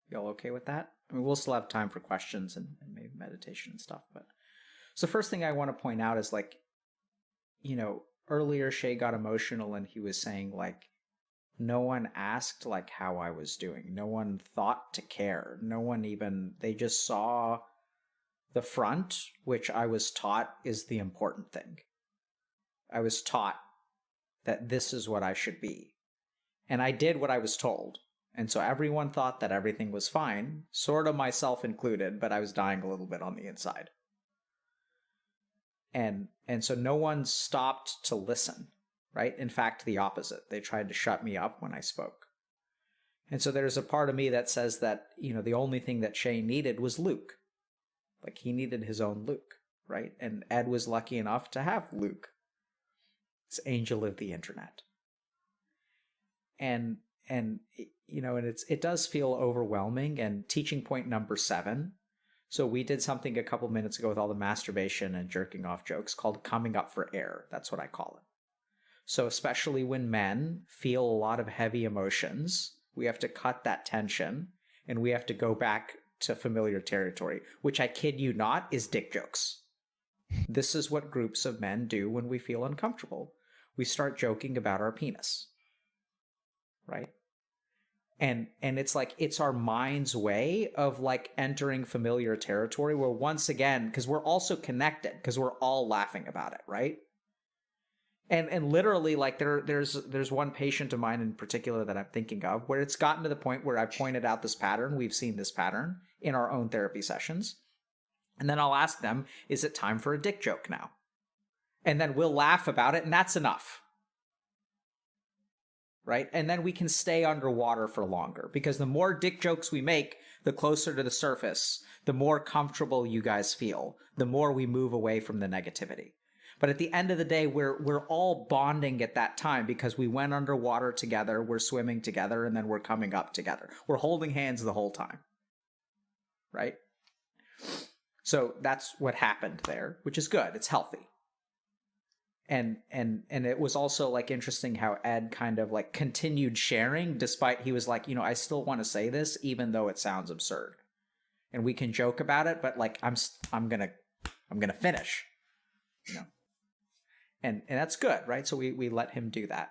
Y'all okay with that? I mean, we'll still have time for questions and maybe meditation and stuff. But so first thing I want to point out is like, earlier Shay got emotional and he was saying like, no one asked like how I was doing. No one thought to care. No one even, they just saw the front, which I was taught is the important thing. I was taught that this is what I should be. And I did what I was told. And so everyone thought that everything was fine, sort of myself included, but I was dying a little bit on the inside. And so no one stopped to listen, right? In fact, the opposite. They tried to shut me up when I spoke. And so there's a part of me that says that, the only thing that Shay needed was Luke. Like he needed his own Luke, right? And Ed was lucky enough to have Luke, this angel of the internet. And it does feel overwhelming. And teaching point number 7. So we did something a couple minutes ago with all the masturbation and jerking off jokes called coming up for air. That's what I call it. So especially when men feel a lot of heavy emotions, we have to cut that tension and we have to go back to familiar territory, which I kid you not is dick jokes. This is what groups of men do when we feel uncomfortable. We start joking about our penis. Right? And it's like, it's our mind's way of like entering familiar territory where once again, because we're also connected, because we're all laughing about it, right? And literally like there's one patient of mine in particular that I'm thinking of where it's gotten to the point where I've pointed out this pattern. We've seen this pattern in our own therapy sessions. And then I'll ask them, is it time for a dick joke now? And then we'll laugh about it and that's enough. Right? And then we can stay underwater for longer because the more dick jokes we make, the closer to the surface, the more comfortable you guys feel, the more we move away from the negativity. But at the end of the day, we're all bonding at that time because we went underwater together, we're swimming together, and then we're coming up together. We're holding hands the whole time. Right? So that's what happened there, which is good. It's healthy. And it was also like interesting how Ed kind of like continued sharing despite he was like, I still want to say this even though it sounds absurd. And we can joke about it, but like I'm going to finish. And that's good, right? So we let him do that.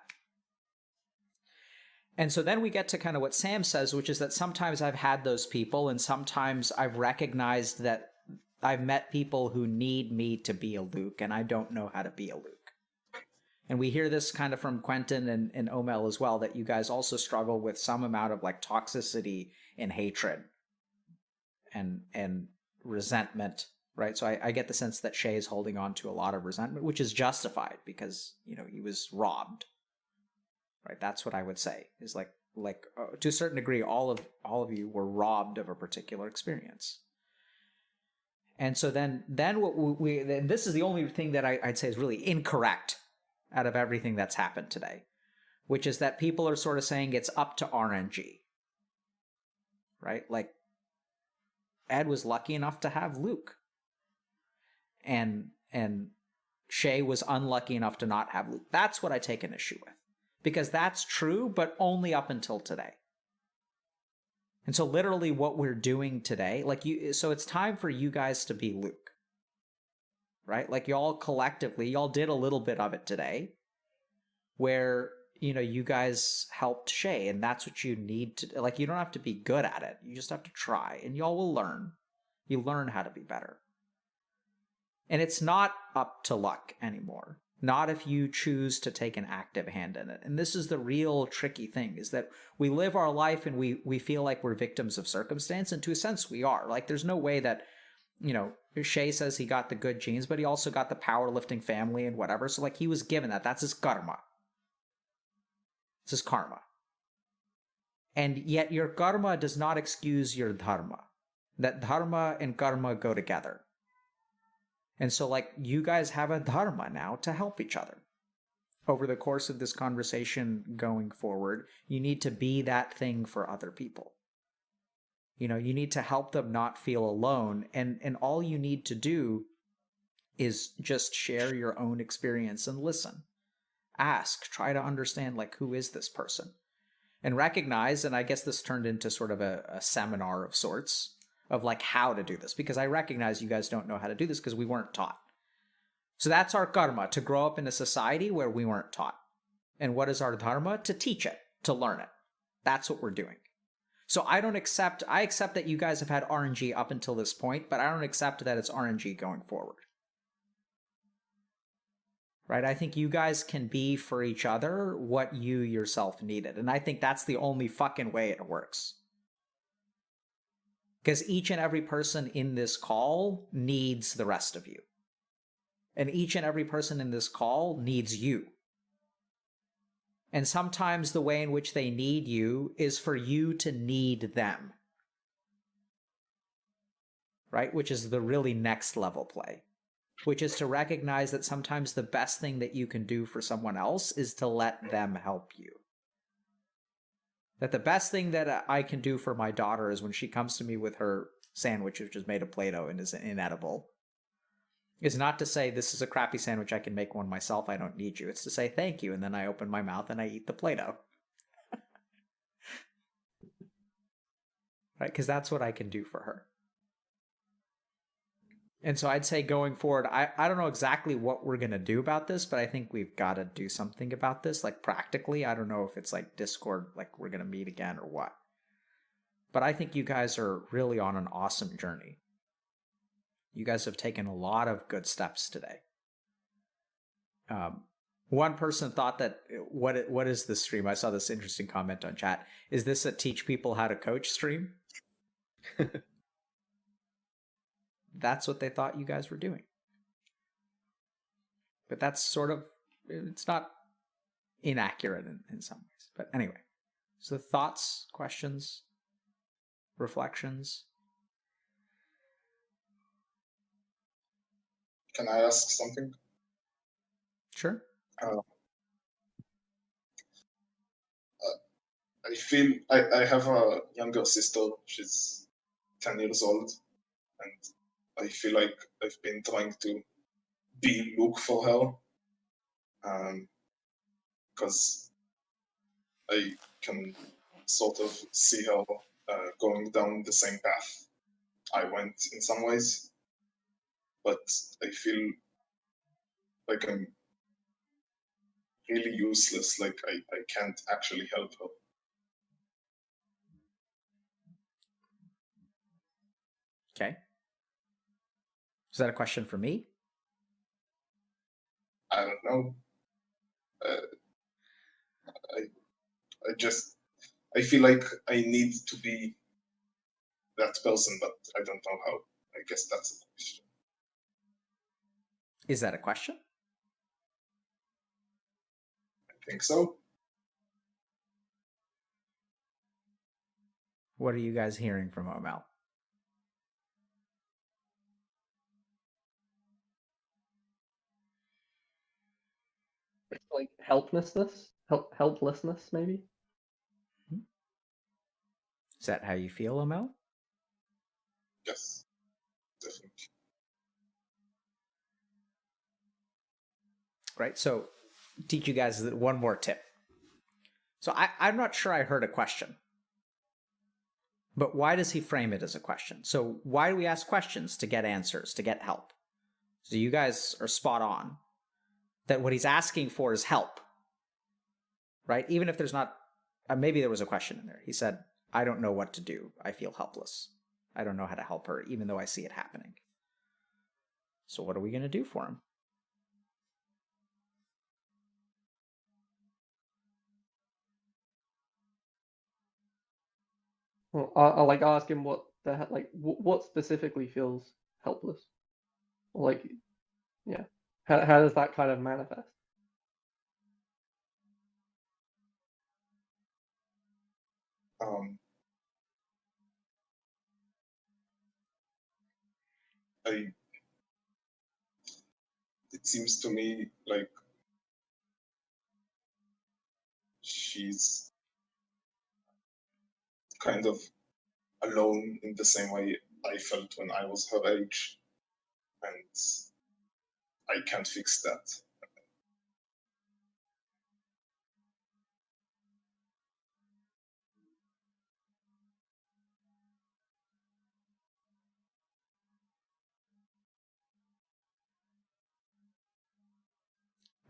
And so then we get to kind of what Sam says, which is that sometimes I've had those people and sometimes I've recognized that I've met people who need me to be a Luke and I don't know how to be a Luke. And we hear this kind of from Quentin and Omel as well, that you guys also struggle with some amount of like toxicity and hatred and resentment, right? So I get the sense that Shay is holding on to a lot of resentment, which is justified because, you know, he was robbed, right? That's what I would say is like to a certain degree, all of you were robbed of a particular experience. And so then what then this is the only thing that I'd say is really incorrect out of everything that's happened today, which is that people are sort of saying it's up to RNG, right? Like Ed was lucky enough to have Luke, and Shay was unlucky enough to not have Luke. That's what I take an issue with, because that's true, but only up until today. And so literally what we're doing today, so it's time for you guys to be Luke, right? Like y'all collectively, y'all did a little bit of it today where, you know, you guys helped Shay, and that's what you need to, like, you don't have to be good at it. You just have to try, and y'all will learn. You learn how to be better. And it's not up to luck anymore. Not if you choose to take an active hand in it. And this is the real tricky thing, is that we live our life and we feel like we're victims of circumstance, and to a sense we are. Like, there's no way that, you know, Shay says he got the good genes, but he also got the powerlifting family and whatever. So like, he was given that. That's his karma. It's his karma. And yet your karma does not excuse your dharma. That dharma and karma go together. And so, like, you guys have a dharma now to help each other. Over the course of this conversation going forward, you need to be that thing for other people. You know, you need to help them not feel alone. And all you need to do is just share your own experience and listen. Ask, try to understand, like, who is this person? And recognize, and I guess this turned into sort of a seminar of sorts, of like how to do this, because I recognize you guys don't know how to do this because we weren't taught. So that's our karma, to grow up in a society where we weren't taught. And what is our dharma? To teach it, to learn it. That's what we're doing. So I accept that you guys have had RNG up until this point, but I don't accept that it's RNG going forward. Right? I think you guys can be for each other what you yourself needed. And I think that's the only fucking way it works. Because each and every person in this call needs the rest of you. And each and every person in this call needs you. And sometimes the way in which they need you is for you to need them. Right? Which is the really next level play. Which is to recognize that sometimes the best thing that you can do for someone else is to let them help you. That the best thing that I can do for my daughter is when she comes to me with her sandwich, which is made of Play-Doh and is inedible, is not to say, this is a crappy sandwich, I can make one myself, I don't need you. It's to say thank you, and then I open my mouth and I eat the Play-Doh. Right? Because that's what I can do for her. And so I'd say going forward, I don't know exactly what we're going to do about this, but I think we've got to do something about this. Like, practically, I don't know if it's like Discord, like we're going to meet again or what. But I think you guys are really on an awesome journey. You guys have taken a lot of good steps today. One person thought that, what is this stream? I saw this interesting comment on chat. Is this a teach people how to coach stream? That's what they thought you guys were doing. But that's sort of, it's not inaccurate in some ways. But anyway, so thoughts, questions, reflections? Can I ask something? Sure. I feel I have a younger sister. She's 10 years old. And I feel like I've been trying to be Luke for her, because I can sort of see her going down the same path I went in some ways, but I feel like I'm really useless, like I can't actually help her. Okay. Is that a question for me? I don't know. I I feel like I need to be that person, but I don't know how. I guess that's a question. Is that a question? I think so. What are you guys hearing from Omel? It's like helplessness, maybe. Is that how you feel, Omel? Yes, definitely. Right. So, teach you guys one more tip. So I'm not sure I heard a question. But why does he frame it as a question? So why do we ask questions? To get answers, to get help. So you guys are spot on. That what he's asking for is help. Right? Even if there's not, maybe there was a question in there. He said, I don't know what to do. I feel helpless. I don't know how to help her, even though I see it happening. So what are we going to do for him? Well, I'll like ask him what what specifically feels helpless. Like, yeah, how does that kind of manifest? It seems to me like she's kind of alone in the same way I felt when I was her age, and I can't fix that.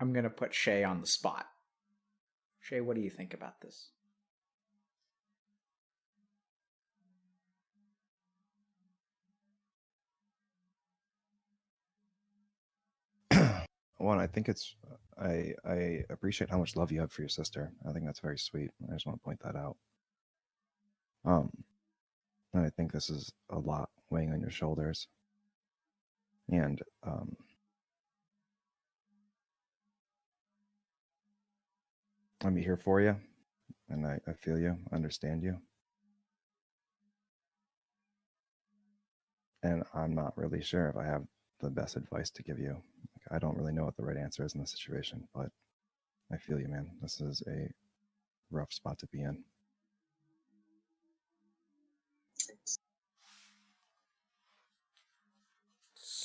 I'm going to put Shay on the spot. Shay, what do you think about this? One, I think I appreciate how much love you have for your sister. I think that's very sweet. I just want to point that out. And I think this is a lot weighing on your shoulders. And I'm here for you, and I feel you, understand you. And I'm not really sure if I have the best advice to give you. Like, I don't really know what the right answer is in this situation, but I feel you, man. This is a rough spot to be in.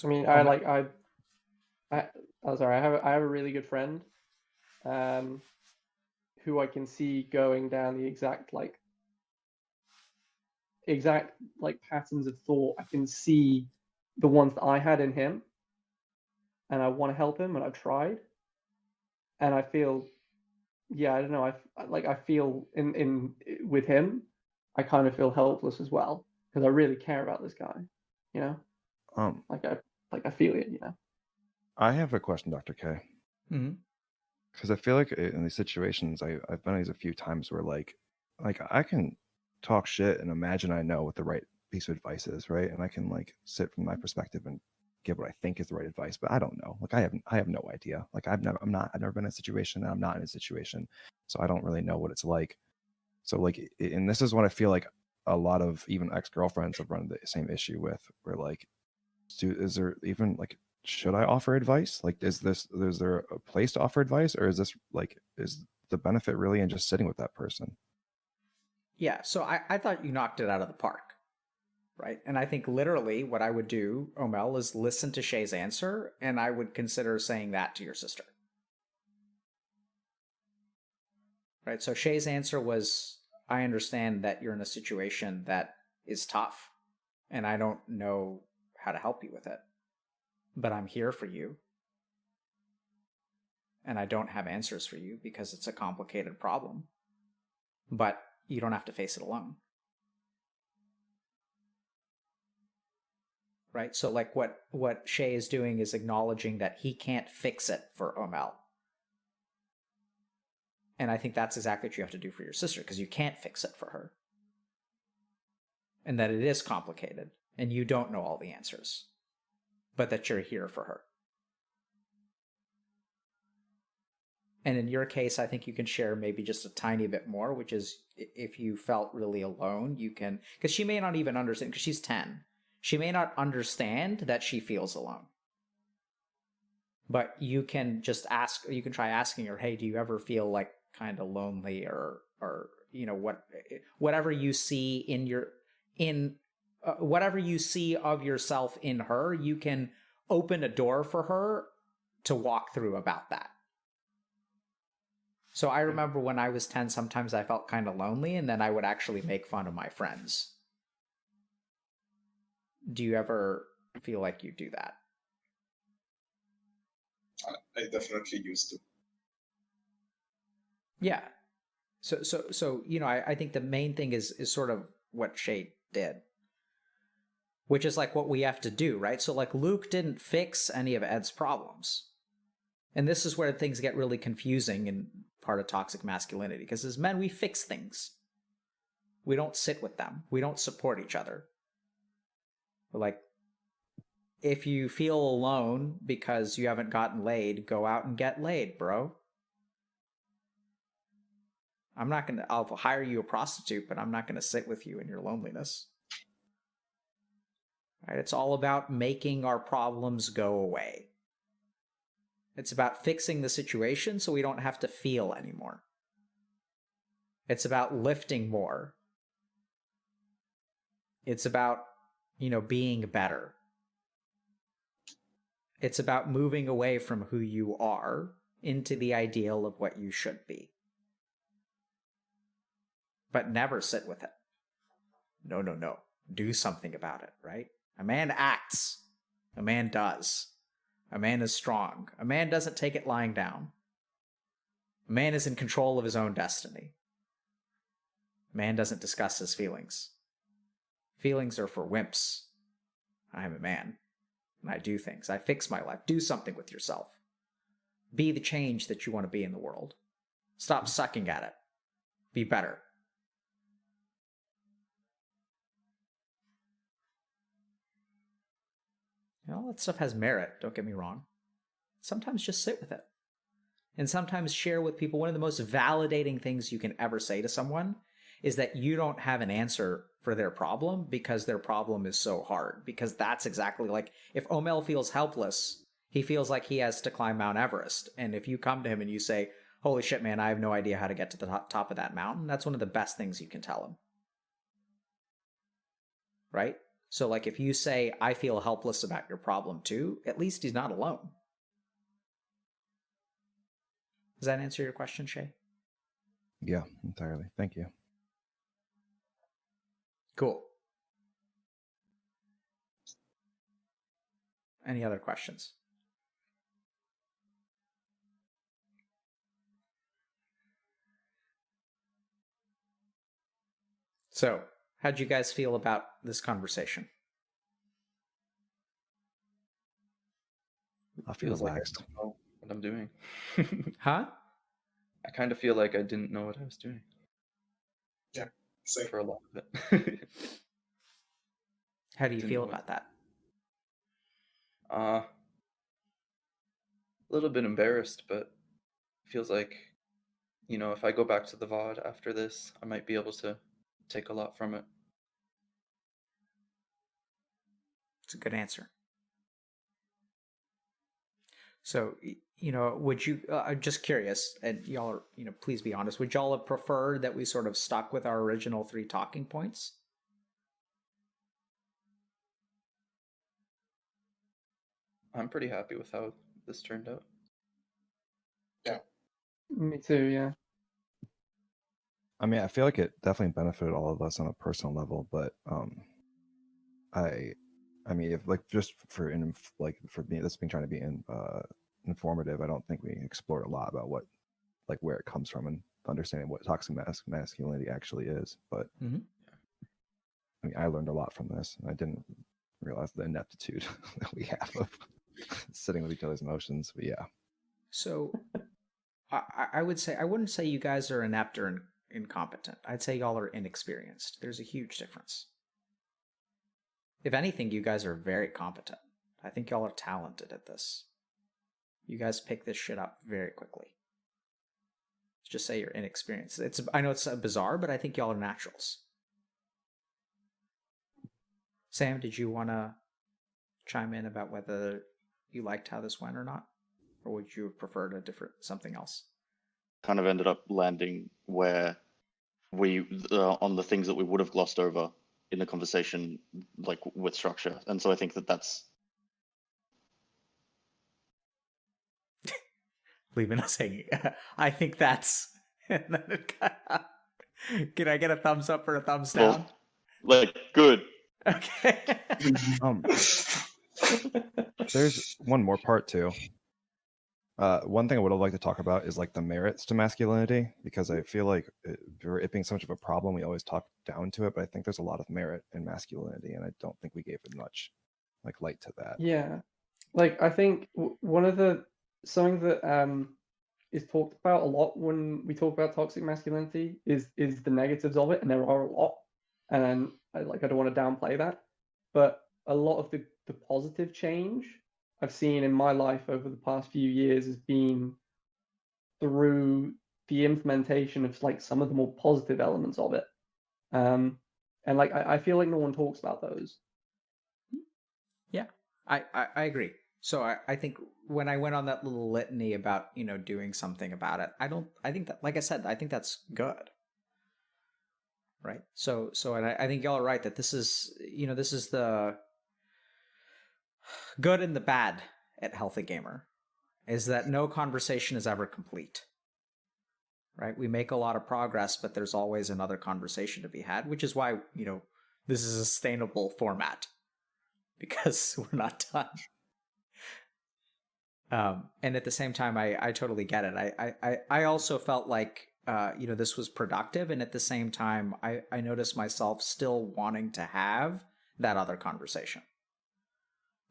I mean, oh, sorry. I have a really good friend, who I can see going down the exact patterns of thought. I can see the ones that I had in him, and I want to help him, and I've tried, and I feel, yeah, I don't know. I feel in with him, I kind of feel helpless as well because I really care about this guy, you know. I feel it, you know. I have a question, Dr. K. Mm-hmm. Because I feel like in these situations, I've been in these a few times where like I can talk shit and imagine I know what the right piece of advice is, right? And I can like sit from my perspective and give what I think is the right advice, but I don't know. Like I have no idea. Like I've never been in a situation, and I'm not in a situation, so I don't really know what it's like. So like, and this is what I feel like a lot of even ex-girlfriends have run the same issue with, where like, is there even like, should I offer advice? Like, is there a place to offer advice, or is this like, is the benefit really in just sitting with that person? Yeah, so I thought you knocked it out of the park, right? And I think literally what I would do, Omel, is listen to Shay's answer, and I would consider saying that to your sister. Right, so Shay's answer was, I understand that you're in a situation that is tough, and I don't know how to help you with it, but I'm here for you. And I don't have answers for you because it's a complicated problem. But you don't have to face it alone. Right? So like what Shay is doing is acknowledging that he can't fix it for Omel. And I think that's exactly what you have to do for your sister, because you can't fix it for her. And that it is complicated, and you don't know all the answers, but that you're here for her. And in your case, I think you can share maybe just a tiny bit more, which is if you felt really alone, you can, because she may not even understand, because she's 10. She may not understand that she feels alone. But you can just ask, you can try asking her, hey, do you ever feel like kind of lonely, or you know, whatever you see whatever you see of yourself in her, you can open a door for her to walk through about that. So I remember when I was 10, sometimes I felt kind of lonely, and then I would actually make fun of my friends. Do you ever feel like you do that? I definitely used to. Yeah. So you know, I think the main thing is sort of what Shay did, which is like what we have to do, right? So like Luke didn't fix any of Ed's problems. And this is where things get really confusing in part of toxic masculinity, because as men, we fix things. We don't sit with them. We don't support each other. But like, if you feel alone because you haven't gotten laid, go out and get laid, bro. I'll hire you a prostitute, but I'm not going to sit with you in your loneliness. Right? It's all about making our problems go away. It's about fixing the situation so we don't have to feel anymore. It's about lifting more. It's about, you know, being better. It's about moving away from who you are into the ideal of what you should be. But never sit with it. No. Do something about it, right? A man acts. A man does. A man is strong. A man doesn't take it lying down. A man is in control of his own destiny. A man doesn't discuss his feelings. Feelings are for wimps. I am a man, and I do things. I fix my life. Do something with yourself. Be the change that you want to be in the world. Stop sucking at it. Be better. You know, all that stuff has merit, don't get me wrong. Sometimes just sit with it. And sometimes share with people. One of the most validating things you can ever say to someone is that you don't have an answer for their problem because their problem is so hard. Because that's exactly like, if Omel feels helpless, he feels like he has to climb Mount Everest. And if you come to him and you say, holy shit, man, I have no idea how to get to the top of that mountain, that's one of the best things you can tell him. Right? So like if you say, I feel helpless about your problem too, at least he's not alone. Does that answer your question, Shay? Yeah, entirely. Thank you. Cool. Any other questions? So, how'd you guys feel about this conversation? I feel Feels like I relaxed. don't know what I'm doing. Huh? I kind of feel like I didn't know what I was doing. Yeah, same. For a lot of it. How do you Didn't feel know about that? A little bit embarrassed, but feels like, you know, if I go back to the VOD after this, I might be able to take a lot from it. It's a good answer. So, you know, would you, I'm just curious, and y'all are, you know, please be honest, would y'all have preferred that we sort of stuck with our original 3 talking points? I'm pretty happy with how this turned out. Yeah. Me too, yeah. I mean, I feel like it definitely benefited all of us on a personal level, but I mean, if like just for me, this being trying to be informative, I don't think we explored a lot about what, like, where it comes from and understanding what toxic masculinity actually is. But Mm-hmm. I mean, I learned a lot from this, and I didn't realize the ineptitude that we have of sitting with each other's emotions. But yeah. So, I would say, I wouldn't say you guys are inept or incompetent. I'd say y'all are inexperienced. There's a huge difference. If anything, you guys are very competent. I think y'all are talented at this. You guys pick this shit up very quickly. Just say you're inexperienced. I know it's bizarre, but I think y'all are naturals. Sam, did you want to chime in about whether you liked how this went or not? Or would you have preferred something else? Kind of ended up landing where we on the things that we would have glossed over in the conversation, like with structure. And so I think that's leaving us hanging. I think that's. And then can I get a thumbs up or a thumbs down? Like, good. Okay. There's one more part too. One thing I would have liked to talk about is like the merits to masculinity, because I feel like it being so much of a problem, we always talk down to it, but I think there's a lot of merit in masculinity, and I don't think we gave it much like light to that. Yeah, like I think something that is talked about a lot when we talk about toxic masculinity is the negatives of it, and there are a lot, and I don't want to downplay that, but a lot of the positive change I've seen in my life over the past few years has been through the implementation of like some of the more positive elements of it, and like I feel like no one talks about those. Yeah, I agree. So I think when I went on that little litany about, you know, doing something about it, I think that, like I said, I think that's good. Right. So and I think y'all are right that this is the good and the bad at Healthy Gamer, is that no conversation is ever complete. Right? We make a lot of progress, but there's always another conversation to be had, which is why, you know, this is a sustainable format, because we're not done. And at the same time, I totally get it. I also felt like, you know, this was productive. And at the same time, I noticed myself still wanting to have that other conversation.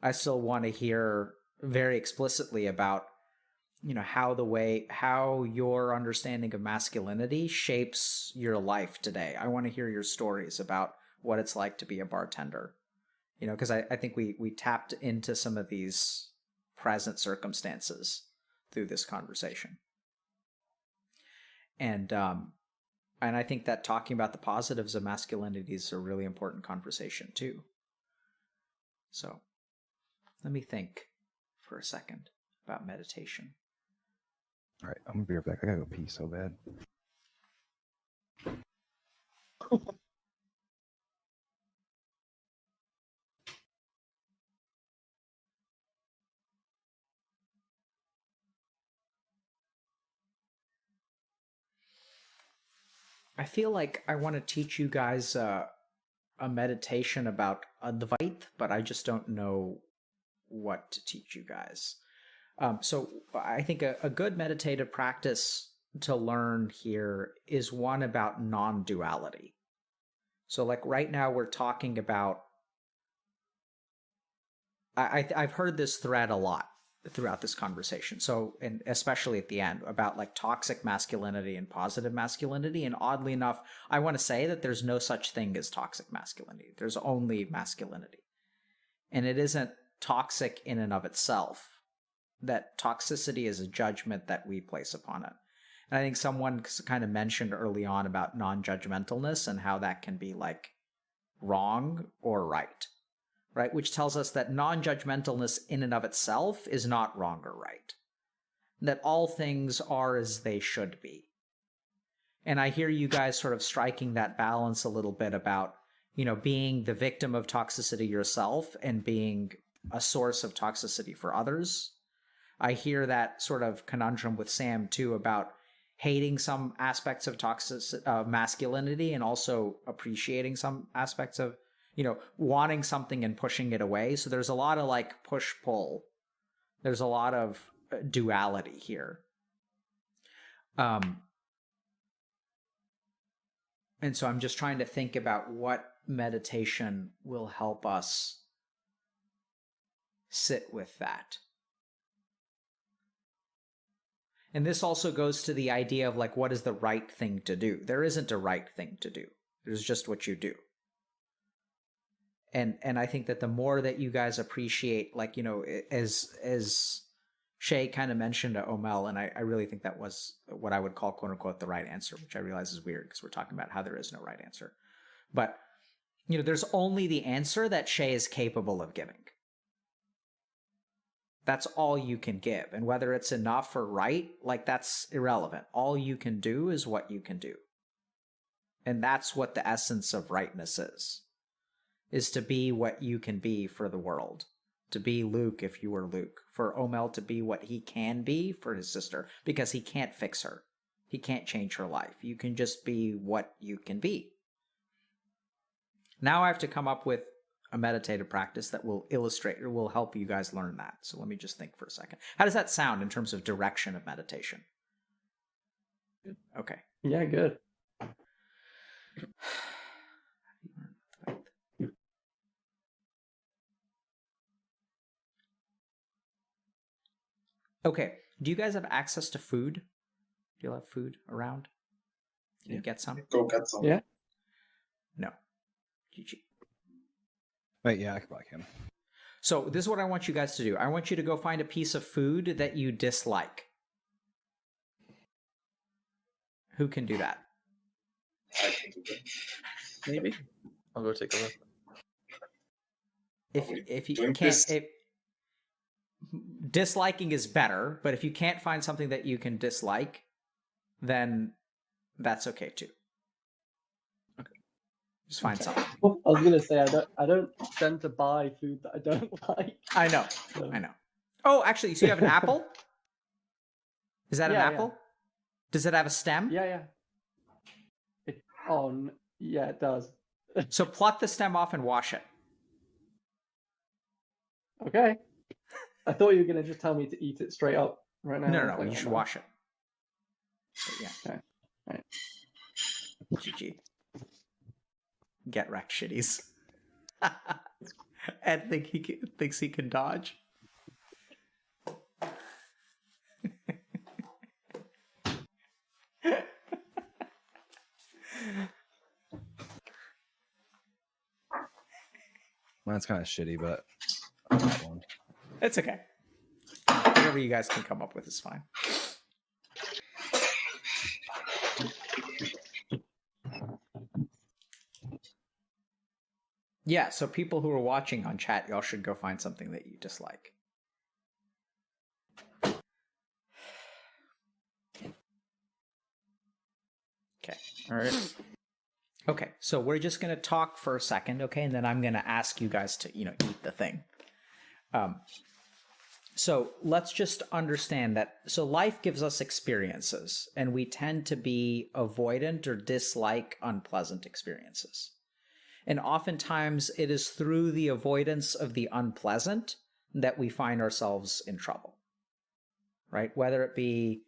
I still want to hear very explicitly about, you know, how your understanding of masculinity shapes your life today. I want to hear your stories about what it's like to be a bartender, you know, because I think we tapped into some of these present circumstances through this conversation. And I think that talking about the positives of masculinity is a really important conversation too. So let me think for a second about meditation. All right, I'm gonna be right back. I gotta go pee so bad. I feel like I want to teach you guys a meditation about Advait, but I just don't know what to teach you guys. So I think a good meditative practice to learn here is one about non-duality. So like right now we're talking about, I've heard this thread a lot throughout this conversation. So, and especially at the end, about like toxic masculinity and positive masculinity. And oddly enough, I want to say that there's no such thing as toxic masculinity. There's only masculinity. And it isn't toxic in and of itself. That toxicity is a judgment that we place upon it. And I think someone kind of mentioned early on about non-judgmentalness and how that can be like wrong or right. Right? Which tells us that non-judgmentalness in and of itself is not wrong or right. That all things are as they should be. And I hear you guys sort of striking that balance a little bit about, you know, being the victim of toxicity yourself and being a source of toxicity for others. I hear that sort of conundrum with Sam too about hating some aspects of masculinity and also appreciating some aspects of, you know, wanting something and pushing it away. So there's a lot of like push-pull. There's a lot of duality here. And so I'm just trying to think about what meditation will help us sit with that. And this also goes to the idea of like, what is the right thing to do? There isn't a right thing to do. There's just what you do. And I think that the more that you guys appreciate, like, you know, as Shay kind of mentioned to Omel, and I really think that was what I would call, quote unquote, the right answer, which I realize is weird because we're talking about how there is no right answer. But, you know, there's only the answer that Shay is capable of giving. That's all you can give. And whether it's enough or right, like, that's irrelevant. All you can do is what you can do. And that's what the essence of rightness is to be what you can be for the world. To be Luke if you were Luke. For Omel to be what he can be for his sister, because he can't fix her. He can't change her life. You can just be what you can be. Now I have to come up with a meditative practice that will illustrate or will help you guys learn that. So let me just think for a second. How does that sound in terms of direction of meditation? Okay. Yeah, good. Okay. Do you guys have access to food? Do you have food around? Can you get some? Go get some. Yeah. No. GG. Wait, yeah, I probably can. So this is what I want you guys to do. I want you to go find a piece of food that you dislike. Who can do that? I can do that. Maybe. I'll go take a look. If you doing can't, this? disliking is better, but if you can't find something that you can dislike, then that's okay too. Okay, just find something. Well, I was gonna say I don't tend to buy food that I don't like. I know. Oh, actually, so you have an apple? Is that an Yeah, apple? Does it have a stem? Yeah. Yeah, it does. So pluck the stem off and wash it. Okay. I thought you were gonna just tell me to eat it straight up right now. No, you should wash it. But yeah. Okay. All right. GG. Get wrecked, shitties. Ed thinks he can dodge. Mine's kind of shitty, but I got one. It's okay. Whatever you guys can come up with is fine. Yeah, so people who are watching on chat, y'all should go find something that you dislike. Okay. All right. Okay, so we're just going to talk for a second, okay? And then I'm going to ask you guys to, eat the thing. So let's just understand that. So life gives us experiences, and we tend to be avoidant or dislike unpleasant experiences. And oftentimes it is through the avoidance of the unpleasant that we find ourselves in trouble, right? Whether it be,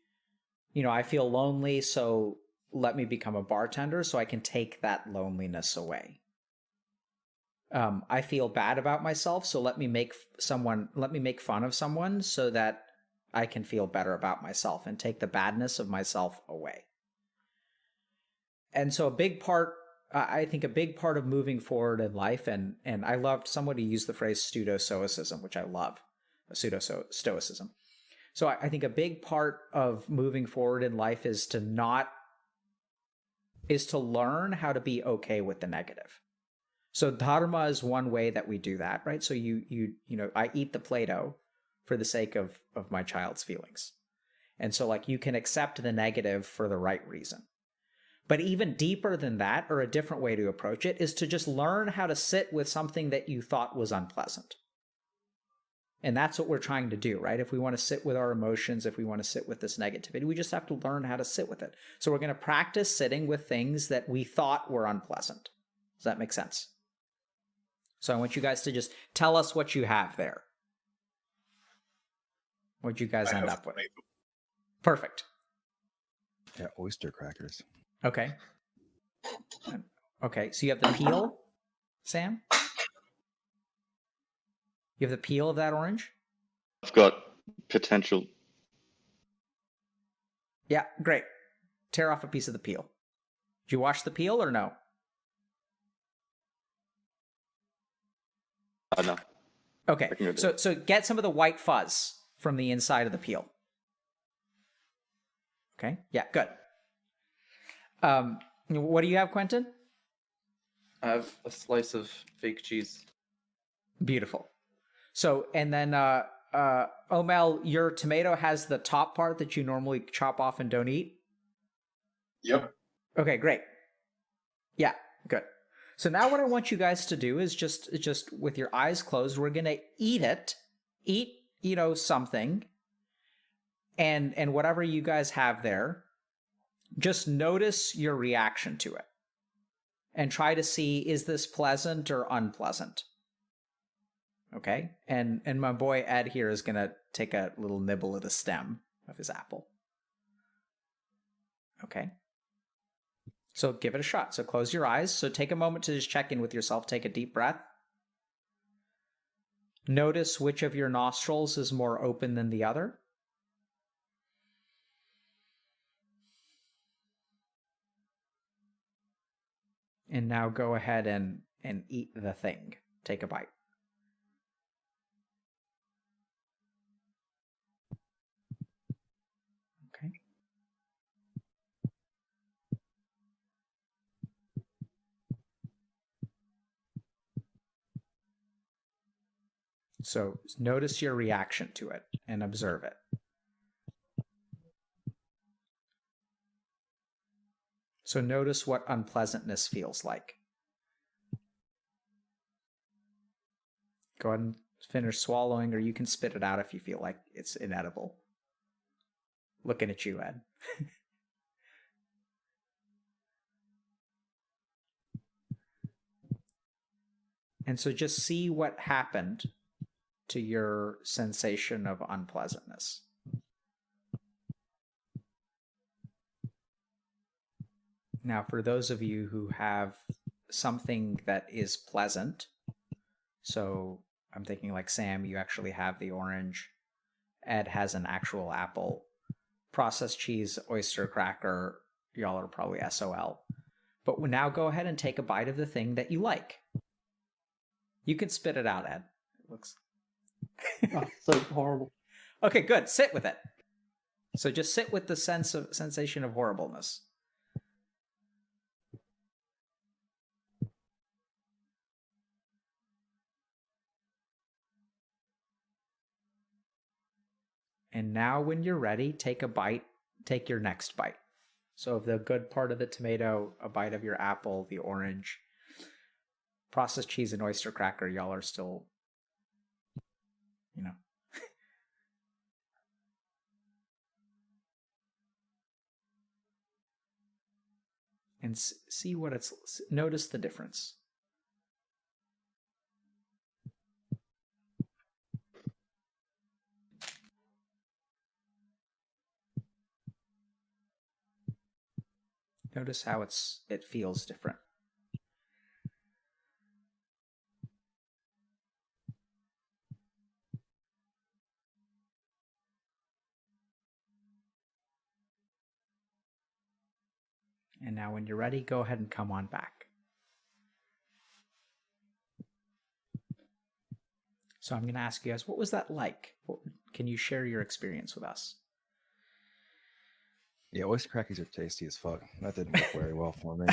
I feel lonely, so let me become a bartender so I can take that loneliness away. I feel bad about myself, so let me make fun of someone so that I can feel better about myself and take the badness of myself away. And so I think a big part of moving forward in life, and I loved somebody used the phrase pseudo-stoicism, which I love, pseudo-stoicism. So I think a big part of moving forward in life is to learn how to be okay with the negative. So dharma is one way that we do that, right? So I eat the Play-Doh for the sake of my child's feelings. And so you can accept the negative for the right reason. But even deeper than that, or a different way to approach it, is to just learn how to sit with something that you thought was unpleasant. And that's what we're trying to do, right? If we want to sit with our emotions, if we want to sit with this negativity, we just have to learn how to sit with it. So we're going to practice sitting with things that we thought were unpleasant. Does that make sense? So I want you guys to just tell us what you have there. What'd you guys end up with? Perfect. Yeah, oyster crackers. Okay. Okay, so you have the peel, Sam? You have the peel of that orange? I've got potential. Yeah, great. Tear off a piece of the peel. Did you wash the peel or no? No. Okay, I can go do so get some of the white fuzz from the inside of the peel. Okay, yeah, good. What do you have, Quentin? I have a slice of fake cheese. Beautiful. So, and then Omel, your tomato has the top part that you normally chop off and don't eat? Yep. Okay, great. Yeah, good. So now what I want you guys to do is just with your eyes closed, we're going to eat it. Eat, something. And whatever you guys have there, just notice your reaction to it. And try to see, is this pleasant or unpleasant? Okay? And my boy Ed here is going to take a little nibble at the stem of his apple. Okay? So give it a shot. So close your eyes. So take a moment to just check in with yourself. Take a deep breath. Notice which of your nostrils is more open than the other. And now go ahead and eat the thing. Take a bite. Okay. So notice your reaction to it and observe it. So notice what unpleasantness feels like. Go ahead and finish swallowing, or you can spit it out if you feel like it's inedible. Looking at you, Ed. And so just see what happened to your sensation of unpleasantness. Now, for those of you who have something that is pleasant, so I'm thinking like Sam, you actually have the orange. Ed has an actual apple. Processed cheese, oyster cracker, y'all are probably SOL. But now go ahead and take a bite of the thing that you like. You can spit it out, Ed. It looks... Oh, so horrible. Okay, good. Sit with it. So just sit with the sensation of horribleness. And now when you're ready, take a bite, take your next bite. So the good part of the tomato, a bite of your apple, the orange, processed cheese and oyster cracker, y'all are still, and see what notice the difference. Notice how it feels different. And now when you're ready, go ahead and come on back. So I'm going to ask you guys, what was that like? Can you share your experience with us? Yeah, oyster crackers are tasty as fuck. That didn't work very well for me.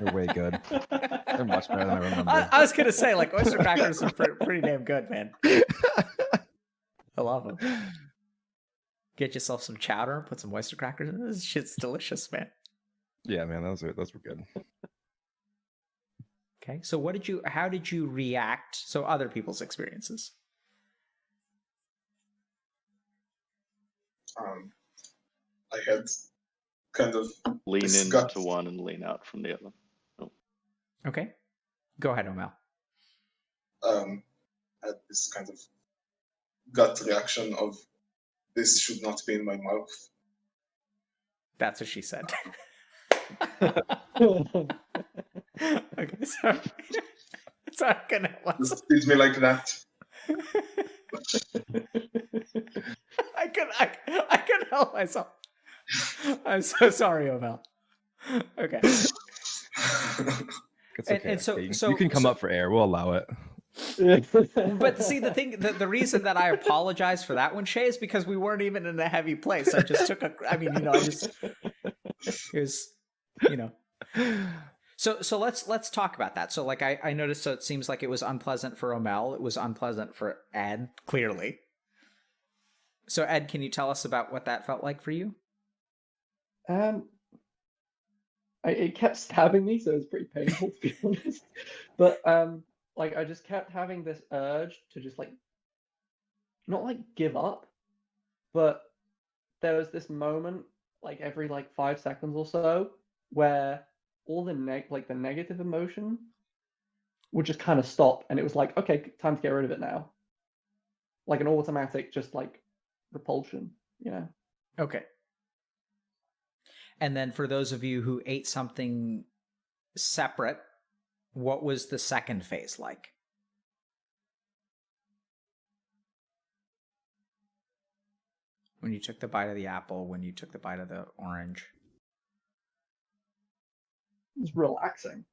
They're way good. They're much better than I remember. I was going to say, like, oyster crackers are pretty damn good, man. I love them. Get yourself some chowder, put some oyster crackers in. This shit's delicious, man. Yeah, man, those were good. Okay, so how did you react? So other people's experiences. I had kind of lean this into gut. one and lean out from the other. Oh. Okay, go ahead, Omel. Had this kind of gut reaction of this should not be in my mouth. That's what she said. Okay, sorry. Sorry, I couldn't help myself. Just treat me like that. I couldn't help myself. I'm so sorry, Omel. Okay. It's And- okay. and so- you, so- you can come so- up for air. We'll allow it. But see, the reason that I apologize for that one, Shay, is because we weren't even in a heavy place. I just took it was, So let's talk about that. So like I noticed, so it seems like it was unpleasant for Omel. It was unpleasant for Ed, clearly. So Ed, can you tell us about what that felt like for you? It kept stabbing me, so it was pretty painful to be honest. But like I just kept having this urge to just like not like give up, but there was this moment like every like 5 seconds or so where all the the negative emotion would just kind of stop, and it was like, okay, time to get rid of it now. Like an automatic just like repulsion, Okay. And then for those of you who ate something separate, what was the second phase like? When you took the bite of the apple, when you took the bite of the orange? It was relaxing.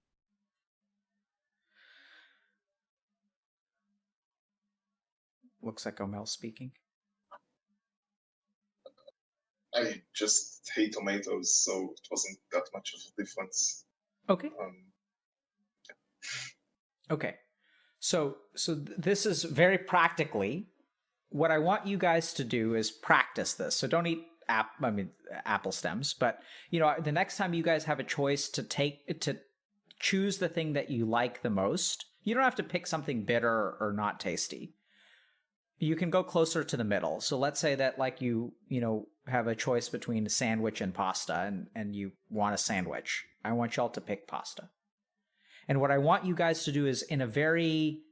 Looks like Omel speaking. I just hate tomatoes, so it wasn't that much of a difference. Okay. Okay. So this is very practically what I want you guys to do is practice this. So don't eat apple stems, but the next time you guys have a choice to choose the thing that you like the most, you don't have to pick something bitter or not tasty. You can go closer to the middle. So let's say that like you have a choice between a sandwich and pasta, and you want a sandwich. I want y'all to pick pasta. And what I want you guys to do is, in a very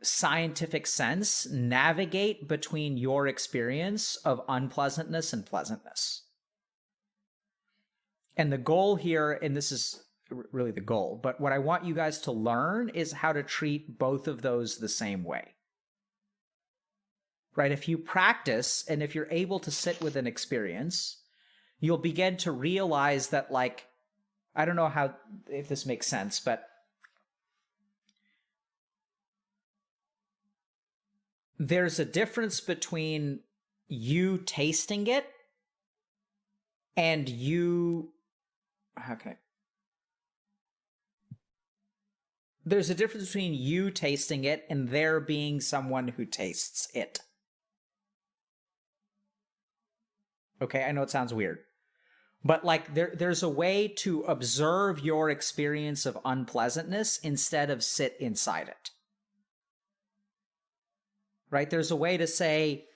scientific sense, navigate between your experience of unpleasantness and pleasantness. And the goal here, and this is really the goal, but what I want you guys to learn is how to treat both of those the same way. Right? If you practice and if you're able to sit with an experience, you'll begin to realize that, like, I don't know if this makes sense, but there's a difference between you tasting it and there's a difference between you tasting it and there being someone who tastes it. Okay, I know it sounds weird. But like there's a way to observe your experience of unpleasantness instead of sit inside it. Right? There's a way to say,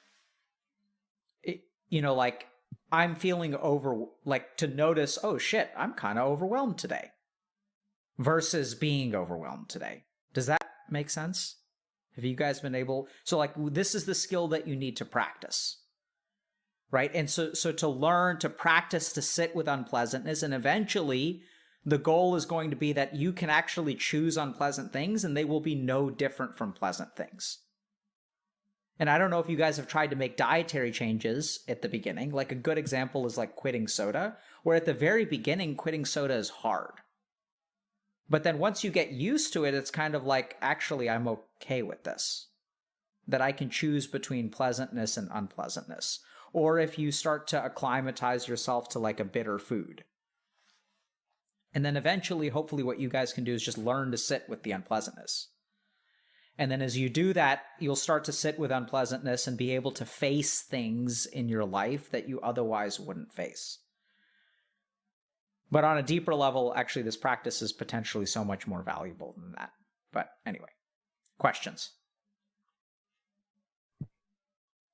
like, I'm feeling to notice, oh shit, I'm kind of overwhelmed today, versus being overwhelmed today. Does that make sense? Have you guys been able? So like, this is the skill that you need to practice. Right? And so to learn, to practice, to sit with unpleasantness, and eventually the goal is going to be that you can actually choose unpleasant things and they will be no different from pleasant things. And I don't know if you guys have tried to make dietary changes at the beginning. Like a good example is like quitting soda, where at the very beginning, quitting soda is hard. But then once you get used to it, it's kind of like, actually, I'm okay with this. That I can choose between pleasantness and unpleasantness. Or if you start to acclimatize yourself to like a bitter food. And then eventually, hopefully what you guys can do is just learn to sit with the unpleasantness. And then as you do that, you'll start to sit with unpleasantness and be able to face things in your life that you otherwise wouldn't face. But on a deeper level, actually, this practice is potentially so much more valuable than that. But anyway, questions?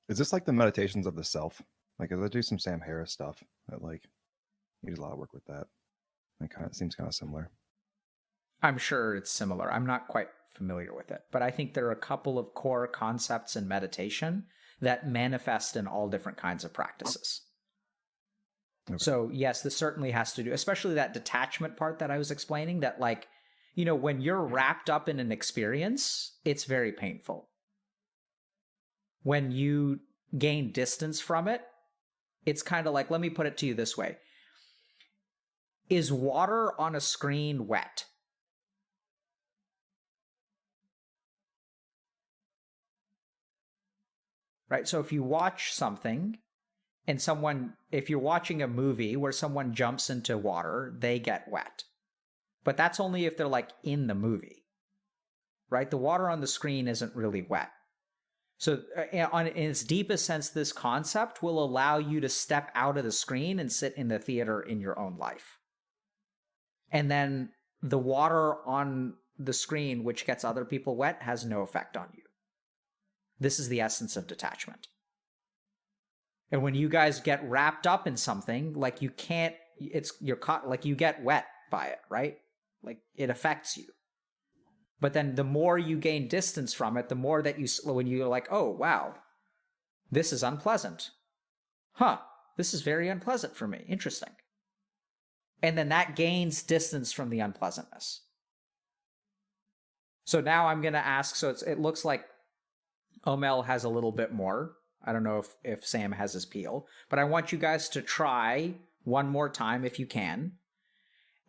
Is this like the meditations of the self? Like, as I do some Sam Harris stuff, that like he does a lot of work with that. It seems kind of similar. I'm sure it's similar. I'm not quite familiar with it, but I think there are a couple of core concepts in meditation that manifest in all different kinds of practices. Okay. So yes, this certainly has to do, especially that detachment part that I was explaining, that like, when you're wrapped up in an experience, it's very painful. When you gain distance from it, It's kind of like, let me put it to you this way. Is water on a screen wet? Right? So if you watch something and if you're watching a movie where someone jumps into water, they get wet. But that's only if they're like in the movie, right? The water on the screen isn't really wet. So in its deepest sense, this concept will allow you to step out of the screen and sit in the theater in your own life. And then the water on the screen, which gets other people wet, has no effect on you. This is the essence of detachment. And when you guys get wrapped up in something, like you get wet by it, right? Like it affects you. But then the more you gain distance from it, the more that when you're like, oh, wow, this is unpleasant. This is very unpleasant for me. Interesting. And then that gains distance from the unpleasantness. So now I'm going to ask, so it looks like Omel has a little bit more. I don't know if Sam has his peel, but I want you guys to try one more time if you can.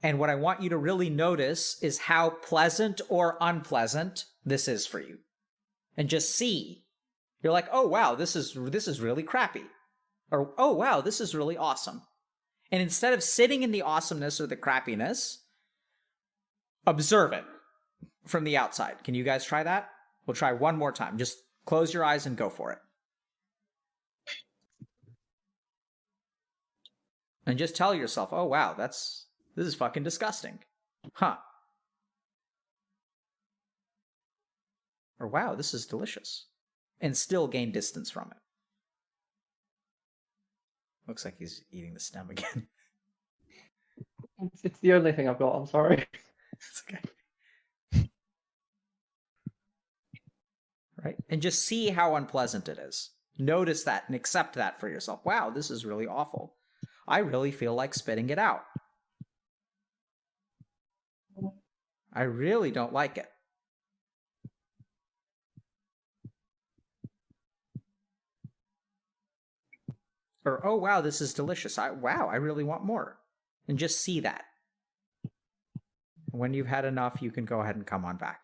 And what I want you to really notice is how pleasant or unpleasant this is for you. And just see. You're like, oh wow, this is really crappy. Or oh wow, this is really awesome. And instead of sitting in the awesomeness or the crappiness, observe it from the outside. Can you guys try that? We'll try one more time. Just close your eyes and go for it. And just tell yourself, oh wow, this is fucking disgusting. Or wow, this is delicious. And still gain distance from it. Looks like he's eating the stem again. It's the only thing I've got, I'm sorry. It's okay. Right? And just see how unpleasant it is. Notice that and accept that for yourself. Wow, this is really awful. I really feel like spitting it out. I really don't like it. Or, oh, wow, this is delicious. Wow, I really want more. And just see that. When you've had enough, you can go ahead and come on back.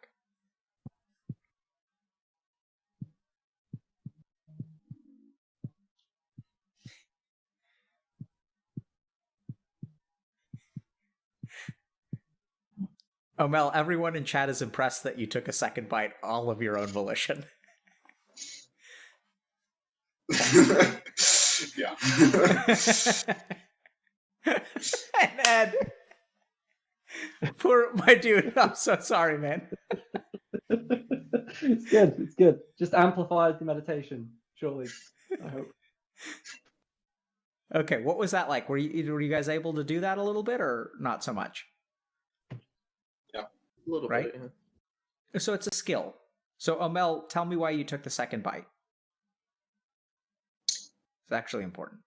Oh, Mel, everyone in chat is impressed that you took a second bite, all of your own volition. Yeah. And Ed, poor my dude, I'm so sorry, man. It's good. It's good. Just amplifies the meditation, surely. I hope. Okay, what was that like? Were you guys able to do that a little bit, or not so much? Yeah, a little right? bit. Yeah. So it's a skill. So Omel, tell me why you took the second bite. It's actually important.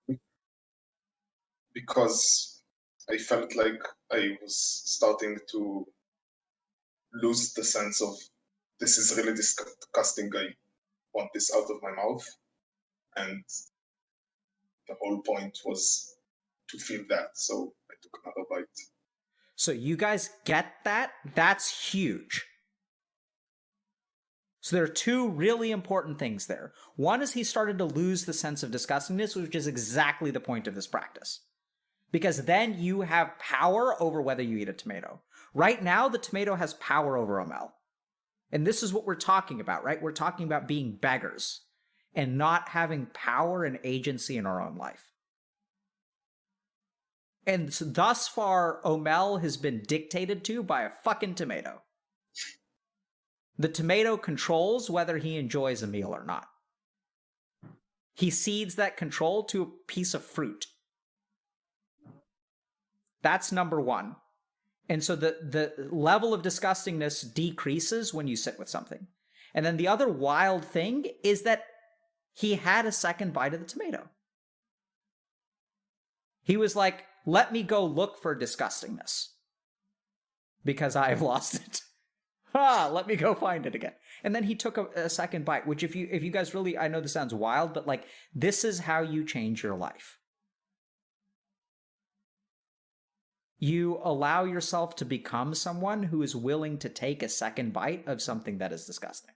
Because I felt like I was starting to lose the sense of this is really disgusting. I want this out of my mouth. And the whole point was to feel that. So I took another bite. So you guys get that? That's huge. So there are two really important things there. One is he started to lose the sense of disgustingness, which is exactly the point of this practice. Because then you have power over whether you eat a tomato. Right now, the tomato has power over Omel. And this is what we're talking about, right? We're talking about being beggars and not having power and agency in our own life. And so thus far, Omel has been dictated to by a fucking tomato. The tomato controls whether he enjoys a meal or not. He cedes that control to a piece of fruit. That's number one. And so the level of disgustingness decreases when you sit with something. And then the other wild thing is that he had a second bite of the tomato. He was like, let me go look for disgustingness. Because I have lost it. Let me go find it again. And then he took a second bite, which if you guys really, I know this sounds wild, but like, this is how you change your life. you allow yourself to become someone who is willing to take a second bite of something that is disgusting.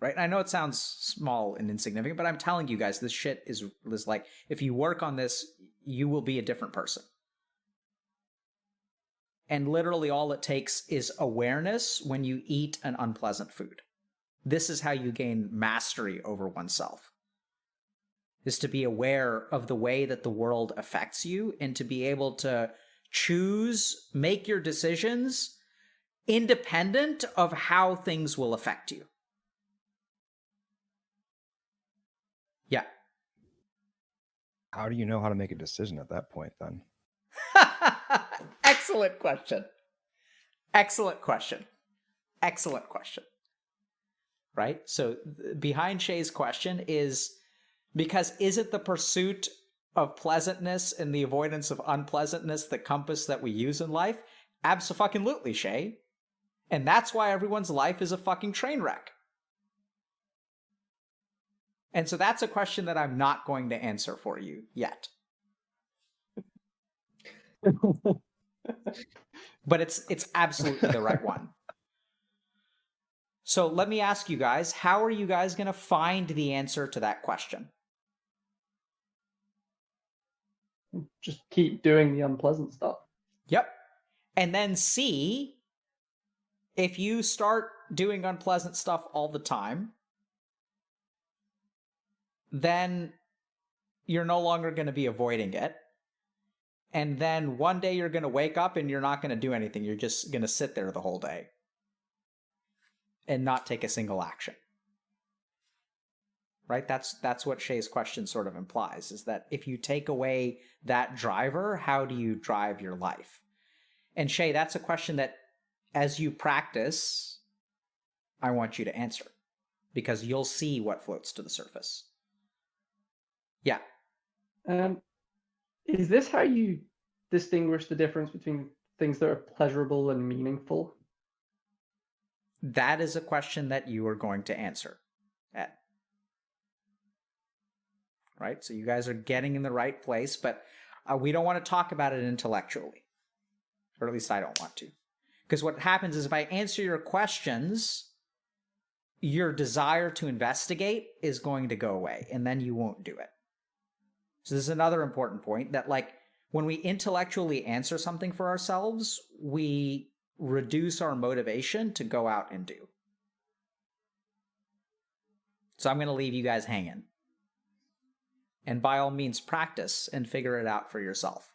Right? I know it sounds small and insignificant, but I'm telling you guys, this shit is like, if you work on this, you will be a different person. And literally all it takes is awareness when you eat an unpleasant food. This is how you gain mastery over oneself. Is to be aware of the way that the world affects you and to be able to choose, make your decisions independent of how things will affect you. Yeah. How do you know how to make a decision at that point then? Excellent question. Excellent question. Excellent question. Right? So behind Shay's question is, because is it the pursuit of pleasantness and the avoidance of unpleasantness the compass that we use in life? Abso-fucking-lutely, Shay. And that's why everyone's life is a fucking train wreck. And so that's a question that I'm not going to answer for you yet. But it's absolutely the right one. So let me ask you guys, how are you guys going to find the answer to that question? Just keep doing the unpleasant stuff. Yep. And then see if you start doing unpleasant stuff all the time, then you're no longer going to be avoiding it. And then one day you're going to wake up and you're not going to do anything. You're just going to sit there the whole day and not take a single action. Right? That's what Shay's question sort of implies, is that if you take away that driver, how do you drive your life? And Shay, that's a question that as you practice, I want you to answer, because you'll see what floats to the surface. Yeah. Is this how you distinguish the difference between things that are pleasurable and meaningful? That is a question that you are going to answer, Ed. Right? So you guys are getting in the right place, but we don't want to talk about it intellectually. Or at least I don't want to. Because what happens is if I answer your questions, your desire to investigate is going to go away, and then you won't do it. So this is another important point, that like when we intellectually answer something for ourselves, we reduce our motivation to go out and do. So I'm going to leave you guys hanging. And by all means, practice and figure it out for yourself.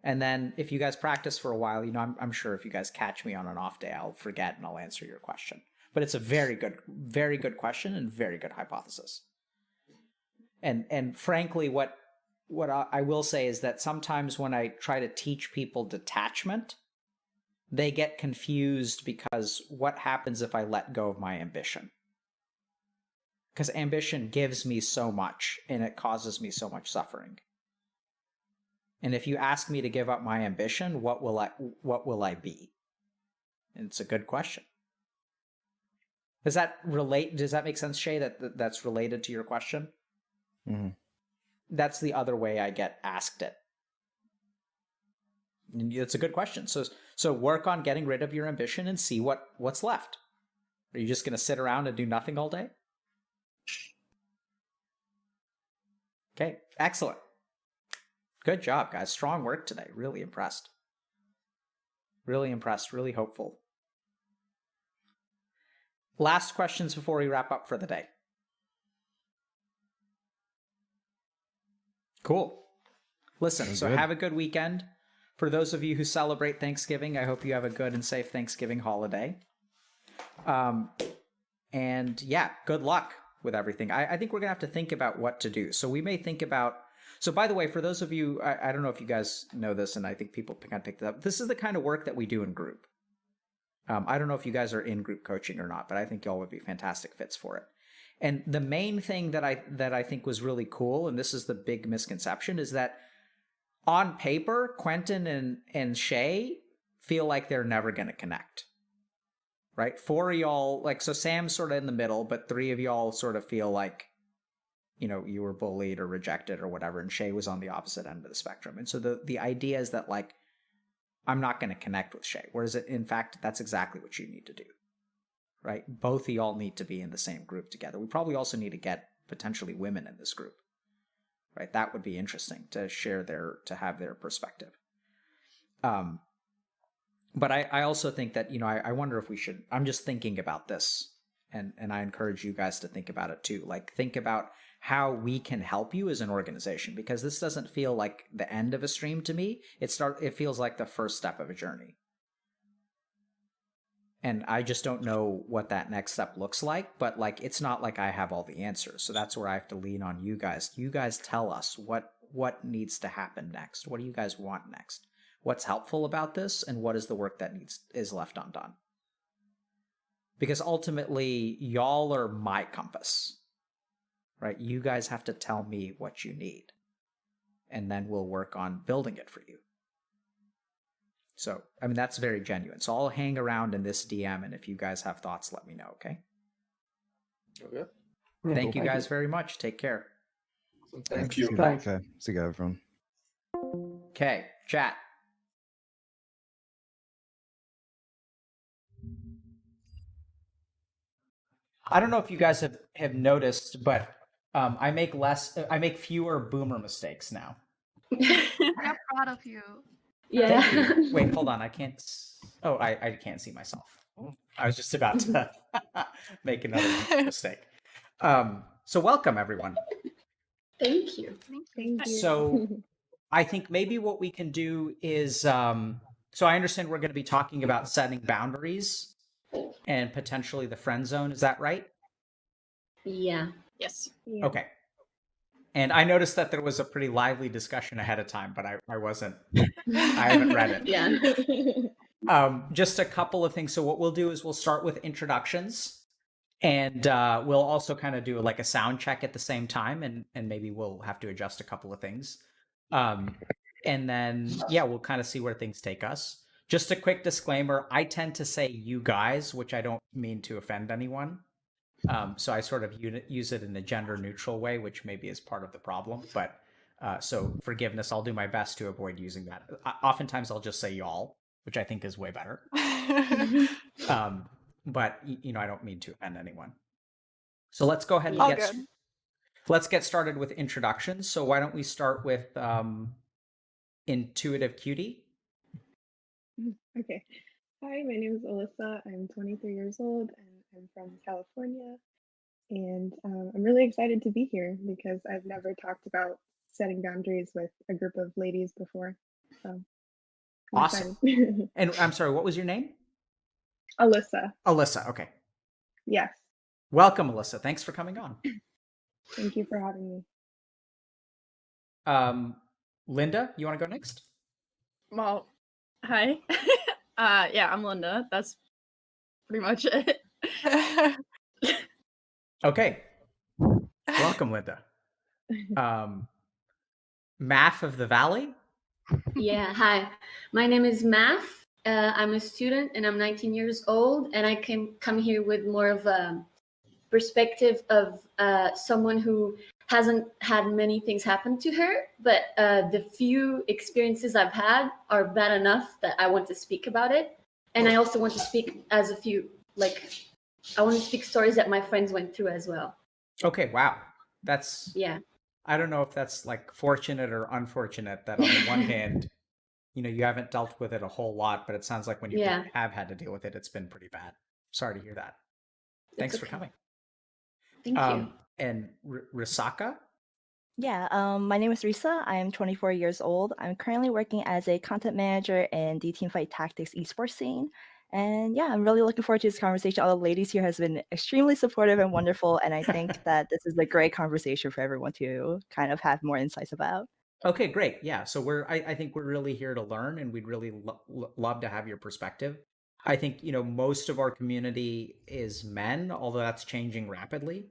And then if you guys practice for a while, you know, I'm sure if you guys catch me on an off day, I'll forget and I'll answer your question. But it's a very good question and very good hypothesis. And frankly, what I will say is that sometimes when I try to teach people detachment, they get confused, because what happens if I let go of my ambition? Because ambition gives me so much and it causes me so much suffering. And if you ask me to give up my ambition, what will I be? And it's a good question. Does that make sense, Shay, that's related to your question? Mm-hmm. That's the other way I get asked it. And it's a good question. So work on getting rid of your ambition and see what's left. Are you just going to sit around and do nothing all day? Okay, excellent. Good job, guys. Strong work today. Really impressed. Really impressed. Really hopeful. Last questions before we wrap up for the day. Cool. Listen, so have a good weekend. For those of you who celebrate Thanksgiving, I hope you have a good and safe Thanksgiving holiday. And yeah, good luck with everything. I think we're going to have to think about what to do. So we may think about... So by the way, for those of you, I don't know if you guys know this, and I think people kind of picked it up. This is the kind of work that we do in group. I don't know if you guys are in group coaching or not, but I think y'all would be fantastic fits for it. And the main thing that I think was really cool, and this is the big misconception, is that on paper, Quentin and Shay feel like they're never going to connect. Right? 4 of y'all, like, so Sam's sort of in the middle, but 3 of y'all sort of feel like you were bullied or rejected or whatever, and Shay was on the opposite end of the spectrum. And so the idea is that, like, I'm not going to connect with Shay. Whereas in fact, that's exactly what you need to do, right? Both of y'all need to be in the same group together. We probably also need to get potentially women in this group, right? That would be interesting to have their perspective. But I also think that, I wonder if we should, I'm just thinking about this, and I encourage you guys to think about it too. Like, think about how we can help you as an organization, because this doesn't feel like the end of a stream to me. It feels like the first step of a journey. And I just don't know what that next step looks like, but like, it's not like I have all the answers. So that's where I have to lean on you guys. You guys tell us what needs to happen next. What do you guys want next? What's helpful about this, and what is the work that is left undone? Because ultimately, y'all are my compass, right? You guys have to tell me what you need, and then we'll work on building it for you. So, I mean, that's very genuine. So I'll hang around in this DM, and if you guys have thoughts, let me know, okay? Okay. Thank you guys very much. Take care. Thank you. Thanks. Okay. See you, everyone. Okay, chat. I don't know if you guys have noticed, but I make fewer boomer mistakes now. I'm proud of you. Yeah. Thank you. Wait, hold on. I can't. Oh, I can't see myself. I was just about to make another mistake. So welcome, everyone. Thank you. Thank you. So I think maybe what we can do is, so I understand we're going to be talking about setting boundaries and potentially the friend zone. Is that right? Yeah. Yes. Okay. And I noticed that there was a pretty lively discussion ahead of time, but I haven't read it. Yeah. Just a couple of things. So what we'll do is we'll start with introductions, and we'll also kind of do like a sound check at the same time, and maybe we'll have to adjust a couple of things. And then, yeah, we'll kind of see where things take us. Just a quick disclaimer, I tend to say you guys, which I don't mean to offend anyone. So I sort of use it in a gender neutral way, which maybe is part of the problem. But so forgiveness, I'll do my best to avoid using that. Oftentimes I'll just say y'all, which I think is way better. But I don't mean to offend anyone. So let's go ahead and let's get started with introductions. So why don't we start with Intuitive Cutie? Okay. Hi, my name is Alyssa. I'm 23 years old and I'm from California. And I'm really excited to be here because I've never talked about setting boundaries with a group of ladies before. So I'm awesome. excited. And I'm sorry, what was your name? Alyssa. Alyssa, okay. Yes. Welcome, Alyssa. Thanks for coming on. Thank you for having me. Linda, you want to go next? Well, hi. Yeah, I'm Linda. That's pretty much it. Okay. Welcome, Linda. Math of the Valley? Yeah, hi. My name is Math. I'm a student and I'm 19 years old, and I can come here with more of a perspective of someone who hasn't had many things happen to her, but the few experiences I've had are bad enough that I want to speak about it. And I also want to speak as a few, I want to speak stories that my friends went through as well. Okay, wow. That's, yeah. I don't know if that's like fortunate or unfortunate that on the one hand, you haven't dealt with it a whole lot, but it sounds like when you have had to deal with it, it's been pretty bad. Sorry to hear that. Thanks for coming. Thank you. And Risaka? Yeah, my name is Risa. I am 24 years old. I'm currently working as a content manager in the Teamfight Tactics esports scene. And yeah, I'm really looking forward to this conversation. All the ladies here has been extremely supportive and wonderful. And I think that this is a great conversation for everyone to kind of have more insights about. Okay, great. Yeah, so I think we're really here to learn, and we'd really love to have your perspective. I think, most of our community is men, although that's changing rapidly.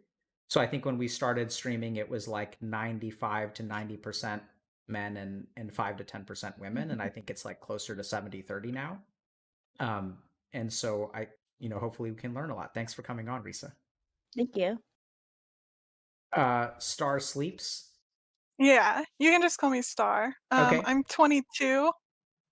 So I think when we started streaming, it was like 95 to 90% men and 5 to 10% women. And I think it's like closer to 70-30 now. And so hopefully we can learn a lot. Thanks for coming on, Risa. Thank you. Star Sleeps. Yeah, you can just call me Star. Okay. I'm 22.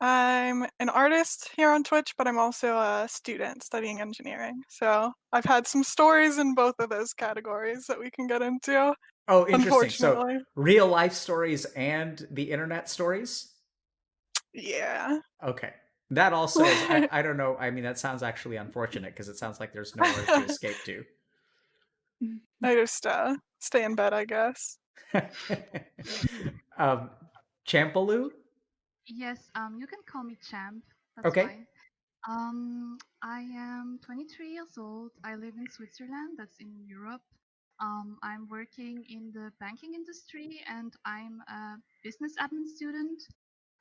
I'm an artist here on Twitch, but I'm also a student studying engineering. So I've had some stories in both of those categories that we can get into. Oh, interesting. So Unfortunately. real life stories and the internet stories? Yeah. Okay. That also is, I don't know. I mean, that sounds actually unfortunate because it sounds like there's nowhere to escape to. I just stay in bed, I guess. Champaloo? Yes, you can call me Champ. That's Okay. fine. I am 23 years old. I live in Switzerland, that's in Europe. I'm working in the banking industry and I'm a business admin student.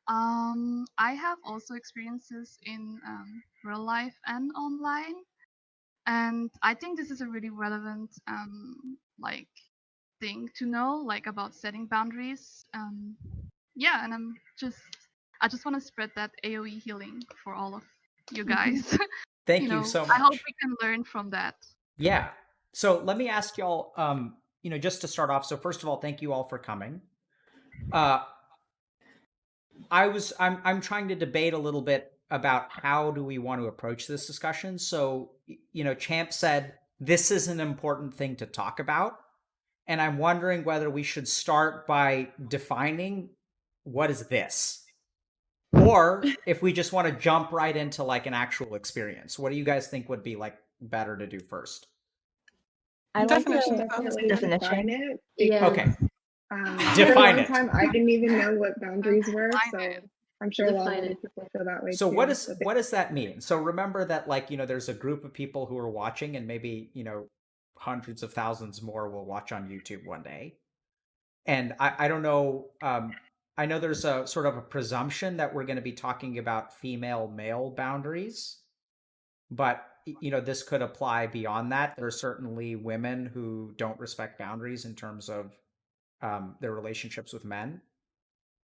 I have also experiences in real life and online. And I think this is a really relevant like thing to know, like about setting boundaries. Yeah, and I just want to spread that AOE healing for all of you guys. Thank you so I hope much. we can learn from that. Yeah. So let me ask y'all, just to start off. So first of all, thank you all for coming. I'm trying to debate a little bit about how do we want to approach this discussion. So, Champ said this is an important thing to talk about. And I'm wondering whether we should start by defining what is this? Or if we just want to jump right into like an actual experience. What do you guys think would be like better to do first? I like the Definitely definition. define it. Yeah. Okay. For a Define long it. time, I didn't even know what boundaries were, so I'm sure a lot of Define other it. people feel that way So too. what does that mean? So remember that there's a group of people who are watching, and maybe hundreds of thousands more will watch on YouTube one day. And I don't know. I know there's a sort of a presumption that we're going to be talking about female-male boundaries, but this could apply beyond that. There are certainly women who don't respect boundaries in terms of their relationships with men.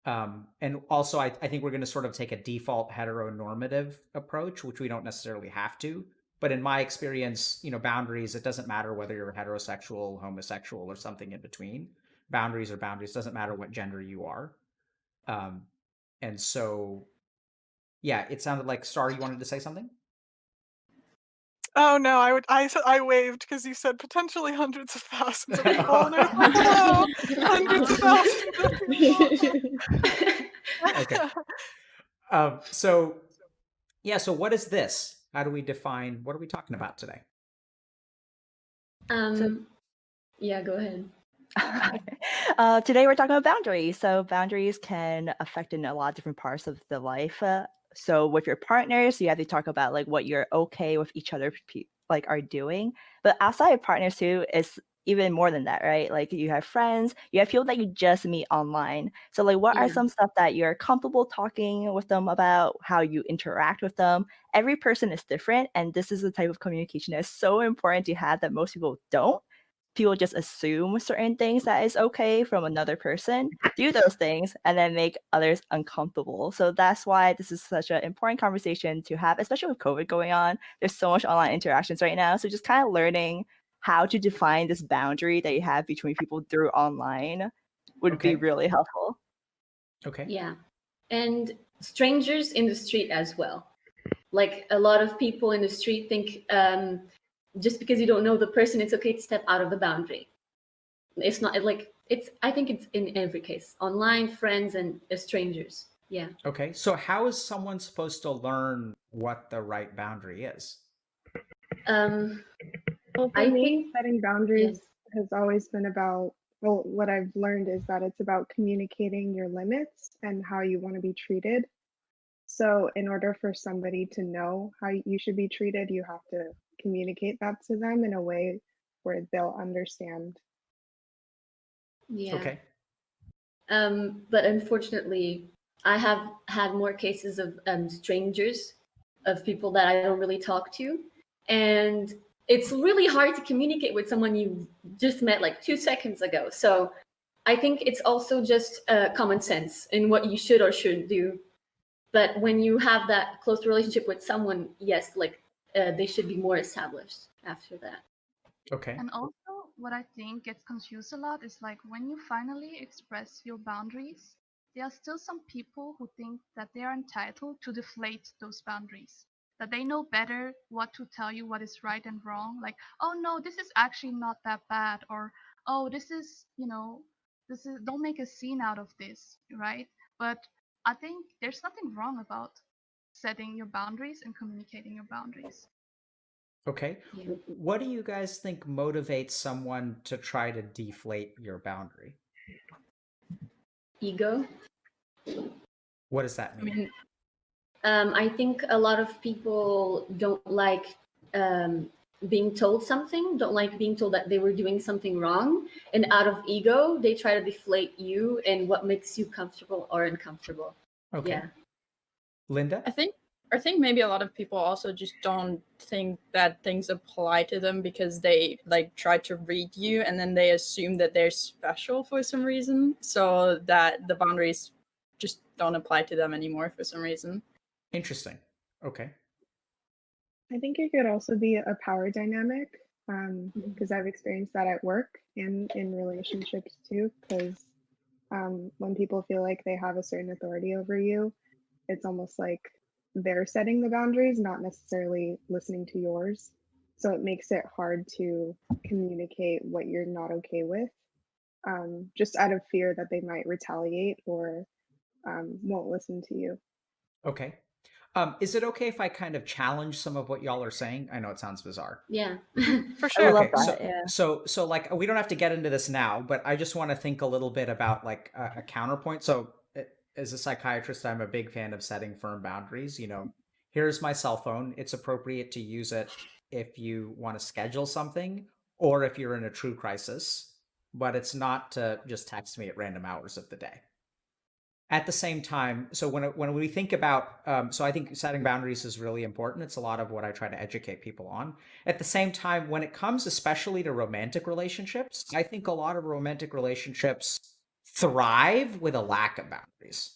And also, I think we're going to sort of take a default heteronormative approach, which we don't necessarily have to. But in my experience, boundaries, it doesn't matter whether you're heterosexual, homosexual, or something in between. Boundaries are boundaries. Doesn't matter what gender you are. And so, yeah, it sounded like Star, you wanted to say something? Oh no, I waved because you said potentially hundreds of thousands of people, and I was like, hello, hundreds of thousands of people. Okay. So what is this? How do we define? What are we talking about today? Yeah, go ahead. Today we're talking about boundaries. So boundaries can affect in a lot of different parts of the life. So with your partners, you have to talk about like what you're okay with each other are doing. But outside of partners too, it's even more than that, right? Like you have friends, you have people that you just meet online. So like what are some stuff that you're comfortable talking with them about, how you interact with them? Every person is different, and this is the type of communication that's so important to have that most people don't. People just assume certain things that is okay from another person, do those things, and then make others uncomfortable. So that's why this is such an important conversation to have, especially with COVID going on. There's so much online interactions right now. So just kind of learning how to define this boundary that you have between people through online would be really helpful. Okay. Yeah. And strangers in the street as well. Like a lot of people in the street think just because you don't know the person, it's okay to step out of the boundary. It's not like I think it's in every case, online, friends, and strangers. Yeah. Okay. So how is someone supposed to learn what the right boundary is? Well, for me, setting boundaries has always been about, well, what I've learned is that it's about communicating your limits and how you want to be treated. So in order for somebody to know how you should be treated, you have to communicate that to them in a way where they'll understand. Yeah. Okay. But unfortunately, I have had more cases of strangers, of people that I don't really talk to. And it's really hard to communicate with someone you just met like 2 seconds ago. So I think it's also just common sense in what you should or shouldn't do. But when you have that close relationship with someone, yes, like they should be more established after that. Okay. And also, what I think gets confused a lot is like when you finally express your boundaries, there are still some people who think that they are entitled to deflate those boundaries. That they know better what to tell you what is right and wrong. Like, oh no, this is actually not that bad, or oh, this is, this is, don't make a scene out of this, right? But I think there's nothing wrong about setting your boundaries and communicating your boundaries. Okay. What do you guys think motivates someone to try to deflate your boundary? Ego. What does that mean? I think a lot of people don't like being told something, don't like being told that they were doing something wrong. And out of ego, they try to deflate you and what makes you comfortable or uncomfortable. Okay. Yeah. Linda? I think maybe a lot of people also just don't think that things apply to them because they like try to read you and then they assume that they're special for some reason, so that the boundaries just don't apply to them anymore for some reason. Interesting. Okay. I think it could also be a power dynamic, because I've experienced that at work and in relationships too. Because when people feel like they have a certain authority over you, it's almost like they're setting the boundaries, not necessarily listening to yours. So it makes it hard to communicate what you're not okay with, just out of fear that they might retaliate or won't listen to you. Okay. Is it okay if I kind of challenge some of what y'all are saying? I know it sounds bizarre. Yeah. For sure. I love Okay, that, yeah. so like we don't have to get into this now, but I just want to think a little bit about like a counterpoint. So as a psychiatrist, I'm a big fan of setting firm boundaries. Here's my cell phone. It's appropriate to use it if you want to schedule something or if you're in a true crisis, but it's not to just text me at random hours of the day. At the same time, so when we think about, so I think setting boundaries is really important. It's a lot of what I try to educate people on. At the same time, when it comes especially to romantic relationships, I think a lot of romantic relationships thrive with a lack of boundaries,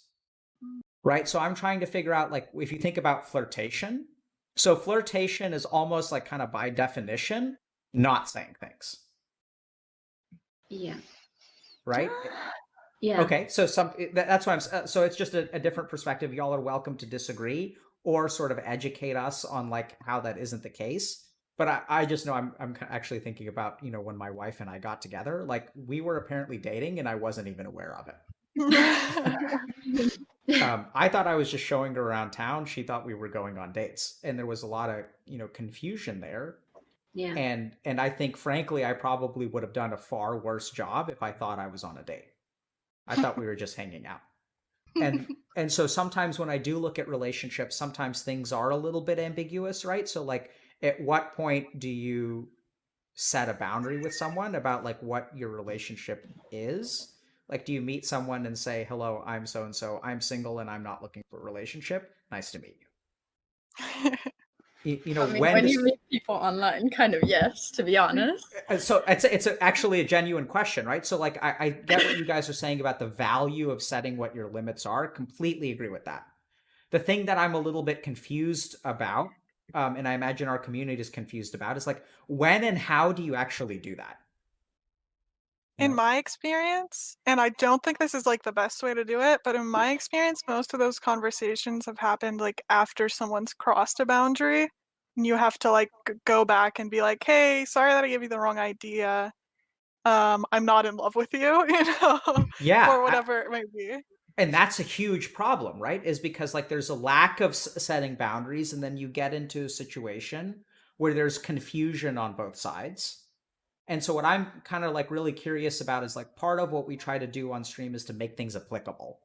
right? So I'm trying to figure out, like, if you think about flirtation, so flirtation is almost like kind of by definition, not saying things. Yeah. Right? Yeah. Okay, so that's why so it's just a different perspective. Y'all are welcome to disagree or sort of educate us on like how that isn't the case. But I just know I'm actually thinking about, when my wife and I got together, like we were apparently dating and I wasn't even aware of it. I thought I was just showing her around town. She thought we were going on dates, and there was a lot of confusion there. Yeah. And I think frankly I probably would have done a far worse job if I thought I was on a date. I thought we were just hanging out. And so sometimes when I do look at relationships, sometimes things are a little bit ambiguous, right? So like at what point do you set a boundary with someone about like what your relationship is? Like, do you meet someone and say, hello, I'm so-and-so, I'm single and I'm not looking for a relationship. Nice to meet you. When you meet people online, kind of yes, to be honest. So it's actually a genuine question, right? So like I get what you guys are saying about the value of setting what your limits are. Completely agree with that. The thing that I'm a little bit confused about, and I imagine our community is confused about, is like when and how do you actually do that? In my experience, and I don't think this is like the best way to do it, but in my experience, most of those conversations have happened like after someone's crossed a boundary, and you have to like go back and be like, "Hey, sorry that I gave you the wrong idea. I'm not in love with you," Yeah, or whatever it might be. And that's a huge problem, right? Is because like there's a lack of setting boundaries, and then you get into a situation where there's confusion on both sides. And so what I'm kind of like really curious about is like part of what we try to do on stream is to make things applicable.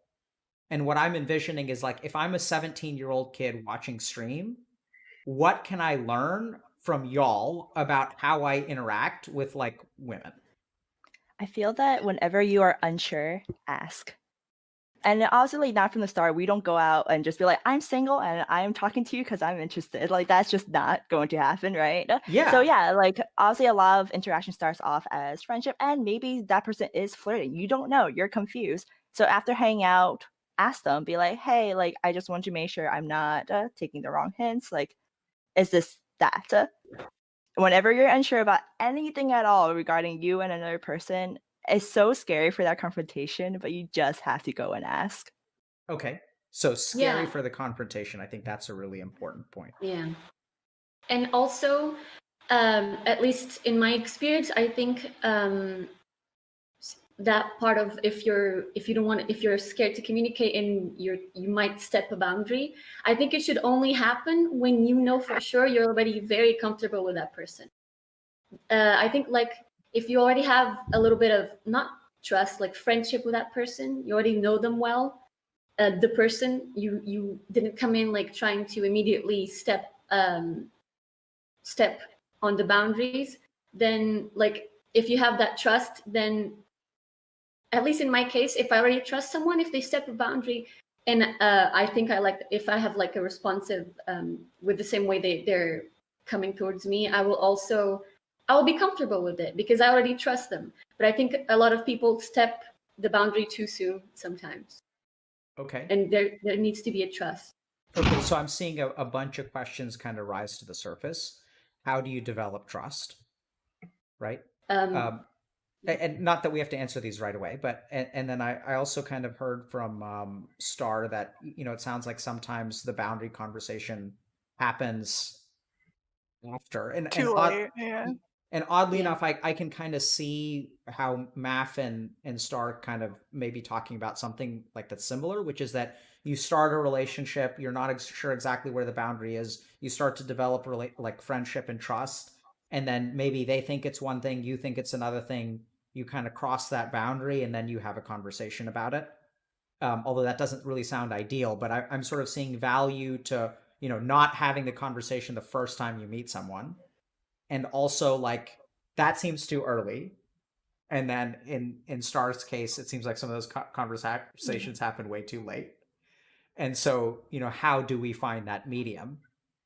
And what I'm envisioning is like if I'm a 17-year-old kid watching stream, what can I learn from y'all about how I interact with like women? I feel that whenever you are unsure, ask. And obviously not from the start, we don't go out and just be like, I'm single and I'm talking to you because I'm interested. Like that's just not going to happen, right? Yeah. So yeah, like obviously a lot of interaction starts off as friendship and maybe that person is flirting. You don't know, you're confused. So after hanging out, ask them, be like, hey, like I just want to make sure I'm not taking the wrong hints. Like, is this that? whenever you're unsure about anything at all regarding you and another person, it's so scary for that confrontation, but you just have to go and ask. Okay. So scary Yeah. for the confrontation. I think that's a really important point. Yeah. And also, at least in my experience, I think that part of if you're scared to communicate and you might step a boundary, I think it should only happen when you know for sure you're already very comfortable with that person. I think like if you already have a little bit of not trust, like friendship with that person, you already know them well. The person you didn't come in like trying to immediately step on the boundaries, then like if you have that trust, then at least in my case, if I already trust someone, if they step a boundary, and I think I like if I have like a responsive with the same way they're coming towards me, I will be comfortable with it because I already trust them. But I think a lot of people step the boundary too soon sometimes. Okay. And there needs to be a trust. Okay, so I'm seeing a bunch of questions kind of rise to the surface. How do you develop trust? Right? And not that we have to answer these right away, but and then I also kind of heard from Star that, you know, it sounds like sometimes the boundary conversation happens after. Too late, yeah. And oddly enough, I can kind of see how Math and Star kind of maybe talking about something like that's similar, which is that you start a relationship, you're not sure exactly where the boundary is, you start to develop like friendship and trust, and then maybe they think it's one thing, you think it's another thing, you kind of cross that boundary, and then you have a conversation about it. Although that doesn't really sound ideal, but I'm sort of seeing value to, you know, not having the conversation the first time you meet someone. And also, like, that seems too early. And then in Star's case, it seems like some of those conversations happen way too late. And so, you know, how do we find that medium?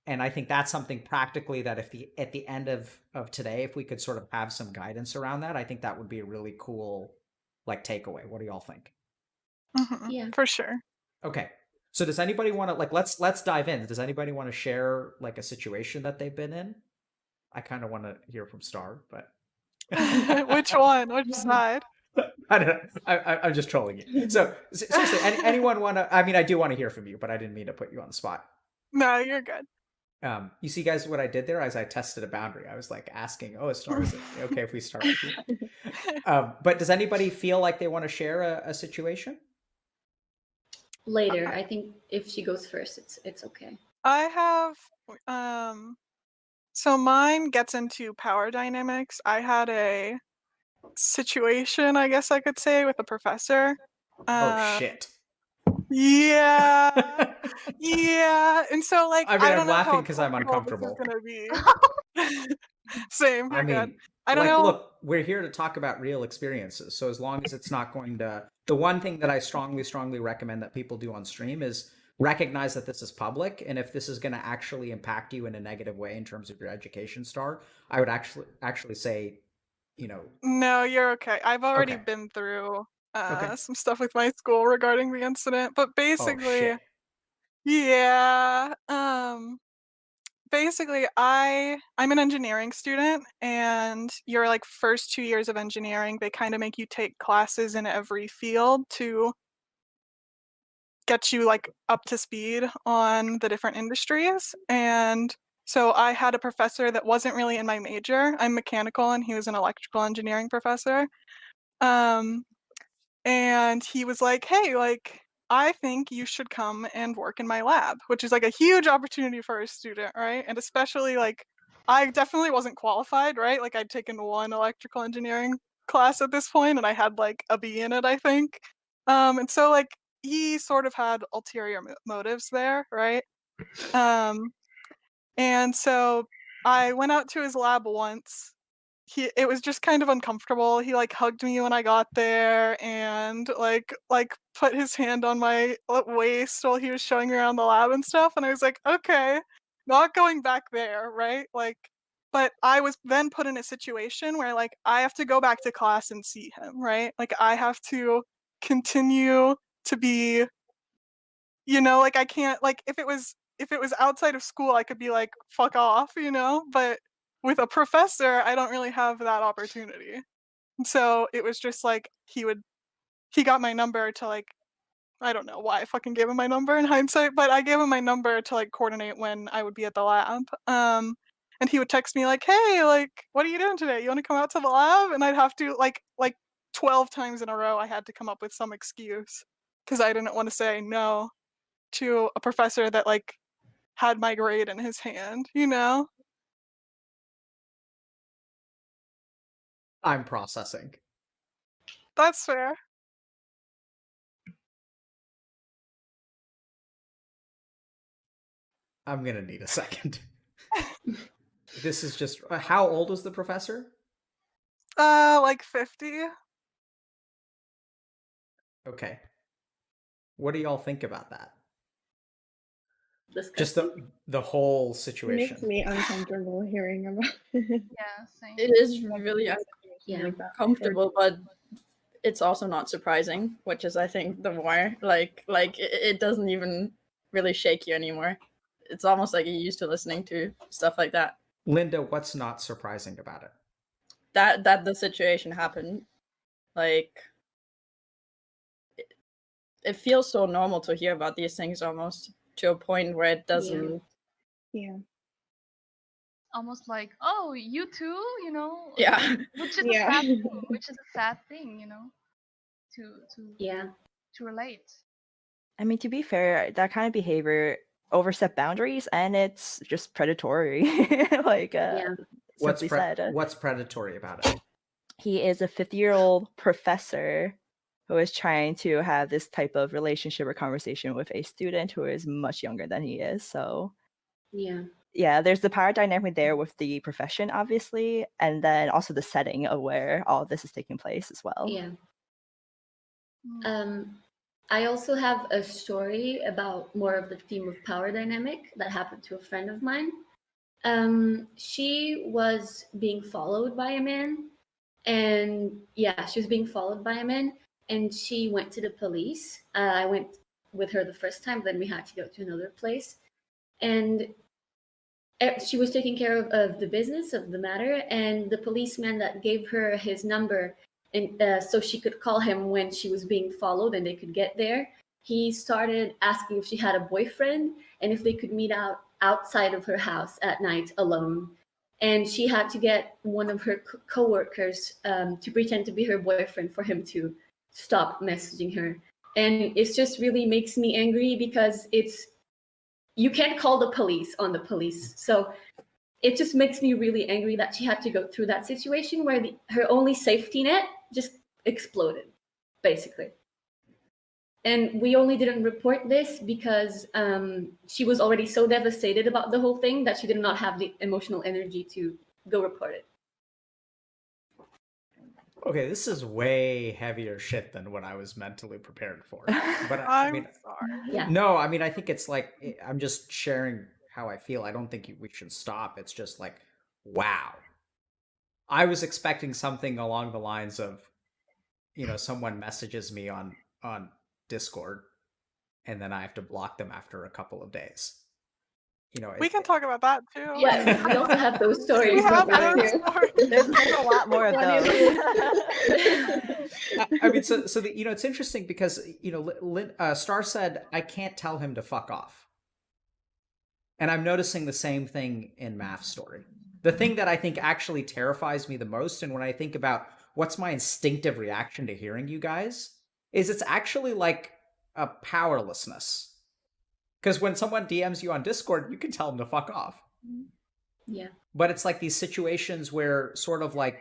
And I think that's something practically that if at the end of today, if we could sort of have some guidance around that, I think that would be a really cool like takeaway. What do y'all think? Yeah, for sure. Okay. So does anybody want to like let's dive in. Does anybody want to share like a situation that they've been in? I kind of want to hear from Star, but Which one? Which side? I don't know. I'm just trolling you. So seriously, anyone want to? I mean, I do want to hear from you, but I didn't mean to put you on the spot. No, you're good. You see, guys, what I did there is I tested a boundary. I was like asking, "Oh, Star, is it okay if we start with you?" But does anybody feel like they want to share a situation? Later, I think if she goes first, it's okay. I have so mine gets into power dynamics. I had a situation, I guess I could say, with a professor. Oh shit. Yeah. Yeah. And so like I mean, don't I'm know laughing how because I'm comfortable uncomfortable. this is gonna be. Same. You're good. I don't like, know. Look, we're here to talk about real experiences. So as long as it's not going to, the one thing that I strongly recommend that people do on stream is recognize that this is public. And if this is going to actually impact you in a negative way in terms of your education, Star, I would actually say, you know. No, you're okay. I've already been through some stuff with my school regarding the incident, but basically, yeah. Basically, I'm an engineering student, and your like first 2 years of engineering, they kind of make you take classes in every field to get you like up to speed on the different industries. And so I had a professor that wasn't really in my major. I'm mechanical, and he was an electrical engineering professor. And he was like, "Hey, like, I think you should come and work in my lab," which is like a huge opportunity for a student, right? And especially like, I definitely wasn't qualified, right? Like, I'd taken one electrical engineering class at this point, and I had like a B in it, I think. And so like he sort of had ulterior motives there, right? And so I went out to his lab once. It was just kind of uncomfortable. He like hugged me when I got there and like put his hand on my waist while he was showing me around the lab and stuff, and I was like, okay, not going back there, right? Like, but I was then put in a situation where like I have to go back to class and see him, right? Like I have to continue to be, you know, like I can't, like if it was outside of school I could be like fuck off, you know, but with a professor, I don't really have that opportunity. And so it was just like he got my number to like, I don't know why I fucking gave him my number in hindsight, but I gave him my number to like coordinate when I would be at the lab. And he would text me like, "Hey, like, what are you doing today? You want to come out to the lab?" And I'd have to like 12 times in a row I had to come up with some excuse because I didn't want to say no to a professor that like had my grade in his hand, you know? I'm processing. That's fair. I'm gonna need a second. This is just how old was the professor? Like 50. Okay. What do y'all think about that? Disgusting. Just the whole It situation. makes me uncomfortable hearing about it. Yeah, same. It is really uncomfortable, but it's also not surprising, which is I think the more like it doesn't even really shake you anymore. It's almost like you're used to listening to stuff like that. Linda, what's not surprising about it? That the situation happened. Like it feels so normal to hear about these things almost to a point where it doesn't. Yeah. Almost like, oh, you too, you know? Yeah. Which is Yeah. a sad thing, which is a sad thing, you know, to relate. I mean, to be fair, that kind of behavior overstep boundaries, and it's just predatory. Like, What's simply said. what's predatory about it? He is a 50-year-old professor who is trying to have this type of relationship or conversation with a student who is much younger than he is. So, yeah, there's the power dynamic there with the profession, obviously, and then also the setting of where all of this is taking place as well. Yeah. I also have a story about more of the theme of power dynamic that happened to a friend of mine. She was being followed by a man, and yeah, she was being followed by a man, and she went to the police. I went with her the first time, then we had to go to another place, and she was taking care of the business of the matter, and the policeman that gave her his number and so she could call him when she was being followed and they could get there. He started asking if she had a boyfriend and if they could meet outside of her house at night alone. And she had to get one of her coworkers to pretend to be her boyfriend for him to stop messaging her. And it just really makes me angry because you can't call the police on the police. So it just makes me really angry that she had to go through that situation where her only safety net just exploded, basically. And we only didn't report this because she was already so devastated about the whole thing that she did not have the emotional energy to go report it. Okay, this is way heavier shit than what I was mentally prepared for. But I'm mean, sorry. Yeah. no, I mean, I think it's like I'm just sharing how I feel. I don't think we should stop. It's just like, wow. I was expecting something along the lines of, someone messages me on Discord, and then I have to block them after a couple of days. We can talk about that too. Yeah, we also have those stories. We have those There's a lot more of those. I mean, so it's interesting because Star said I can't tell him to fuck off, and I'm noticing the same thing in Math's story. The thing that I think actually terrifies me the most, and when I think about what's my instinctive reaction to hearing you guys, is it's actually like a powerlessness. Because when someone DMs you on Discord, you can tell them to fuck off. Yeah. But it's like these situations where sort of like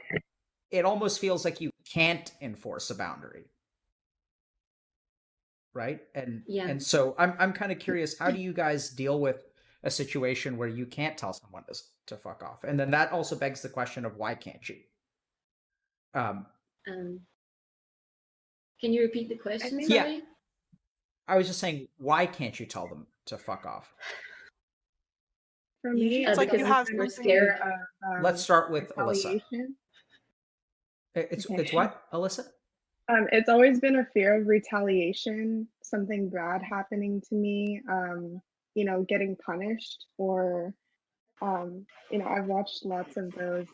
it almost feels like you can't enforce a boundary. Right? And so I'm kind of curious, how do you guys deal with a situation where you can't tell someone to fuck off? And then that also begs the question of why can't you? Can you repeat the question? Yeah. Sorry? I was just saying, why can't you tell them to fuck off? For me, it's like you have a fear of Let's start with Alyssa. retaliation. It's Okay. it's what, Alyssa? It's always been a fear of retaliation, something bad happening to me, getting punished or You know, I've watched lots of those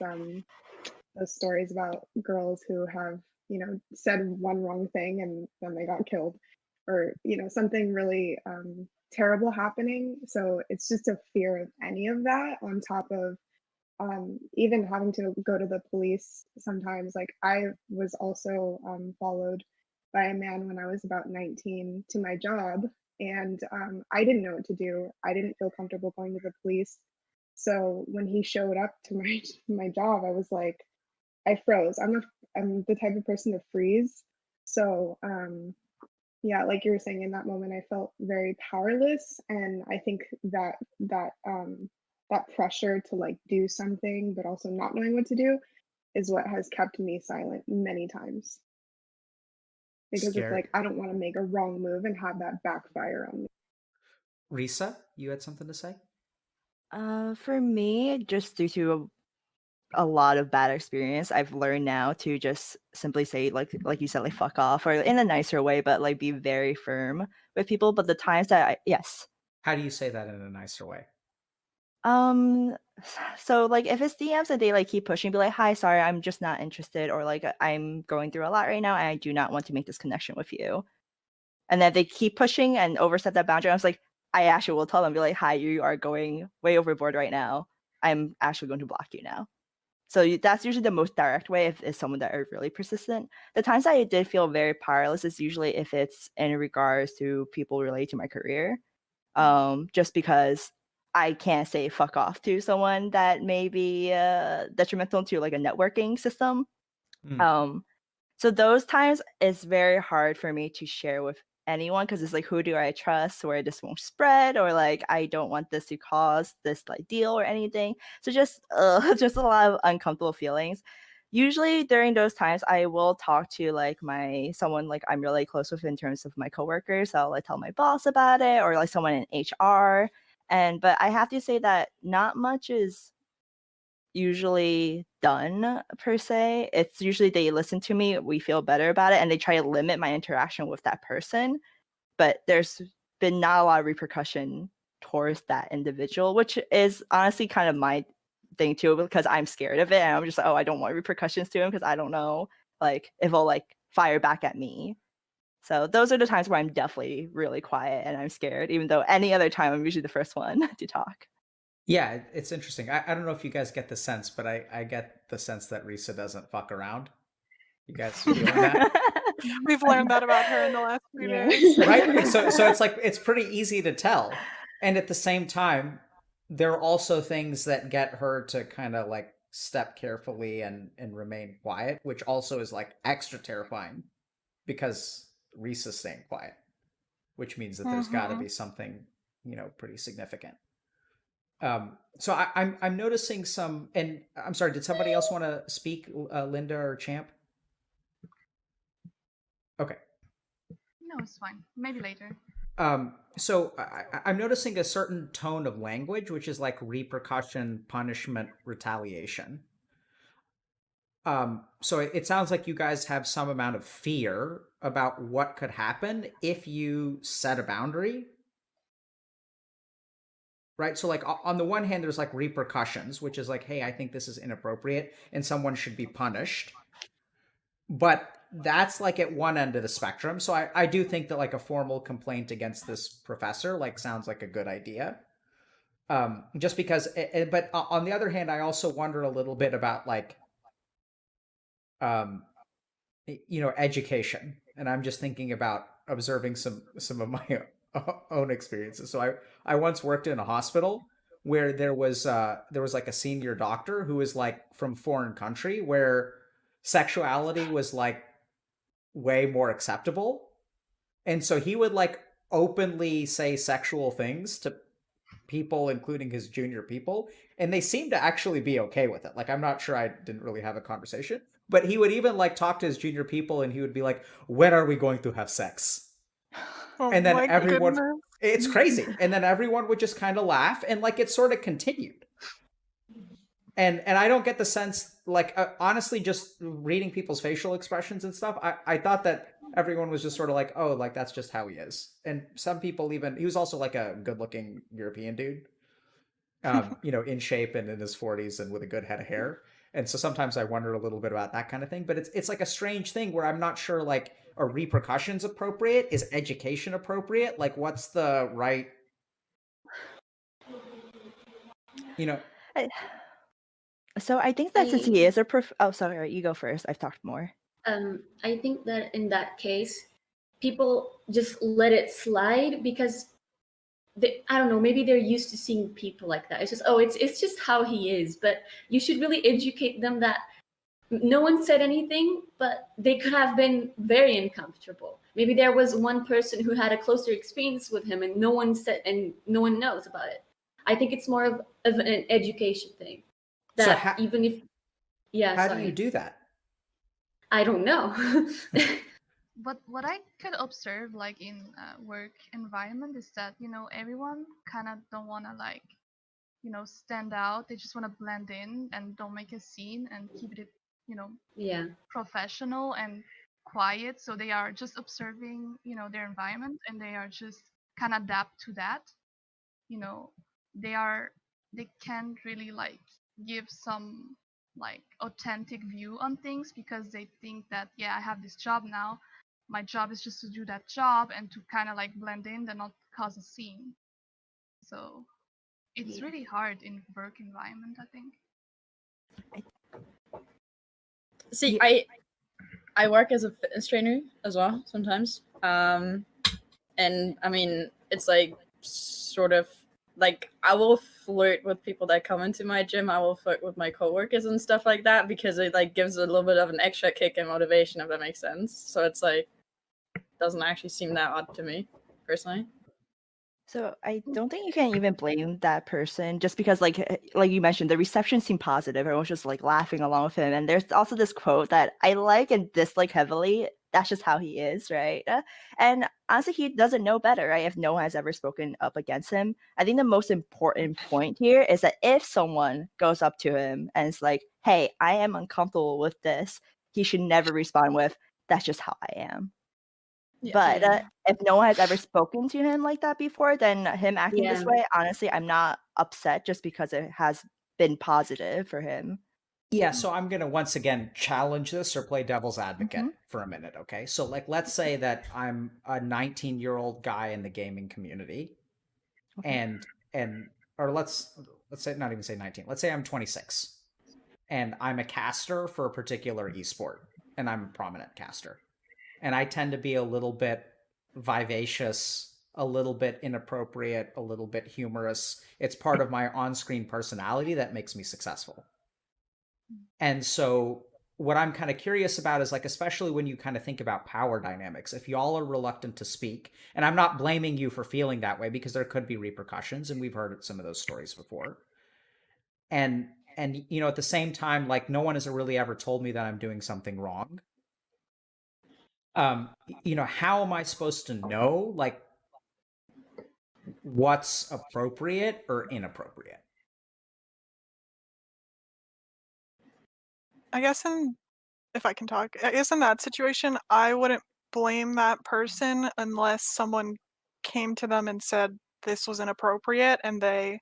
stories about girls who have, you know, said one wrong thing and then they got killed, or, you know, something really terrible happening. So it's just a fear of any of that on top of even having to go to the police sometimes. Like I was also followed by a man when I was about 19 to my job, and I didn't know what to do. I didn't feel comfortable going to the police. So when he showed up to my my job, I was like, I froze. I'm the type of person to freeze. So yeah, like you were saying, in that moment I felt very powerless, and I think that pressure to like do something but also not knowing what to do is what has kept me silent many times, because it's Scary. like I don't want to make a wrong move and have that backfire on me. Risa, you had something to say? For me, just due to a lot of bad experience, I've learned now to just simply say like you said, like fuck off, or in a nicer way, but like be very firm with people. But the times that yes. How do you say that in a nicer way? So like if it's DMs and they like keep pushing, be like, hi, sorry, I'm just not interested, or like I'm going through a lot right now and I do not want to make this connection with you. And then they keep pushing and overstep that boundary. I was like, I actually will tell them, be like, hi, you are going way overboard right now. I'm actually going to block you now. So that's usually the most direct way if it's someone that are really persistent. The times that I did feel very powerless is usually if it's in regards to people related to my career. Just because I can't say fuck off to someone that may be detrimental to like a networking system. So those times it's very hard for me to share with anyone because it's like, who do I trust where this won't spread, or like I don't want this to cause this like deal or anything. So just just a lot of uncomfortable feelings. Usually during those times I will talk to like someone like I'm really close with in terms of my coworkers. So I'll like tell my boss about it, or like someone in HR. But I have to say that not much is usually done per se. It's usually they listen to me, we feel better about it, and they try to limit my interaction with that person. But there's been not a lot of repercussion towards that individual, which is honestly kind of my thing too, because I'm scared of it. And I'm just like, oh, I don't want repercussions to him because I don't know like if he'll like fire back at me. So those are the times where I'm definitely really quiet and I'm scared, even though any other time I'm usually the first one to talk. Yeah, it's interesting. I don't know if you guys get the sense, but I get the sense that Risa doesn't fuck around. You guys feeling that? We've learned that about her in the last few Yeah. days. Right? So it's like it's pretty easy to tell. And at the same time, there are also things that get her to kind of like step carefully and remain quiet, which also is like extra terrifying because Risa's staying quiet, which means that there's got to be something, you know, pretty significant. So I'm noticing some, and I'm sorry, did somebody else want to speak, Linda or Champ? Okay. No, it's fine. Maybe later. So I'm noticing a certain tone of language, which is like repercussion, punishment, retaliation. So it sounds like you guys have some amount of fear about what could happen if you set a boundary. Right? So like on the one hand, there's like repercussions, which is like, hey, I think this is inappropriate and someone should be punished. But that's like at one end of the spectrum. So I do think that like a formal complaint against this professor like sounds like a good idea. Just because, but on the other hand, I also wonder a little bit about like, you know, education. And I'm just thinking about observing some of my own experiences. So I once worked in a hospital where there was like a senior doctor who was like from foreign country where sexuality was like way more acceptable. And so he would like openly say sexual things to people, including his junior people, and they seemed to actually be okay with it. Like, I'm not sure, I didn't really have a conversation, but he would even like talk to his junior people and he would be like, when are we going to have sex? Oh, And then my everyone, goodness. it's crazy. And then everyone would just kind of laugh and like it sort of continued. And I don't get the sense, like, honestly, just reading people's facial expressions and stuff, I thought that everyone was just sort of like, oh, like, that's just how he is. And some people even, he was also like a good looking European dude. in shape and in his 40s and with a good head of hair. And so sometimes I wonder a little bit about that kind of thing. But it's like a strange thing where I'm not sure, like, are repercussions appropriate? Is education appropriate? Like, what's the right, So I think that since he is a oh, sorry, you go first. I've talked more. I think that in that case, people just let it slide because I don't know, maybe they're used to seeing people like that. It's just, it's just how he is. But you should really educate them that no one said anything, but they could have been very uncomfortable. Maybe there was one person who had a closer experience with him and no one said, and no one knows about it. I think it's more of an education thing. That So even if, how do you do that? I don't know. But what I could observe, like in work environment, is that everyone kind of don't want to like stand out. They just want to blend in and don't make a scene and keep it professional and quiet. So they are just observing their environment and they are just kind of adapt to that. They can't really like give some like authentic view on things because they think that I have this job now, my job is just to do that job and to kind of like blend in and not cause a scene. So it's really hard in work environment, I think. See, I work as a fitness trainer as well sometimes. And I mean, it's like sort of like I will flirt with people that come into my gym. I will flirt with my coworkers and stuff like that because it like gives a little bit of an extra kick and motivation, if that makes sense. So it's like doesn't actually seem that odd to me personally. So I don't think you can even blame that person just because like you mentioned, the reception seemed positive. Everyone's just like laughing along with him. And there's also this quote that I like and dislike heavily. That's just how he is, right? And honestly, he doesn't know better, right? If no one has ever spoken up against him. I think the most important point here is that if someone goes up to him and is like, hey, I am uncomfortable with this, he should never respond with, that's just how I am. But if no one has ever spoken to him like that before, then him acting this way, honestly, I'm not upset just because it has been positive for him. Yeah, so I'm going to once again challenge this or play devil's advocate for a minute, okay? So like let's say that I'm a 19-year-old guy in the gaming community and or let's say not even say 19. Let's say I'm 26 and I'm a caster for a particular esport and I'm a prominent caster. And I tend to be a little bit vivacious, a little bit inappropriate, a little bit humorous. It's part of my on-screen personality that makes me successful. And so what I'm kind of curious about is like, especially when you kind of think about power dynamics, if y'all are reluctant to speak, and I'm not blaming you for feeling that way because there could be repercussions, and we've heard some of those stories before. And at the same time, like no one has really ever told me that I'm doing something wrong. How am I supposed to know like what's appropriate or inappropriate? I guess if I can talk, I guess in that situation, I wouldn't blame that person unless someone came to them and said this was inappropriate and they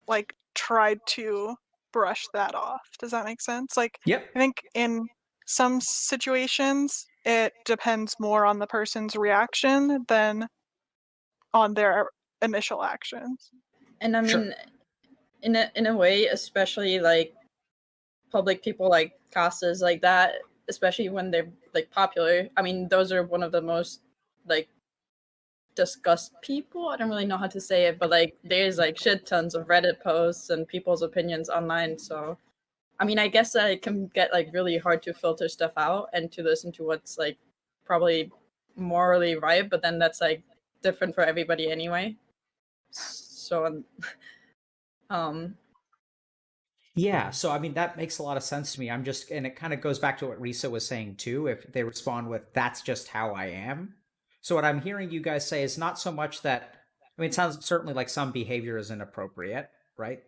like tried to brush that off. Does that make sense? Like, I think in some situations, it depends more on the person's reaction than on their initial actions. And I mean, in a way, especially like public people like casters like that, especially when they're like popular. I mean, those are one of the most like discussed people. I don't really know how to say it, but like there's like shit tons of Reddit posts and people's opinions online. So I mean, I guess it can get like really hard to filter stuff out and to listen to what's like probably morally right, but then that's like different for everybody anyway. So Yeah, so I mean that makes a lot of sense to me. And it kind of goes back to what Risa was saying too. If they respond with "that's just how I am," so what I'm hearing you guys say is not so much that. I mean, it sounds certainly like some behavior is inappropriate, right?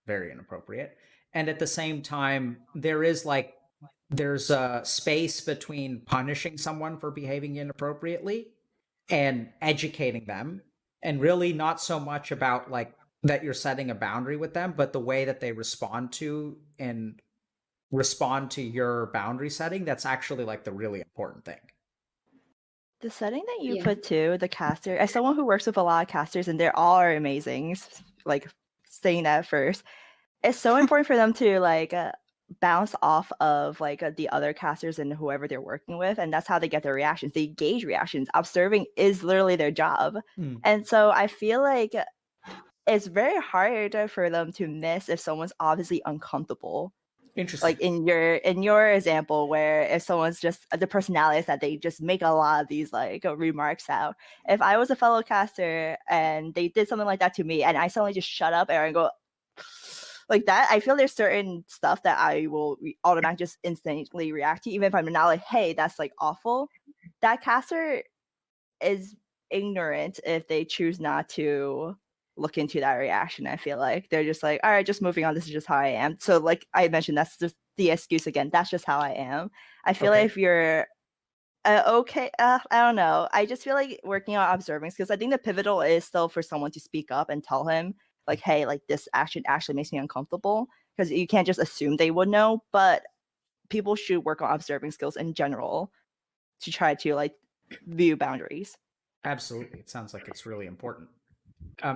Very inappropriate, and at the same time, there's a space between punishing someone for behaving inappropriately and educating them, and really not so much about like that you're setting a boundary with them, but the way that they respond to your boundary setting, that's actually like the really important thing. The setting that you Yeah. put to the caster, as someone who works with a lot of casters and they're all are amazing, like saying that first, it's so important for them to like bounce off of like the other casters and whoever they're working with, and that's how they get their reactions. They gauge reactions. Observing is literally their job. And so I feel like it's very hard for them to miss if someone's obviously uncomfortable. Interesting. Like in your example, where if someone's just the personality is that they just make a lot of these like remarks out. If I was a fellow caster and they did something like that to me, and I suddenly just shut up and I go like that, I feel there's certain stuff that I will automatically just instantly react to, even if I'm not like, hey, that's like awful. That caster is ignorant if they choose not to look into that reaction. I feel like they're just like, all right, just moving on. This is just how I am. So like I mentioned, that's just the excuse again. That's just how I am. I feel like if you're okay, I don't know. I just feel like working on observing skills. I think the pivotal is still for someone to speak up and tell him like, hey, like this action actually makes me uncomfortable, because you can't just assume they would know. But people should work on observing skills in general to try to like view boundaries. Absolutely. It sounds like it's really important.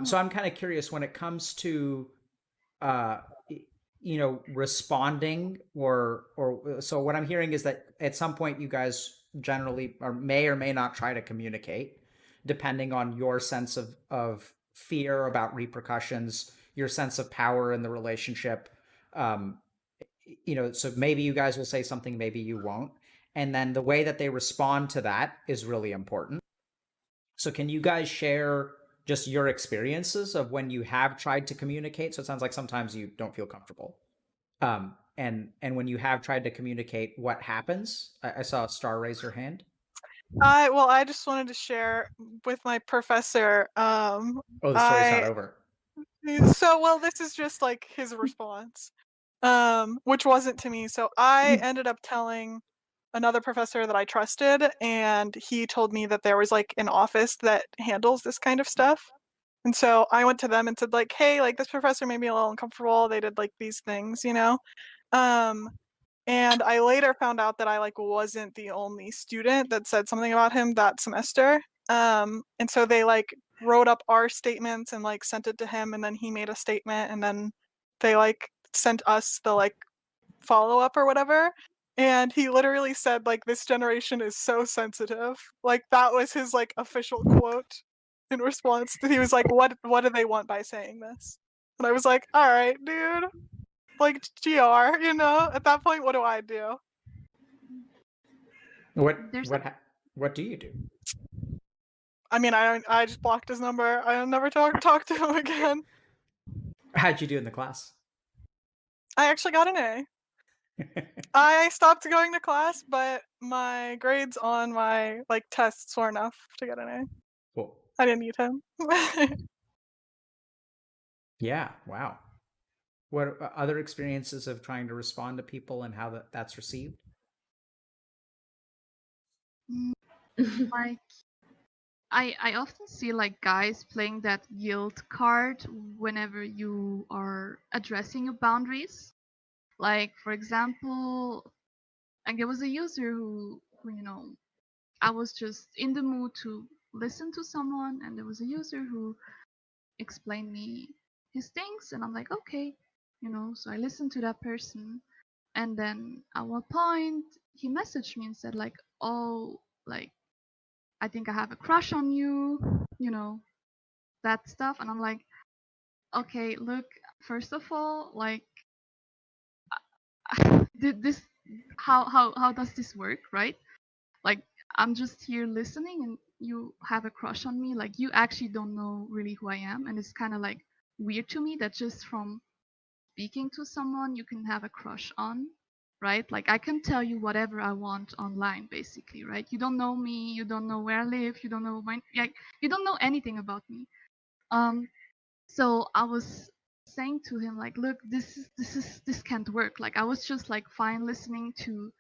So I'm kind of curious when it comes to, responding or so what I'm hearing is that at some point you guys generally may or may not try to communicate, depending on your sense of fear about repercussions, your sense of power in the relationship. So maybe you guys will say something, maybe you won't. And then the way that they respond to that is really important. So can you guys share just your experiences of when you have tried to communicate? So it sounds like sometimes you don't feel comfortable. And when you have tried to communicate, what happens? I saw a Star raise her hand. I just wanted to share with my professor. Oh, the story's not over. So well, this is just like his response, which wasn't to me. So I ended up telling another professor that I trusted, and he told me that there was like an office that handles this kind of stuff. And so I went to them and said like, hey, like this professor made me a little uncomfortable. They did like these things, you know? And I later found out that I like wasn't the only student that said something about him that semester. And so they like wrote up our statements and like sent it to him, and then he made a statement, and then they like sent us the like follow up or whatever. And he literally said like, this generation is so sensitive. Like that was his like official quote in response. He was like, what do they want by saying this? And I was like, all right, dude, like GR, you know, at that point, what do I do? What do you do? I mean, I just blocked his number. I never talk to him again. How'd you do in the class? I actually got an A. I stopped going to class, but my grades on my like tests were enough to get an A. Cool. I didn't need him. Yeah. Wow. What other experiences of trying to respond to people and how that's received? Like, I often see like guys playing that guilt card whenever you are addressing your boundaries. Like, for example, like there was a user who you know, I was just in the mood to listen to someone, and there was a user who explained me his things, and I'm like, okay, you know, so I listened to that person, and then at one point he messaged me and said like, oh, like I think I have a crush on you, you know, that stuff. And I'm like, okay, look, first of all, like this how does this work, right? Like I'm just here listening and you have a crush on me, like you actually don't know really who I am, and it's kind of like weird to me that just from speaking to someone you can have a crush on, right? Like I can tell you whatever I want online basically, right? You don't know me, you don't know where I live, you don't know my, like you don't know anything about me. So I was saying to him like, look, this can't work. Like I was just like fine listening to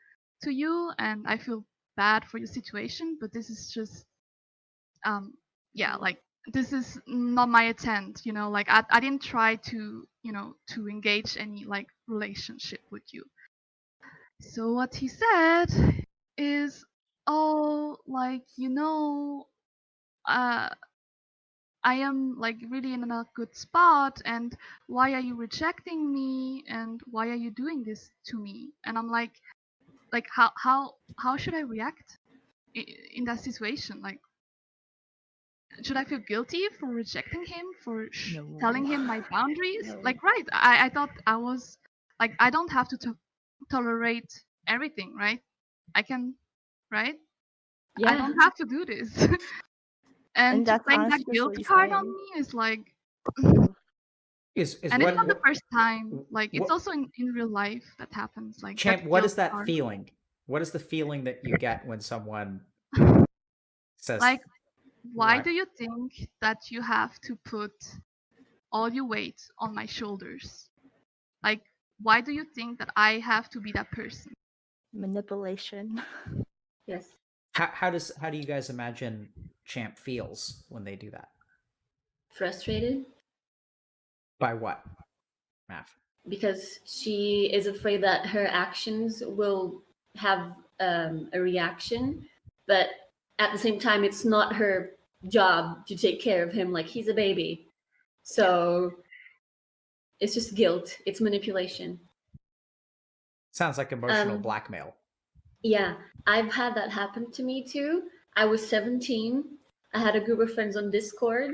you, and I feel bad for your situation, but this is just yeah, like this is not my intent, you know, like I didn't try to, you know, to engage any like relationship with you. So what he said is, oh, like, you know, uh I am like really in a good spot, and why are you rejecting me, and why are you doing this to me? And I'm like how should I react in that situation? Like, should I feel guilty for rejecting him, for telling him my boundaries? No. Like, right, I thought I was like, I don't have to tolerate everything, right? I can, right? I Yeah. don't have to do this. And to that's bring that honestly just what guilt he's card on saying. me is like, Is and it's what, not the first time. Like, it's what also in real life that happens. Like Champ, that what guilt is that card. feeling? What is the feeling that you get when someone says Like, why right? do you think that you have to put all your weight on my shoulders? Like, why do you think that I have to be that person? Manipulation. Yes. How do you guys imagine Champ feels when they do that? Frustrated By what? Math. because she is afraid that her actions will have a reaction, but at the same time, it's not her job to take care of him like he's a baby. So it's just guilt. It's manipulation. Sounds like emotional blackmail. Yeah, I've had that happen to me too. I was 17. I had a group of friends on Discord,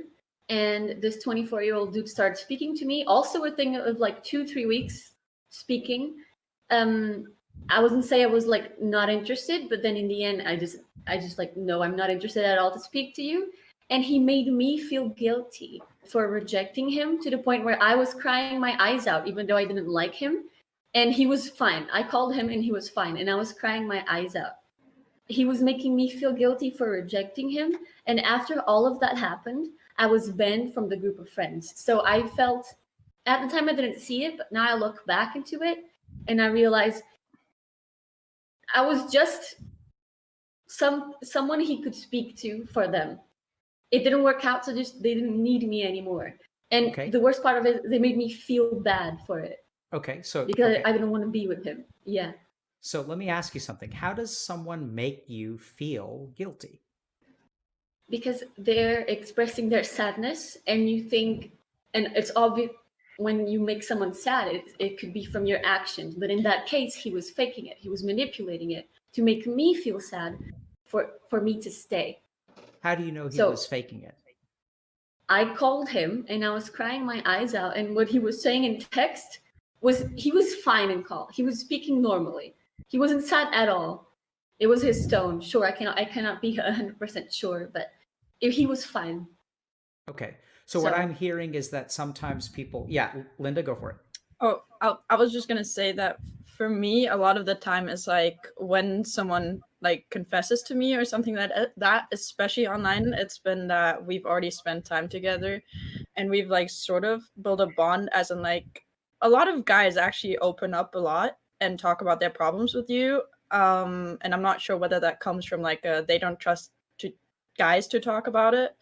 and this 24-year-old dude started speaking to me. Also, a thing of like 2-3 weeks speaking. I wouldn't say I was like not interested, but then in the end, I just like, no, I'm not interested at all to speak to you. And he made me feel guilty for rejecting him to the point where I was crying my eyes out, even though I didn't like him. And he was fine. I called him and he was fine. And I was crying my eyes out. He was making me feel guilty for rejecting him. And after all of that happened, I was banned from the group of friends. So I felt, at the time I didn't see it, but now I look back into it and I realize I was just someone he could speak to for them. It didn't work out, so just they didn't need me anymore. And the worst part of it, they made me feel bad for it. Okay, so Because I didn't want to be with him. Yeah. So let me ask you something. How does someone make you feel guilty? Because they're expressing their sadness, and you think, and it's obvious when you make someone sad, it could be from your actions. But in that case, he was faking it. He was manipulating it to make me feel sad for me to stay. How do you know he was faking it? I called him and I was crying my eyes out, and what he was saying in text was he was fine in call. He was speaking normally. He wasn't sad at all. It was his tone. Sure, I cannot be 100% sure, but he was fine. Okay. So what I'm hearing is that sometimes people, yeah, Linda, go for it. Oh, I was just gonna say that for me, a lot of the time is like when someone like confesses to me or something that especially online, it's been that we've already spent time together, and we've like sort of built a bond. As in, like, a lot of guys actually open up a lot and talk about their problems with you. And I'm not sure whether that comes from like they don't trust guys to talk about it.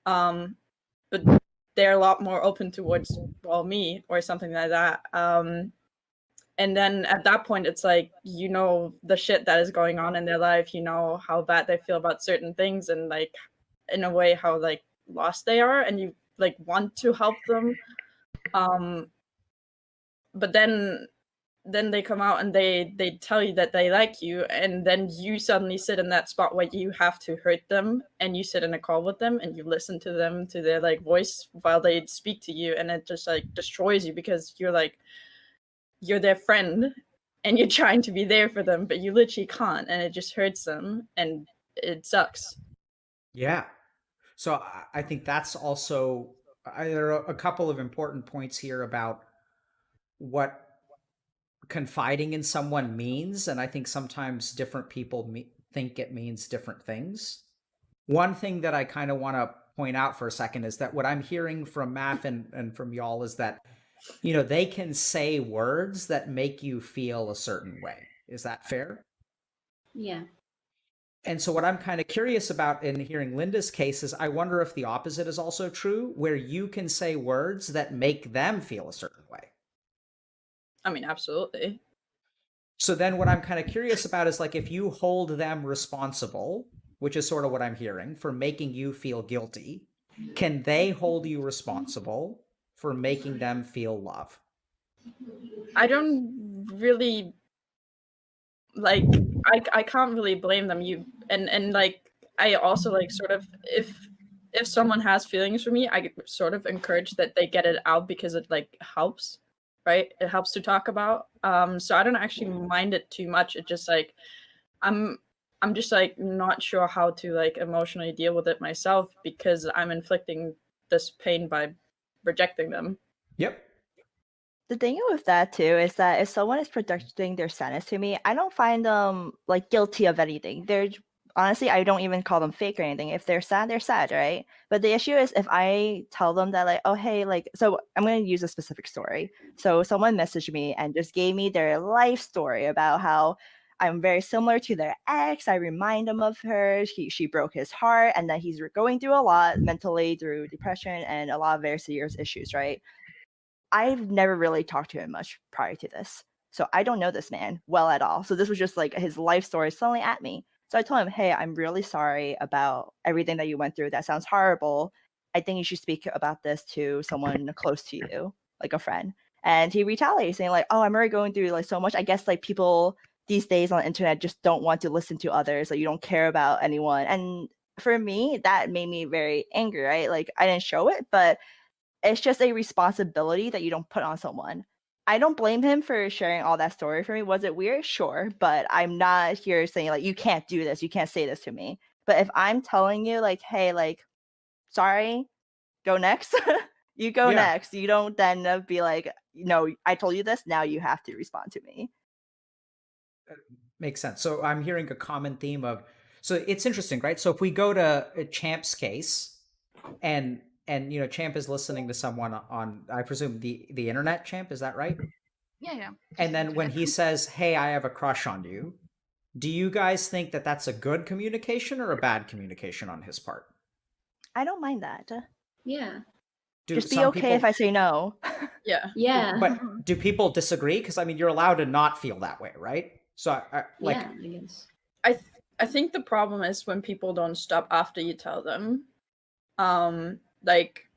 But they're a lot more open towards, well, me or something like that. And then at that point, it's like, you know, the shit that is going on in their life, you know, how bad they feel about certain things, and like, in a way, how like lost they are, and you like want to help them. But then they come out and they tell you that they like you, and then you suddenly sit in that spot where you have to hurt them, and you sit in a call with them and you listen to them, to their like voice while they speak to you, and it just like destroys you because you're their friend and you're trying to be there for them, but you literally can't, and it just hurts them and it sucks. Yeah. So I think that's also, there are a couple of important points here about what confiding in someone means, and I think sometimes different people think it means different things. One thing that I kind of want to point out for a second is that what I'm hearing from Math and from y'all is that, you know, they can say words that make you feel a certain way. Is that fair? Yeah. And so what I'm kind of curious about in hearing Linda's case is I wonder if the opposite is also true, where you can say words that make them feel a certain way. I mean, absolutely. So then what I'm kind of curious about is like if you hold them responsible, which is sort of what I'm hearing, for making you feel guilty, can they hold you responsible for making them feel love? I don't really like I can't really blame them. And like I also like sort of if someone has feelings for me, I sort of encourage that they get it out because it like helps, right? It helps to talk about. So I don't actually mind it too much. It just like I'm just like not sure how to like emotionally deal with it myself because I'm inflicting this pain by rejecting them. Yep. The thing with that too is that if someone is projecting their sadness to me, I don't find them like guilty of anything. They're honestly, I don't even call them fake or anything. If they're sad, right? But the issue is if I tell them that like, oh hey, like, so I'm gonna use a specific story. So someone messaged me and just gave me their life story about how I'm very similar to their ex. I remind him of her. She broke his heart, and that he's going through a lot mentally through depression and a lot of very serious issues, right? I've never really talked to him much prior to this. So I don't know this man well at all. So this was just like his life story suddenly at me. So I told him, hey, I'm really sorry about everything that you went through. That sounds horrible. I think you should speak about this to someone close to you, like a friend. And he retaliated, saying like, oh, I'm already going through like so much. I guess like people these days on the internet just don't want to listen to others. Like you don't care about anyone. And for me, that made me very angry, right? Like I didn't show it, but it's just a responsibility that you don't put on someone. I don't blame him for sharing all that story for me. Was it weird? Sure. But I'm not here saying, like, you can't do this. You can't say this to me. But if I'm telling you, like, hey, like, sorry, go next, you go next. You don't then be like, no, I told you this. Now you have to respond to me. Makes sense. So I'm hearing a common theme of, so it's interesting, right? So if we go to Champ's case and Champ is listening to someone on, I presume the internet, Champ, is that right? Yeah. And then when he says, hey, I have a crush on you, do you guys think that that's a good communication or a bad communication on his part? I don't mind that. Yeah. Just be okay if I say no. Yeah. But do people disagree? Because I mean, you're allowed to not feel that way, right? So I guess. I think the problem is when people don't stop after you tell them. Like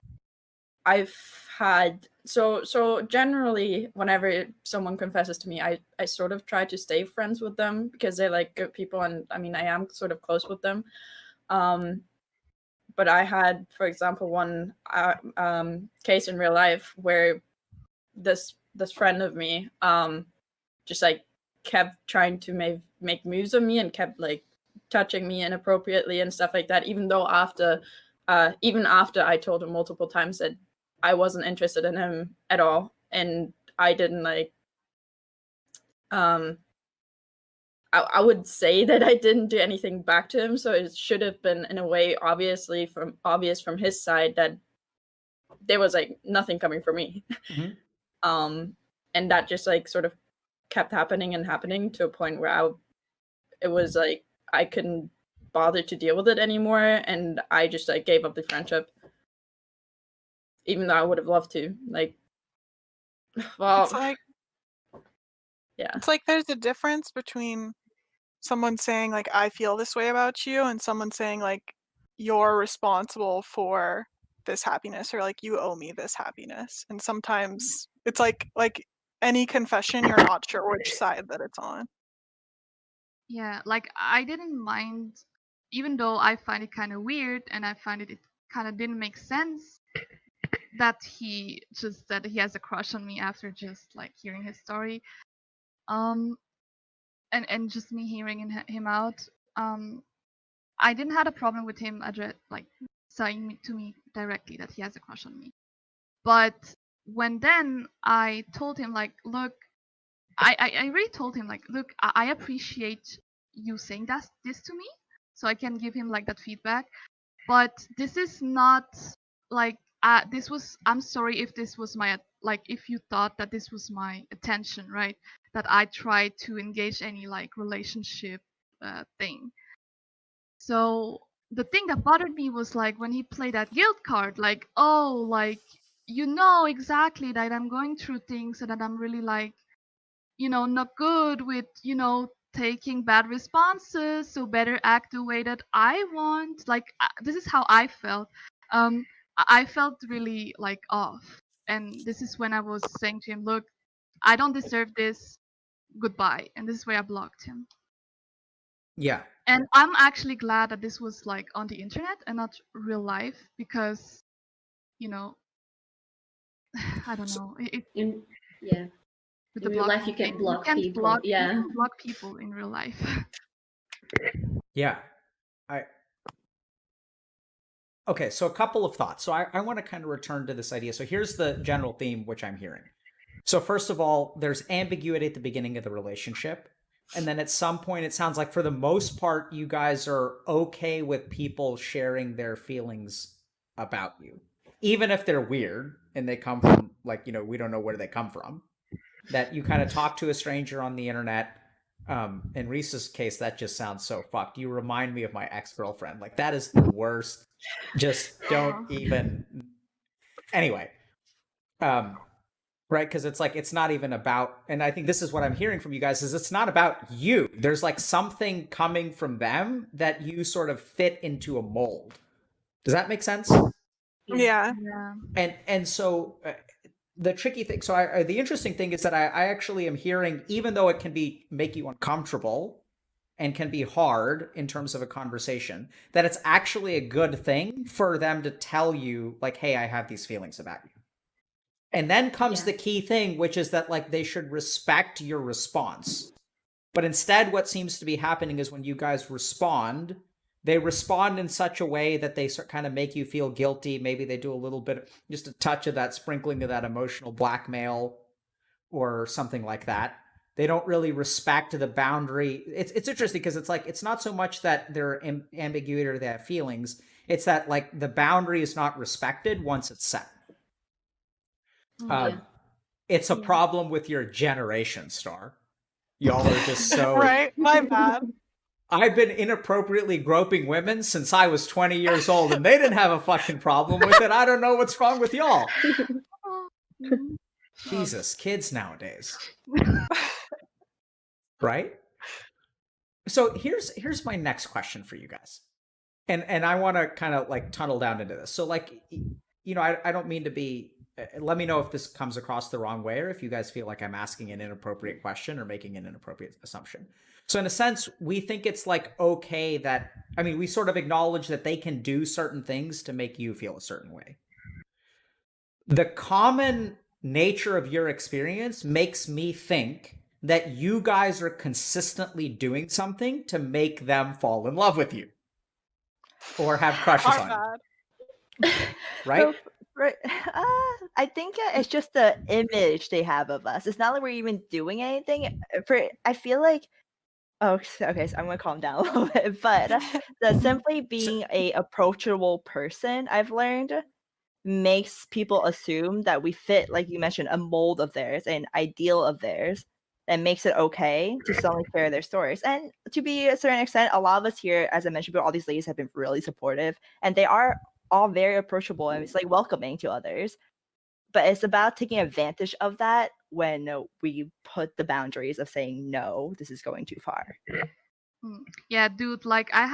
I've had so generally whenever someone confesses to me, I sort of try to stay friends with them because they're like good people, and I mean I am sort of close with them. But I had, for example, one case in real life where this friend of me just like kept trying to make moves on me and kept like touching me inappropriately and stuff like that, even after I told him multiple times that I wasn't interested in him at all, and I didn't like I would say that I didn't do anything back to him, so it should have been in a way obvious from his side that there was like nothing coming for me. And that just like sort of kept happening to a point where it was like I couldn't bother to deal with it anymore, and I just like gave up the friendship, even though I would have loved to. Like, well, It's like, yeah, it's like there's a difference between someone saying like I feel this way about you and someone saying like you're responsible for this happiness, or like you owe me this happiness. And sometimes it's like any confession, you're not sure which side that it's on. Yeah, like I didn't mind, even though I find it kind of weird and I find it kind of didn't make sense that he just said he has a crush on me after just like hearing his story. And just me hearing him out. I didn't have a problem with him like saying to me directly that he has a crush on me. But when then I told him like, look, I really told him like, look, I appreciate you saying this to me, so I can give him like that feedback. But this is not like I'm sorry if this was my like if you thought that this was my attention, right? That I tried to engage any like relationship thing. So the thing that bothered me was like when he played that guilt card, like, oh, like, you know exactly that I'm going through things and that I'm really like, not good with, taking bad responses, so better act the way that I want. Like, this is how I felt. I felt really like off. And this is when I was saying to him, look, I don't deserve this. Goodbye. And this is where I blocked him. Yeah. And I'm actually glad that this was like on the internet and not real life because, I don't know. Yeah. With In the real life, blocking you can't thing, block people. you Yeah. can't block people in real life. Yeah. Okay, so a couple of thoughts. So I want to kind of return to this idea. So here's the general theme which I'm hearing. So first of all, there's ambiguity at the beginning of the relationship. And then at some point, it sounds like for the most part, you guys are okay with people sharing their feelings about you. Even if they're weird and they come from, like, we don't know where they come from. That you kind of talk to a stranger on the internet. In Reese's case, that just sounds so fucked. You remind me of my ex-girlfriend. Like, that is the worst. Just don't even. Anyway, right? Because it's like, it's not even about, and I think this is what I'm hearing from you guys, is it's not about you. There's like something coming from them that you sort of fit into a mold. Does that make sense? Yeah. And so the tricky thing, so the interesting thing is that I actually am hearing, even though it can make you uncomfortable and can be hard in terms of a conversation, that it's actually a good thing for them to tell you, like, hey, I have these feelings about you. And then comes the key thing, which is that, like, they should respect your response. But instead, what seems to be happening is when you guys respond, they respond in such a way that they kind of make you feel guilty. Maybe they do a little bit, just a touch of that sprinkling of that emotional blackmail or something like that. They don't really respect the boundary. It's interesting because it's like, it's not so much that they're ambiguity or they have feelings. It's that, like, the boundary is not respected once it's set. It's a problem with your generation, Star. Y'all are just so... Right, my bad. I've been inappropriately groping women since I was 20 years old, and they didn't have a fucking problem with it. I don't know what's wrong with y'all. Jesus, kids nowadays. Right? So here's my next question for you guys. And I want to kind of like tunnel down into this. So, like, I don't mean to be... Let me know if this comes across the wrong way or if you guys feel like I'm asking an inappropriate question or making an inappropriate assumption. So in a sense, we think it's like okay that, I mean, we sort of acknowledge that they can do certain things to make you feel a certain way. The common nature of your experience makes me think that you guys are consistently doing something to make them fall in love with you or have crushes on you. Right? Right. I think it's just the image they have of us. It's not like we're even doing anything. I feel like, okay, so I'm gonna calm down a little bit. But the simply being a approachable person, I've learned, makes people assume that we fit, like you mentioned, a mold of theirs, an ideal of theirs, that makes it okay to suddenly share their stories. And to be a certain extent, a lot of us here, as I mentioned, all these ladies have been really supportive, and they are all very approachable and it's like welcoming to others. But it's about taking advantage of that when we put the boundaries of saying, no, this is going too far. Yeah, dude, like I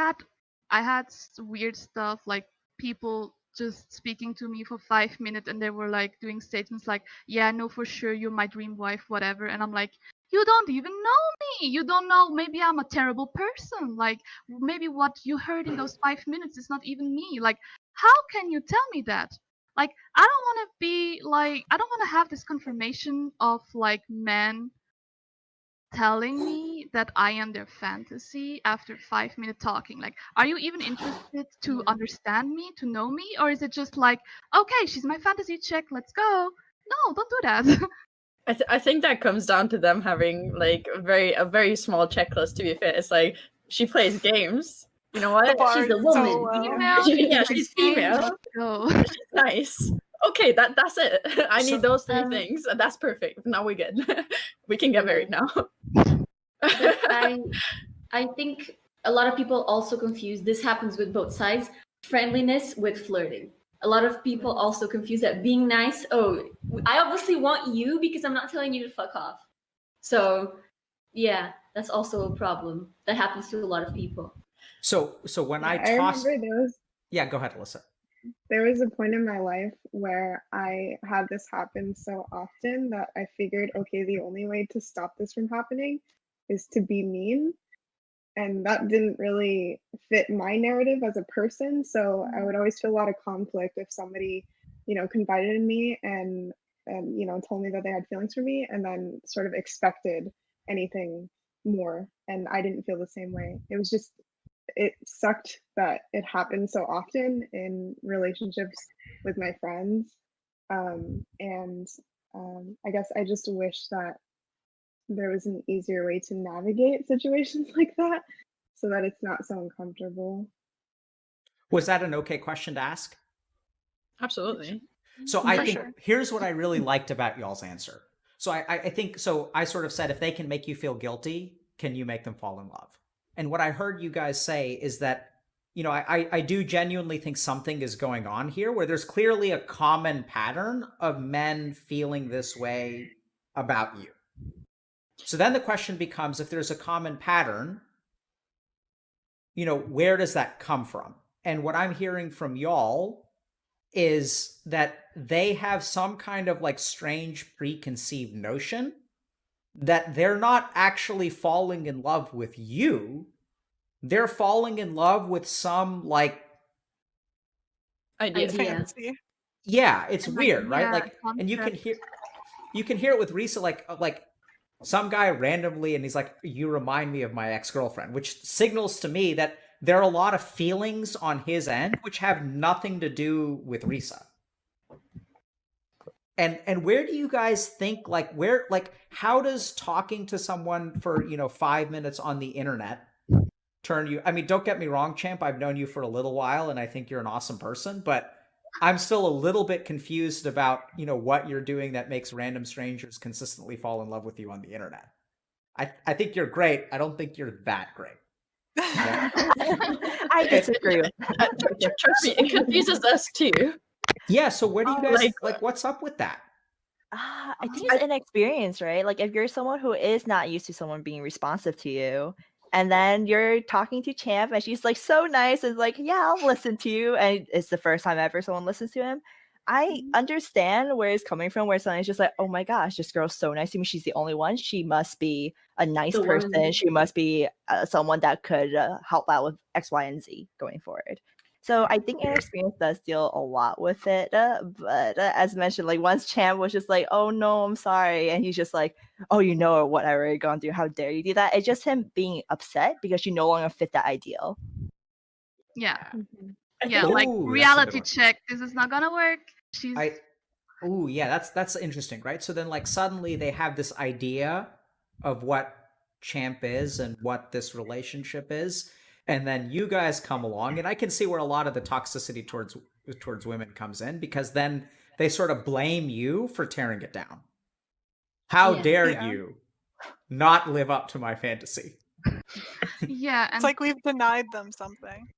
had weird stuff, like people just speaking to me for 5 minutes and they were like doing statements like, yeah, no, for sure, you're my dream wife, whatever. And I'm like, you don't even know me. You don't know, maybe I'm a terrible person. Like, maybe what you heard in those 5 minutes is not even me. Like, how can you tell me that? Like, I don't want to be like, I don't want to have this confirmation of like men telling me that I am their fantasy after 5 minute talking. Like, are you even interested to understand me, to know me? Or is it just like, okay, she's my fantasy chick, let's go? No, don't do that. I think that comes down to them having like a very small checklist. To be fair, it's like she plays games. You know what? She's a woman. Yeah, she's female. She's nice. Okay, that's it. I need those three things, and that's perfect. Now we're good. We can get married now. I think a lot of people also confuse, this happens with both sides, friendliness with flirting. A lot of people also confuse that being nice, oh, I obviously want you because I'm not telling you to fuck off. So yeah, that's also a problem that happens to a lot of people. So when I I toss, remember yeah, go ahead, Alyssa. there was a point in my life where I had this happen so often that I figured, okay, the only way to stop this from happening is to be mean. And that didn't really fit my narrative as a person. So I would always feel a lot of conflict if somebody, confided in me and told me that they had feelings for me and then sort of expected anything more. And I didn't feel the same way. It sucked that it happened so often in relationships with my friends. And I guess I just wish that there was an easier way to navigate situations like that so that it's not so uncomfortable. Was that an okay question to ask? Absolutely. So I think here's what I really liked about y'all's answer. So I think, so I sort of said, if they can make you feel guilty, can you make them fall in love? And what I heard you guys say is that, I do genuinely think something is going on here where there's clearly a common pattern of men feeling this way about you. So then the question becomes, if there's a common pattern, where does that come from? And what I'm hearing from y'all is that they have some kind of like strange preconceived notion that they're not actually falling in love with you. They're falling in love with some like idea. Fantasy. Yeah, it's And, weird, right? yeah, Like, and you can hear it with Risa, like some guy randomly, and he's like, "You remind me of my ex-girlfriend," which signals to me that there are a lot of feelings on his end which have nothing to do with Risa. And where do you guys think, like, how does talking to someone for 5 minutes on the internet turn you? I mean, don't get me wrong, Champ, I've known you for a little while and I think you're an awesome person, but I'm still a little bit confused about what you're doing that makes random strangers consistently fall in love with you on the internet. I think you're great. I don't think you're that great. I disagree with that. Trust me, it confuses us too. Yeah, so where do you guys like what's up with that? I think it's inexperience, right? Like if you're someone who is not used to someone being responsive to you, and then you're talking to Champ and she's like so nice and like, yeah, I'll listen to you, and it's the first time ever someone listens to him. I understand where it's coming from, where someone's just like, oh my gosh, this girl's so nice to me. She's the only one. She must be a nice The person. one. She must be someone that could help out with X, Y, and Z going forward. So I think inexperience does deal a lot with it. But as mentioned, like once Champ was just like, oh no, I'm sorry. And he's just like, oh, whatever you're going through. How dare you do that? It's just him being upset because you no longer fit that ideal. Yeah. I Yeah, think- like Ooh, that's a good reality one. check. This is not gonna work. She's Oh yeah, that's interesting, right? So then like suddenly they have this idea of what Champ is and what this relationship is, and then you guys come along, and I can see where a lot of the toxicity towards women comes in, because then they sort of blame you for tearing it down. How Yeah. dare Yeah. you not live up to my fantasy? yeah, and It's like we've denied them something.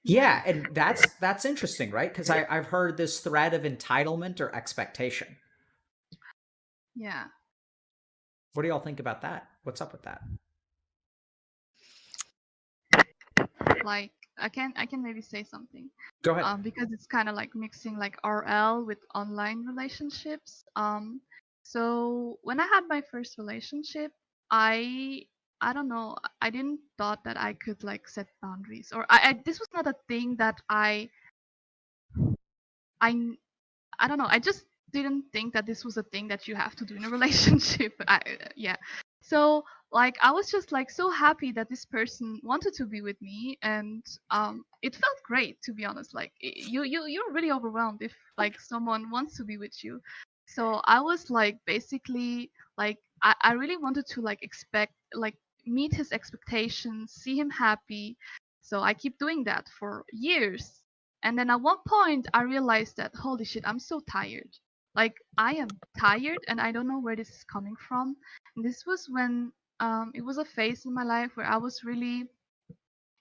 Yeah, and that's interesting, right? Because I've heard this thread of entitlement or expectation. yeah. What do y'all think about that? What's up with that? Like I can maybe say something. Go ahead. Because it's kind of like mixing like RL with online relationships. So when I had my first relationship, I don't know, I didn't thought that I could like set boundaries, or I this was not a thing that I don't know. I just didn't think that this was a thing that you have to do in a relationship. Yeah. So like I was just like so happy that this person wanted to be with me, and it felt great, to be honest. Like you're really overwhelmed if like someone wants to be with you. So I was like basically like I really wanted to like meet his expectations, see him happy. So I keep doing that for years. And then at one point, I realized that, holy shit, I'm so tired. Like, I am tired and I don't know where this is coming from. And this was when it was a phase in my life where I was really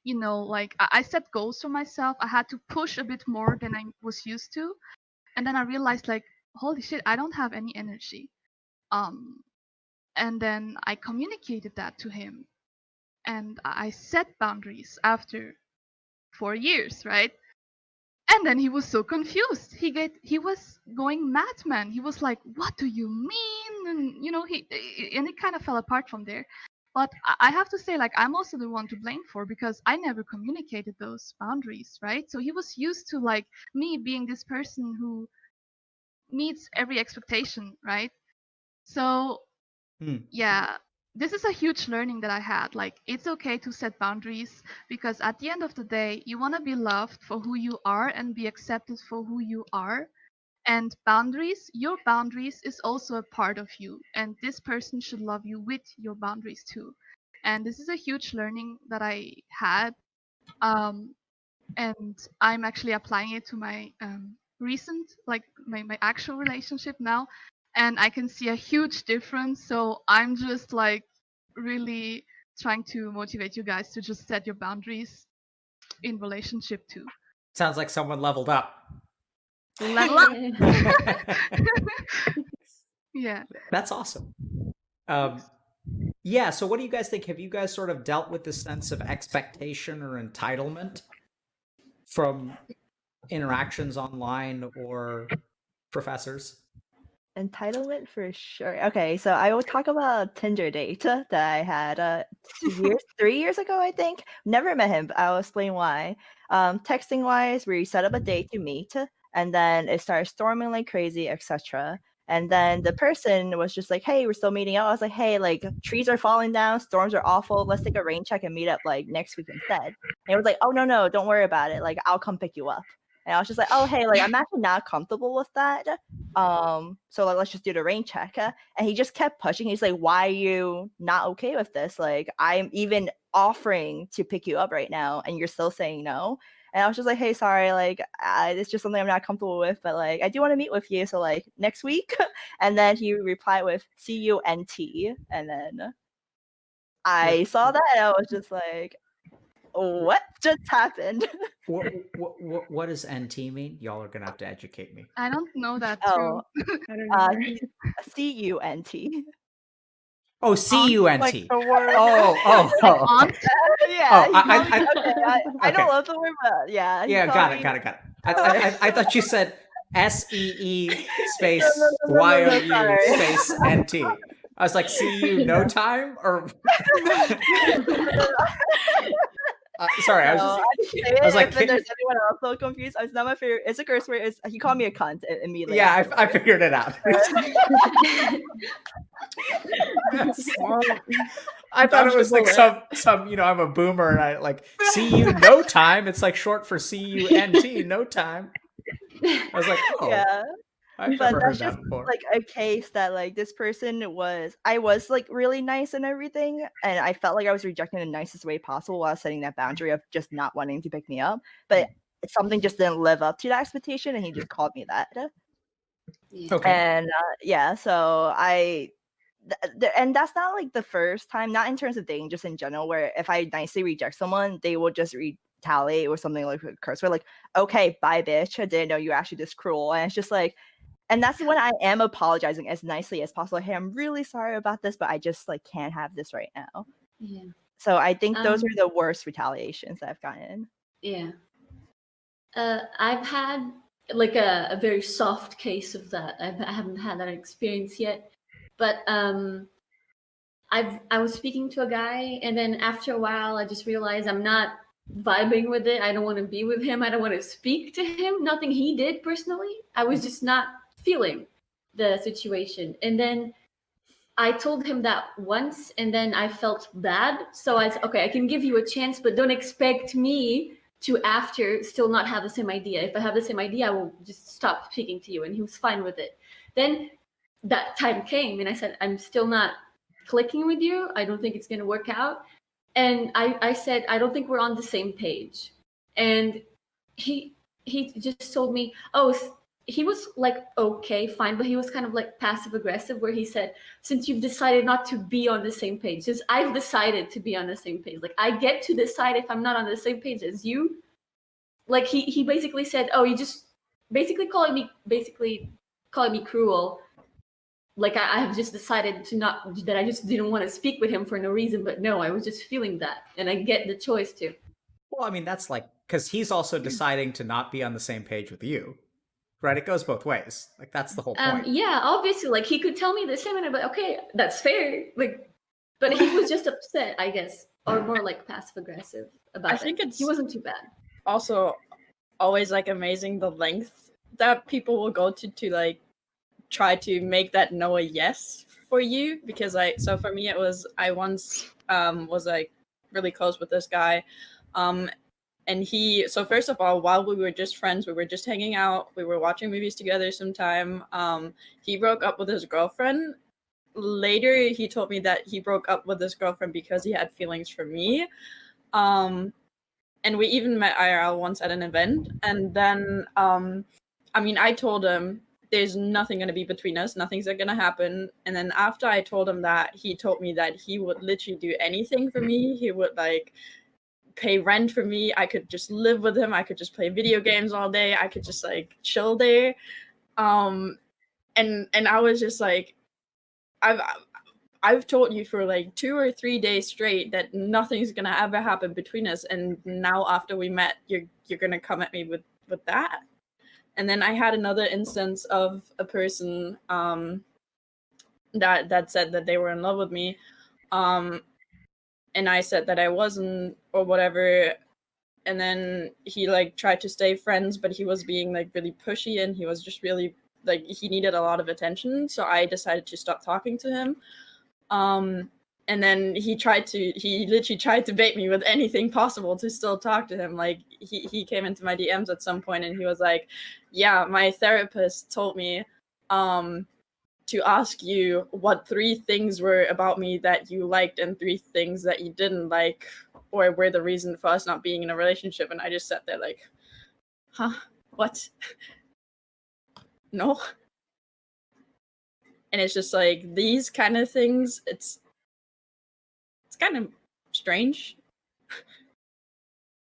like I set goals for myself. I had to push a bit more than I was used to. And then I realized, like, holy shit, I don't have any energy. And then I communicated that to him. And I set boundaries after 4 years, right? And then he was so confused. He was going madman. He was like, "What do you mean?" And it kind of fell apart from there. But I have to say, like, I'm also the one to blame for, because I never communicated those boundaries, right? So he was used to, like, me being this person who meets every expectation, right? So yeah, this is a huge learning that I had. Like, it's okay to set boundaries, because at the end of the day, you want to be loved for who you are and be accepted for who you are. And your boundaries is also a part of you. And this person should love you with your boundaries too. And this is a huge learning that I had. And I'm actually applying it to my recent, like my actual relationship now, and I can see a huge difference. So I'm just like really trying to motivate you guys to just set your boundaries in relationship too. Sounds like someone leveled up. Level up. Yeah. That's awesome. Yeah, so what do you guys think? Have you guys sort of dealt with the sense of expectation or entitlement from interactions online or professors? Entitlement for sure. Okay, so I will talk about a Tinder date that I had 3 years ago, I think. Never met him, but I'll explain why. Texting wise, we set up a date to meet, and then it started storming like crazy, etc. And then the person was just like, "Hey, we're still meeting up." I was like, "Hey, like trees are falling down, storms are awful. Let's take a rain check and meet up like next week instead." And it was like, "Oh no, don't worry about it. Like I'll come pick you up." And I was just like, "Oh hey, like I'm actually not comfortable with that. So like let's just do the rain check." And he just kept pushing. He's like, "Why are you not okay with this? Like I'm even offering to pick you up right now, and you're still saying no." And I was just like, "Hey, sorry, like it's just something I'm not comfortable with, but like I do want to meet with you. So like next week." And then he replied with "See you NT," and then I saw that and I was just like, "What just happened?" What does NT mean? Y'all are gonna have to educate me. I don't know that Oh, too. I don't know. CUNT. Oh, CUNT. Like the word. Oh. Yeah, Oh, he called me, I don't okay. love the word, but yeah. he Yeah, called got me- it. I thought you said SEE space No, YOU sorry. space NT. I was like, see you no time or sorry, I was No, just I I was like, if there's anyone else so confused, it's not my favorite. It's a curse word. He called me a cunt immediately. yeah, I afterwards. figured it out. I thought it was like some I'm a boomer and I like see you no time. It's like short for CUNT, no time. I was like, oh Yeah. I've But never that's heard just that before. like a case that like this person was I was like really nice and everything, and I felt like I was rejecting the nicest way possible while setting that boundary of just not wanting to pick me up. But something just didn't live up to that expectation, and he just called me that. Okay. And yeah, so and that's not like the first time, not in terms of dating, just in general, where if I nicely reject someone, they will just retaliate or something like a curse word, like, "Okay, bye, bitch. I didn't know you were actually this cruel." And it's just like, and that's when I am apologizing as nicely as possible. "Hey, I'm really sorry about this, but I just like can't have this right now." Yeah. So I think those are the worst retaliations that I've gotten. Yeah. I've had like a very soft case of that. I haven't had that experience yet, but I was speaking to a guy, and then after a while, I just realized I'm not vibing with it. I don't want to be with him. I don't want to speak to him. Nothing he did personally. I was just not feeling the situation, and then I told him that once, and then I felt bad. So I said, "Okay, I can give you a chance, but don't expect me to after still not have the same idea. If I have the same idea, I will just stop speaking to you." And he was fine with it. Then that time came, and I said, "I'm still not clicking with you. I don't think it's going to work out." And I said, "I don't think we're on the same page." And he just told me, "Oh, he was like, okay, fine, but he was kind of like passive aggressive, where he said, since you've decided not to be on the same page, since I've decided to be on the same page, like I get to decide if I'm not on the same page as you. Like he basically said, oh, you just basically calling me cruel. Like I have just decided to not, that I just didn't want to speak with him for no reason, but no, I was just feeling that, and I get the choice to. Well, I mean, that's like, because he's also deciding to not be on the same page with you, right? It goes both ways. Like, that's the whole point. Yeah, obviously, like he could tell me the same, and I'd be like, okay, that's fair. Like, but he was just upset, I guess, or more like passive aggressive about it. I think He wasn't too bad. Also, always like amazing the length that people will go to like try to make that no a yes for you, because so for me it was, I once was like really close with this guy, and so first of all, while we were just friends, we were just hanging out, we were watching movies together sometime, he broke up with his girlfriend. Later he told me that he broke up with his girlfriend because he had feelings for me, and we even met IRL once at an event. And then I mean, I told him there's nothing going to be between us, nothing's going to happen. And then after I told him that, he told me that he would literally do anything for me. He would like pay rent for me. I could just live with him. I could just play video games all day. I could just like chill there. And I was just like, I've told you for like 2 or 3 days straight that nothing's gonna ever happen between us, and now after we met, you're gonna come at me with that. And then I had another instance of a person that said that they were in love with me, and I said that I wasn't or whatever. And then he like tried to stay friends, but he was being like really pushy, and he was just really like, he needed a lot of attention. So I decided to stop talking to him. And then he literally tried to bait me with anything possible to still talk to him. Like he came into my DMs at some point and he was like, yeah, my therapist told me to ask you what 3 things were about me that you liked and 3 things that you didn't like, or were the reason for us not being in a relationship. And I just sat there like, huh, what? No. And it's just like these kind of things, it's kind of strange.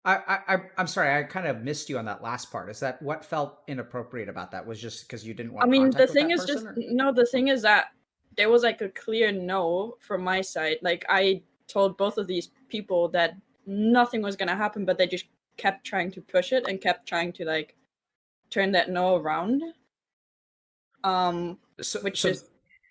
I'm sorry, I kind of missed you on that last part. Is that what felt inappropriate about that? Was just because you didn't want I mean, contact the thing with is that just, person, or? no, the thing is that there was like a clear no from my side. Like I told both of these people that nothing was going to happen, but they just kept trying to push it and kept trying to like turn that no around. Which just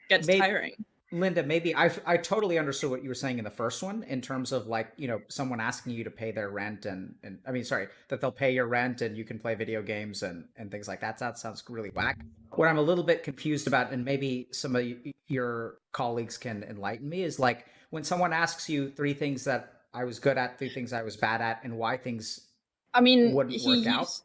gets tiring. Linda, maybe I totally understood what you were saying in the first one in terms of like, you know, someone asking you to pay their rent and I mean, sorry, that they'll pay your rent and you can play video games and things like that. That sounds really whack. What I'm a little bit confused about, and maybe some of your colleagues can enlighten me, is like when someone asks you 3 things that I was good at, 3 things I was bad at, and why things wouldn't work out.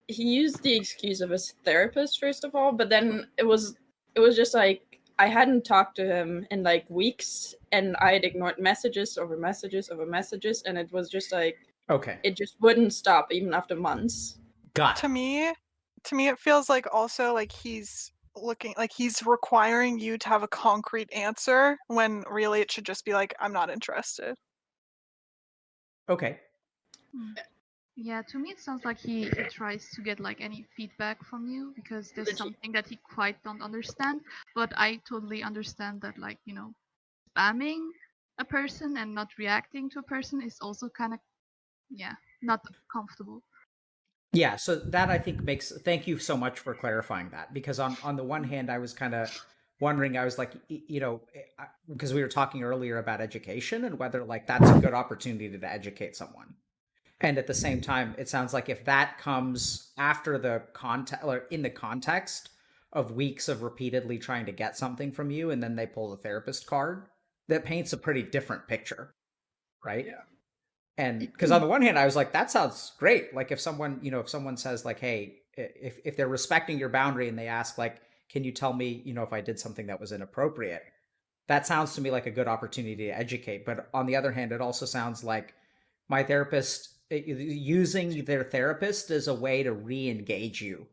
He used the excuse of his therapist first of all, but then it was just like I hadn't talked to him in like weeks, and I had ignored messages over messages over messages, and it was just like, okay, it just wouldn't stop even after months. To me, it feels like also like he's looking like he's requiring you to have a concrete answer when really it should just be like, I'm not interested. Okay. Yeah, to me it sounds like he tries to get like any feedback from you because there's something that he quite don't understand. But I totally understand that, like, you know, spamming a person and not reacting to a person is also kind of, yeah, not comfortable. Yeah, so that I think thank you so much for clarifying that, because on the one hand, I was kind of wondering, I was like, you know, because we were talking earlier about education and whether like that's a good opportunity to educate someone. And at the same time, it sounds like if that comes after the context or in the context of weeks of repeatedly trying to get something from you, and then they pull the therapist card, that paints a pretty different picture, right? Yeah. And because on the one hand, I was like, that sounds great. Like if someone, you know, if someone says like, hey, if they're respecting your boundary and they ask like, can you tell me, you know, if I did something that was inappropriate, that sounds to me like a good opportunity to educate. But on the other hand, it also sounds like my therapist using their therapist as a way to re-engage you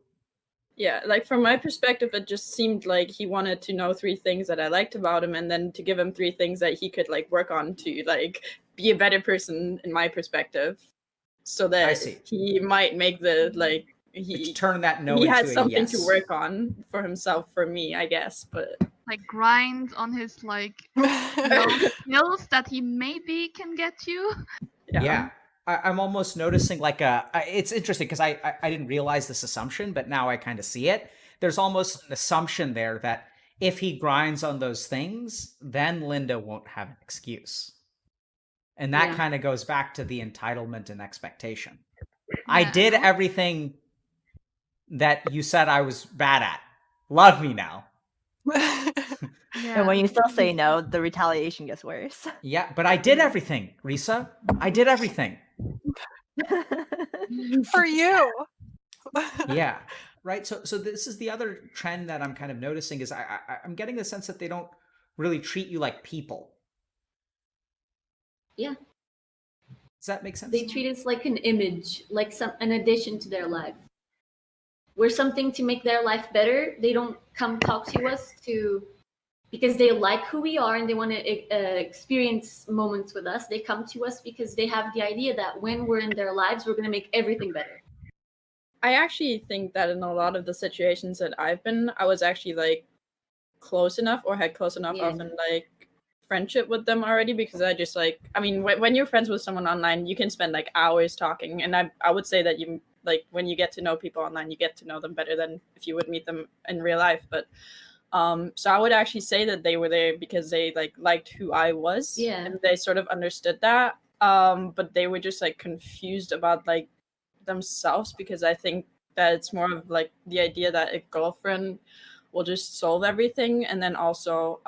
Yeah, like from my perspective, it just seemed like he wanted to know 3 things that I liked about him, and then to give him 3 things that he could like work on to like be a better person in my perspective, so that see. he might make the like he turn that no he into had a something to yes. work on for himself, for me, I guess. But Like grind on his like skills that he maybe can get you. Yeah. I'm almost noticing like it's interesting because I didn't realize this assumption, but now I kind of see it. There's almost an assumption there that if he grinds on those things, then Linda won't have an excuse. And that Yeah. kind of goes back to the entitlement and expectation. I did and everything that you said I was bad at. Love me now. And when you still say no, the retaliation gets worse. Yeah, but I did everything, Risa. I did everything. For you. Yeah. Right. So this is the other trend that I'm kind of noticing is I'm getting the sense that they don't really treat you like people. Yeah. Does that make sense? They treat us like an image, like an addition to their life. We're something to make their life better. They don't come talk to us because they like who we are and they want to experience moments with us. They come to us because they have the idea that when we're in their lives, we're going to make everything better. I actually think that in a lot of the situations that I've been, I was actually like close enough or had close enough of an like friendship with them already, because I just like, I mean, when you're friends with someone online, you can spend like hours talking, and I would say that you like when you get to know people online, you get to know them better than if you would meet them in real life. But so I would actually say that they were there because they like liked who I was, and they sort of understood that. But they were just like confused about like themselves, because I think that it's more of like the idea that a girlfriend will just solve everything, and then also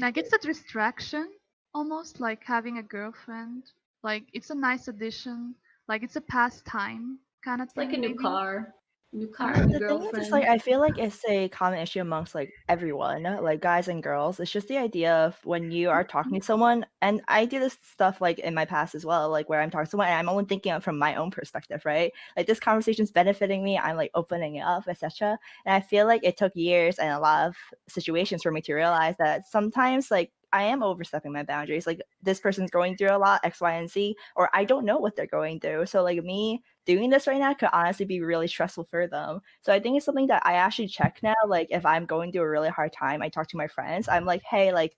like it's a distraction, almost like having a girlfriend. Like it's a nice addition. Like it's a pastime kind of thing. Like a new maybe. car, new car, The new thing is, girlfriend. it's like I feel like it's a common issue amongst like everyone, like guys and girls. It's just the idea of when you are talking to someone, and I do this stuff like in my past as well, like where I'm talking to someone and I'm only thinking from my own perspective, right? Like this conversation's benefiting me, I'm like opening it up, etc. And I feel like it took years and a lot of situations for me to realize that sometimes like I am overstepping my boundaries. Like this person's going through a lot, X, Y, and Z, or I don't know what they're going through. So like me doing this right now could honestly be really stressful for them. So I think it's something that I actually check now. Like if I'm going through a really hard time, I talk to my friends. I'm like, hey, like,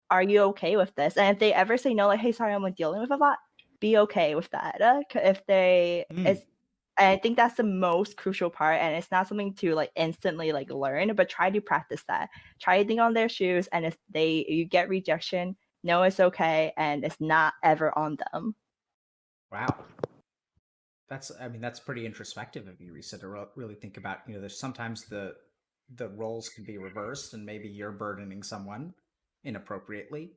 are you okay with this? And if they ever say no, like, hey, sorry, I'm like dealing with a lot, be okay with that. If they I think that's the most crucial part, and it's not something to like instantly like learn, but try to practice that. Try to think on their shoes, and if you get rejection, know it's okay, and it's not ever on them. Wow. That's pretty introspective of you, Risa, to really think about, there's sometimes the roles can be reversed and maybe you're burdening someone inappropriately.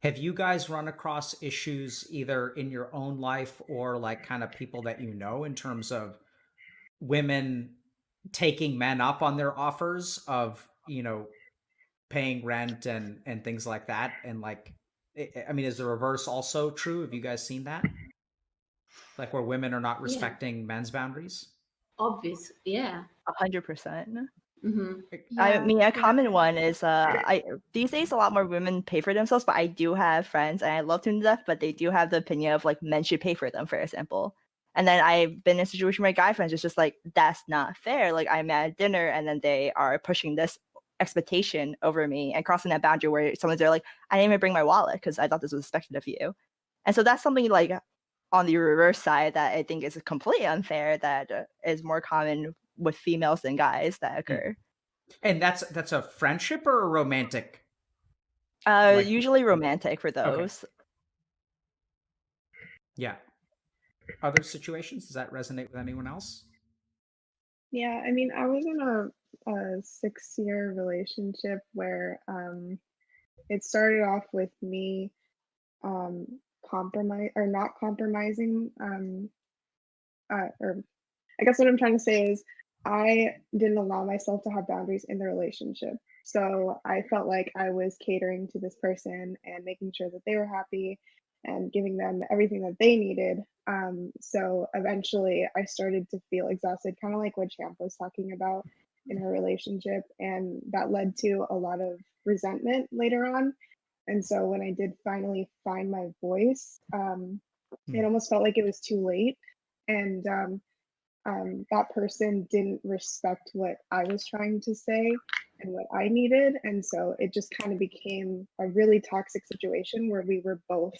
Have you guys run across issues either in your own life or like kind of people that you know in terms of women taking men up on their offers of, paying rent and things like that? And like, I mean, is the reverse also true? Have you guys seen that? Like where women are not respecting men's boundaries? Obvious, yeah. 100%. I mean, a common one is these days a lot more women pay for themselves, but I do have friends and I love them to death, but they do have the opinion of like men should pay for them, for example. And then I've been in a situation where my guy friends, it's just like, that's not fair. Like I'm at dinner and then they are pushing this expectation over me and crossing that boundary where someone's there like, I didn't even bring my wallet because I thought this was expected of you. And so that's something like on the reverse side that I think is completely unfair, that is more common with females than guys that occur. And that's a friendship or a romantic? Usually romantic for those. Okay. Yeah. Other situations, does that resonate with anyone else? Yeah, I mean, I was in a 6-year relationship where it started off with me not compromising, or I guess what I'm trying to say is I didn't allow myself to have boundaries in the relationship. So I felt like I was catering to this person and making sure that they were happy. and giving them everything that they needed. So eventually I started to feel exhausted, kind of like what Champ was talking about in her relationship. And that led to a lot of resentment later on. And so when I did finally find my voice, it almost felt like it was too late. And that person didn't respect what I was trying to say and what I needed. And so it just kind of became a really toxic situation where we were both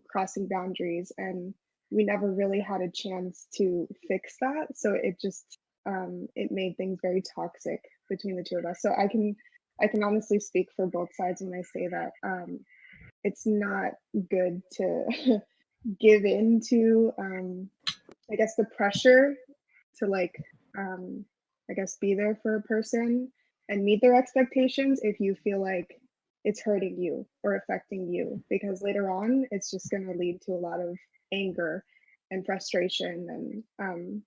crossing boundaries, and we never really had a chance to fix that. So it just it made things very toxic between the two of us. So I can honestly speak for both sides when I say that it's not good to give in to I guess the pressure to like I guess be there for a person and meet their expectations if you feel like it's hurting you or affecting you, because later on it's just going to lead to a lot of anger and frustration. And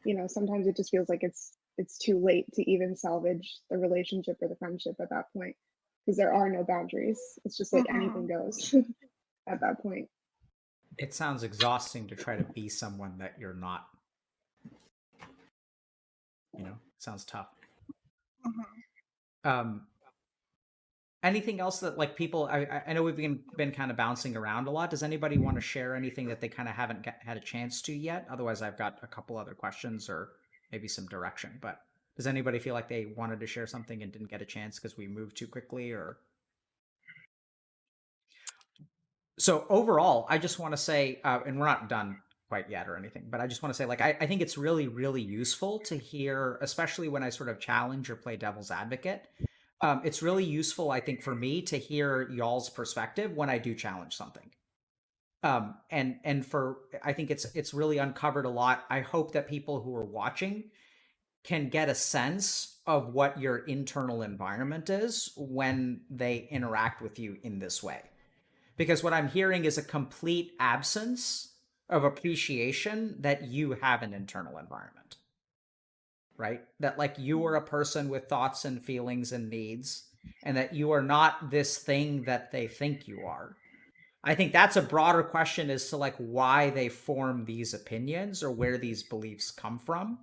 you know, sometimes it just feels like it's too late to even salvage the relationship or the friendship at that point, because there are no boundaries. It's just like anything goes at that point. It sounds exhausting to try to be someone that you're not. You know, sounds tough. Anything else that like people? I know we've been kind of bouncing around a lot. Does anybody want to share anything that they kind of haven't had a chance to yet? Otherwise, I've got a couple other questions or maybe some direction. But does anybody feel like they wanted to share something and didn't get a chance because we moved too quickly? Or so overall, I just want to say, and we're not done quite yet or anything, but I just want to say, like, I think it's really, really useful to hear, especially when I sort of challenge or play devil's advocate. It's really useful, I think, for me to hear y'all's perspective when I do challenge something. And for I think it's really uncovered a lot. I hope that people who are watching can get a sense of what your internal environment is when they interact with you in this way. Because what I'm hearing is a complete absence of appreciation that you have an internal environment. Right? That like you are a person with thoughts and feelings and needs, and that you are not this thing that they think you are. I think that's a broader question as to like why they form these opinions or where these beliefs come from.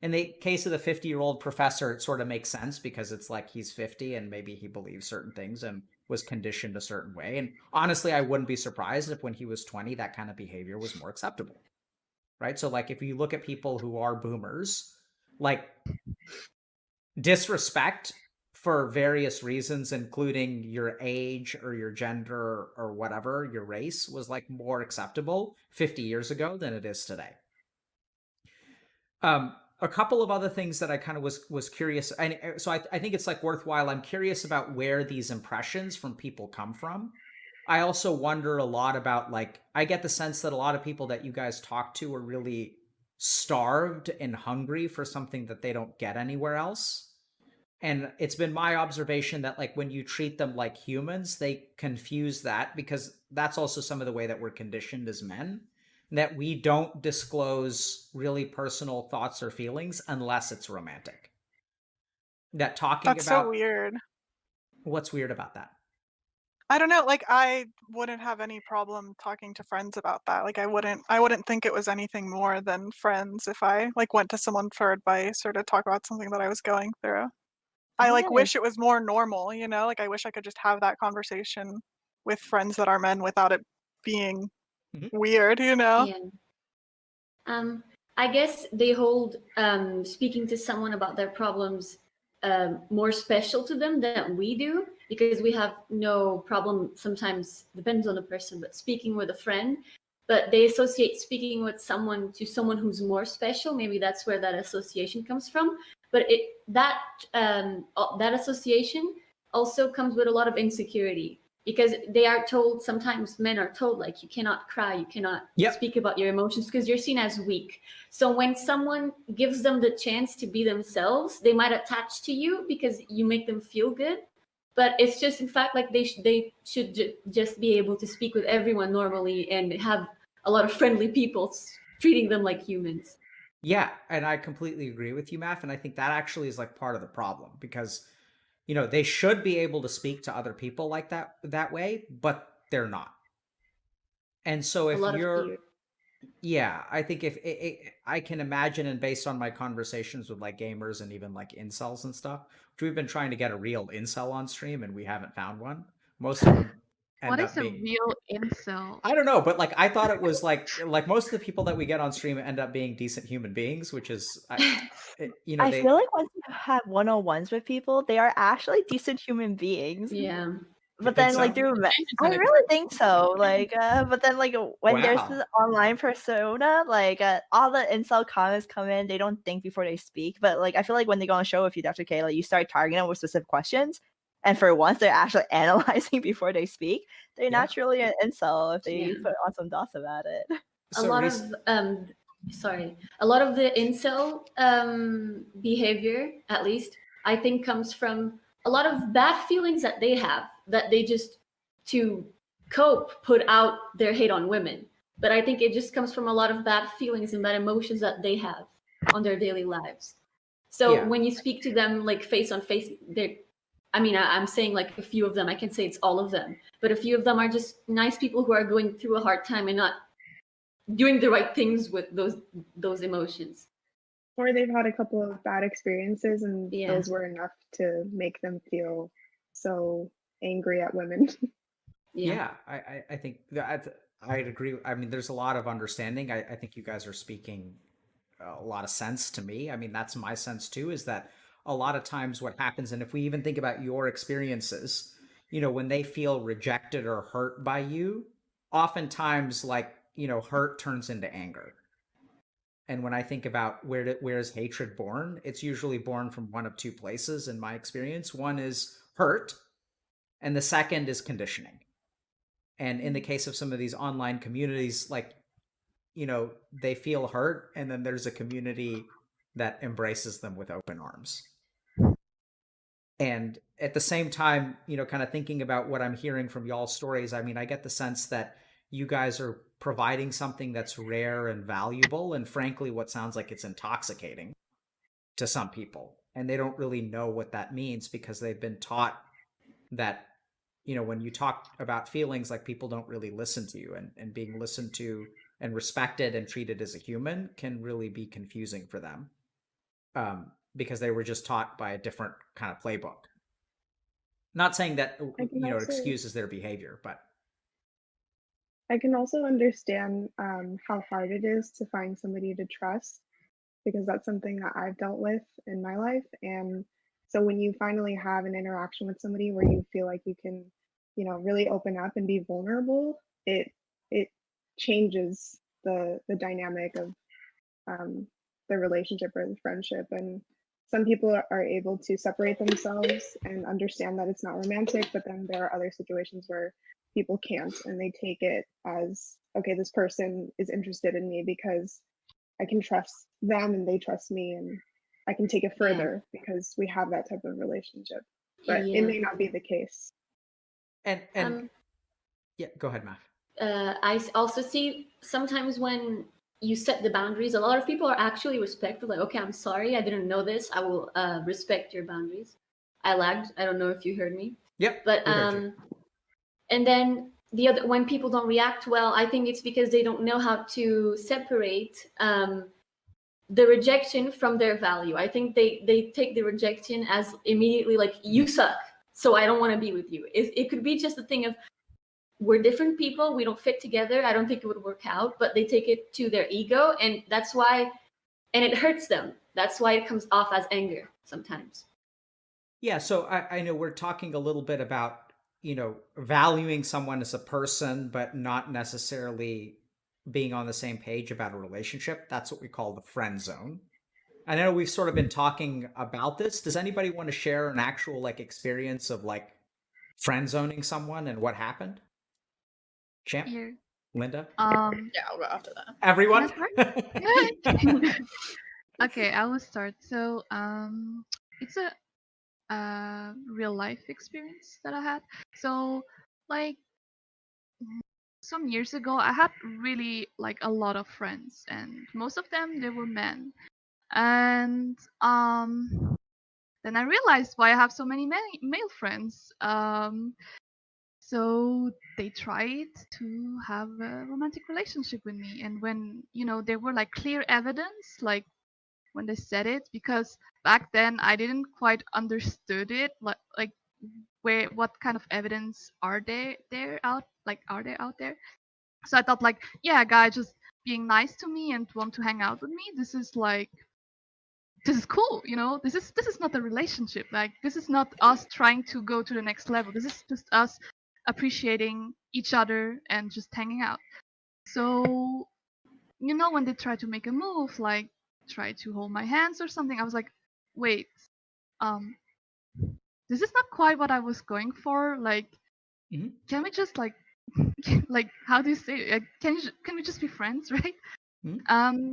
In the case of the 50-year-old professor, it sort of makes sense because it's like he's 50 and maybe he believes certain things and was conditioned a certain way. And honestly, I wouldn't be surprised if when he was 20, that kind of behavior was more acceptable. Right? So like if you look at people who are boomers, like disrespect for various reasons, including your age or your gender or whatever, your race, was like more acceptable 50 years ago than it is today. A couple of other things that I kind of was curious, and so I think it's like worthwhile. I'm curious about where these impressions from people come from. I also wonder a lot about like, I get the sense that a lot of people that you guys talk to are really starved and hungry for something that they don't get anywhere else. And it's been my observation that like when you treat them like humans, they confuse that, because that's also some of the way that we're conditioned as men, that we don't disclose really personal thoughts or feelings unless it's romantic. That talking That's about so weird. What's weird about that? I don't know, like I wouldn't have any problem talking to friends about that. Like I wouldn't think it was anything more than friends if I like went to someone for advice or to talk about something that I was going through. I like wish it was more normal, you know? Like I wish I could just have that conversation with friends that are men without it being weird, you know? Yeah. I guess they hold speaking to someone about their problems more special to them than we do, because we have no problem, sometimes depends on the person, but speaking with a friend. But they associate speaking with someone to someone who's more special. Maybe that's where that association comes from. But that association also comes with a lot of insecurity, because they are told, sometimes men are told, like, you cannot cry, you cannot speak about your emotions because you're seen as weak. So when someone gives them the chance to be themselves, they might attach to you because you make them feel good. But it's just, in fact, like they should just be able to speak with everyone normally and have a lot of friendly people treating them like humans. Yeah, and I completely agree with you, Matt. And I think that actually is like part of the problem, because you know, they should be able to speak to other people like that way, but they're not. And so A if lot of you're, fear. yeah, I think if I can imagine, and based on my conversations with like gamers and even like incels and stuff, which we've been trying to get a real incel on stream and we haven't found one. Most of them What end is up a being, real incel? I don't know, but like I thought it was like most of the people that we get on stream end up being decent human beings, which is, you know, I they, feel like once you have one-on-ones with people, they are actually decent human beings. Yeah. You But think then, like, so? I really think so. Like, but then, like, when there's Wow. this online persona, like, all the incel comments come in, they don't think before they speak. But like, I feel like when they go on show with you, Dr. K, like, you start targeting them with specific questions, and for once, they're actually analyzing before they speak. They're Yeah. naturally an incel if they Yeah. put on some dots about it. A lot of sorry, a lot of the incel behavior, at least, I think comes from a lot of bad feelings that they have, that they just, to cope, put out their hate on women. But I think it just comes from a lot of bad feelings and bad emotions that they have on their daily lives. So Yeah. when you speak to them like face on face, they're, I mean, I'm saying like a few of them, I can say it's all of them, but a few of them are just nice people who are going through a hard time and not doing the right things with those emotions. Or they've had a couple of bad experiences and Yeah. those were enough to make them feel so angry at women. Yeah, I think that I'd agree. I mean, there's a lot of understanding. I think you guys are speaking a lot of sense to me. I mean, that's my sense too, is that a lot of times what happens, and if we even think about your experiences, you know, when they feel rejected or hurt by you, oftentimes like, you know, hurt turns into anger. And when I think about where is hatred born, it's usually born from one of two places in my experience. One is hurt, and the second is conditioning. And in the case of some of these online communities, like, you know, they feel hurt, and then there's a community that embraces them with open arms. And at the same time, you know, kind of thinking about what I'm hearing from y'all's stories, I mean, I get the sense that you guys are providing something that's rare and valuable, and frankly, what sounds like it's intoxicating to some people. And they don't really know what that means because they've been taught that, you know, when you talk about feelings, like people don't really listen to you, and being listened to and respected and treated as a human can really be confusing for them, because they were just taught by a different kind of playbook. Not saying that, you know, it excuses their behavior, but I can also understand how hard it is to find somebody to trust because that's something that I've dealt with in my life. And so when you finally have an interaction with somebody where you feel like you can, you know, really open up and be vulnerable, it changes the dynamic of the relationship or the friendship. And some people are able to separate themselves and understand that it's not romantic, but then there are other situations where people can't and they take it as, okay, this person is interested in me because I can trust them and they trust me and I can take it further because we have that type of relationship. But it may not be the case. And yeah, go ahead, Matt. I also see sometimes when you set the boundaries, a lot of people are actually respectful. Like, okay, I'm sorry, I didn't know this. I will respect your boundaries. I lagged. I don't know if you heard me. Yep. But and then the other, when people don't react well, I think it's because they don't know how to separate the rejection from their value. I think they take the rejection as immediately like, you suck, so I don't want to be with you. It could be just a thing of, we're different people, we don't fit together, I don't think it would work out, but they take it to their ego, and that's why, and it hurts them. That's why it comes off as anger sometimes. Yeah, so I know we're talking a little bit about, you know, valuing someone as a person, but not necessarily being on the same page about a relationship. That's what we call the friend zone. I know we've sort of been talking about this. Does anybody want to share an actual like experience of like friend zoning someone and what happened? Champ? Yeah. Linda? Yeah, I'll go after that. Everyone? Okay, I will start. So it's a real life experience that I had. So like some years ago, I had really like a lot of friends, and most of them they were men. And then I realized why I have so many male friends. So they tried to have a romantic relationship with me. And when, there were like clear evidence, like when they said it, because back then I didn't quite understood it, like what kind of evidence are are they out there? So I thought like, yeah, a guy just being nice to me and want to hang out with me, this is cool, this is not a relationship. Like, this is not us trying to go to the next level. This is just us appreciating each other and just hanging out. So, when they try to make a move, like try to hold my hands or something, I was like, wait, um this is not quite what I was going for. Like, can we just like like, how do you say it? Like, can we just be friends, right?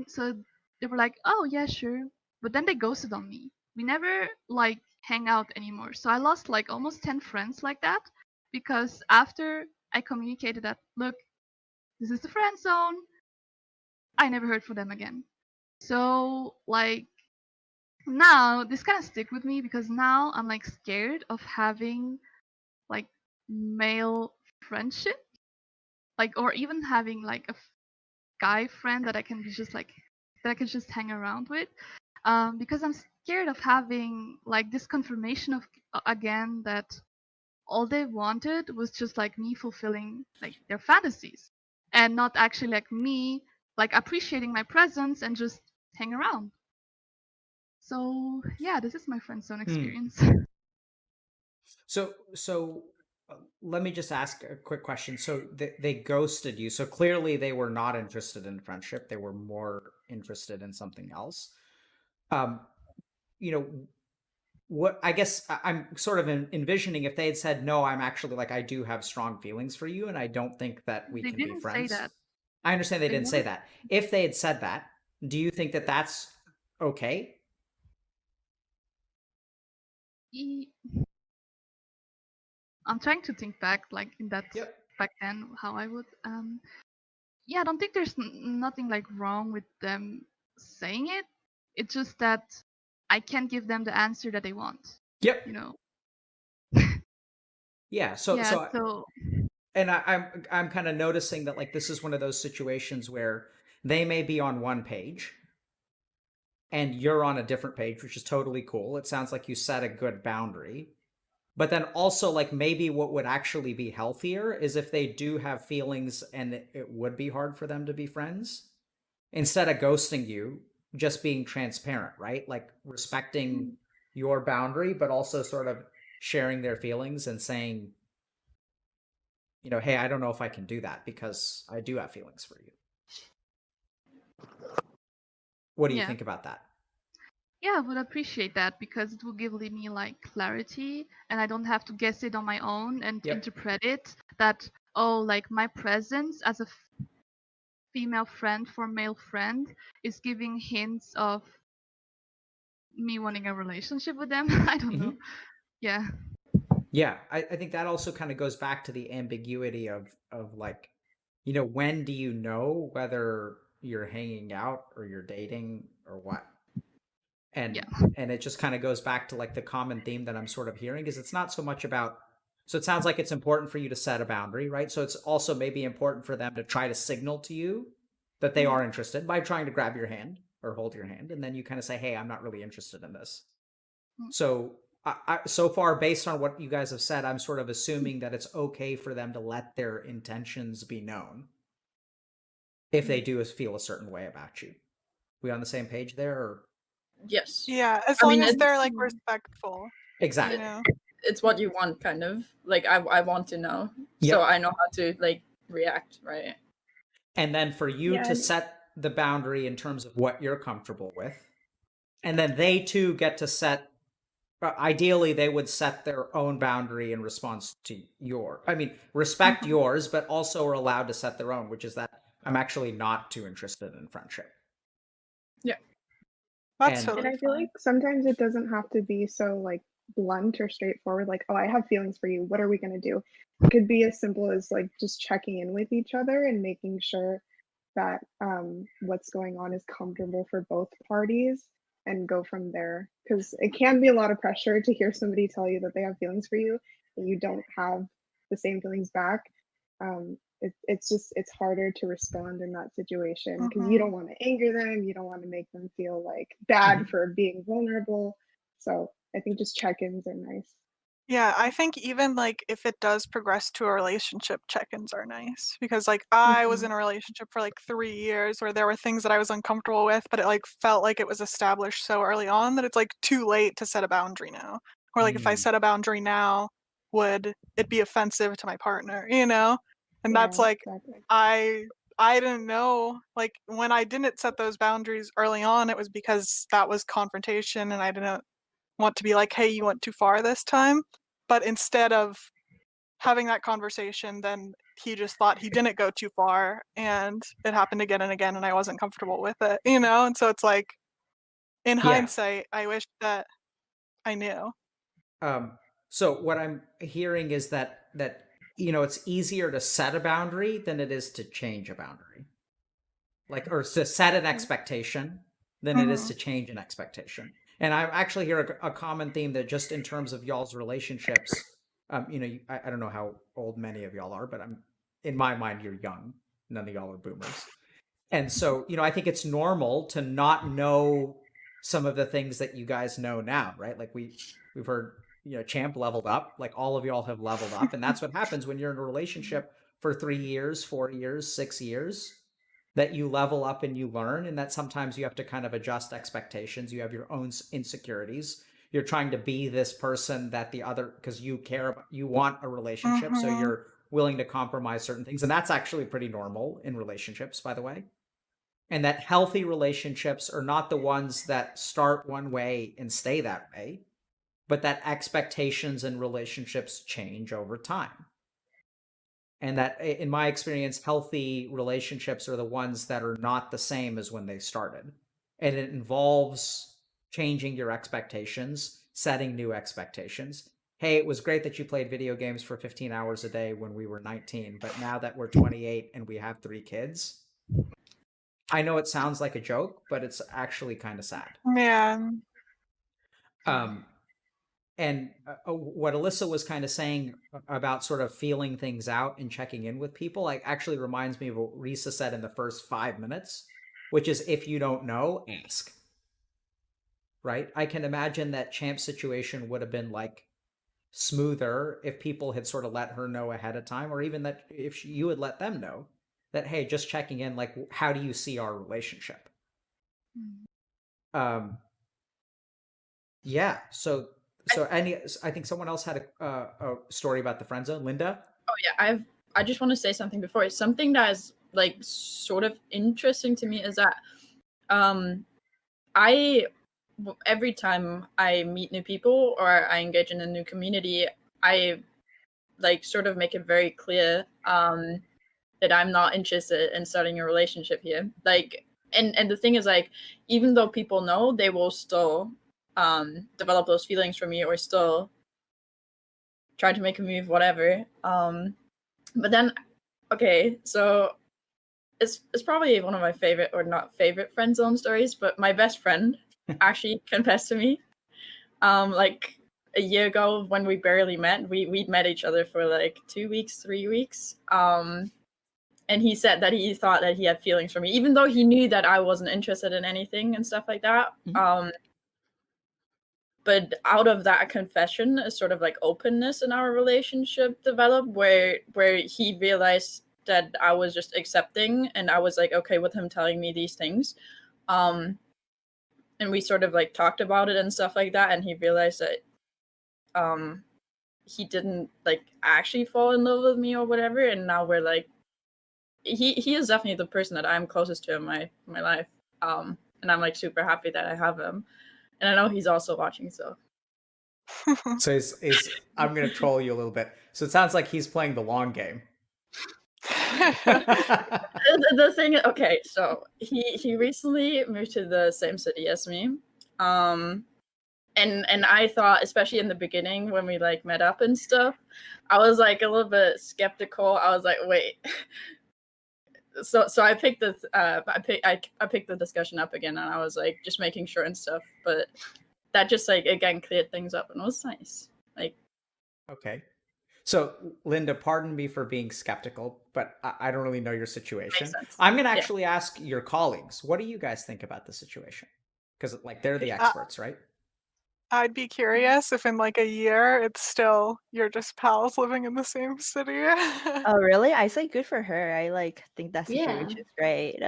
So they were like, oh yeah, sure. But then they ghosted on me. We never like hang out anymore. So I lost like almost 10 friends like that, because after I communicated that, look, this is the friend zone, I never heard from them again. So like, now this kind of stick with me, because now I'm like scared of having like male friendship, like, or even having like a guy friend that I can be just like, that I can just hang around with, because I'm scared of having like this confirmation of again that all they wanted was just like me fulfilling like their fantasies, and not actually like me like appreciating my presence and just hang around. So yeah, this is my friend zone experience. So let me just ask a quick question. So they ghosted you. So clearly they were not interested in friendship. They were more interested in something else. You know, what I guess I'm sort of envisioning if they had said, no, I'm actually like, I do have strong feelings for you and I don't think that we They can be didn't say friends. that. I understand they They didn't say never. that. If they had said that, do you think that that's okay? I'm trying to think back, like in that back then, how I would. Yeah, I don't think there's nothing like wrong with them saying it. It's just that I can't give them the answer that they want. Yep. You know. Yeah. So Yeah. so So. and I'm kind of noticing that like this is one of those situations where they may be on one page and you're on a different page, which is totally cool. It sounds like you set a good boundary. But then also like maybe what would actually be healthier is if they do have feelings and it would be hard for them to be friends, instead of ghosting you, just being transparent, right? Like respecting your boundary, but also sort of sharing their feelings and saying, hey, I don't know if I can do that because I do have feelings for you. What do you think about that? Yeah, I would appreciate that, because it will give me like clarity, and I don't have to guess it on my own and interpret it that, oh, like my presence as a female friend for male friend is giving hints of me wanting a relationship with them. I don't know. Yeah. Yeah, I think that also kind of goes back to the ambiguity of like, when do you know whether you're hanging out or you're dating or what? And it just kind of goes back to like the common theme that I'm sort of hearing is it's not so much about, so it sounds like it's important for you to set a boundary, right? So it's also maybe important for them to try to signal to you that they are interested by trying to grab your hand or hold your hand, and then you kind of say, hey, I'm not really interested in this. So so far, based on what you guys have said, I'm sort of assuming that it's okay for them to let their intentions be known if they do feel a certain way about you. We on the same page there? Or? Yes. Yeah, as long as they're like respectful. Exactly. It's what you want, kind of. Like, I want to know. Yep. So I know how to like react, right? And then for you to set the boundary in terms of what you're comfortable with. And then they too get to set, ideally they would set their own boundary in response to respect yours, but also are allowed to set their own, which is that I'm actually not too interested in friendship. Yeah. That's And I feel like sometimes it doesn't have to be so like blunt or straightforward, like, oh, I have feelings for you, what are we going to do? It could be as simple as like just checking in with each other and making sure that what's going on is comfortable for both parties, and go from there, because it can be a lot of pressure to hear somebody tell you that they have feelings for you and you don't have the same feelings back, it's harder to respond in that situation because you don't want to anger them, you don't want to make them feel like bad for being vulnerable. So I think just check-ins are nice. Yeah, I think even like if it does progress to a relationship, check-ins are nice because like I was in a relationship for like 3 years where there were things that I was uncomfortable with, but it like felt like it was established so early on that it's like too late to set a boundary now. Or like if I set a boundary now, would it be offensive to my partner, you know? And Yeah, that's like exactly. I didn't know, like when I didn't set those boundaries early on, it was because that was confrontation and I didn't want to be like, hey, you went too far this time. But instead of having that conversation, then he just thought he didn't go too far and it happened again and again and I wasn't comfortable with it, you know? And so it's like, in hindsight, I wish that I knew. So what I'm hearing is that it's easier to set a boundary than it is to change a boundary. Like, or to set an expectation than it is to change an expectation. And I actually hear a common theme that just in terms of y'all's relationships, I don't know how old many of y'all are, but in my mind, you're young. None of y'all are boomers. And so, I think it's normal to not know some of the things that you guys know now, right? Like we've heard, Champ leveled up, like all of y'all have leveled up. And that's what happens when you're in a relationship for 3 years, 4 years, 6 years, that you level up and you learn. And that sometimes you have to kind of adjust expectations. You have your own insecurities. You're trying to be this person that the other, because you care about, you want a relationship. So you're willing to compromise certain things. And that's actually pretty normal in relationships, by the way. And that healthy relationships are not the ones that start one way and stay that way, but that expectations and relationships change over time. And that, in my experience, healthy relationships are the ones that are not the same as when they started. And it involves changing your expectations, setting new expectations. Hey, it was great that you played video games for 15 hours a day when we were 19, but now that we're 28 and we have 3 kids, I know it sounds like a joke, but it's actually kind of sad. Yeah. And what Alyssa was kind of saying about sort of feeling things out and checking in with people, like actually reminds me of what Risa said in the first 5 minutes, which is if you don't know, ask. Right? I can imagine that Champ's situation would have been like smoother if people had sort of let her know ahead of time, or even that if you had let them know that, hey, just checking in, like, how do you see our relationship? Yeah. So I think someone else had a story about the friend zone. Linda? Oh yeah, I just want to say something before. It's something that is like sort of interesting to me is that every time I meet new people or I engage in a new community, I like sort of make it very clear that I'm not interested in starting a relationship here. Like, and the thing is, like, even though people know, they will still develop those feelings for me or still try to make a move, whatever. But then, okay, so it's probably one of my favorite or not favorite friend zone stories, but my best friend actually confessed to me like a year ago when we barely met. We'd met each other for like 2 weeks, 3 weeks. And he said that he thought that he had feelings for me, even though he knew that I wasn't interested in anything and stuff like that. But out of that confession, a sort of like openness in our relationship developed where he realized that I was just accepting and I was like okay with him telling me these things. And we sort of like talked about it and stuff like that, and he realized that he didn't like actually fall in love with me or whatever, and now we're like he is definitely the person that I'm closest to in my life. And I'm like super happy that I have him. And I know he's also watching, so. So I'm going to troll you a little bit. So it sounds like he's playing the long game. The thing, okay, so he recently moved to the same city as me. And I thought, especially in the beginning when we like met up and stuff, I was like a little bit skeptical. I was like, wait. So I picked the I picked the discussion up again, and I was like just making sure and stuff, but that just like again cleared things up and it was nice. Like, okay, So, Linda, pardon me for being skeptical, but I don't really know your situation. Makes sense. I'm going to Yeah. actually ask your colleagues, what do you guys think about the situation? Because, like, they're the Uh, experts, right? I'd be curious if in like a year it's still you're just pals living in the same city. Oh, really? I say good for her. I like think that Yeah. situation is great.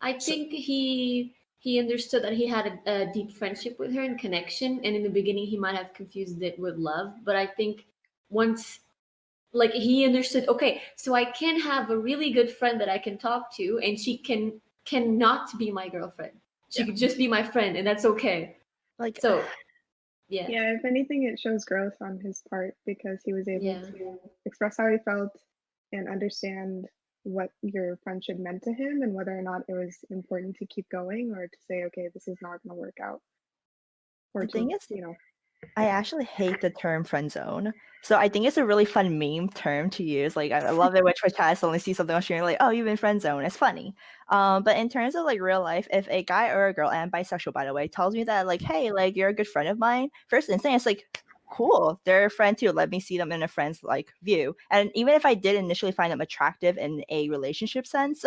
I think he understood that he had a deep friendship with her and connection, and in the beginning he might have confused it with love. But I think once, like, he understood, okay, so I can have a really good friend that I can talk to, and she cannot be my girlfriend. She could just be my friend, and that's okay. Like, so, yeah. Yeah, if anything, it shows growth on his part because he was able Yeah. to express how he felt and understand what your friendship meant to him and whether or not it was important to keep going or to say, okay, this is not going to work out. Or The to, thing is, you know, I actually hate the term friend zone. So I think it's a really fun meme term to use. Like I love it when Twitch chat suddenly see something on stream like, oh, you've been friend zone. It's funny. But in terms of like real life, if a guy or a girl, and bisexual by the way, tells me that like, hey, like you're a good friend of mine, first instinct it's like, cool, they're a friend too. Let me see them in a friend's like view. And even if I did initially find them attractive in a relationship sense,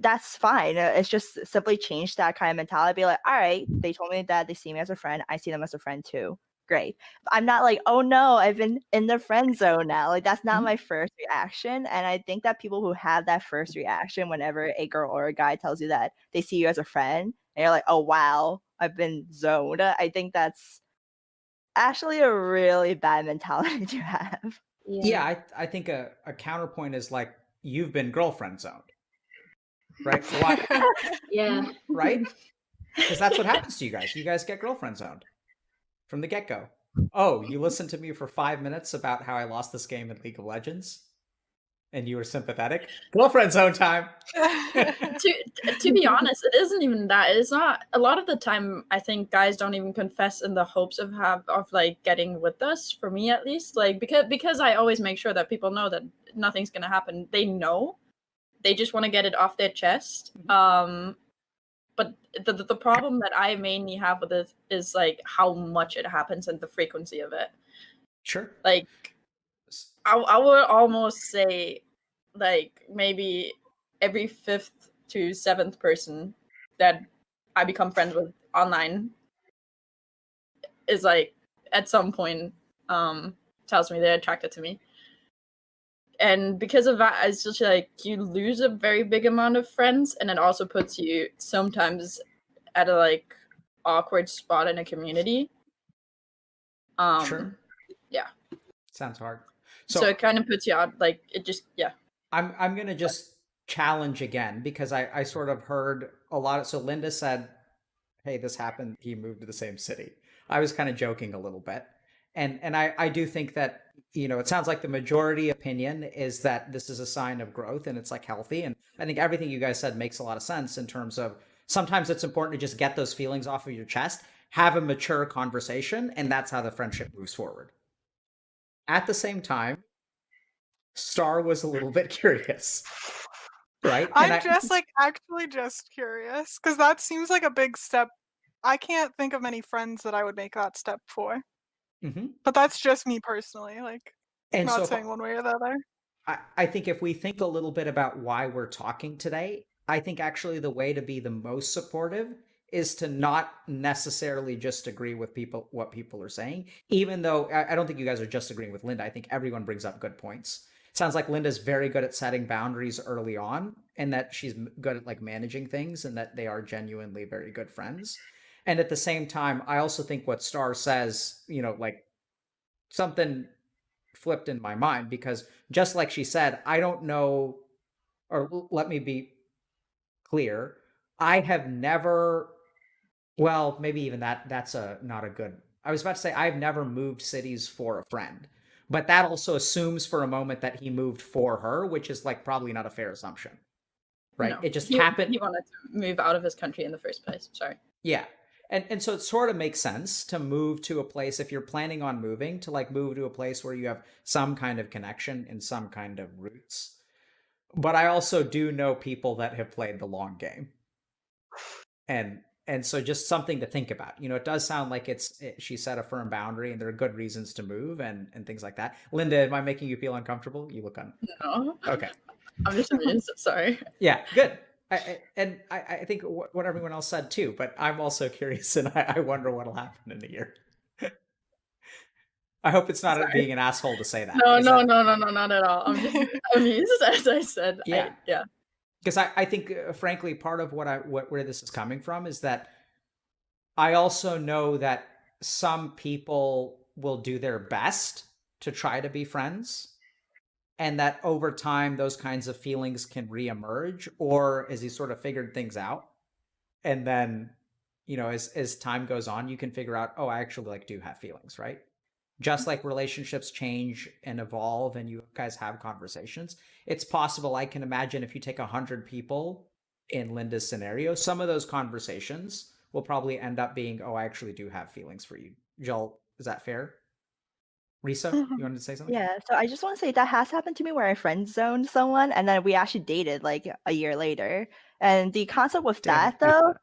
that's fine. It's just simply change that kind of mentality. Be like, all right, they told me that they see me as a friend. I see them as a friend too. Great. I'm not like, oh no, I've been in the friend zone now. Like that's not my first reaction. And I think that people who have that first reaction whenever a girl or a guy tells you that they see you as a friend, and you're like, oh wow, I've been zoned. I think that's actually a really bad mentality to have. Yeah, I think a counterpoint is like, you've been girlfriend zoned. Right? Why? Yeah. Right? Because that's what happens to you guys. You guys get girlfriend zoned from the get-go. Oh, you listened to me for 5 minutes about how I lost this game in League of Legends? And you were sympathetic? Girlfriend zone time! To be honest, it isn't even that. It's not. A lot of the time, I think guys don't even confess in the hopes of like getting with us. For me, at least, like because I always make sure that people know that nothing's gonna happen. They know. They just want to get it off their chest. But the problem that I mainly have with it is like how much it happens and the frequency of it. Sure. Like, I would almost say, like maybe every 5th to 7th person that I become friends with online is like at some point tells me they're attracted to me. And because of that, it's just like you lose a very big amount of friends, and it also puts you sometimes at a like awkward spot in a community. Sure. Yeah. Sounds hard. So it kind of puts you out, like it just, yeah. I'm gonna just challenge again because I sort of heard a lot of, so Linda said, hey, this happened, he moved to the same city. I was kind of joking a little bit. And I do think that, you know, it sounds like the majority opinion is that this is a sign of growth and it's like healthy. And I think everything you guys said makes a lot of sense in terms of sometimes it's important to just get those feelings off of your chest, have a mature conversation, and that's how the friendship moves forward. At the same time, Star was a little bit curious, right? I'm just like actually just curious because that seems like a big step. I can't think of many friends that I would make that step for. But that's just me personally, like, And not so saying one way or the other. I think if we think a little bit about why we're talking today, I think actually the way to be the most supportive is to not necessarily just agree with what people are saying, even though I don't think you guys are just agreeing with Linda. I think everyone brings up good points. It sounds like Linda's very good at setting boundaries early on, and that she's good at like managing things, and that they are genuinely very good friends. And at the same time, I also think what Star says, you know, like something flipped in my mind, because just like she said, I don't know, or let me be clear, I have never, well, maybe even that's not a good, I was about to say I've never moved cities for a friend, but that also assumes for a moment that he moved for her, which is like probably not a fair assumption, right? No, It just he happened. He wanted to move out of his country in the first place. Sorry. Yeah. And so it sort of makes sense to move to a place, if you're planning on moving, to like move to a place where you have some kind of connection and some kind of roots. But I also do know people that have played the long game. And And so just something to think about. It does sound like she set a firm boundary and there are good reasons to move and things like that. Linda, am I making you feel uncomfortable? You look No. Okay. I'm just amused. Sorry. Yeah, good. I think what everyone else said too, but I'm also curious and I wonder what'll happen in a year. I hope it's not being an asshole to say that. No, not at all. I'm just amused, as I said. Yeah. Yeah. Because I think, frankly, part of where this is coming from is that I also know that some people will do their best to try to be friends, and that over time those kinds of feelings can reemerge, or as you sort of figured things out, and then as time goes on, you can figure out, oh, I actually do have feelings, right? Just like relationships change and evolve and you guys have conversations, it's possible. I can imagine if you take 100 people in Linda's scenario, some of those conversations will probably end up being, oh, I actually do have feelings for you. Joel, is that fair? Risa, you wanted to say something? Yeah, so I just want to say that has happened to me where I friend zoned someone and then we actually dated like a year later. And the concept with that though,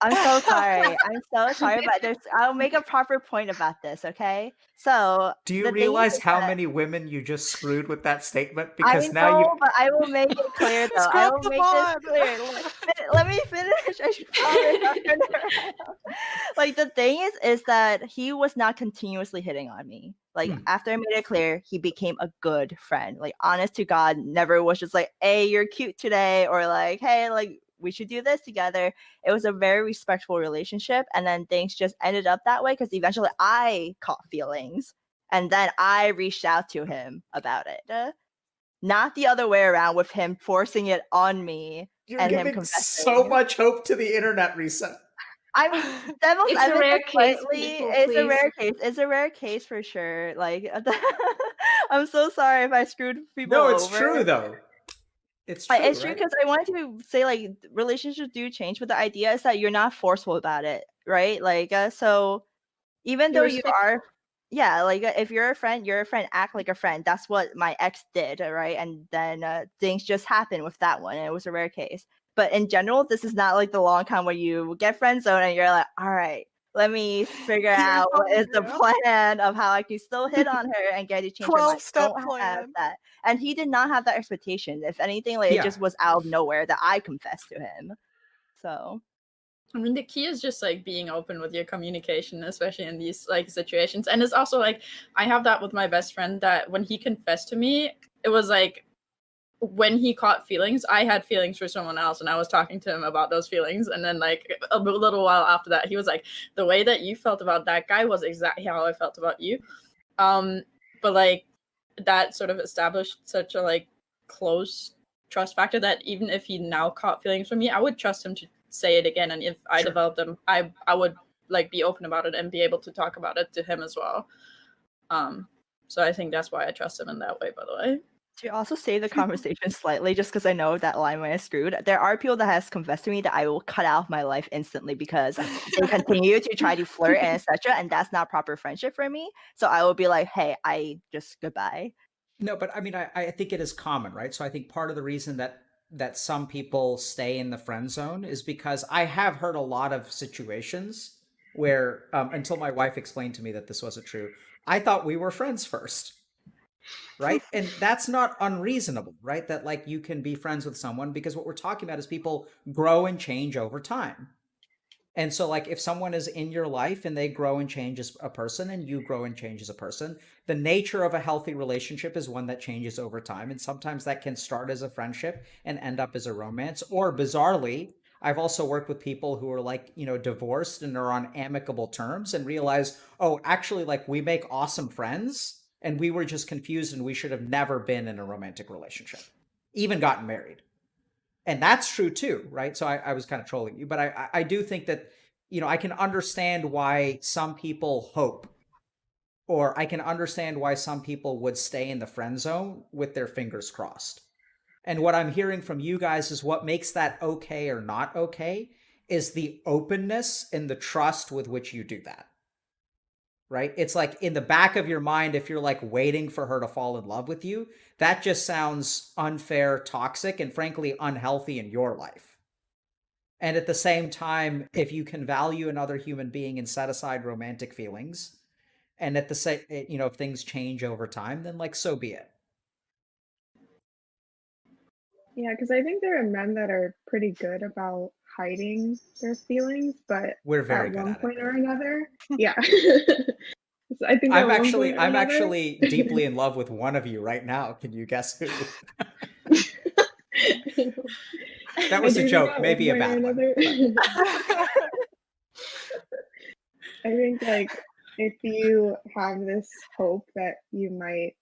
I'm so sorry. I'm so sorry, but I'll make a proper point about this, okay? So do you realize how many women you just screwed with that statement? Because I now know, but I will make it clear though. I will make this clear. Let me finish. I should Like the thing is that he was not continuously hitting on me. Like after I made it clear, he became a good friend. Like honest to God, never was just like, hey, you're cute today, or like, hey, like we should do this together. It was a very respectful relationship. And then things just ended up that way because eventually I caught feelings and then I reached out to him about it. Not the other way around with him forcing it on me. You're and giving him confessing. so much hope to the internet, Risa. I'm devil's It's a rare advocate case, slightly. people, It's a please. rare case. It's a rare case for sure. Like I'm so sorry if I screwed people No, over. it's true though. It's true. It's true right? because I wanted to say like relationships do change, but the idea is that you're not forceful about it, right? Like so, even You're though you are, yeah, like if you're a friend, act like a friend. That's what my ex did, right? And then things just happened with that one, and it was a rare case. But in general, this is not like the long con where you get friend zone and you're like, all right, let me figure out what is the plan of how I can still hit on her and get to change her mind. 12-step Don't plan. have that. And he did not have that expectation. If anything, like it just was out of nowhere that I confessed to him. So I mean, the key is just like being open with your communication, especially in these like situations. And it's also like I have that with my best friend that when he confessed to me, it was like when he caught feelings, I had feelings for someone else and I was talking to him about those feelings. And then like a little while after that, he was like, the way that you felt about that guy was exactly how I felt about you. But like that sort of established such a like close trust factor that even if he now caught feelings for me, I would trust him to say it again. And if I developed them, I would like be open about it and be able to talk about it to him as well. So I think that's why I trust him in that way, by the way. to also save the conversation slightly, just because I know that line when I screwed, there are people that has confessed to me that I will cut out of my life instantly because they continue to try to flirt and etc. And that's not proper friendship for me. So I will be like, hey, I just goodbye. No, but I mean, I think it is common, right? So I think part of the reason that some people stay in the friend zone is because I have heard a lot of situations where, until my wife explained to me that this wasn't true, I thought we were friends first, right? And that's not unreasonable, right? That like you can be friends with someone because what we're talking about is people grow and change over time. And so like if someone is in your life and they grow and change as a person and you grow and change as a person, the nature of a healthy relationship is one that changes over time. And sometimes that can start as a friendship and end up as a romance. Or bizarrely, I've also worked with people who are like, you know, divorced and are on amicable terms and realize, oh, actually like we make awesome friends and we were just confused and we should have never been in a romantic relationship, even gotten married. And that's true too, right? So I was kind of trolling you, but I do think that, you know, I can understand why some people hope, or I can understand why some people would stay in the friend zone with their fingers crossed. And what I'm hearing from you guys is what makes that okay or not okay is the openness and the trust with which you do that. Right? It's like in the back of your mind, if you're like waiting for her to fall in love with you, that just sounds unfair, toxic, and frankly unhealthy in your life. And at the same time, if you can value another human being and set aside romantic feelings, and at the same, if things change over time, then like so be it. Yeah, because I think there are men that are pretty good about hiding their feelings, but We're very at good one at it. point or another, yeah. So I think at I'm one actually point or I'm another, actually deeply in love with one of you right now. Can you guess who? That was I a do think joke, at maybe a one point or bad one. another. I think like if you have this hope that you might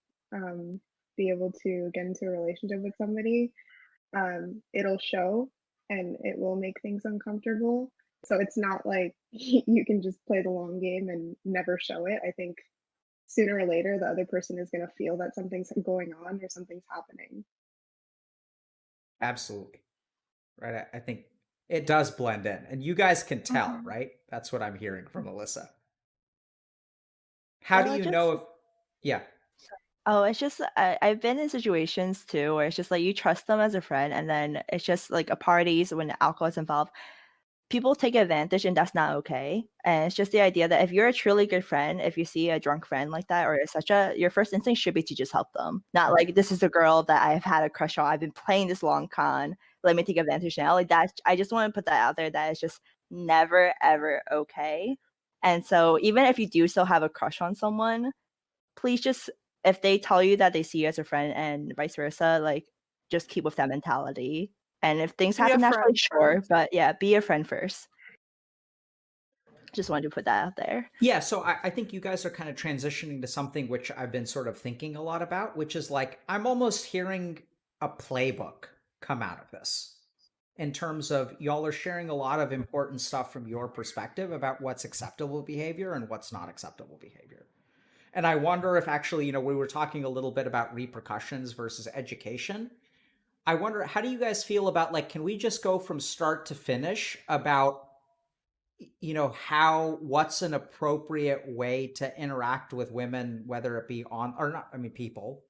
be able to get into a relationship with somebody, it'll show and it will make things uncomfortable. So it's not like you can just play the long game and never show it. I think sooner or later the other person is going to feel that something's going on or something's happening. Absolutely. Right. I think it does blend in. And you guys can tell, right? That's what I'm hearing from Alyssa. How do Well, you just- know if yeah. Oh, it's just I've been in situations too where it's just like you trust them as a friend, and then it's just like a parties when alcohol is involved. People take advantage, and that's not okay. And it's just the idea that if you're a truly good friend, if you see a drunk friend like that or your first instinct should be to just help them. Not like this is a girl that I've had a crush on. I've been playing this long con. Let me take advantage now. Like that. I just want to put that out there. That is just never ever okay. And so even if you do still have a crush on someone, please just if they tell you that they see you as a friend and vice versa, like just keep with that mentality. And if things Be a happen naturally, friend sure, first. but yeah, be a friend first. Just wanted to put that out there. Yeah, so I think you guys are kind of transitioning to something which I've been sort of thinking a lot about, which is like I'm almost hearing a playbook come out of this in terms of y'all are sharing a lot of important stuff from your perspective about what's acceptable behavior and what's not acceptable behavior. And I wonder if actually, we were talking a little bit about repercussions versus education. I wonder, how do you guys feel about like, can we just go from start to finish about, what's an appropriate way to interact with women, whether it be on or not, people.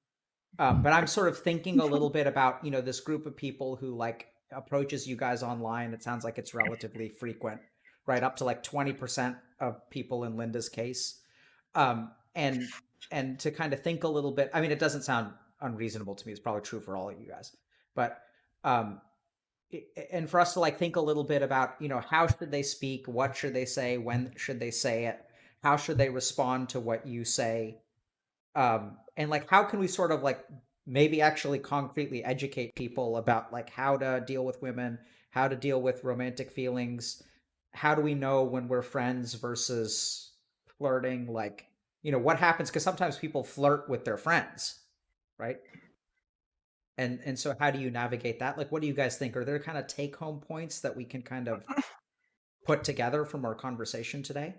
But I'm sort of thinking a little bit about, this group of people who like approaches you guys online. It sounds like it's relatively frequent, right? Up to like 20% of people in Linda's case. And to kind of think a little bit, it doesn't sound unreasonable to me. It's probably true for all of you guys, but, and for us to like think a little bit about, how should they speak? What should they say? When should they say it? How should they respond to what you say? And like, how can we sort of like maybe actually concretely educate people about like how to deal with women, how to deal with romantic feelings? How do we know when we're friends versus flirting? Like, what happens? Because sometimes people flirt with their friends, right? And so how do you navigate that? Like, what do you guys think? Are there kind of take home points that we can kind of put together from our conversation today?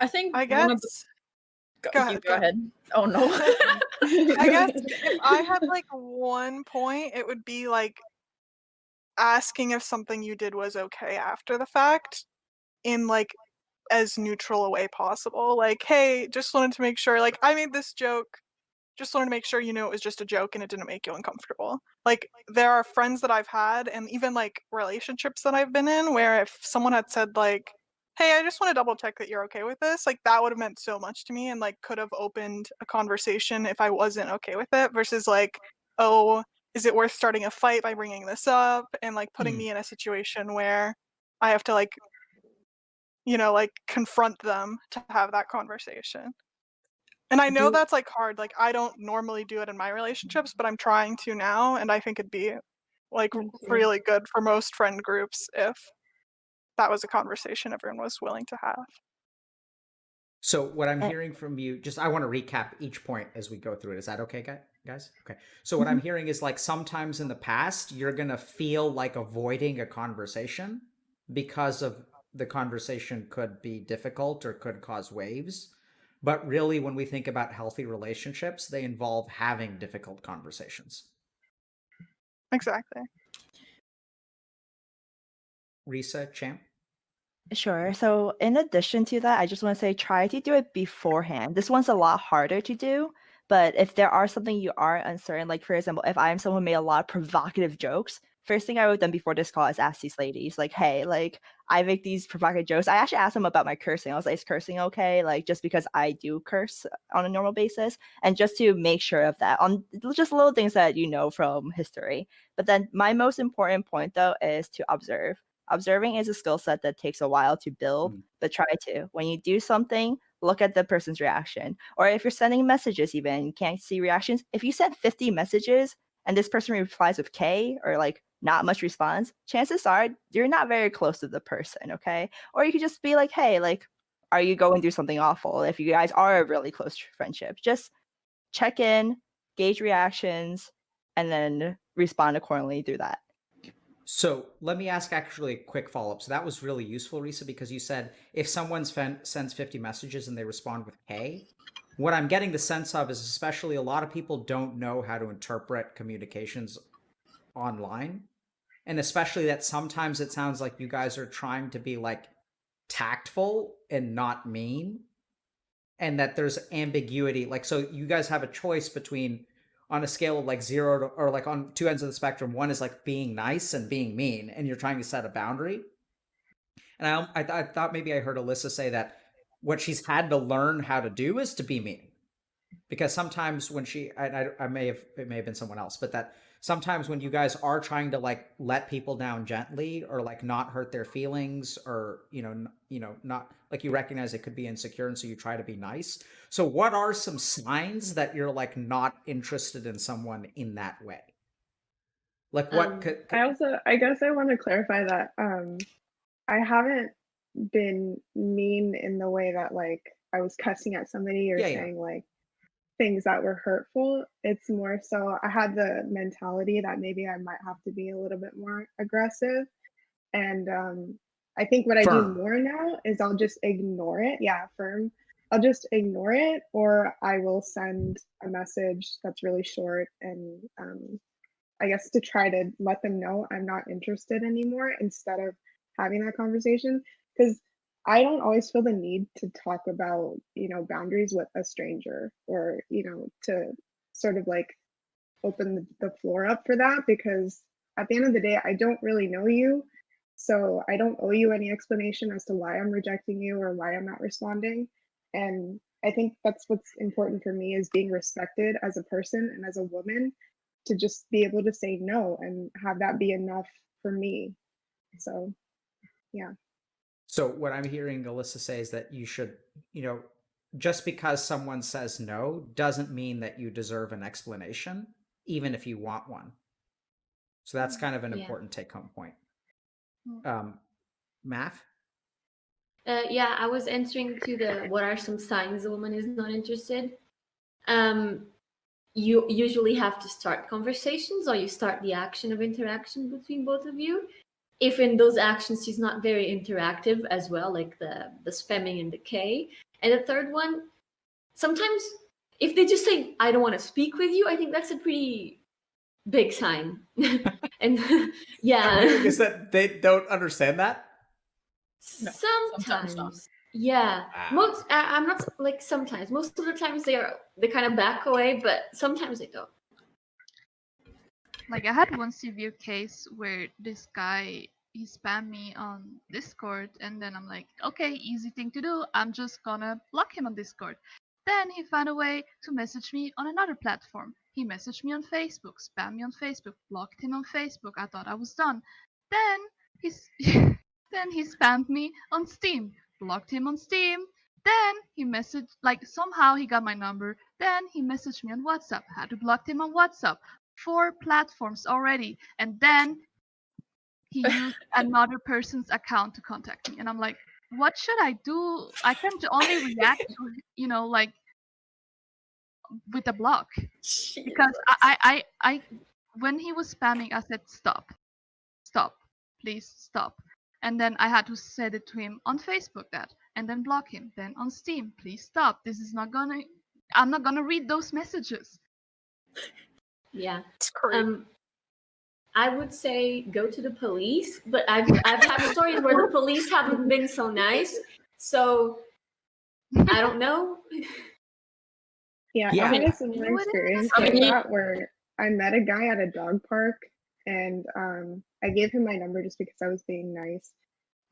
I think I one of the... guess. Go ahead. Oh no. I guess if I had like one point, it would be like asking if something you did was okay after the fact in like as neutral a way possible. Like, hey, just wanted to make sure, like, I made this joke. Just wanted to make sure it was just a joke and it didn't make you uncomfortable. Like, there are friends that I've had and even like relationships that I've been in where if someone had said like, hey, I just want to double check that you're okay with this, like that would have meant so much to me and like could have opened a conversation if I wasn't okay with it versus like, oh, is it worth starting a fight by bringing this up and like putting me in a situation where I have to like, like confront them to have that conversation. And I know that's like hard. Like I don't normally do it in my relationships, but I'm trying to now, and I think it'd be like really good for most friend groups if that was a conversation everyone was willing to have. So what I'm hearing from you, I want to recap each point as we go through it. Is that okay, guys? Okay. So what I'm hearing is like sometimes in the past, you're going to feel like avoiding a conversation because of the conversation could be difficult or could cause waves. But really, when we think about healthy relationships, they involve having difficult conversations. Exactly. Risa, Champ? Sure. So in addition to that, I just want to say try to do it beforehand. This one's a lot harder to do, but if there are something you are uncertain, like for example, if I'm someone who made a lot of provocative jokes, first thing I would have done before this call is ask these ladies, like, hey, like, I make these provocative jokes. I actually asked them about my cursing. I was like, is cursing okay? Like, just because I do curse on a normal basis, and just to make sure of that on just little things that you know from history. But then my most important point, though, is to observe. Observing is a skill set that takes a while to build, but try to. When you do something, look at the person's reaction. Or if you're sending messages, even, you can't see reactions. If you send 50 messages and this person replies with K or like not much response, chances are you're not very close to the person, okay? Or you could just be like, hey, like, are you going through something awful? If you guys are a really close friendship, just check in, gauge reactions, and then respond accordingly through that. So let me ask actually a quick follow-up. So that was really useful, Risa, because you said if someone sends 50 messages and they respond with K, what I'm getting the sense of is especially a lot of people don't know how to interpret communications online. And especially that sometimes it sounds like you guys are trying to be like tactful and not mean. And that there's ambiguity. Like, so you guys have a choice between on a scale of like 0 to, or like on two ends of the spectrum, one is like being nice and being mean, and you're trying to set a boundary. And I thought maybe I heard Alyssa say that what she's had to learn how to do is to be mean, because sometimes when it may have been someone else, but that sometimes when you guys are trying to like let people down gently or like not hurt their feelings or not like, you recognize it could be insecure and so you try to be nice. So what are some signs that you're like not interested in someone in that way? Like what I guess I want to clarify that I haven't been mean in the way that like I was cussing at somebody or saying like things that were hurtful. It's more so I had the mentality that maybe I might have to be a little bit more aggressive. And I think what I do more now is I'll just ignore it. Yeah, firm. I'll just ignore it, or I will send a message that's really short and I guess to try to let them know I'm not interested anymore instead of having that conversation. Because I don't always feel the need to talk about, boundaries with a stranger or, to sort of like open the floor up for that, because at the end of the day, I don't really know you. So I don't owe you any explanation as to why I'm rejecting you or why I'm not responding. And I think that's what's important for me, is being respected as a person and as a woman, to just be able to say no and have that be enough for me. So, yeah. So what I'm hearing Alyssa say is that you should, just because someone says no doesn't mean that you deserve an explanation, even if you want one. So that's kind of an important take-home point. Math? Yeah, I was answering to the what are some signs a woman is not interested. You usually have to start conversations, or you start the action of interaction between both of you. If in those actions she's not very interactive as well, like the spamming and the K. And the third one, sometimes if they just say, I don't want to speak with you, I think that's a pretty big sign. And yeah. Is that they don't understand that? No, sometimes. Yeah. Most I'm not like sometimes. Most of the times they kind of back away, but sometimes they don't. Like I had one severe case where this guy, he spammed me on Discord, and then I'm like, okay, easy thing to do. I'm just gonna block him on Discord. Then he found a way to message me on another platform. He messaged me on Facebook, spammed me on Facebook, blocked him on Facebook. I thought I was done. Then then he spammed me on Steam, blocked him on Steam. Then he messaged, like somehow he got my number. Then he messaged me on WhatsApp. Had to block him on WhatsApp. 4 platforms already. And then he used another person's account to contact me. And I'm like, what should I do? I can only react to, like with a block. Because I when he was spamming, I said, stop, please stop. And then I had to say it to him on Facebook and then block him. Then on Steam, please stop. I'm not gonna read those messages. Yeah. I would say go to the police, but I've had stories where the police haven't been so nice. So I don't know. Yeah, I had a similar experience like that where I met a guy at a dog park and I gave him my number just because I was being nice.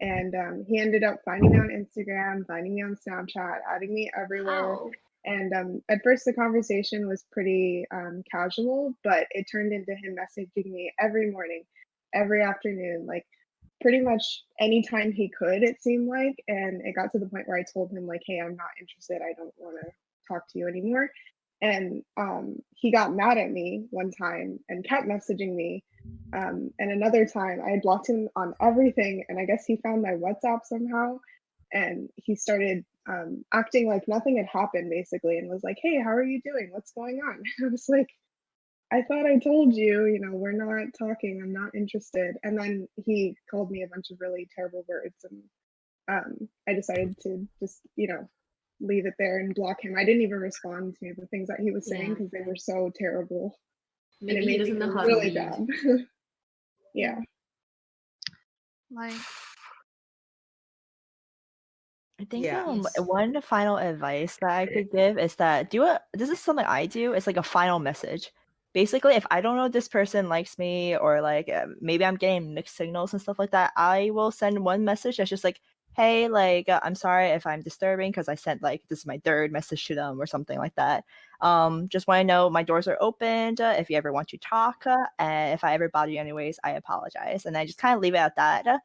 And he ended up finding me on Instagram, finding me on Snapchat, adding me everywhere. Wow. And at first, the conversation was pretty casual, but it turned into him messaging me every morning, every afternoon, like pretty much anytime he could, it seemed like. And it got to the point where I told him, like, hey, I'm not interested. I don't want to talk to you anymore. And he got mad at me one time and kept messaging me. And another time, I had blocked him on everything. And I guess he found my WhatsApp somehow. And he started acting like nothing had happened, basically, and was like, hey, how are you doing? What's going on? I was like, I thought I told you, you know, we're not talking. I'm not interested. And then he called me a bunch of really terrible words. And I decided to just, you know, leave it there and block him. I didn't even respond to the things that he was saying Yeah. because they were so terrible. Maybe and it he made me doesn't know feel how to really lead. bad. Yeah. Like, I think Yeah. one final advice that I could give is that this is something I do. It's like a final message. Basically, if I don't know this person likes me or like maybe I'm getting mixed signals and stuff like that, I will send one message that's just like, hey, like I'm sorry if I'm disturbing because I sent like this is my third message to them or something like that. Just want to know my doors are open if you ever want to talk, and if I ever bother you anyways, I apologize. And I just kind of leave it at that.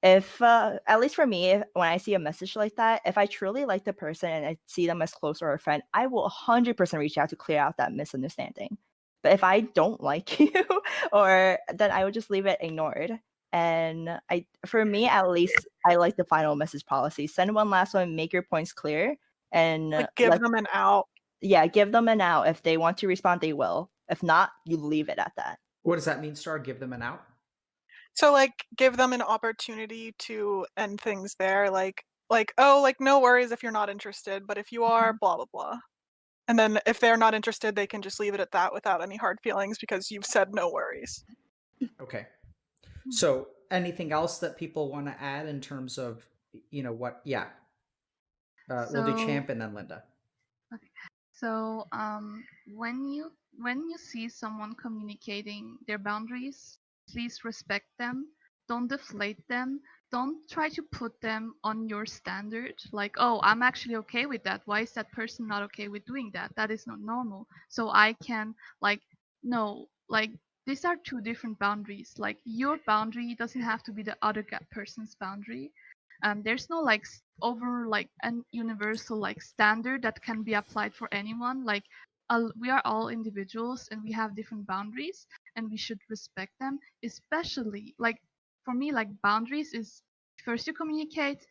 If at least for me, when I see a message like that, if I truly like the person and I see them as close or a friend, I will 100% reach out to clear out that misunderstanding. But if I don't like you, or then I would just leave it ignored. And for me at least, I like the final message policy. Send one last one, make your points clear, and Like give them an out. Yeah, give them an out. If they want to respond, they will. If not, you leave it at that. What does that mean, Star? Give them an out? So like give them an opportunity to end things there, like oh, like no worries if you're not interested, but if you are, blah blah blah. And then if they're not interested, they can just leave it at that without any hard feelings because you've said no worries. Okay. So anything else that people want to add in terms of, you know, what? Yeah. We'll do So- Champ and then Linda. So when you see someone communicating their boundaries, please respect them. Don't deflate them. Don't try to put them on your standard. Like, oh, I'm actually okay with that. Why is that person not okay with doing that? That is not normal. So I can no, these are two different boundaries. Like your boundary doesn't have to be the other person's boundary. There's no over an universal standard that can be applied for anyone. We are all individuals and we have different boundaries and we should respect them. Especially for me, boundaries is first you communicate,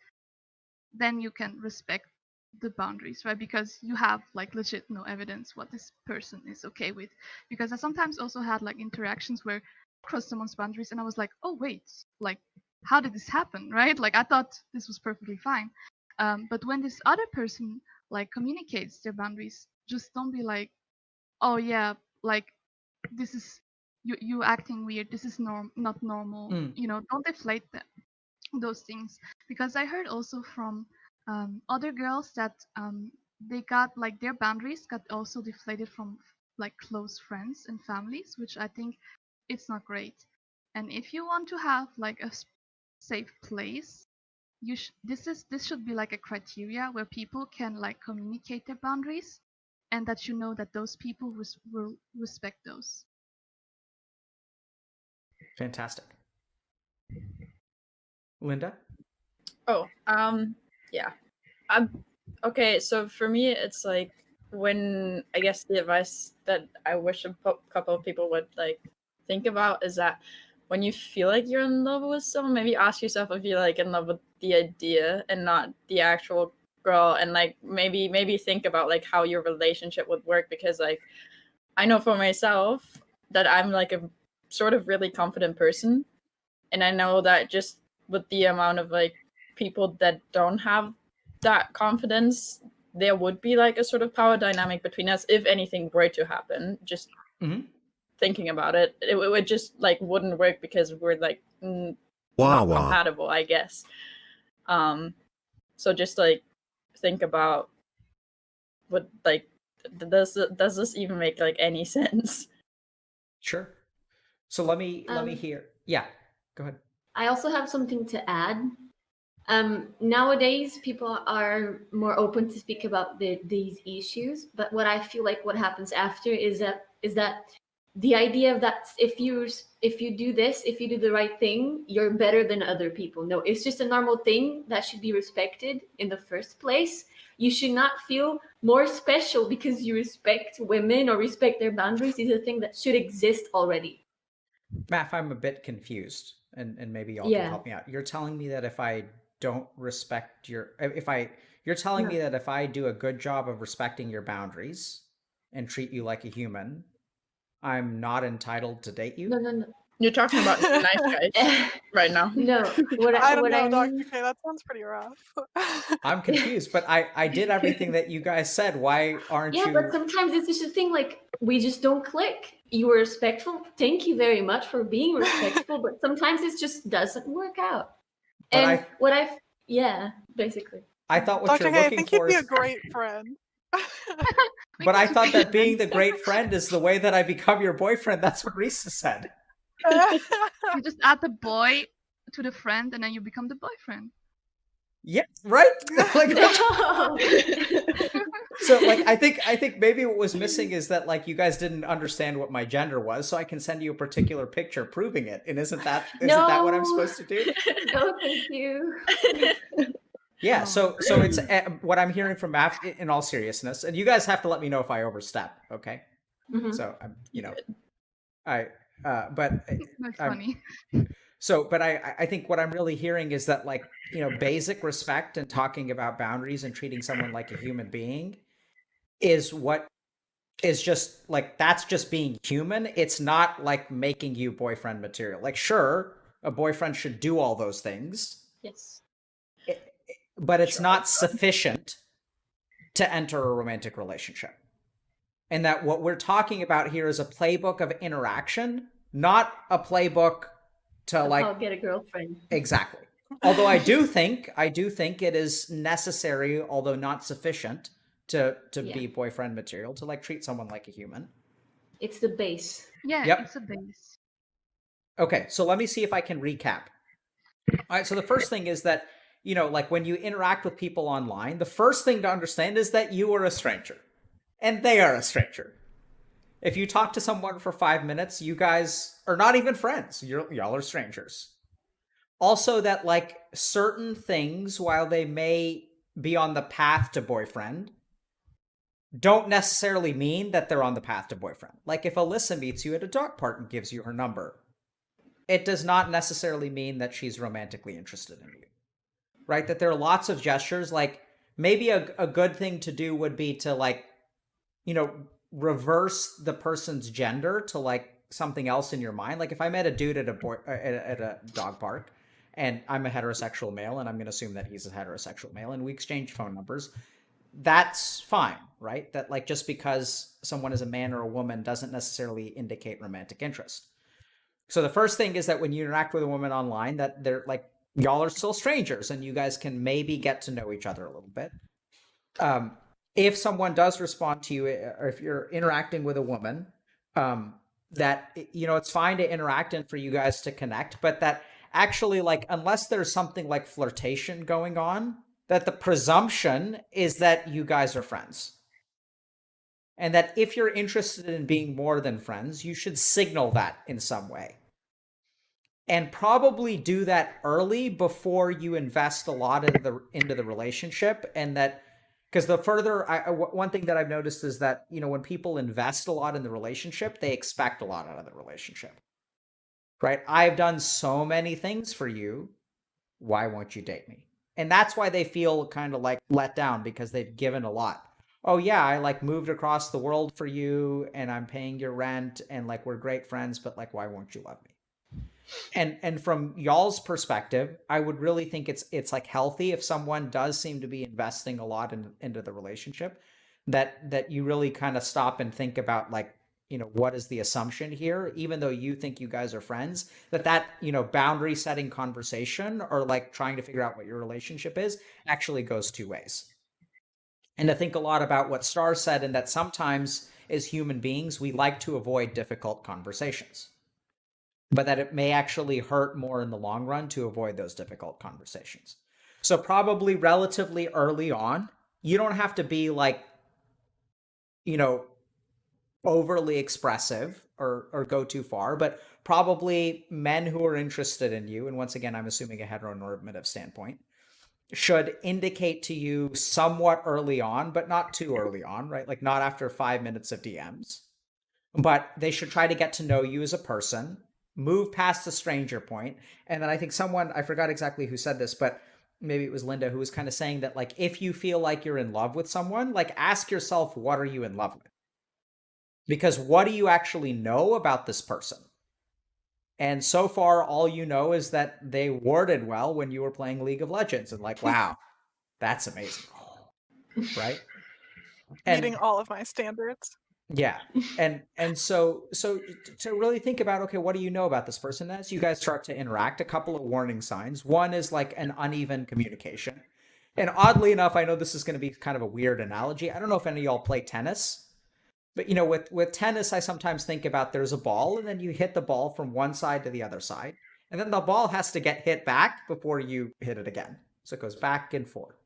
then you can respect the boundaries, right? Because you have legit no evidence what this person is okay with. Because I sometimes also had interactions where I crossed someone's boundaries and I was like, oh wait, how did this happen, right? I thought this was perfectly fine. But when this other person communicates their boundaries, just don't be like, oh yeah, this is you acting weird, this is not normal. Don't deflate those things. Because I heard also from other girls that they got their boundaries got also deflated from close friends and families, which I think it's not great. And if you want to have a safe place, this should be a criteria where people can communicate their boundaries, and that that those people will respect those. Fantastic. Linda? Oh, yeah. Okay, so for me, it's when I guess the advice that I wish a couple of people would think about is that when you feel like you're in love with someone, maybe ask yourself if you're in love with the idea and not the actual girl, and maybe think about how your relationship would work, because I know for myself that I'm a sort of really confident person, and I know that just with the amount of people that don't have that confidence, there would be a sort of power dynamic between us if anything were to happen. Just thinking about it, it would just wouldn't work because we're not compatible, I guess. So just think about what does this even make any sense? Sure. So let me hear. Yeah, go ahead. I also have something to add. Nowadays, people are more open to speak about these issues, but what I feel like what happens after is that the idea of that if you do this, if you do the right thing, you're better than other people. No, it's just a normal thing that should be respected in the first place. You should not feel more special because you respect women or respect their boundaries. It's a thing that should exist already. Math, I'm a bit confused, and maybe y'all Yeah. can help me out. You're telling me that if I don't respect you're telling me that if I do a good job of respecting your boundaries and treat you like a human, I'm not entitled to date you? No. You're talking about nice guys right now. No, I don't know, I Dr. mean, K, that sounds pretty rough. I'm confused, but I did everything that you guys said. Why aren't yeah, you? but sometimes it's just a thing like we just don't click. You were respectful. Thank you very much for being respectful, but sometimes it just doesn't work out. But And yeah, basically. I thought what Dr. you're K, I looking think you'd for be is a great friend. But I thought that being the great friend is the way that I become your boyfriend. That's what Risa said. You just add the boy to the friend, and then you become the boyfriend. Yeah, right? Like, so like I think maybe what was missing is that like you guys didn't understand what my gender was, so I can send you a particular picture proving it. And isn't that what I'm supposed to do? No, thank you. Yeah, so it's what I'm hearing from Matt in all seriousness, and you guys have to let me know if I overstep, okay? Mhm. So I'm, That's funny. But I think what I'm really hearing is that like, basic respect and talking about boundaries and treating someone like a human being is what is just like, that's just being human. It's not like making you boyfriend material. Like, sure, a boyfriend should do all those things. Yes. But it's not sufficient to enter a romantic relationship. And that what we're talking about here is a playbook of interaction, not a playbook to I'll get a girlfriend. Exactly. Although I do think it is necessary, although not sufficient, to be boyfriend material, to like treat someone like a human. It's the base. Yeah, Yep. it's a base. Okay, so let me see if I can recap. All right, so the first thing is that, like when you interact with people online, the first thing to understand is that you are a stranger and they are a stranger. If you talk to someone for 5 minutes, you guys are not even friends. Y'all are strangers. Also that like certain things, while they may be on the path to boyfriend, don't necessarily mean that they're on the path to boyfriend. Like if Alyssa meets you at a dog park and gives you her number, it does not necessarily mean that she's romantically interested in you. Right? That there are lots of gestures, like maybe a good thing to do would be to like, reverse the person's gender to like something else in your mind. Like if I met a dude at a dog park and I'm a heterosexual male and I'm going to assume that he's a heterosexual male and we exchange phone numbers, that's fine, right? That like just because someone is a man or a woman doesn't necessarily indicate romantic interest. So the first thing is that when you interact with a woman online, that they're like, y'all are still strangers and you guys can maybe get to know each other a little bit. If someone does respond to you, or if you're interacting with a woman, that, it's fine to interact and for you guys to connect, but that actually like, unless there's something like flirtation going on, that the presumption is that you guys are friends. And that if you're interested in being more than friends, you should signal that in some way. And probably do that early before you invest a lot into the relationship. And that, because the further, one thing that I've noticed is that, when people invest a lot in the relationship, they expect a lot out of the relationship. Right? I've done so many things for you. Why won't you date me? And that's why they feel kind of like let down, because they've given a lot. Oh yeah, I like moved across the world for you and I'm paying your rent and like we're great friends, but like why won't you love me? And from y'all's perspective, I would really think it's like healthy if someone does seem to be investing a lot into the relationship, that you really kind of stop and think about like, what is the assumption here, even though you think you guys are friends, that boundary setting conversation or like trying to figure out what your relationship is actually goes two ways. And to think a lot about what Star said, and that sometimes as human beings, we like to avoid difficult conversations. but that it may actually hurt more in the long run to avoid those difficult conversations. So probably relatively early on, you don't have to be like, overly expressive or go too far, but probably men who are interested in you, and once again, I'm assuming a heteronormative standpoint, should indicate to you somewhat early on, but not too early on, right? Like not after 5 minutes of DMs, but they should try to get to know you as a person, move past the stranger point. And then I think someone, I forgot exactly who said this, but maybe it was Linda, who was kind of saying that, like, if you feel like you're in love with someone, like ask yourself, what are you in love with? Because what do you actually know about this person? And so far, all you know is that they warded well when you were playing League of Legends, and like, wow, that's amazing, right? Meeting all of my standards. Yeah, and so to really think about, okay, what do you know about this person? As you guys start to interact, a couple of warning signs. One is like an uneven communication, and oddly enough, I know this is going to be kind of a weird analogy. I don't know if any of y'all play tennis. But with tennis, I sometimes think about there's a ball, and then you hit the ball from one side to the other side, and then the ball has to get hit back before you hit it again. So it goes back and forth.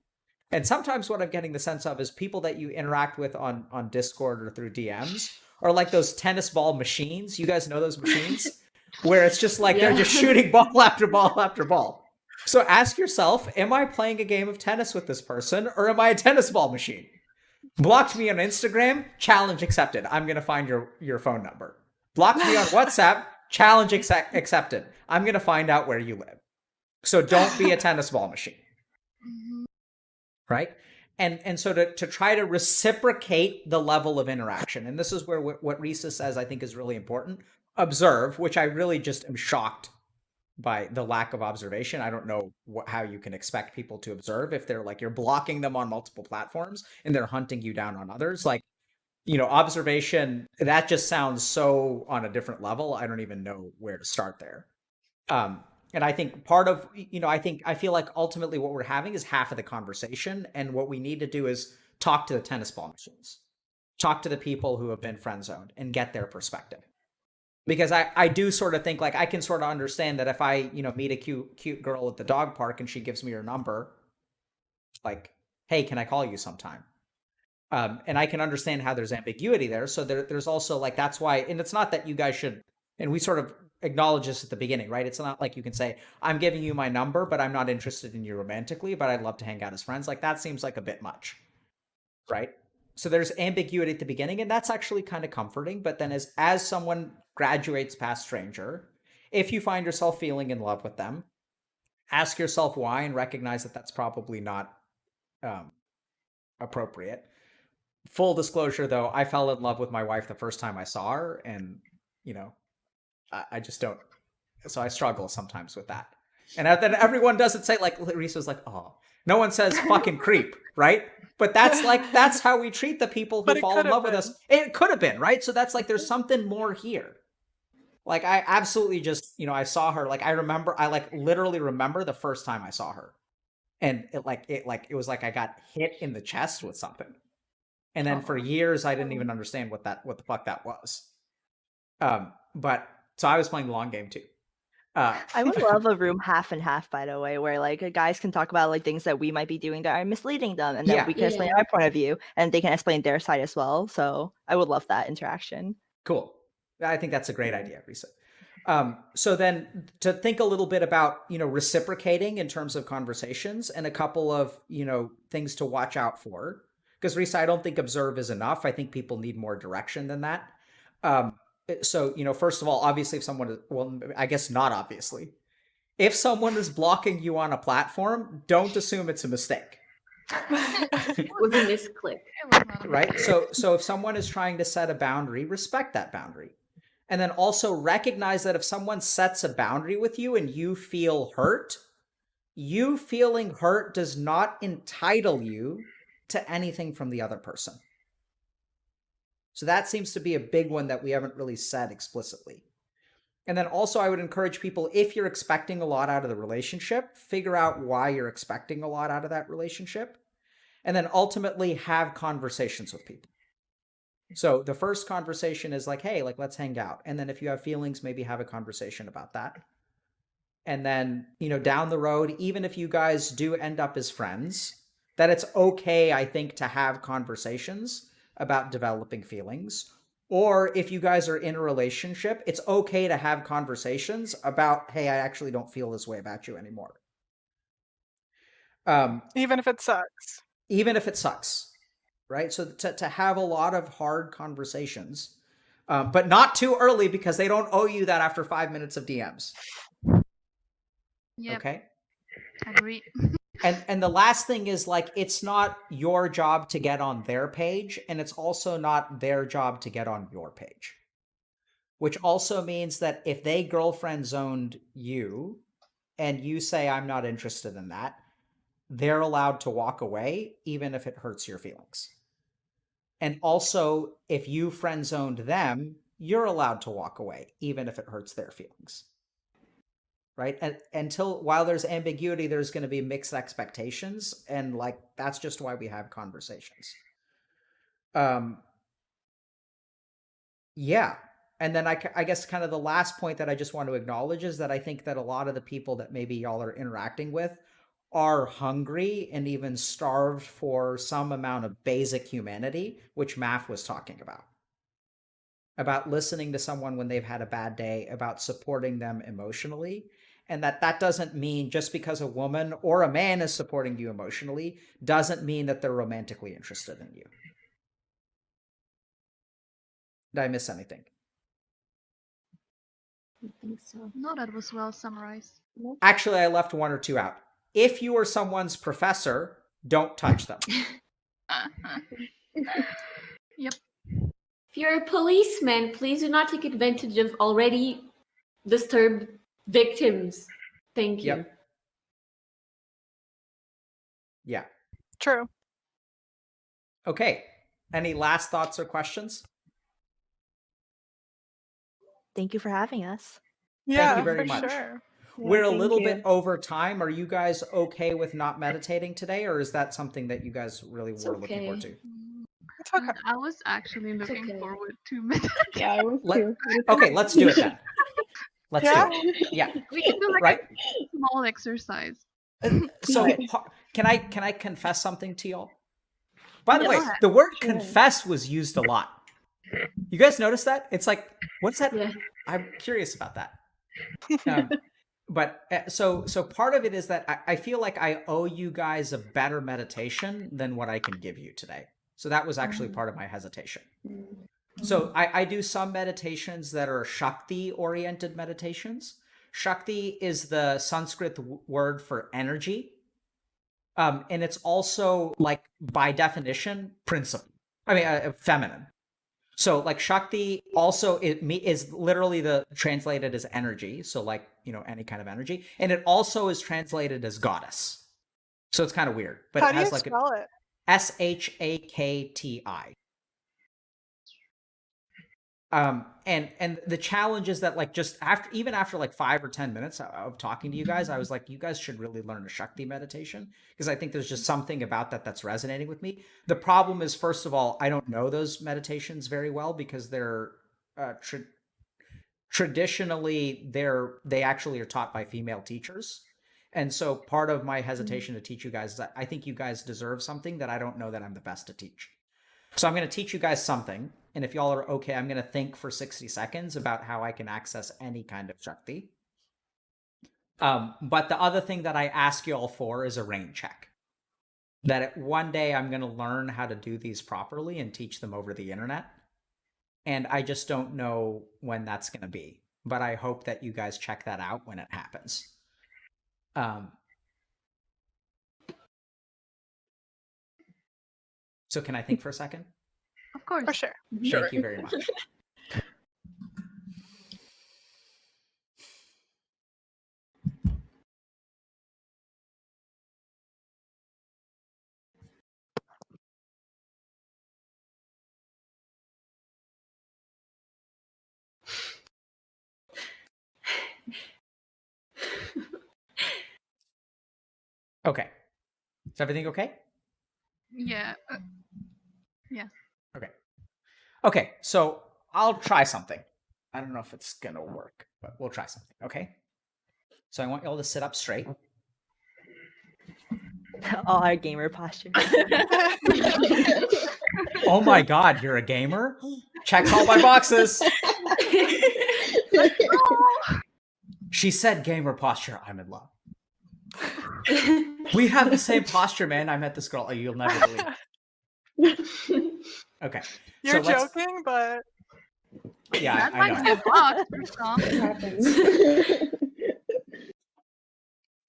And sometimes what I'm getting the sense of is people that you interact with on Discord or through DMs are like those tennis ball machines. You guys know those machines? Where it's just like they're just shooting ball after ball after ball. So ask yourself, am I playing a game of tennis with this person, or am I a tennis ball machine? Blocked me on Instagram, challenge accepted. I'm going to find your phone number. Blocked me on WhatsApp, challenge accepted. I'm going to find out where you live. So don't be a tennis ball machine. Right? And so to try to reciprocate the level of interaction, and this is where what Risa says I think is really important, observe, which I really just am shocked by the lack of observation. I don't know how you can expect people to observe if they're like, you're blocking them on multiple platforms and they're hunting you down on others. Like, observation, that just sounds so on a different level. I don't even know where to start there. And I think part of, I feel like ultimately what we're having is half of the conversation. And what we need to do is talk to the tennis ball machines, talk to the people who have been friend zoned and get their perspective. Because I do sort of think, like, I can sort of understand that if I, meet a cute girl at the dog park and she gives me her number, like, hey, can I call you sometime? And I can understand how there's ambiguity there. So there's also like, that's why, and it's not that you guys should, and we sort of acknowledge this at the beginning, right? It's not like you can say, I'm giving you my number, but I'm not interested in you romantically, but I'd love to hang out as friends. Like, that seems like a bit much, right? So there's ambiguity at the beginning, and that's actually kind of comforting. But then as someone graduates past stranger, if you find yourself feeling in love with them, ask yourself why and recognize that that's probably not appropriate. Full disclosure, though, I fell in love with my wife the first time I saw her, and, I just don't. So I struggle sometimes with that. And then everyone doesn't say, like, Lisa's like, oh, no one says fucking creep, right? But that's how we treat the people who fall in love with us. It could have been, right? So that's like, there's something more here. Like, I absolutely just, I saw her, like, I literally remember the first time I saw her. And it was like I got hit in the chest with something. And then for years, I didn't even understand what the fuck that was. But so I was playing the long game too. I would love a room half and half, by the way, where like guys can talk about like things that we might be doing that are misleading them, and then we can explain our point of view, and they can explain their side as well. So I would love that interaction. Cool. I think that's a great idea, Risa. So then to think a little bit about, reciprocating in terms of conversations, and a couple of, things to watch out for. Because Risa, I don't think observe is enough. I think people need more direction than that. So, first of all, obviously if someone is, well, I guess not obviously. If someone is blocking you on a platform, don't assume it's a mistake. It was a misclick. Right? So if someone is trying to set a boundary, respect that boundary. And then also recognize that if someone sets a boundary with you and you feel hurt, you feeling hurt does not entitle you to anything from the other person. So that seems to be a big one that we haven't really said explicitly. And then also I would encourage people, if you're expecting a lot out of the relationship, figure out why you're expecting a lot out of that relationship. And then ultimately have conversations with people. So the first conversation is like, hey, like, let's hang out. And then if you have feelings, maybe have a conversation about that. And then, you know, down the road, even if you guys do end up as friends, that it's okay, I think, to have conversations about developing feelings. Or if you guys are in a relationship, it's okay to have conversations about, hey, I actually don't feel this way about you anymore. Even if it sucks. Even if it sucks, right? So to have a lot of hard conversations, but not too early, because they don't owe you that after 5 minutes of DMs. Yep. Okay. Agree. And the last thing is, like, it's not your job to get on their page, and it's also not their job to get on your page. Which also means that if they girlfriend zoned you and you say, I'm not interested in that, they're allowed to walk away, even if it hurts your feelings. And also, if you friend zoned them, you're allowed to walk away, even if it hurts their feelings. Right? And while there's ambiguity, there's going to be mixed expectations. And like, that's just why we have conversations. Yeah. And then I guess kind of the last point that I just want to acknowledge is that I think that a lot of the people that maybe y'all are interacting with are hungry and even starved for some amount of basic humanity, which Math was talking about listening to someone when they've had a bad day, about supporting them emotionally. And that doesn't mean just because a woman or a man is supporting you emotionally doesn't mean that they're romantically interested in you. Did I miss anything? I think so. No, that was well summarized. Actually, I left one or two out. If you are someone's professor, don't touch them. Yep. If you're a policeman, please do not take advantage of already disturbed victims. Thank you. Yep. Yeah. True. Okay. Any last thoughts or questions? Thank you for having us. Yeah, Thank you very for much. sure. We're a little bit over time. Are you guys okay with not meditating today, or is that something that you guys really were looking forward to? It's okay. I was actually looking forward to meditate. Yeah, I was too. Okay, let's do it then. Let's Yeah? do it. Yeah. We can do like Right? a small exercise. So can I confess something to y'all? By the Yes. way, Go ahead. the word Sure. confess was used a lot. You guys notice that? It's like, what's that? Yeah. I'm curious about that. But so part of it is that I feel like I owe you guys a better meditation than what I can give you today. So that was actually part of my hesitation. So I do some meditations that are Shakti-oriented meditations. Shakti is the Sanskrit word for energy. And it's also, like, by definition, principle. I mean, feminine. So, like, Shakti also is literally translated as energy. So, like, you know, any kind of energy. And it also is translated as goddess. So it's kind of weird. But How it do you has like spell it? Shakti. And the challenge is that, like, just after like 5 or 10 minutes of talking to you guys, I was like, you guys should really learn a Shakti meditation, because I think there's just something about that's resonating with me. The problem is, first of all, I don't know those meditations very well, because they're traditionally they actually are taught by female teachers. And so part of my hesitation to teach you guys is that I think you guys deserve something that I don't know that I'm the best to teach. So I'm going to teach you guys something. And if y'all are okay, I'm going to think for 60 seconds about how I can access any kind of Shakti. But the other thing that I ask y'all for is a rain check. That one day I'm going to learn how to do these properly and teach them over the internet. And I just don't know when that's going to be. But I hope that you guys check that out when it happens. So can I think for a second? Of course. For sure. Thank you very much. Okay. Is everything okay? Yeah. Yes. Okay. Okay, so I'll try something. I don't know if it's gonna work, but we'll try something, okay? So I want you all to sit up straight. All our gamer posture. Oh my god, you're a gamer? Checks all my boxes. She said gamer posture. I'm in love. We have the same posture, man. I met this girl. Oh, you'll never believe. Okay. You're so let's- joking, but Yeah, That I might know. be a box or something.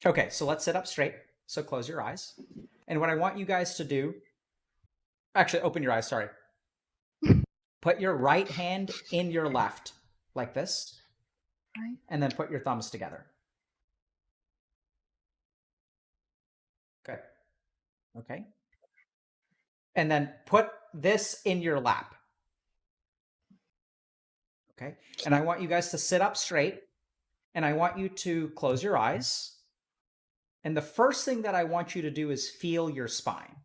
Okay, so let's sit up straight. So close your eyes. And what I want you guys to do, actually open your eyes, sorry. Put your right hand in your left, like this. Right. And then put your thumbs together. Good. Okay. And then put this in your lap. Okay. And I want you guys to sit up straight. And I want you to close your eyes. And the first thing that I want you to do is feel your spine.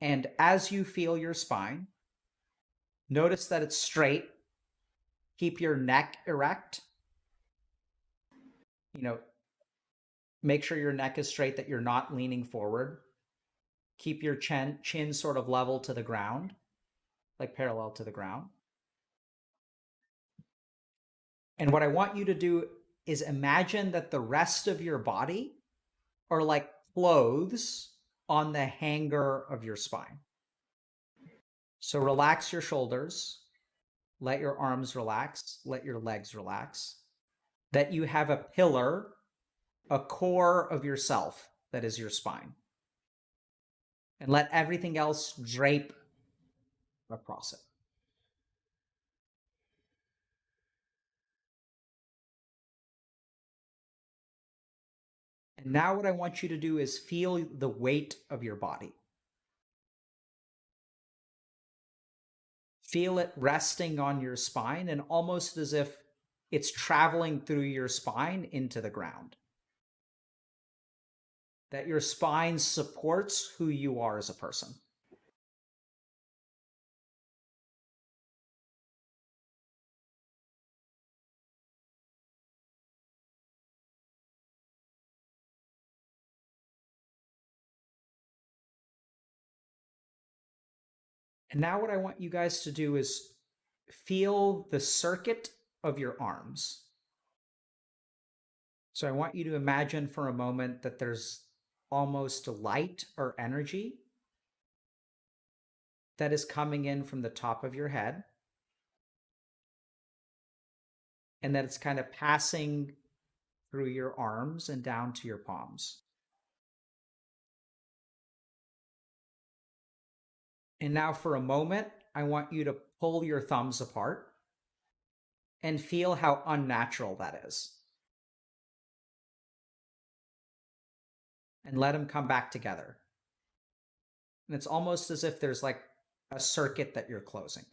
And as you feel your spine, notice that it's straight. Keep your neck erect. You know, make sure your neck is straight, that you're not leaning forward. Keep your chin sort of level to the ground, like parallel to the ground. And what I want you to do is imagine that the rest of your body are like clothes on the hanger of your spine. So relax your shoulders, let your arms relax, let your legs relax. That you have a pillar, a core of yourself that is your spine. And let everything else drape across it. And now what I want you to do is feel the weight of your body. Feel it resting on your spine, and almost as if it's traveling through your spine into the ground. That your spine supports who you are as a person. And now what I want you guys to do is feel the circuit of your arms. So I want you to imagine for a moment that there's almost light or energy that is coming in from the top of your head, and that it's kind of passing through your arms and down to your palms. And now for a moment, I want you to pull your thumbs apart and feel how unnatural that is. And let them come back together. And it's almost as if there's like a circuit that you're closing.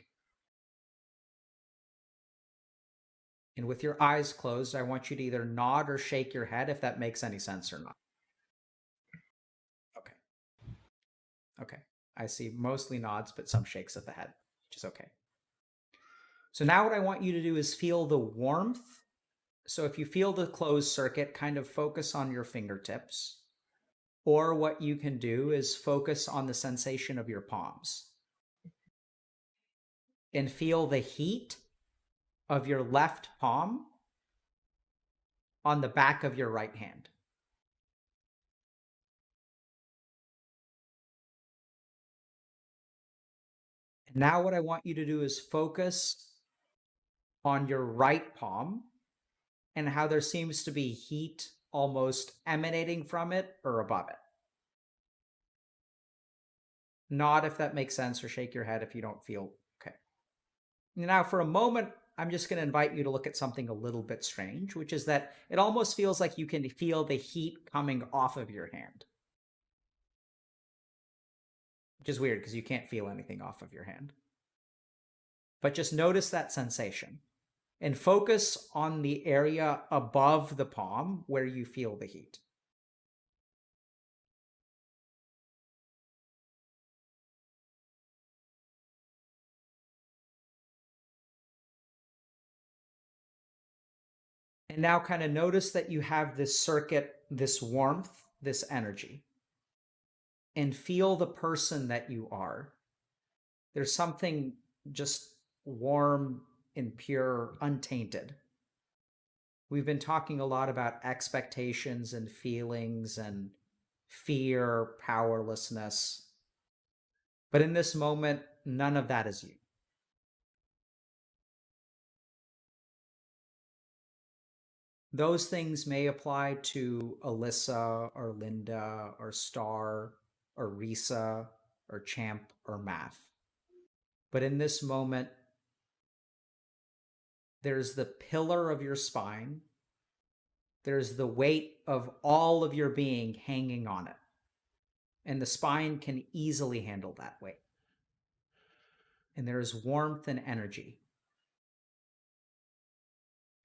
And with your eyes closed, I want you to either nod or shake your head if that makes any sense or not. Okay. Okay. I see mostly nods, but some shakes of the head, which is okay. So now what I want you to do is feel the warmth. So if you feel the closed circuit, kind of focus on your fingertips. Or what you can do is focus on the sensation of your palms. And feel the heat of your left palm on the back of your right hand. And now what I want you to do is focus on your right palm and how there seems to be heat almost emanating from it or above it. Nod if that makes sense, or shake your head if you don't feel okay. Now for a moment, I'm just going to invite you to look at something a little bit strange, which is that it almost feels like you can feel the heat coming off of your hand. Which is weird because you can't feel anything off of your hand. But just notice that sensation and focus on the area above the palm where you feel the heat. And now kind of notice that you have this circuit, this warmth, this energy. And feel the person that you are. There's something just warm and pure, untainted. We've been talking a lot about expectations and feelings and fear, powerlessness. But in this moment, none of that is you. Those things may apply to Alyssa or Linda or Star or Risa or Champ or Math. But in this moment, there's the pillar of your spine. There's the weight of all of your being hanging on it. And the spine can easily handle that weight. And there's warmth and energy.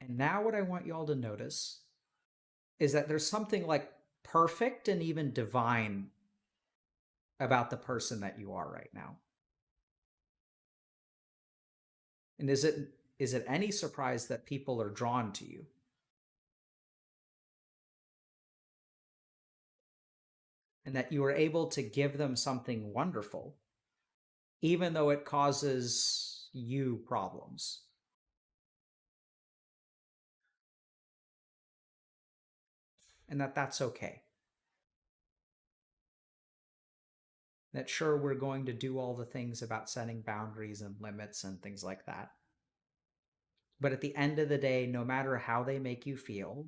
And now what I want you all to notice is that there's something like perfect and even divine about the person that you are right now. And is it any surprise that people are drawn to you? And that you are able to give them something wonderful, even though it causes you problems? And that's okay. That sure, we're going to do all the things about setting boundaries and limits and things like that. But at the end of the day, no matter how they make you feel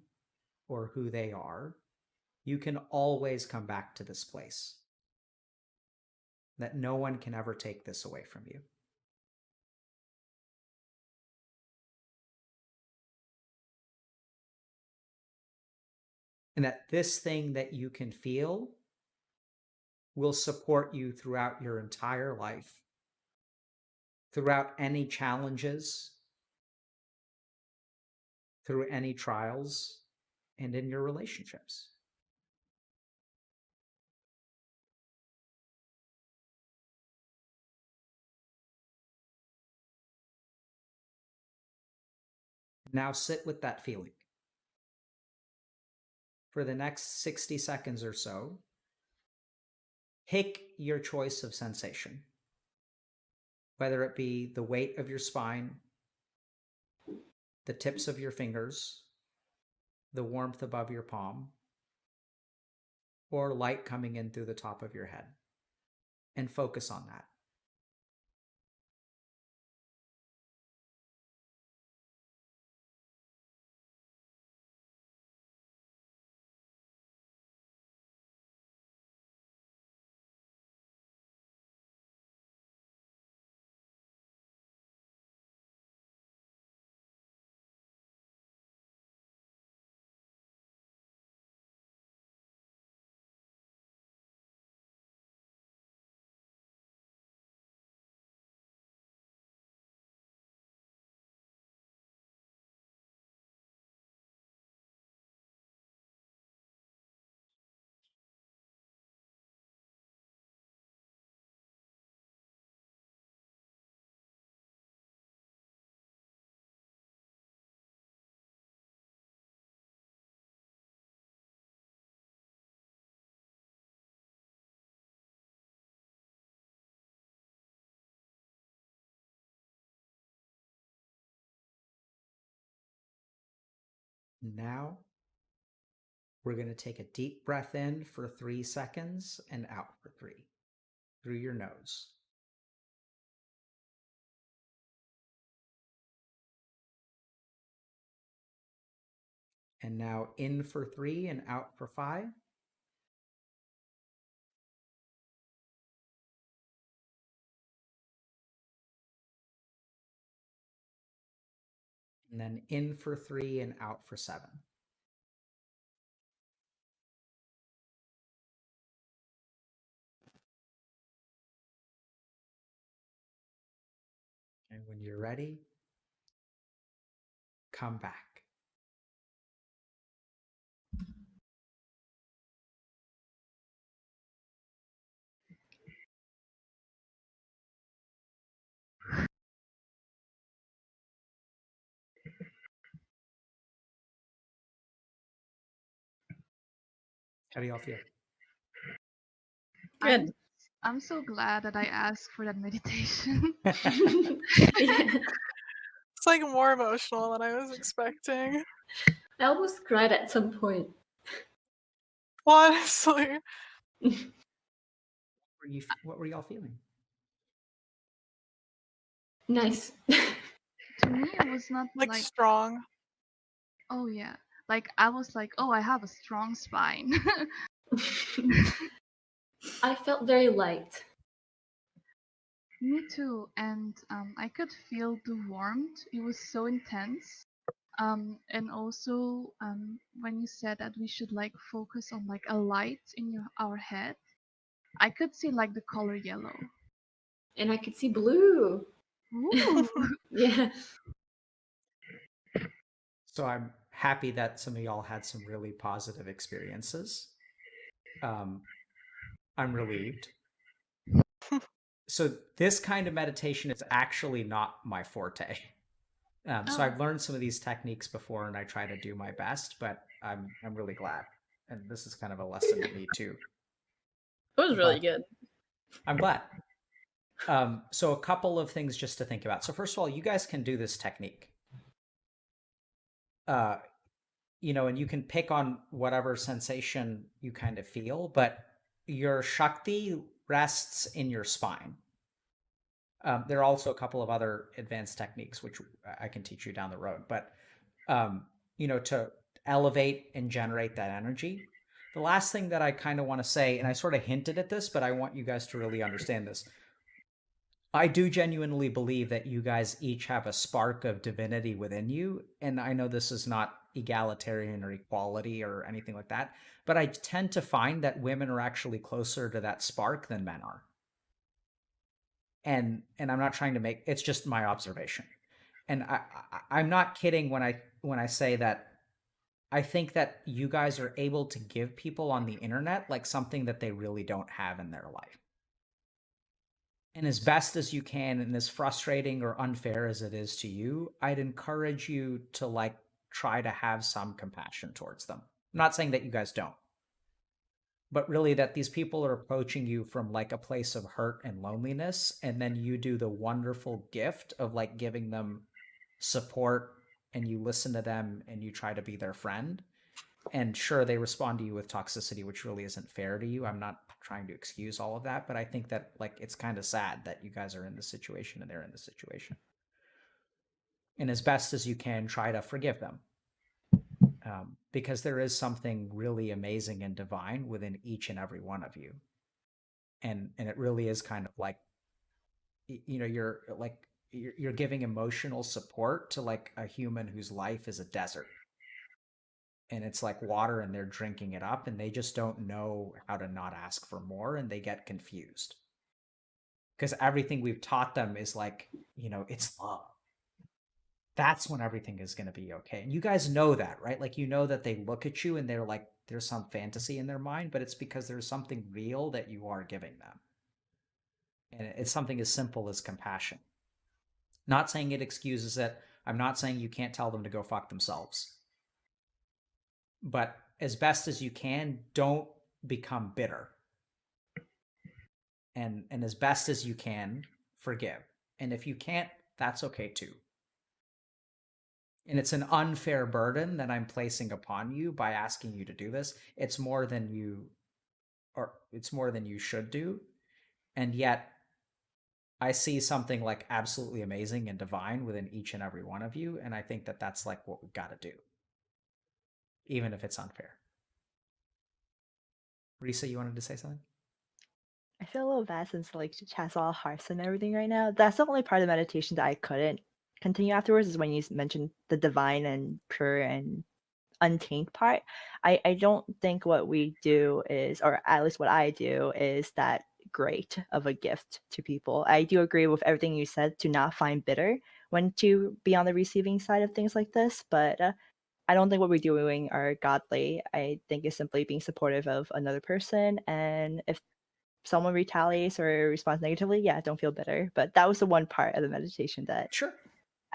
or who they are, you can always come back to this place. That no one can ever take this away from you. And that this thing that you can feel will support you throughout your entire life, throughout any challenges, through any trials, and in your relationships. Now sit with that feeling. For the next 60 seconds or so, pick your choice of sensation, whether it be the weight of your spine, the tips of your fingers, the warmth above your palm, or light coming in through the top of your head, and focus on that. Now, we're going to take a deep breath in for 3 seconds and out for 3 through your nose. And now in for 3 and out for 5. And then in for 3 and out for 7. And when you're ready, come back. How do y'all feel? I'm so glad that I asked for that meditation. It's like more emotional than I was expecting. I almost cried at some point. Honestly. What were y'all feeling? Nice. To me, it was not Like strong. Oh yeah, like I was like, oh, I have a strong spine. I felt very light. Me too, and I could feel the warmth. It was so intense. And also when you said that we should like focus on like a light in our head, I could see like the color yellow. And I could see blue. Ooh. Yeah. So I'm happy that some of y'all had some really positive experiences. I'm relieved. So this kind of meditation is actually not my forte. So I've learned some of these techniques before, and I try to do my best. But I'm really glad, and this is kind of a lesson to me too. It was really good. I'm glad. So a couple of things just to think about. So first of all, you guys can do this technique. You know, and you can pick on whatever sensation you kind of feel, but your Shakti rests in your spine. There are also a couple of other advanced techniques, which I can teach you down the road, but, you know, to elevate and generate that energy. The last thing that I kind of want to say, and I sort of hinted at this, but I want you guys to really understand this. I do genuinely believe that you guys each have a spark of divinity within you. And I know this is not egalitarian or equality or anything like that, but I tend to find that women are actually closer to that spark than men are. And I'm not trying to make, it's just my observation. And I'm not kidding when I say that I think that you guys are able to give people on the internet like something that they really don't have in their life. And as best as you can, and as frustrating or unfair as it is to you, I'd encourage you to like try to have some compassion towards them. I'm not saying that you guys don't, but really that these people are approaching you from like a place of hurt and loneliness, and then you do the wonderful gift of like giving them support, and you listen to them and you try to be their friend. And sure, they respond to you with toxicity, which really isn't fair to you. I'm not trying to excuse all of that, but I think that like it's kind of sad that you guys are in this situation and they're in this situation. And as best as you can, try to forgive them, because there is something really amazing and divine within each and every one of you. And it really is kind of like, you know, you're giving emotional support to like a human whose life is a desert. And it's like water and they're drinking it up and they just don't know how to not ask for more, and they get confused. Because everything we've taught them is like, you know, it's love. That's when everything is going to be okay. And you guys know that, right? Like, you know that they look at you and they're like, there's some fantasy in their mind, but it's because there's something real that you are giving them. And it's something as simple as compassion. Not saying it excuses it. I'm not saying you can't tell them to go fuck themselves. But as best as you can, don't become bitter. And as best as you can, forgive. And if you can't, that's okay too. And it's an unfair burden that I'm placing upon you by asking you to do this. It's more than you should do. And yet I see something like absolutely amazing and divine within each and every one of you. And I think that that's like what we've got to do, even if it's unfair. Risa, you wanted to say something? I feel a little bad since like chat's all hearts and everything right now. That's the only part of the meditation that I couldn't continue afterwards, is when you mentioned the divine and pure and untainted part. I don't think what we do is, or at least what I do, is that great of a gift to people. I do agree with everything you said to not find bitter when to be on the receiving side of things like this, but I don't think what we're doing are godly. I think it's simply being supportive of another person, and if someone retaliates or responds negatively, yeah, don't feel bitter. But that was the one part of the meditation that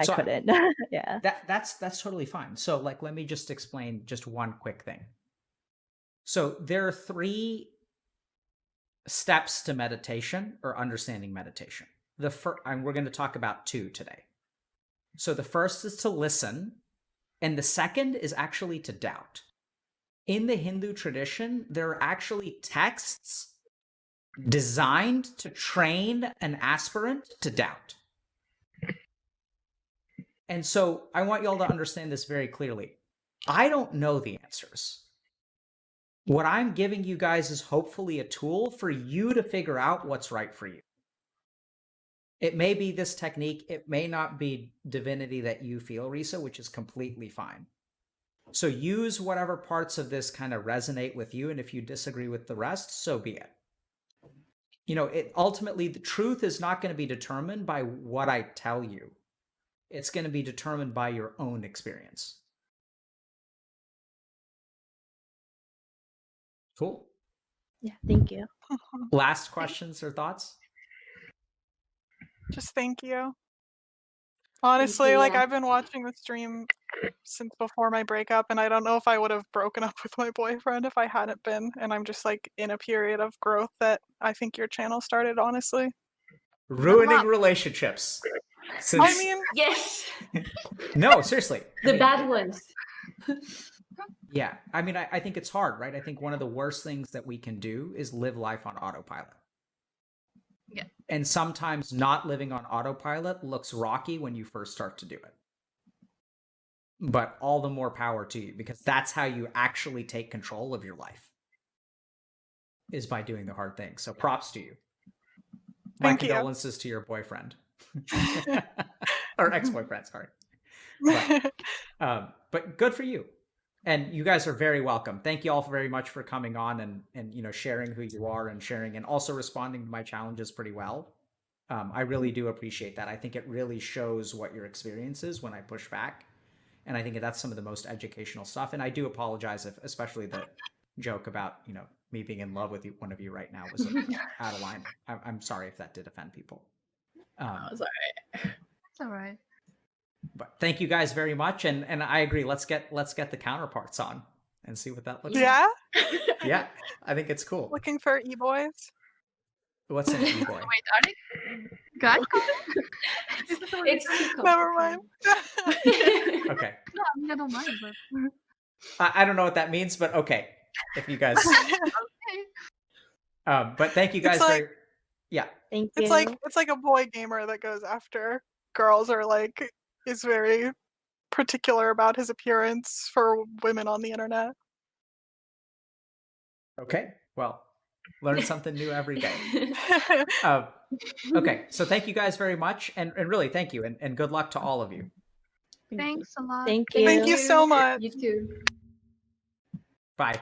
I couldn't. Yeah. That's totally fine. So like, let me just explain just one quick thing. So there are 3 steps to meditation or understanding meditation. And we're going to talk about 2 today. So the first is to listen, and the second is actually to doubt. In the Hindu tradition, there are actually texts designed to train an aspirant to doubt. And so I want you all to understand this very clearly. I don't know the answers. What I'm giving you guys is hopefully a tool for you to figure out what's right for you. It may be this technique. It may not be divinity that you feel, Risa, which is completely fine. So use whatever parts of this kind of resonate with you. And if you disagree with the rest, so be it. You know, ultimately, the truth is not going to be determined by what I tell you. It's going to be determined by your own experience. Cool. Yeah, thank you. Last questions or thoughts? Just thank you. Honestly, like yeah. I've been watching the stream since before my breakup, and I don't know if I would have broken up with my boyfriend if I hadn't been. And I'm just like in a period of growth that I think your channel started, honestly. Ruining relationships. I mean, yes. No, seriously. The bad ones. Yeah, I mean, I think it's hard, right? I think one of the worst things that we can do is live life on autopilot. Yeah. And sometimes not living on autopilot looks rocky when you first start to do it. But all the more power to you, because that's how you actually take control of your life, is by doing the hard things. So props to you. My Thank you. condolences to your boyfriend. Or ex-boyfriend, sorry. But good for you. And you guys are very welcome. Thank you all very much for coming on and you know, sharing who you are and sharing and also responding to my challenges pretty well. I really do appreciate that. I think it really shows what your experience is when I push back. And I think that's some of the most educational stuff. And I do apologize if, especially the joke about, you know, me being in love with you, one of you right now was out of line. I'm sorry if that did offend people. It's all right. It's all right. But thank you guys very much, and I agree. Let's get the counterparts on and see what that looks yeah. like. Yeah, I think it's cool. Looking for e-boys. What's an e-boy? Wait, are they guys? It's never mind. Okay. No, I mean, I don't mind, but I don't know what that means, but okay. If you guys, okay. But thank you guys It's like- very. Yeah. Thank you. It's like a boy gamer that goes after girls, or like is very particular about his appearance for women on the internet. Okay. Well, learn something new every day. Okay. So thank you guys very much, and really thank you, and good luck to all of you. Thanks a lot. Thank you. Thank you so much. You too. Bye.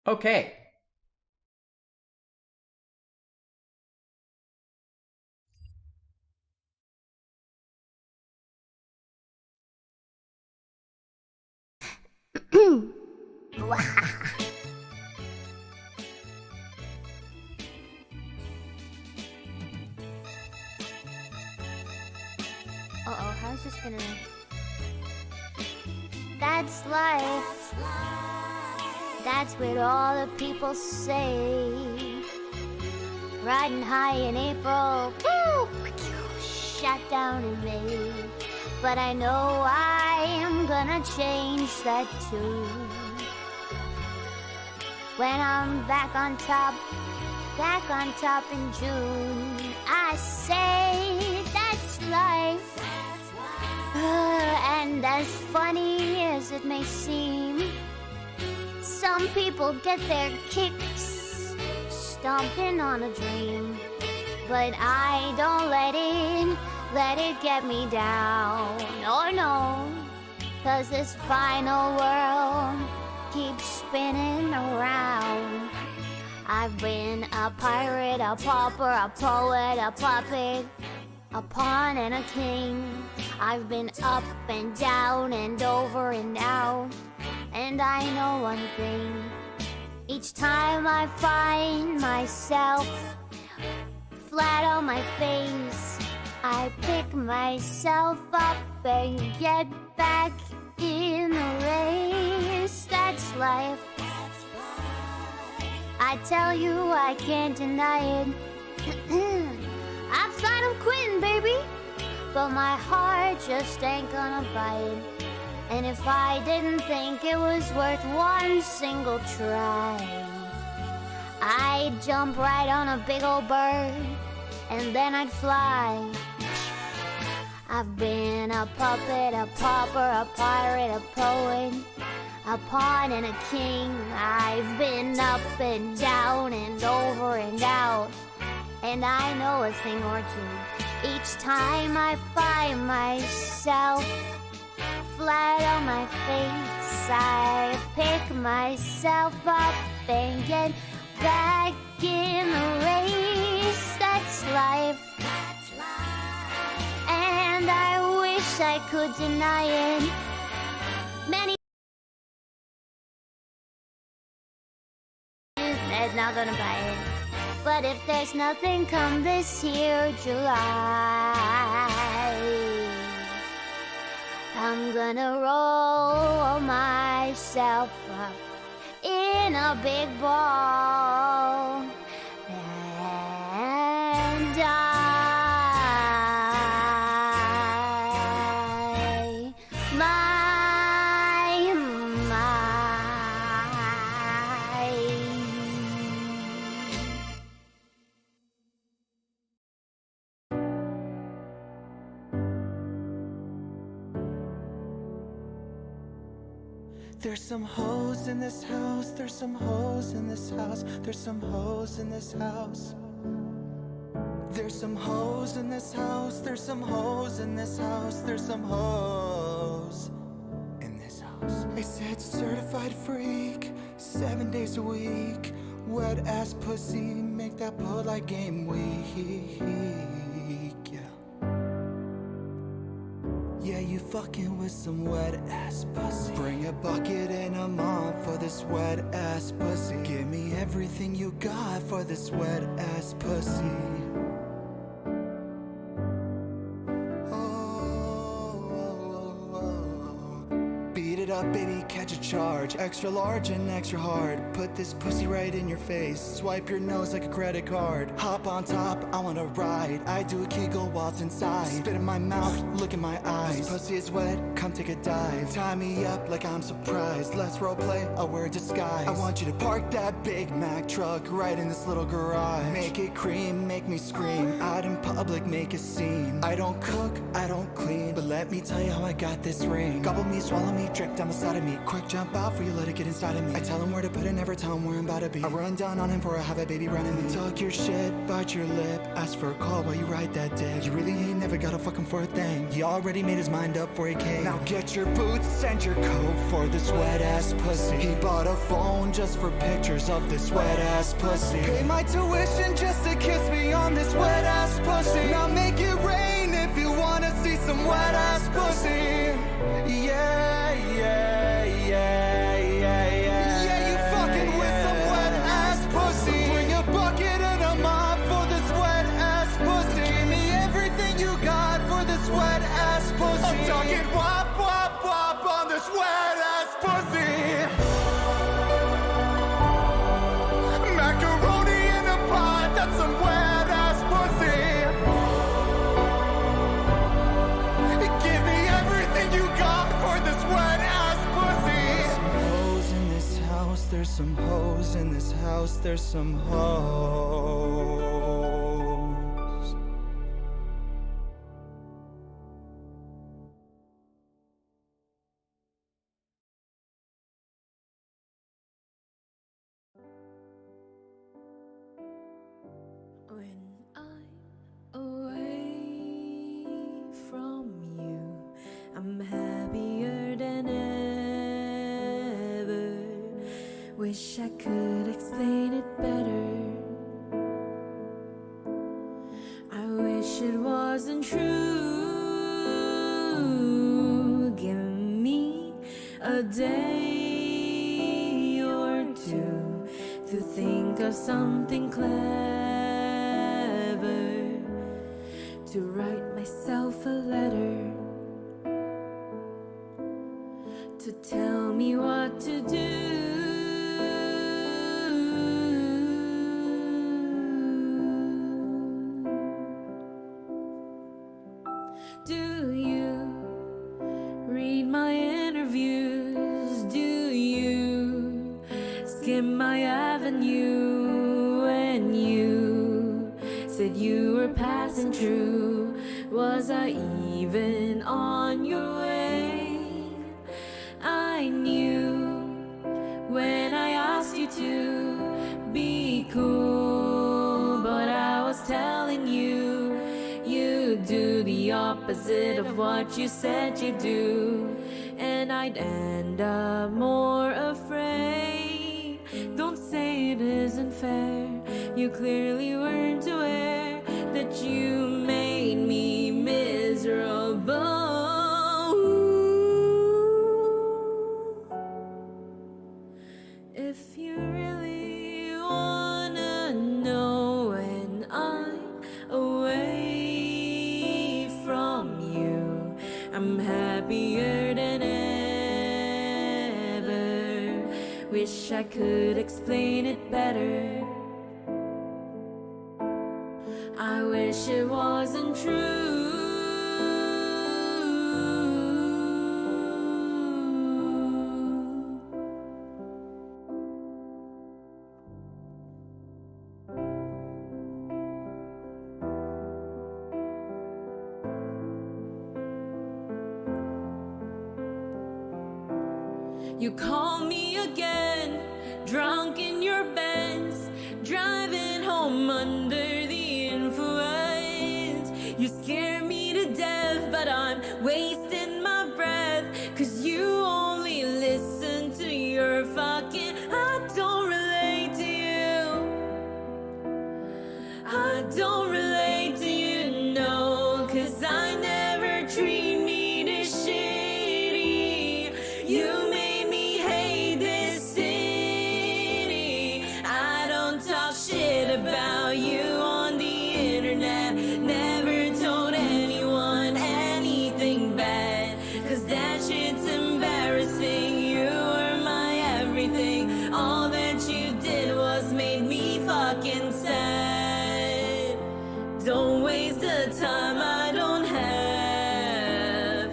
Okay. Uh-oh, how's this gonna... That's life. That's what all the people say. Riding high in April, woo, shot down in May. But I know I am gonna change that too. When I'm back on top in June, I say that's life. And as funny as it may seem, some people get their kicks stomping on a dream. But I don't let it get me down. Oh no, 'cause this final world keeps spinning around. I've been a pirate, a pauper, a poet, a puppet, a pawn and a king. I've been up and down and over and out. And I know one thing. Each time I find myself flat on my face, I pick myself up and get back in the race. That's life. I tell you, I can't deny it. I've thought of quitting, baby, but my heart just ain't gonna buy it. And if I didn't think it was worth one single try, I'd jump right on a big old bird, and then I'd fly. I've been a puppet, a pauper, a pirate, a poet, a pawn and a king. I've been up and down and over and out, and I know a thing or two. Each time I find myself flat on my face, I pick myself up and get back in the race. That's life. And I wish I could deny it. Many they're not gonna buy it. But if there's nothing come this here July, I'm gonna roll myself up in a big ball and There's some hoes in this house, there's some hoes in this house, there's some hoes in this house. There's some hoes in this house, there's some hoes in this house, there's some hoes in this house. I said certified freak, 7 days a week, wet ass pussy, make that polite game weak, yeah. Yeah, you fucking with some wet ass pussy. Bring a bucket and a mop for this wet ass pussy. Give me everything you got for this wet ass pussy. Beat it up, baby, catch a charge. Extra large and extra hard. Put this pussy right in your face. Swipe your nose like a credit card. Hop on top, I wanna ride. I do a Kegel while it's inside. Spit in my mouth, look in my eyes. This pussy is wet, come take a dive. Tie me up like I'm surprised. Let's roleplay, I'll wear a disguise. I want you to park that Big Mac truck right in this little garage. Make it cream, make me scream. Out in public, make a scene. I don't cook, I don't clean, but let me tell you how I got this ring. Gobble me, swallow me, drip down the side of me. Quick jump out for you, let it get inside of me. I tell him where to put it, never tell him where I'm about to be. I run down on him for I have a baby running me. Talk your shit, bite your lip, ask for a call while you ride that dick. You really ain't never got a fucking for a thing. He already made his mind up for he came. Now get your boots and your coat for this wet ass pussy. He bought a phone just for pictures of this wet ass pussy. Pay my tuition just to kiss me on this wet ass pussy. Now make it rain if you wanna see some wet ass pussy. Yeah, yeah, yeah, yeah, yeah. Yeah, you fucking with some wet ass pussy. Bring a bucket and a mop for this wet ass pussy. Give me everything you got for this wet ass pussy. I'm talking wop, wop, wop on this wet ass pussy. Macaroni in a pot, that's some wet ass pussy. Give me everything you got for this wet ass pussy. There's some hoes in this house, there's some hoes. When I'm away from you, I'm happier than ever. Wish I could explain it better. I wish it wasn't true. Give me a day or two to think of something clever, to write myself a letter, to tell me what to do. in my avenue, and you said you were passing through. Was I even on your way? I knew when I asked you to be cool, but I was telling you, you do the opposite of what you said you do, and I'd end up more afraid. Don't say it isn't fair, you clearly weren't aware that you made me miserable. If you really wanna know when I'm away from you, I'm happier than ever. Wish I could explain it better. I wish it wasn't true. You call me again, drunk in your Benz, driving home under the influence. You scare me to death, but I'm wasting my breath, 'cause you only listen to your fucking. I don't relate to you. I don't relate to you, no, 'cause I never treat me this shitty. You made me hate this city. I don't talk shit about you on the internet. Never told anyone anything bad, 'cause that shit's embarrassing. You were my everything. All that you did was make me fucking sad. Don't waste the time I don't have.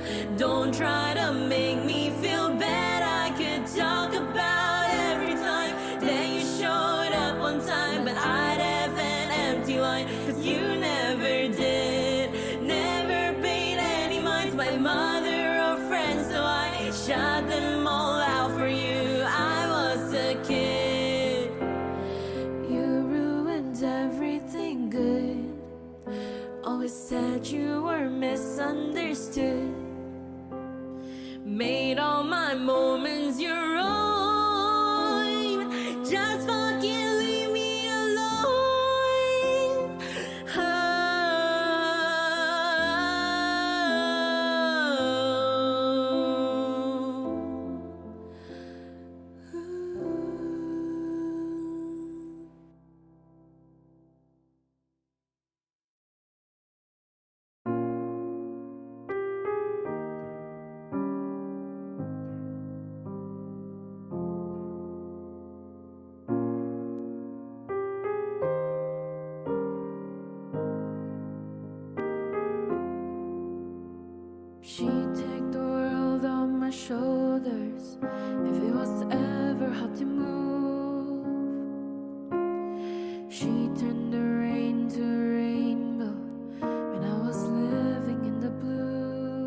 Don't try to make me feel bad. I could talk about every time that you showed up on time, but I'd have an empty line, 'cause you never did. Never paid any mind to my mother or friends, so I shot them all out for you. I was a kid. You ruined everything good. Always said you were misunderstood. Made all my moments your own. Just fucking leave me alone. She'd take the world on my shoulders if it was ever hard to move. She turned the rain to a rainbow when I was living in the blue.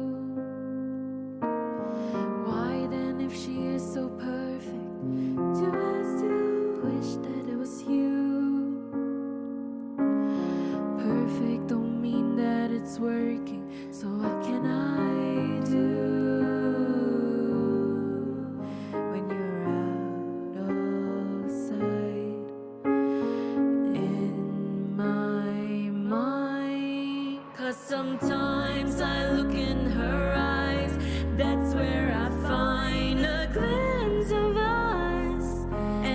Why then, if she is so perfect, do I still wish that it was you? Perfect don't mean that it's working, so what can I do when you're out of sight in my mind? 'Cause sometimes I look in her eyes, that's where I find a glimpse of us,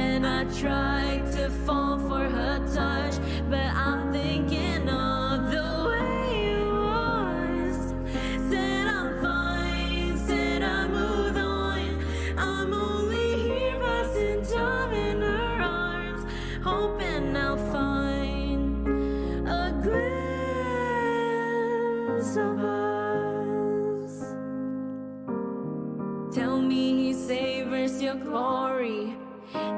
and I try to fall for her touch, but I'm thinking of the way it was. Said I'm fine, said I moved on. I'm only here passing time in her arms, hoping I'll find a glimpse of us. Tell me he savors your glory.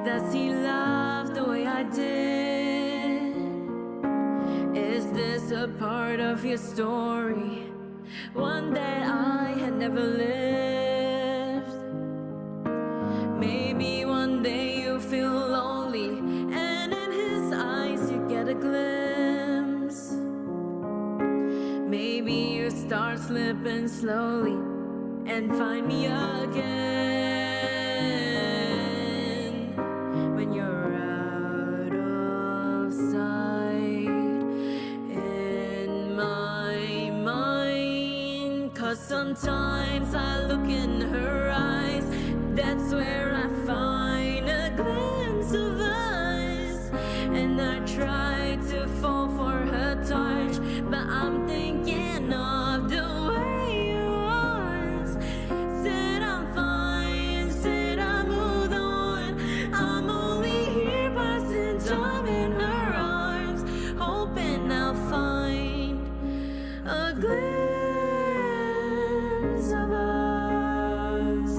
Does he love the way I did? Is this a part of your story? One that I had never lived. Maybe one day you feel lonely, and in his eyes you get a glimpse. Maybe you start slipping slowly and find me again. When you're out of sight in my mind. 'Cause sometimes I look in her eyes, that's where I find a glimpse of us. And I try to fall for her touch, but I'm thinking of the way you was. Said I'm fine, said I moved on. I'm only here passing time in her arms, hoping I'll find a glimpse of us.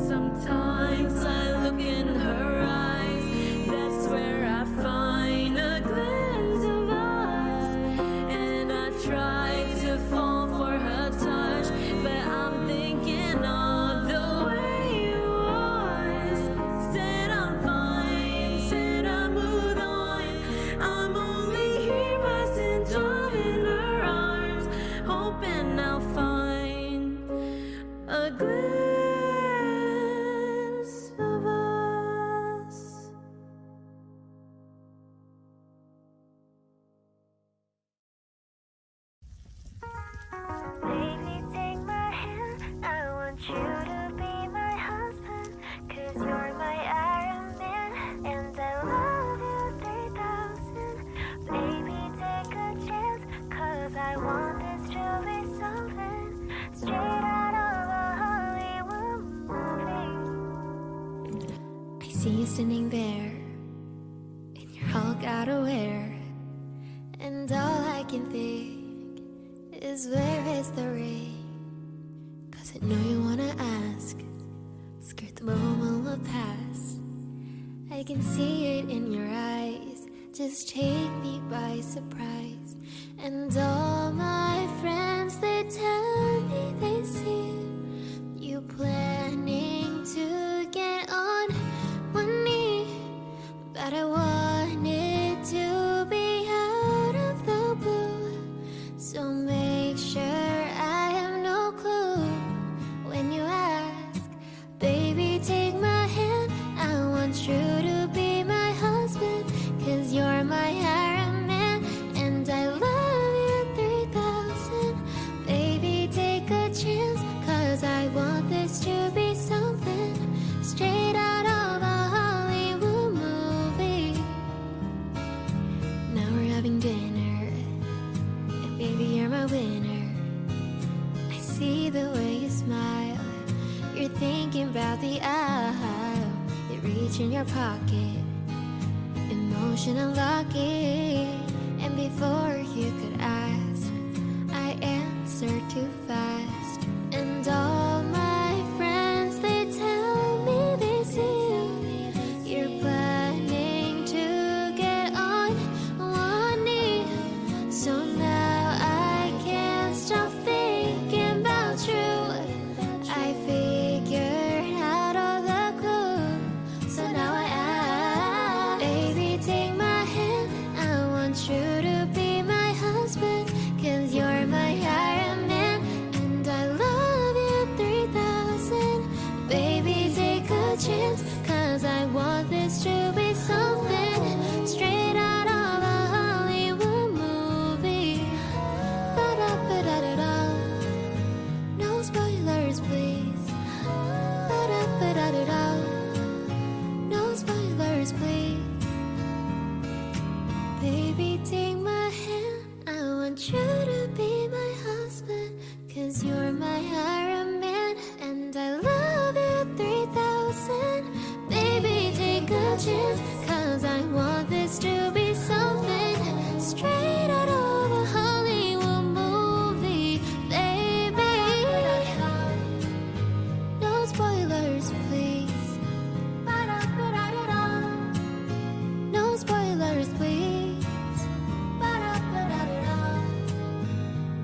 Sometimes I look in her eyes, that's where I find a glimpse of us. And I try to fall for her touch, but I'm thinking of the way you was. Said I'm fine, said I moved on. I'm only here passing time in her arms, hoping I'll find a glimpse of us. Baby, take my hand. I want you to be my husband. 'Cause you're my Iron Man. And I love you 3000. Baby, take a chance. 'Cause I want this to be something straight out of a Hollywood movie. I see you standing there in your Hulk outerwear, and all I can think is, where is the ring? 'Cause I know you wanna ask, skirt the moment will pass. I can see it in your eyes, just take me by surprise. And all my friends, they tell me they see you planning to get on one knee. But I want it to be out of the blue, so make sure I have no clue when you ask. Baby, take my hand. I want you to be my husband. 'Cause you're my Iron Man. And I love you 3000. Baby, take a chance. 'Cause I want this to be something straight out of a Hollywood movie. Now we're having dinner, and baby, you're my winner. I see the way you smile. You're thinking about the aisle. You reach in your pocket, emotion unlocking. And before you could ask, I answered too fast. And all my friends, they tell me they see you're planning to get on one knee. So now I can't stop thinking about you. I figured out all the clues, so now I ask. Baby, take my hand. I want you to be my husband. 'Cause you're my Iron Man. And I love you 3000. Baby, take a chance. 'Cause I want this to be something straight out of a Hollywood movie. Ba-da-ba-da-da-da. No spoilers, please. Ba-da-ba-da-da-da. No spoilers, please. Baby, take my hand. I want you to be my husband. 'Cause you're my Iron Man. And I love you 3000. Baby, take a chance. 'Cause 'cause I want this to be something straight out of a Hollywood movie, baby. No spoilers, please. No spoilers, please.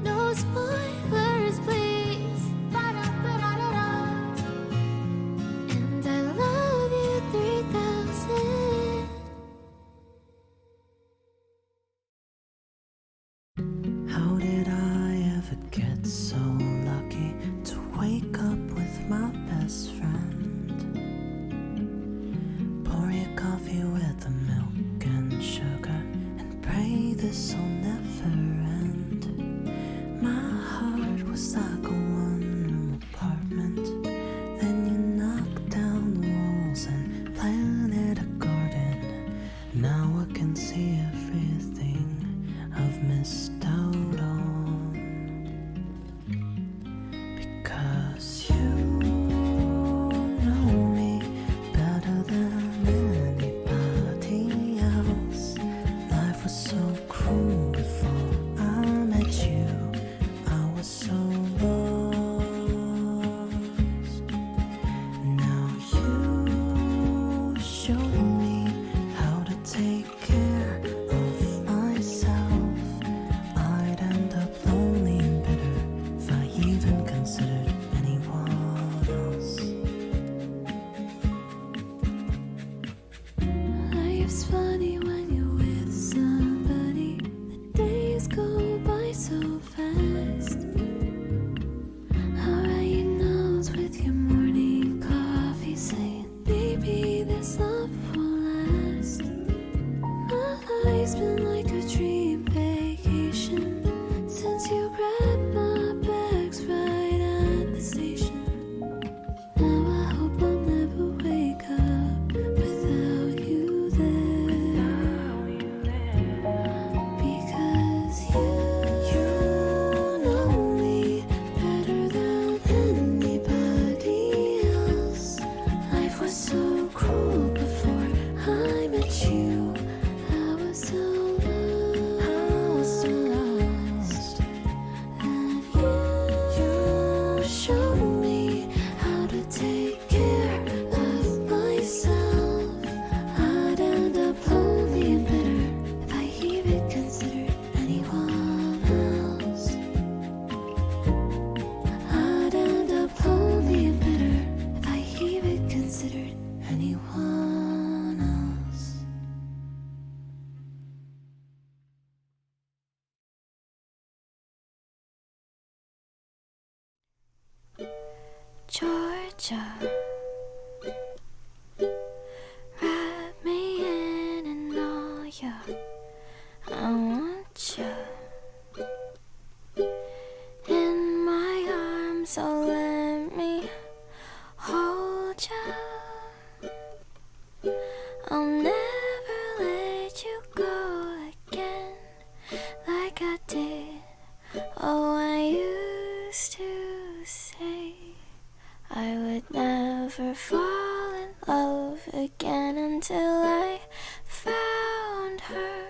No spoilers, please. And I love you 3000. How did I ever get so lucky to wake up with my best friend? Pour your coffee with the milk and sugar and pray this will never end. My heart was like a one-room apartment. Then you knocked down the walls and planted a garden. Now I can see everything I've missed out on. Because you know me better than anybody else. Life was so cruel before I met you. I was so lost. Now you showed me how to take care of myself. I'd end up lonely and bitter if I even considered anyone else. Life's funny when you're with somebody. The days go by so fast. I'll write your notes with your morning coffee saying, baby, this love will last. My life's been like a dream vacation since you grabbed my bags right at the station. Now I hope I'll never wake up without you there. Because you know me better than anybody else. Life was so cruel before I met you. I was so lost. And you showed me how to take care of myself. I'd end up lonely and bitter if I even considered anyone else. I'd end up lonely and bitter if I even considered anyone else. Georgia, wrap me in all ya. I want you in my arms, so let me hold you. I'll never let you go again like I did. Oh, I used to say I would never fall in love again until I found her.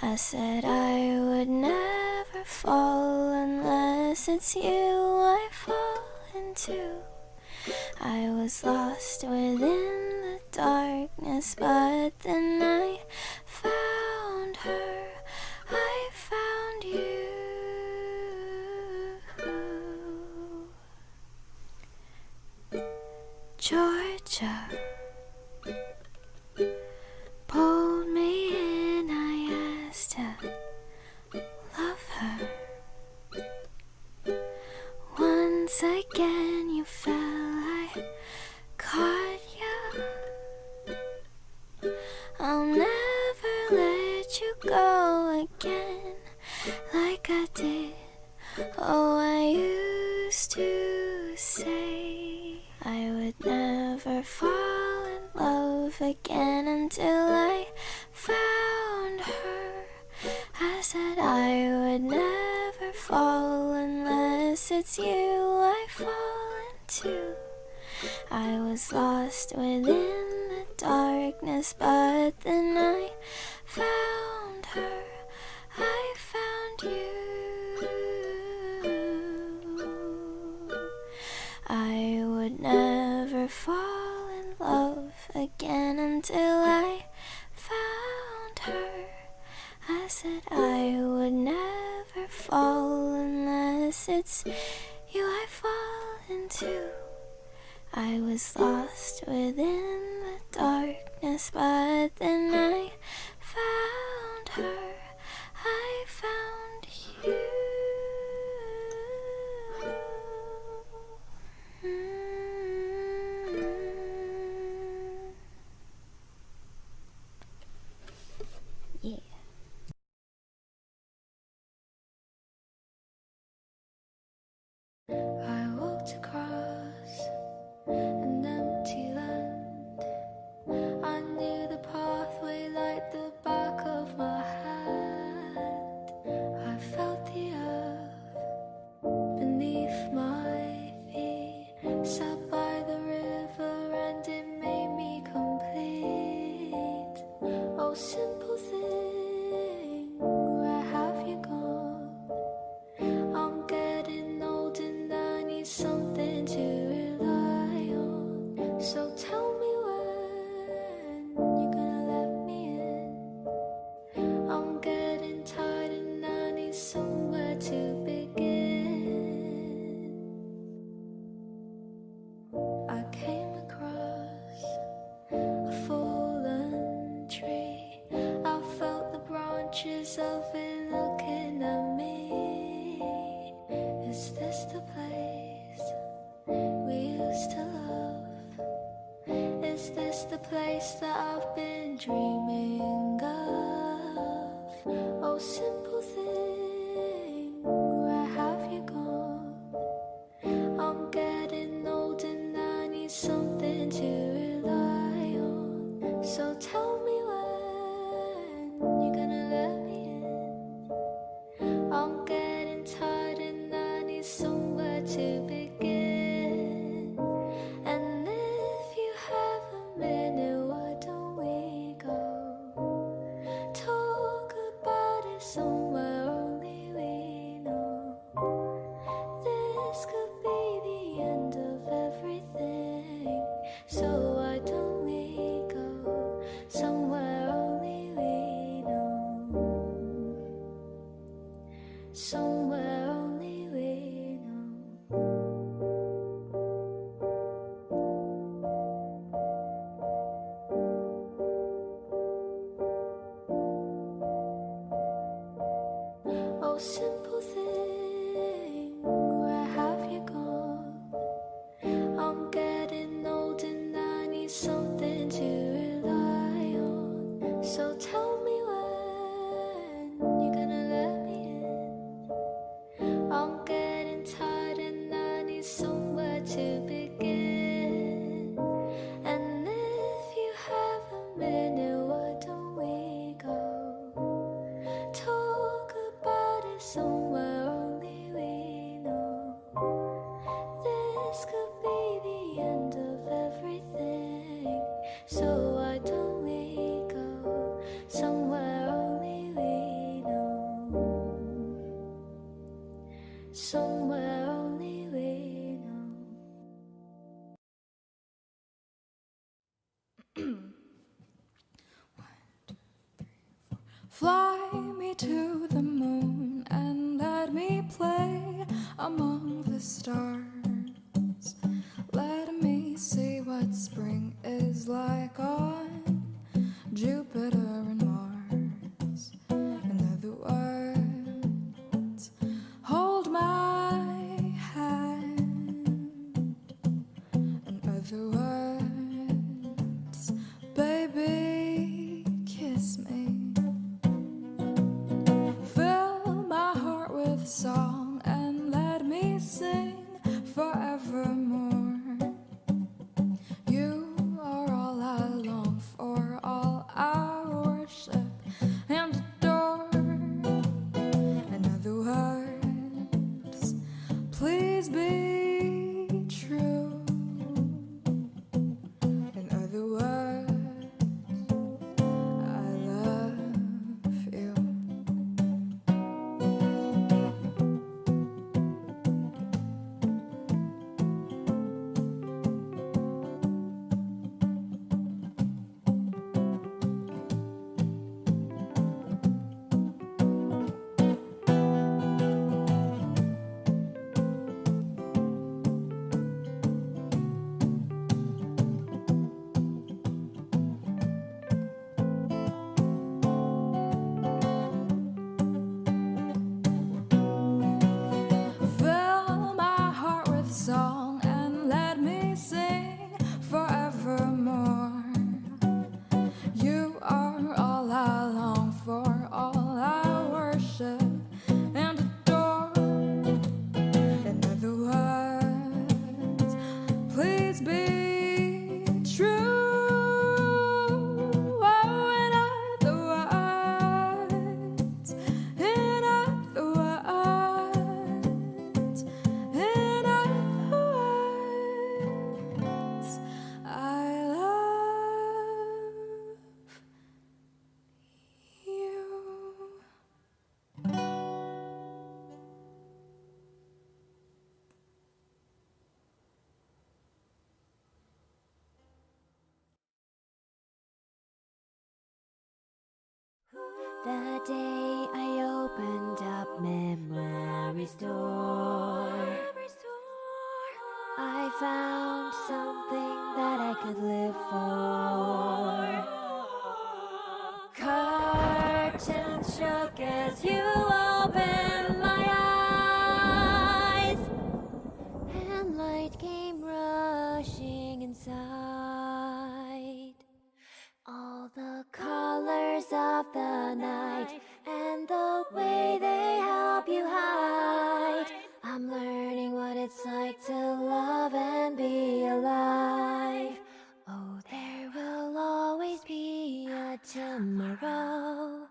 I said I would never fall unless it's you I fall into. I was lost within the darkness, but then I found her. I found you. Georgia pulled me in, I asked to love her. Once again you fell, I caught you. I'll never let you go again like I did. Oh, I used to say I would never fall in love again until I found her. I said I would never fall unless it's you I fall into. I was lost within the dark darkness, but then I found her. I found you. I would never fall in love again until I found her. I said I would never fall unless it's you I fall into. I was lost within the darkness, but then I found her. I found you. Yeah. I walked across an empty land. I knew the pathway like the back of my hand. I felt the earth beneath my feet. Sat by the river and it made me complete. Oh, simple thing, where have you gone? I'm getting old and I need something to rely on. So tell me when you're gonna let me in. I'm getting tired and I need somewhere to begin. I came across a fallen tree. I felt the branches of it looking at me. Is this the place we used to love? Is this the place that I've been dreaming of? Oh, simple thing, where have you gone? I'm getting old and I need something to rely on. So tell me when you're gonna let me in. I'm getting tired and I need somewhere to begin. And if you have a minute, why don't we go talk about it somewhere only we know? This could be the end of everything. So why don't we go somewhere only we know? Somewhere only we know. Oh, simple thing, where have you gone? I'm getting old and I need something to rely on. So tell me when you're gonna let me in. I'm getting tired and I need somewhere to begin. And if you have a minute, why don't we go talk about it somewhere only we know? This could be the end of everything. So why don't we go somewhere only we know? Somewhere only we know. Fly me to the moon and let me play among the stars. Let me see what spring is like on Jupiter and Mars. In other words, hold my hand. In other words, baby, kiss me. Fill my heart with song and let me sing forevermore. You are all I long every store. I found something that I could live for. Curtains shook as you opened my eyes, and light came rushing inside. All the colors of the night and the way they help you hide. I'm learning what it's like to love and be alive. Oh, there will always be a tomorrow.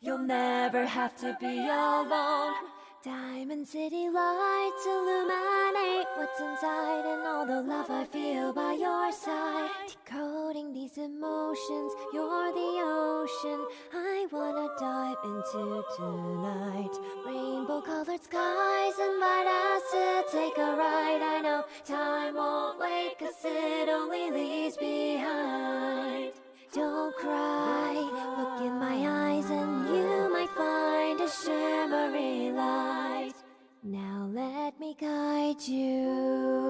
You'll never have to be alone. Diamond City lights illuminate what's inside, and all the love I feel by your side. Decoding these emotions, you're the ocean I wanna dive into tonight. Rainbow colored skies invite us to take a ride. I know time won't wait, 'cause it only leaves behind. Don't cry, look in my eyes and you might find a shimmery light. Now let me guide you.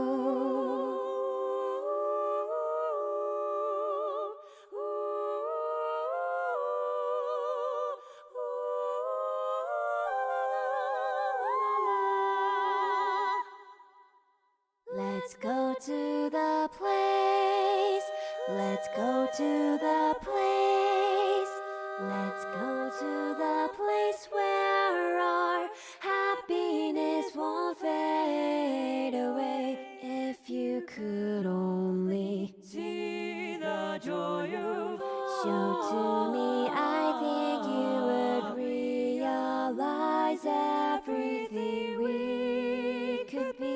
Let's go to the place. Let's go to the place. Let's go to the place where our happiness won't fade away. If you could only see the joy you show to me, I think you would realize everything we could be.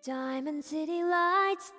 Diamond City lights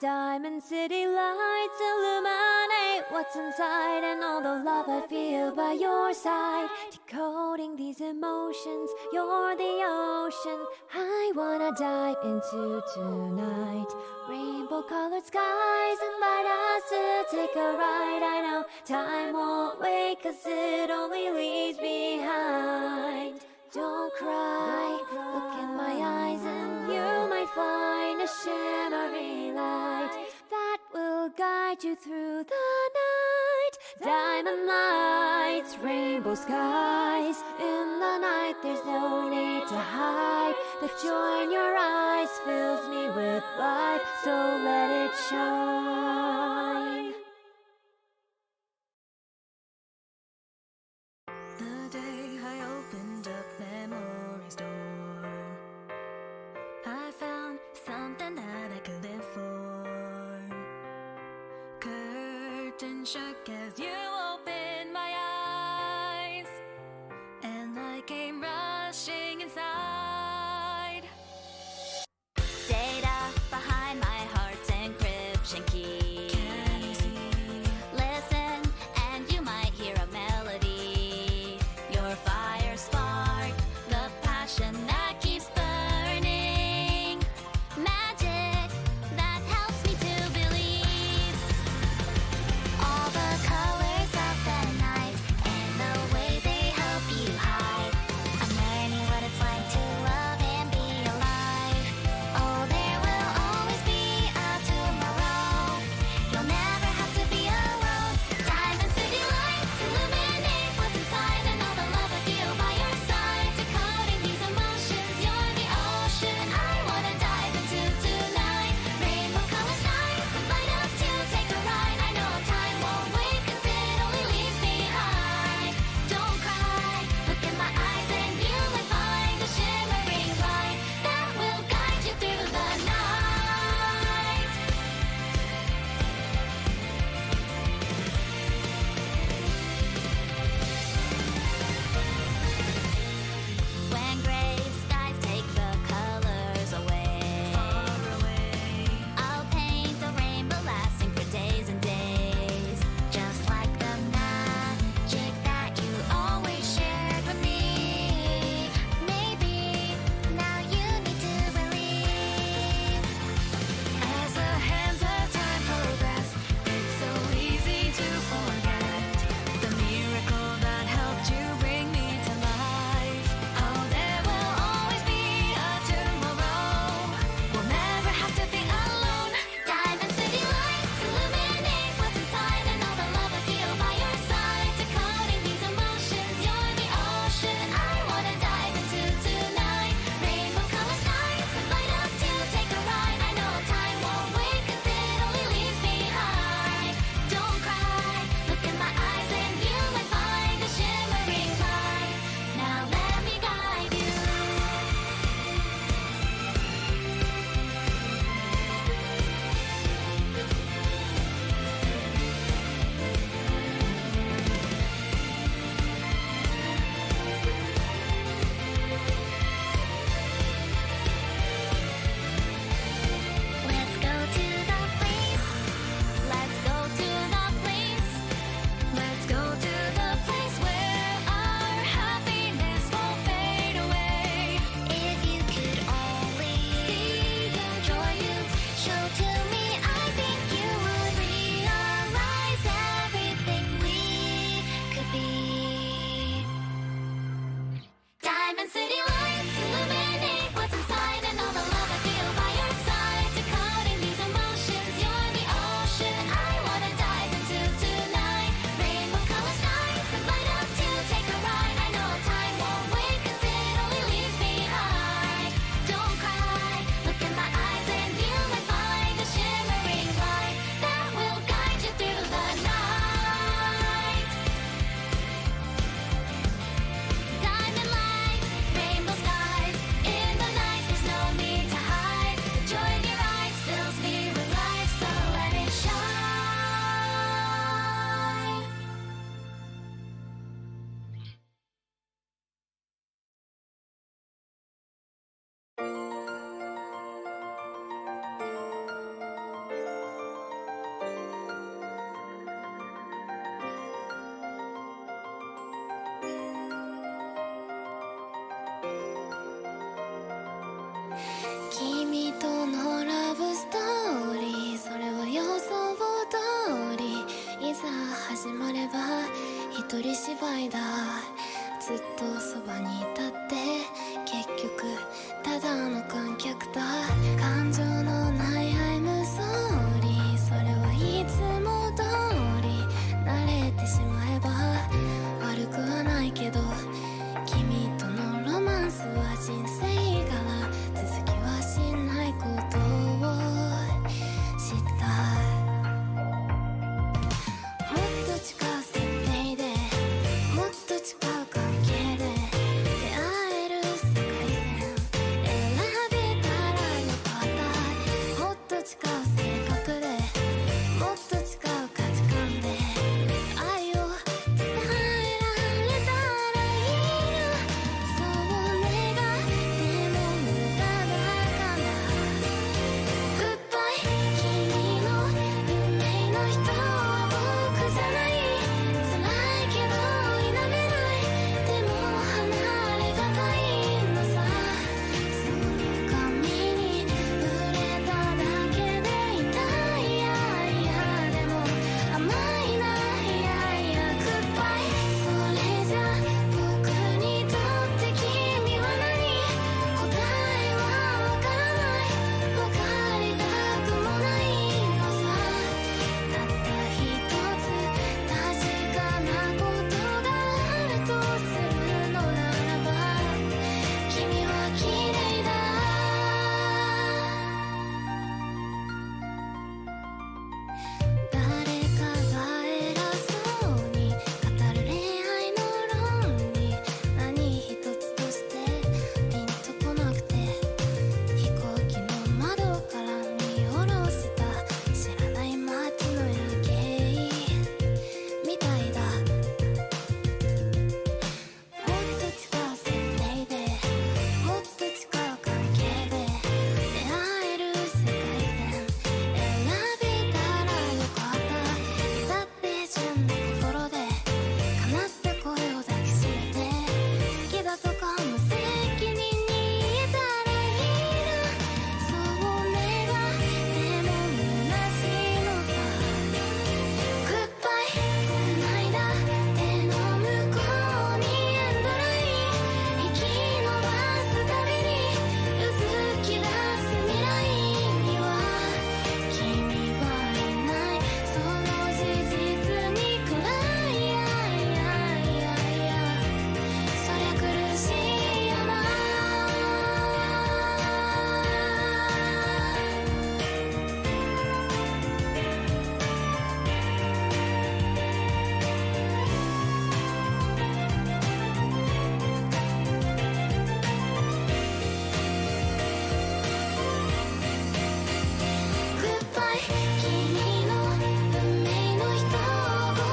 illuminate what's inside, and all the love I feel by your side. Decoding these emotions, you're the ocean I wanna dive into tonight. Rainbow colored skies invite us to take a ride. I know time won't wait, 'cause it only leaves behind. Don't cry, look in my eyes and you might find a shimmery light that will guide you through the night. Diamond lights, rainbow skies. In the night there's no need to hide. The joy in your eyes fills me with life, so let it shine. The day I opened up memory's door, I found something that I could live for. Curtain shook as you opened my eyes, and light came rushing inside. Data behind my heart's encryption key. Can you see? Listen, and you might hear a melody. Your fire spark, the passion that keeps burning. Magic that helps me to believe. All the colors 一人芝居だ。ずっとそばにいたって結局ただの観客だ。感情のない I'm sorry それはいつも通り慣れてしまえば悪くはないけど、君とのロマンスは人生から続きはしないことを知った。もっと近い設定でもっと近い関係で出会える世界線選べたらよかった。もっと近い性格でもっと近い価値観で愛を伝えられたらいいな。そう願っても無駄だから。グッバイ君の運命の人は僕じゃない。辛いけど否めない。でも離れがたいのさ。その髪に触れただけで痛い。いやいやでも甘いな。いやいやグッバイ。それじゃ僕にとって君は何。答えはわからない。わかりたくもないのさ。たった一つ確かなことがあるとするのならば、君は綺麗だ。誰かが偉そうに語る恋愛の論理、何一つとしてピンとこなくて、飛行機の窓から見下ろした知らない街の夜景みたいだ。もっと近い設定でもっと近い関係で出会える世界線選べたらよかった。だって純な心で叶った声を抱きしめて好きだとか無責任に言えたらいいな。そう願っても虚しいのさ。グッバイ繋いだ手の向こうにエンドライン引き伸ばすたびにうずき出す未来には君はいない。その事実に暗い。いやいやいやいやそりゃ苦しいよな。グッバイ君の運命の人は僕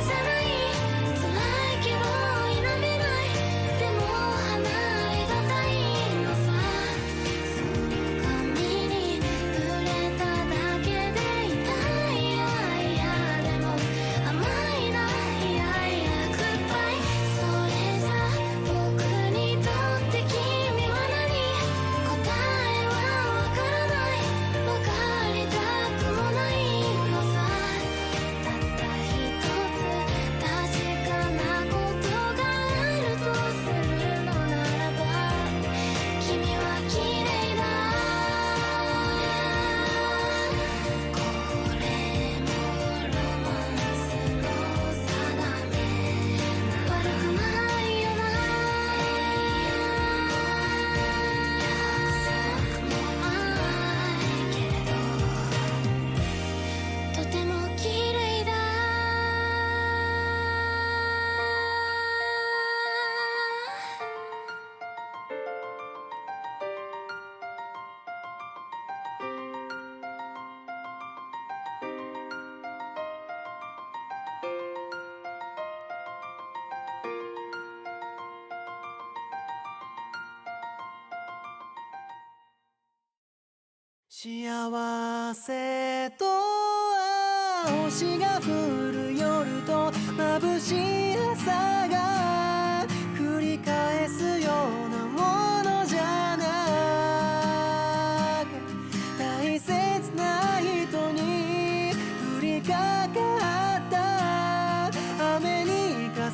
じゃない。辛いけど否めない。でも離れがたいのさ。その髪に触れただけで痛い。いやいやでも甘いな。いやいやグッバイ。それじゃ僕にとって君は何。答えはわからない。わかりたくもないのさ。たった一つ確かなことがあるとするのならば、君は綺麗だ。これもロマンスの定め。悪くないよな。もないけれどとても綺麗だ。幸せと星が降る夜と眩しい朝が繰り返すようなものじゃなく、大切な人に降りかかった雨に重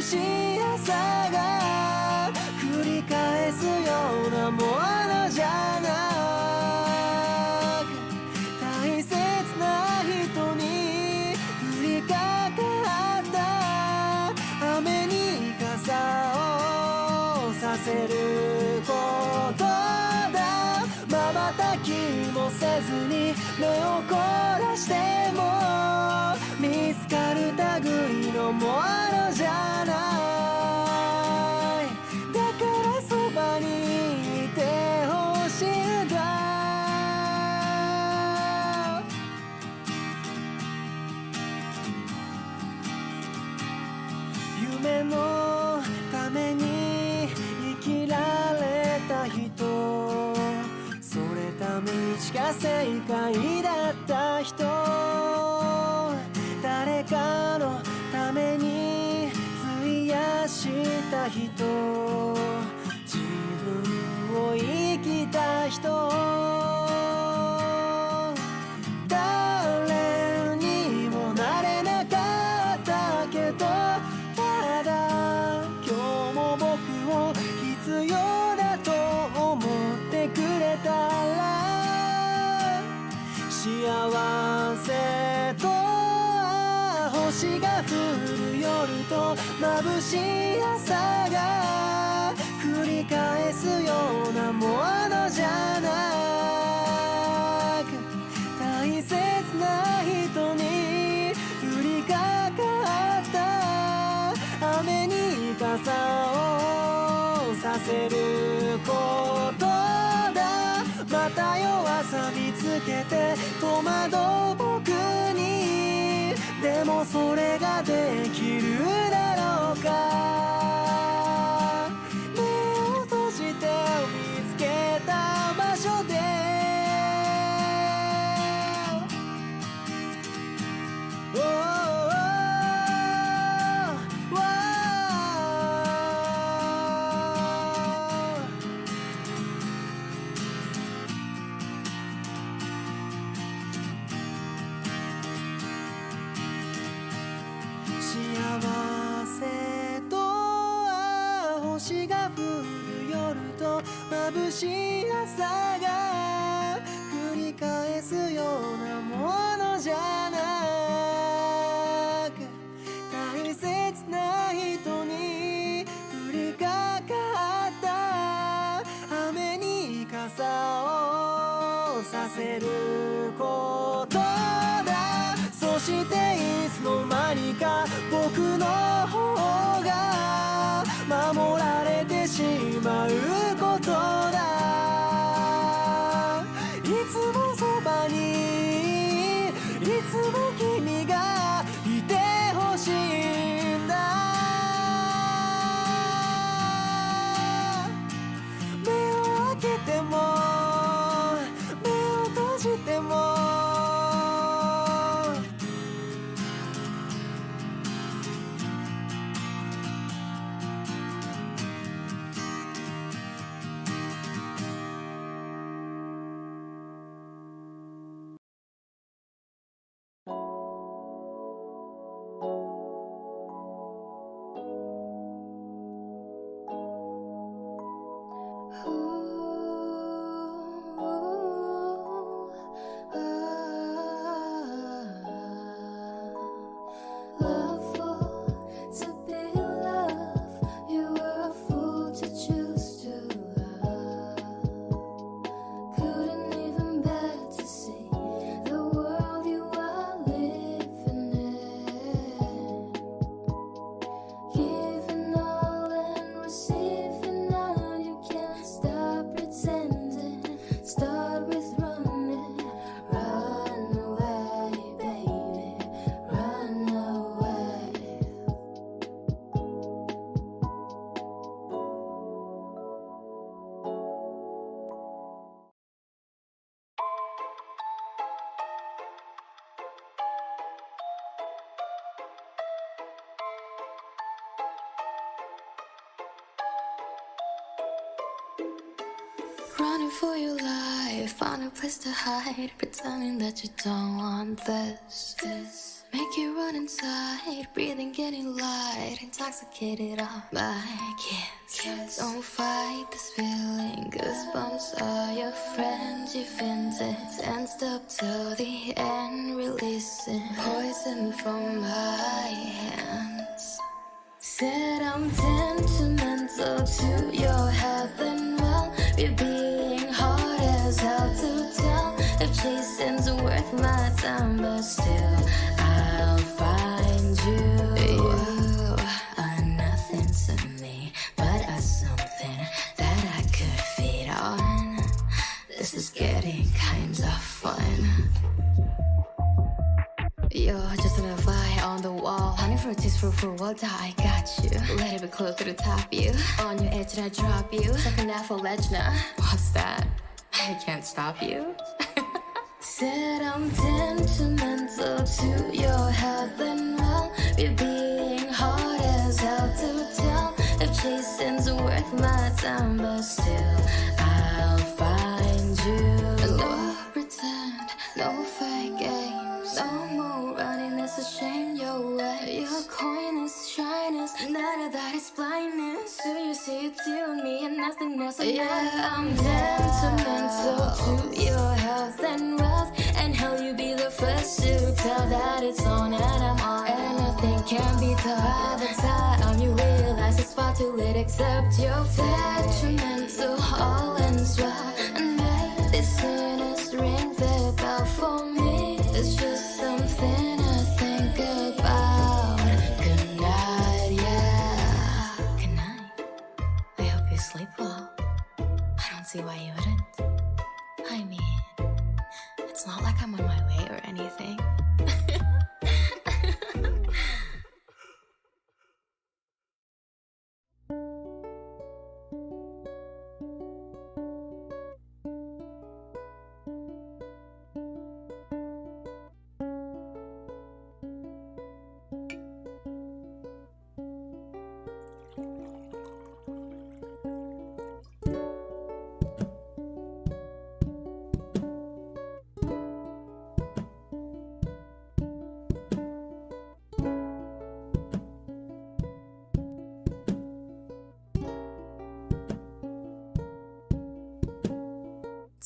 しい朝が繰り返すようなものじゃなく、大切な人に降りかかった雨に傘をさせることだ。瞬きもせずに目を凝らしても見つかる類のものじゃない。だからそばにいてほしいんだ。夢のために生きられた人、それた道が正解だった人、誰かのために費やした人、自分を生きた人、誰にもなれなかったけど、ただ今日も僕を必要だと思ってくれたら、幸せと星が降る夜と眩しい朝が繰り返すようなものじゃなく、大切な人に降りかかった雨に傘をさせることだ。また夜朝見つけて戸惑う僕に、でもそれができるだろうか。目を閉じて見つけた場所で幸せと星が降る夜と眩しい朝が繰り返すようなものじゃなく、大切な人に降りかかった雨に傘をさせることだ。そしていつの間にか僕の方が守られてしまうことだ。いつもそばにいつも君がいてほしいんだ。目を開けても目を閉じてもRunning for your life, find a place to hide, pretending that you don't want this. Make you run inside, breathing getting light, intoxicated on my kiss. Don't fight this feeling, goosebumps are your friends, you fainted. Danced up till the end, releasing poison from my hands. Said I'm sentimental to your health and well, you're being hard as hell to tell if chasing's worth my time, but still I'll find you. You are nothing to me, but are something that I could feed on. This is getting kinda fun. You're just a fly on the wall, honey for a teaspoon for water. I got you. Let it be close to the top, you. On your edge, and I drop you. Second half for Lechna. What's that? I can't stop you. Said I'm sentimental to your health and well, you're being hard as hell to tell if chasing's worth my time, but still I'll find you. No pretend, no fake games, no more running. It's a shame your way. Your coin is shyness, none of that is blindness. So you see it to me and nothing else. Yeah, I'm sentimental to your health and wealth, and hell, you be the first to tell that it's on and I'm on, and nothing can be done. By the time you realize it's far too late, accept your detrimental, all ends well, and make this earnest ring the bell for me. It's just something I think about. Good night, yeah. Good night. I hope you sleep well. I don't see why you wouldn't. I mean, it's not like I'm on my way or anything.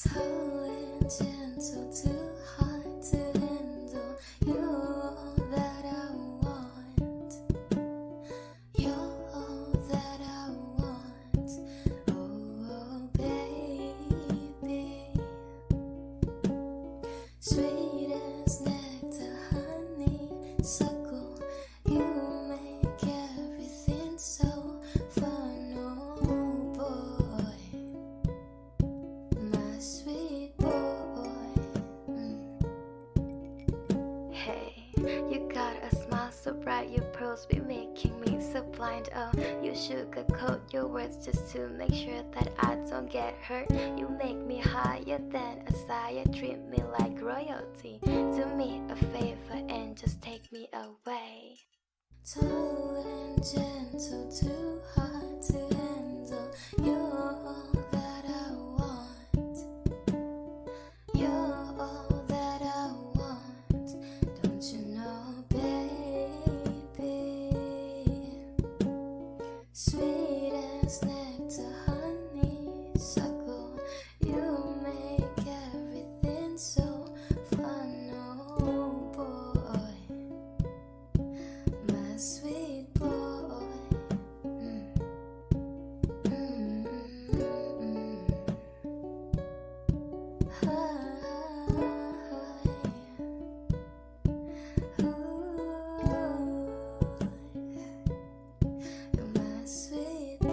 Tall and gentle, too hard to handle. You're all that I want. You're all that I want. Oh, baby. Sweet as nectar, honeysuckle. You make everything so fun, oh boy. My sweet boy. Hey, you got a smile so bright, your pearls be making me so blind. Oh, you sugarcoat your words just to make sure that I don't get hurt. You make me higher than a sire, treat me like royalty. Do me a favor and just take me away. Tall and gentle, too hard to handle. You're all that I want. You're all that I want. Don't you know, baby? Sweet as nectar, honeysuckle. You make everything so fun, oh boy. My sweet boy. You're my sweet boy.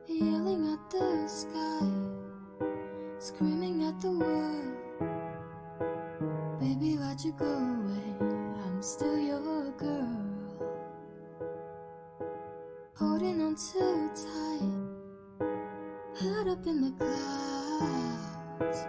Yelling at the sky, screaming at the world. Baby, why'd you go away? I'm still your girl. Holding on too tight, head up in the clouds.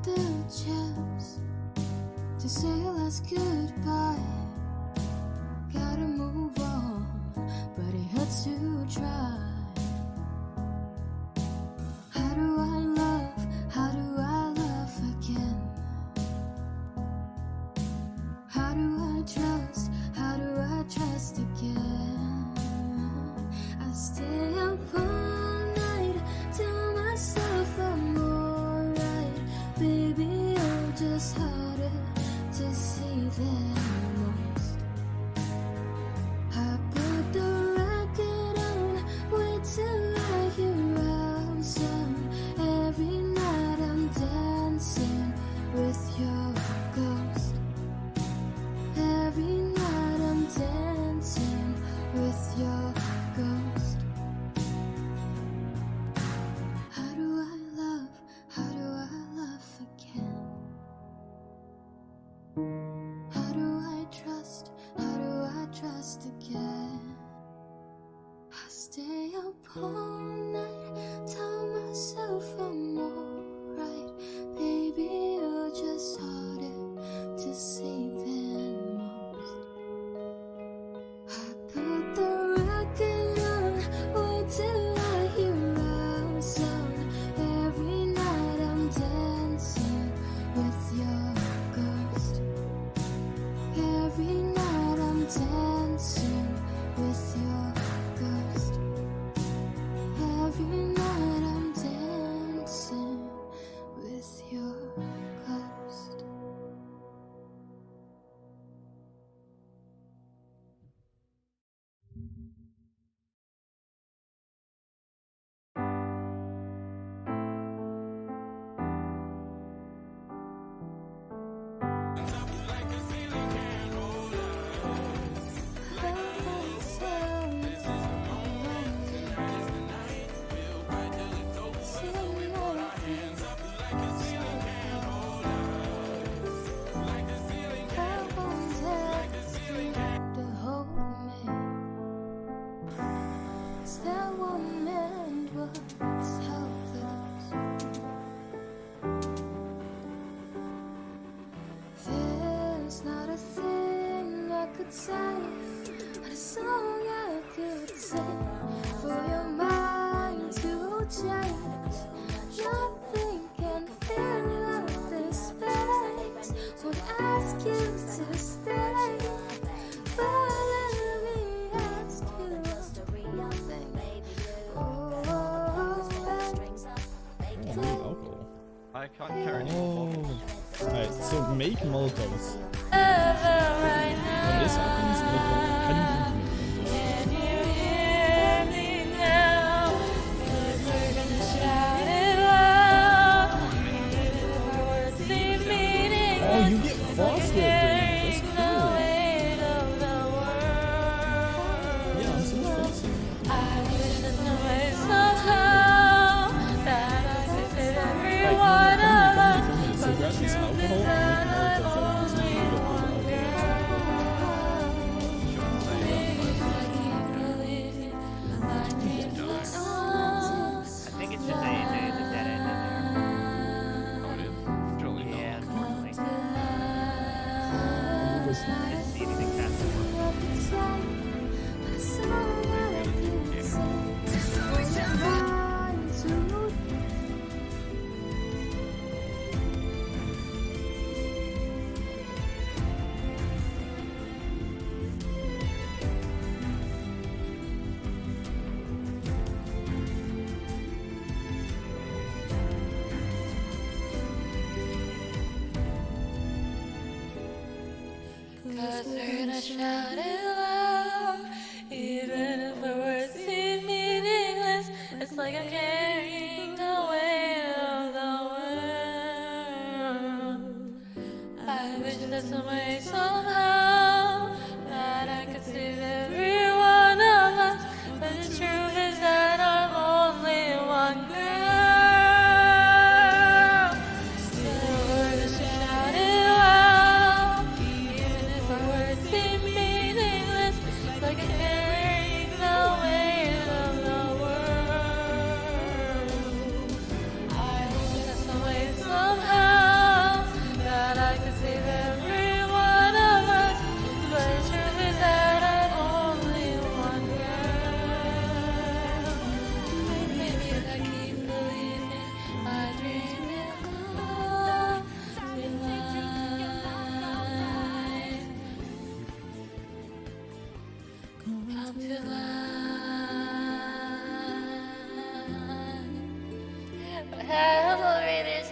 the chance to say a last goodbye. Gotta move on, but it hurts to try. How do I love? How do I love again? How do I trust? How do I trust again? I stay up all night, tell myself I'm alright. Baby, you're just harder to see than most. I put the record on, wait till I hear our song. Every night I'm dancing with your ghost. Every night I'm dancing with your ghost. How do I love? How do I love again? How do I trust? How do I trust again? I stay up all night, tell myself I'm alright. Baby, you're just harder to see than most. I put the record on, wait till I hear our song. Every night I'm dancing with your ghost. Every night I'm dancing with your ghost. Every night I'm dancing with your ghost. That woman was helpless. There's not a thing I could say, not a song I could sing for your mind to change. Nothing can fill up this space. Would ask you to stay, but let me ask you. I can't carry any. Alright, so make Molotovs. When this happens, how Can you hear me now? 'Cause we're gonna shout it loud. Even if our words seem meaningless. Oh, you get frosted. Carrying the weight of the world. Yeah, I'm so frosted. I wish that some way somehow that I could fit every one of us. So grab this alcohol and make Molotovs. I think it's just a dead end in there. Oh, it is? Totally not. Yeah, totally. Just Didn't see anything past the Cause we're gonna shout it loud. Even if our words seem meaningless, it's like I'm carrying the weight of the world. I wish that some way, somehow, that I could save every one of us. But the truth is that I'm only one girl. So we're gonna shout it loud. Even if our words seem meaningless, it's like carrying the weight of the world. I wish that some way, somehow,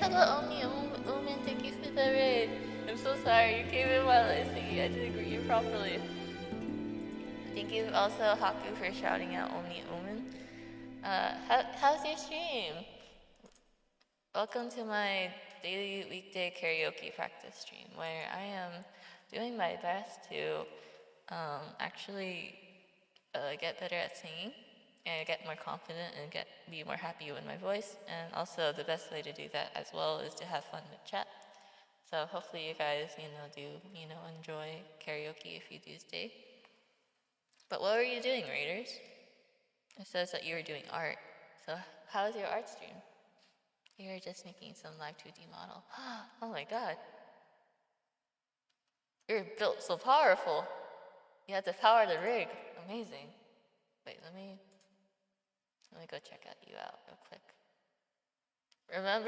hello, Omni Omen, thank you for the raid. I'm so sorry, you came in while I was singing, I didn't greet you properly. Thank you also, Haku, for shouting out Omni Omen. How's your stream? Welcome to my daily weekday karaoke practice stream, where I am doing my best to actually get better at singing and get more confident and be more happy with my voice. And also the best way to do that as well is to have fun with chat. So hopefully you guys, do, enjoy karaoke if you do stay. But what were you doing, Raiders? It says that you were doing art. So how was your art stream? You were just making some Live2d model. Oh my god. You're built so powerful. You had to power the rig. Amazing. Wait, let me go check you out real quick. Remember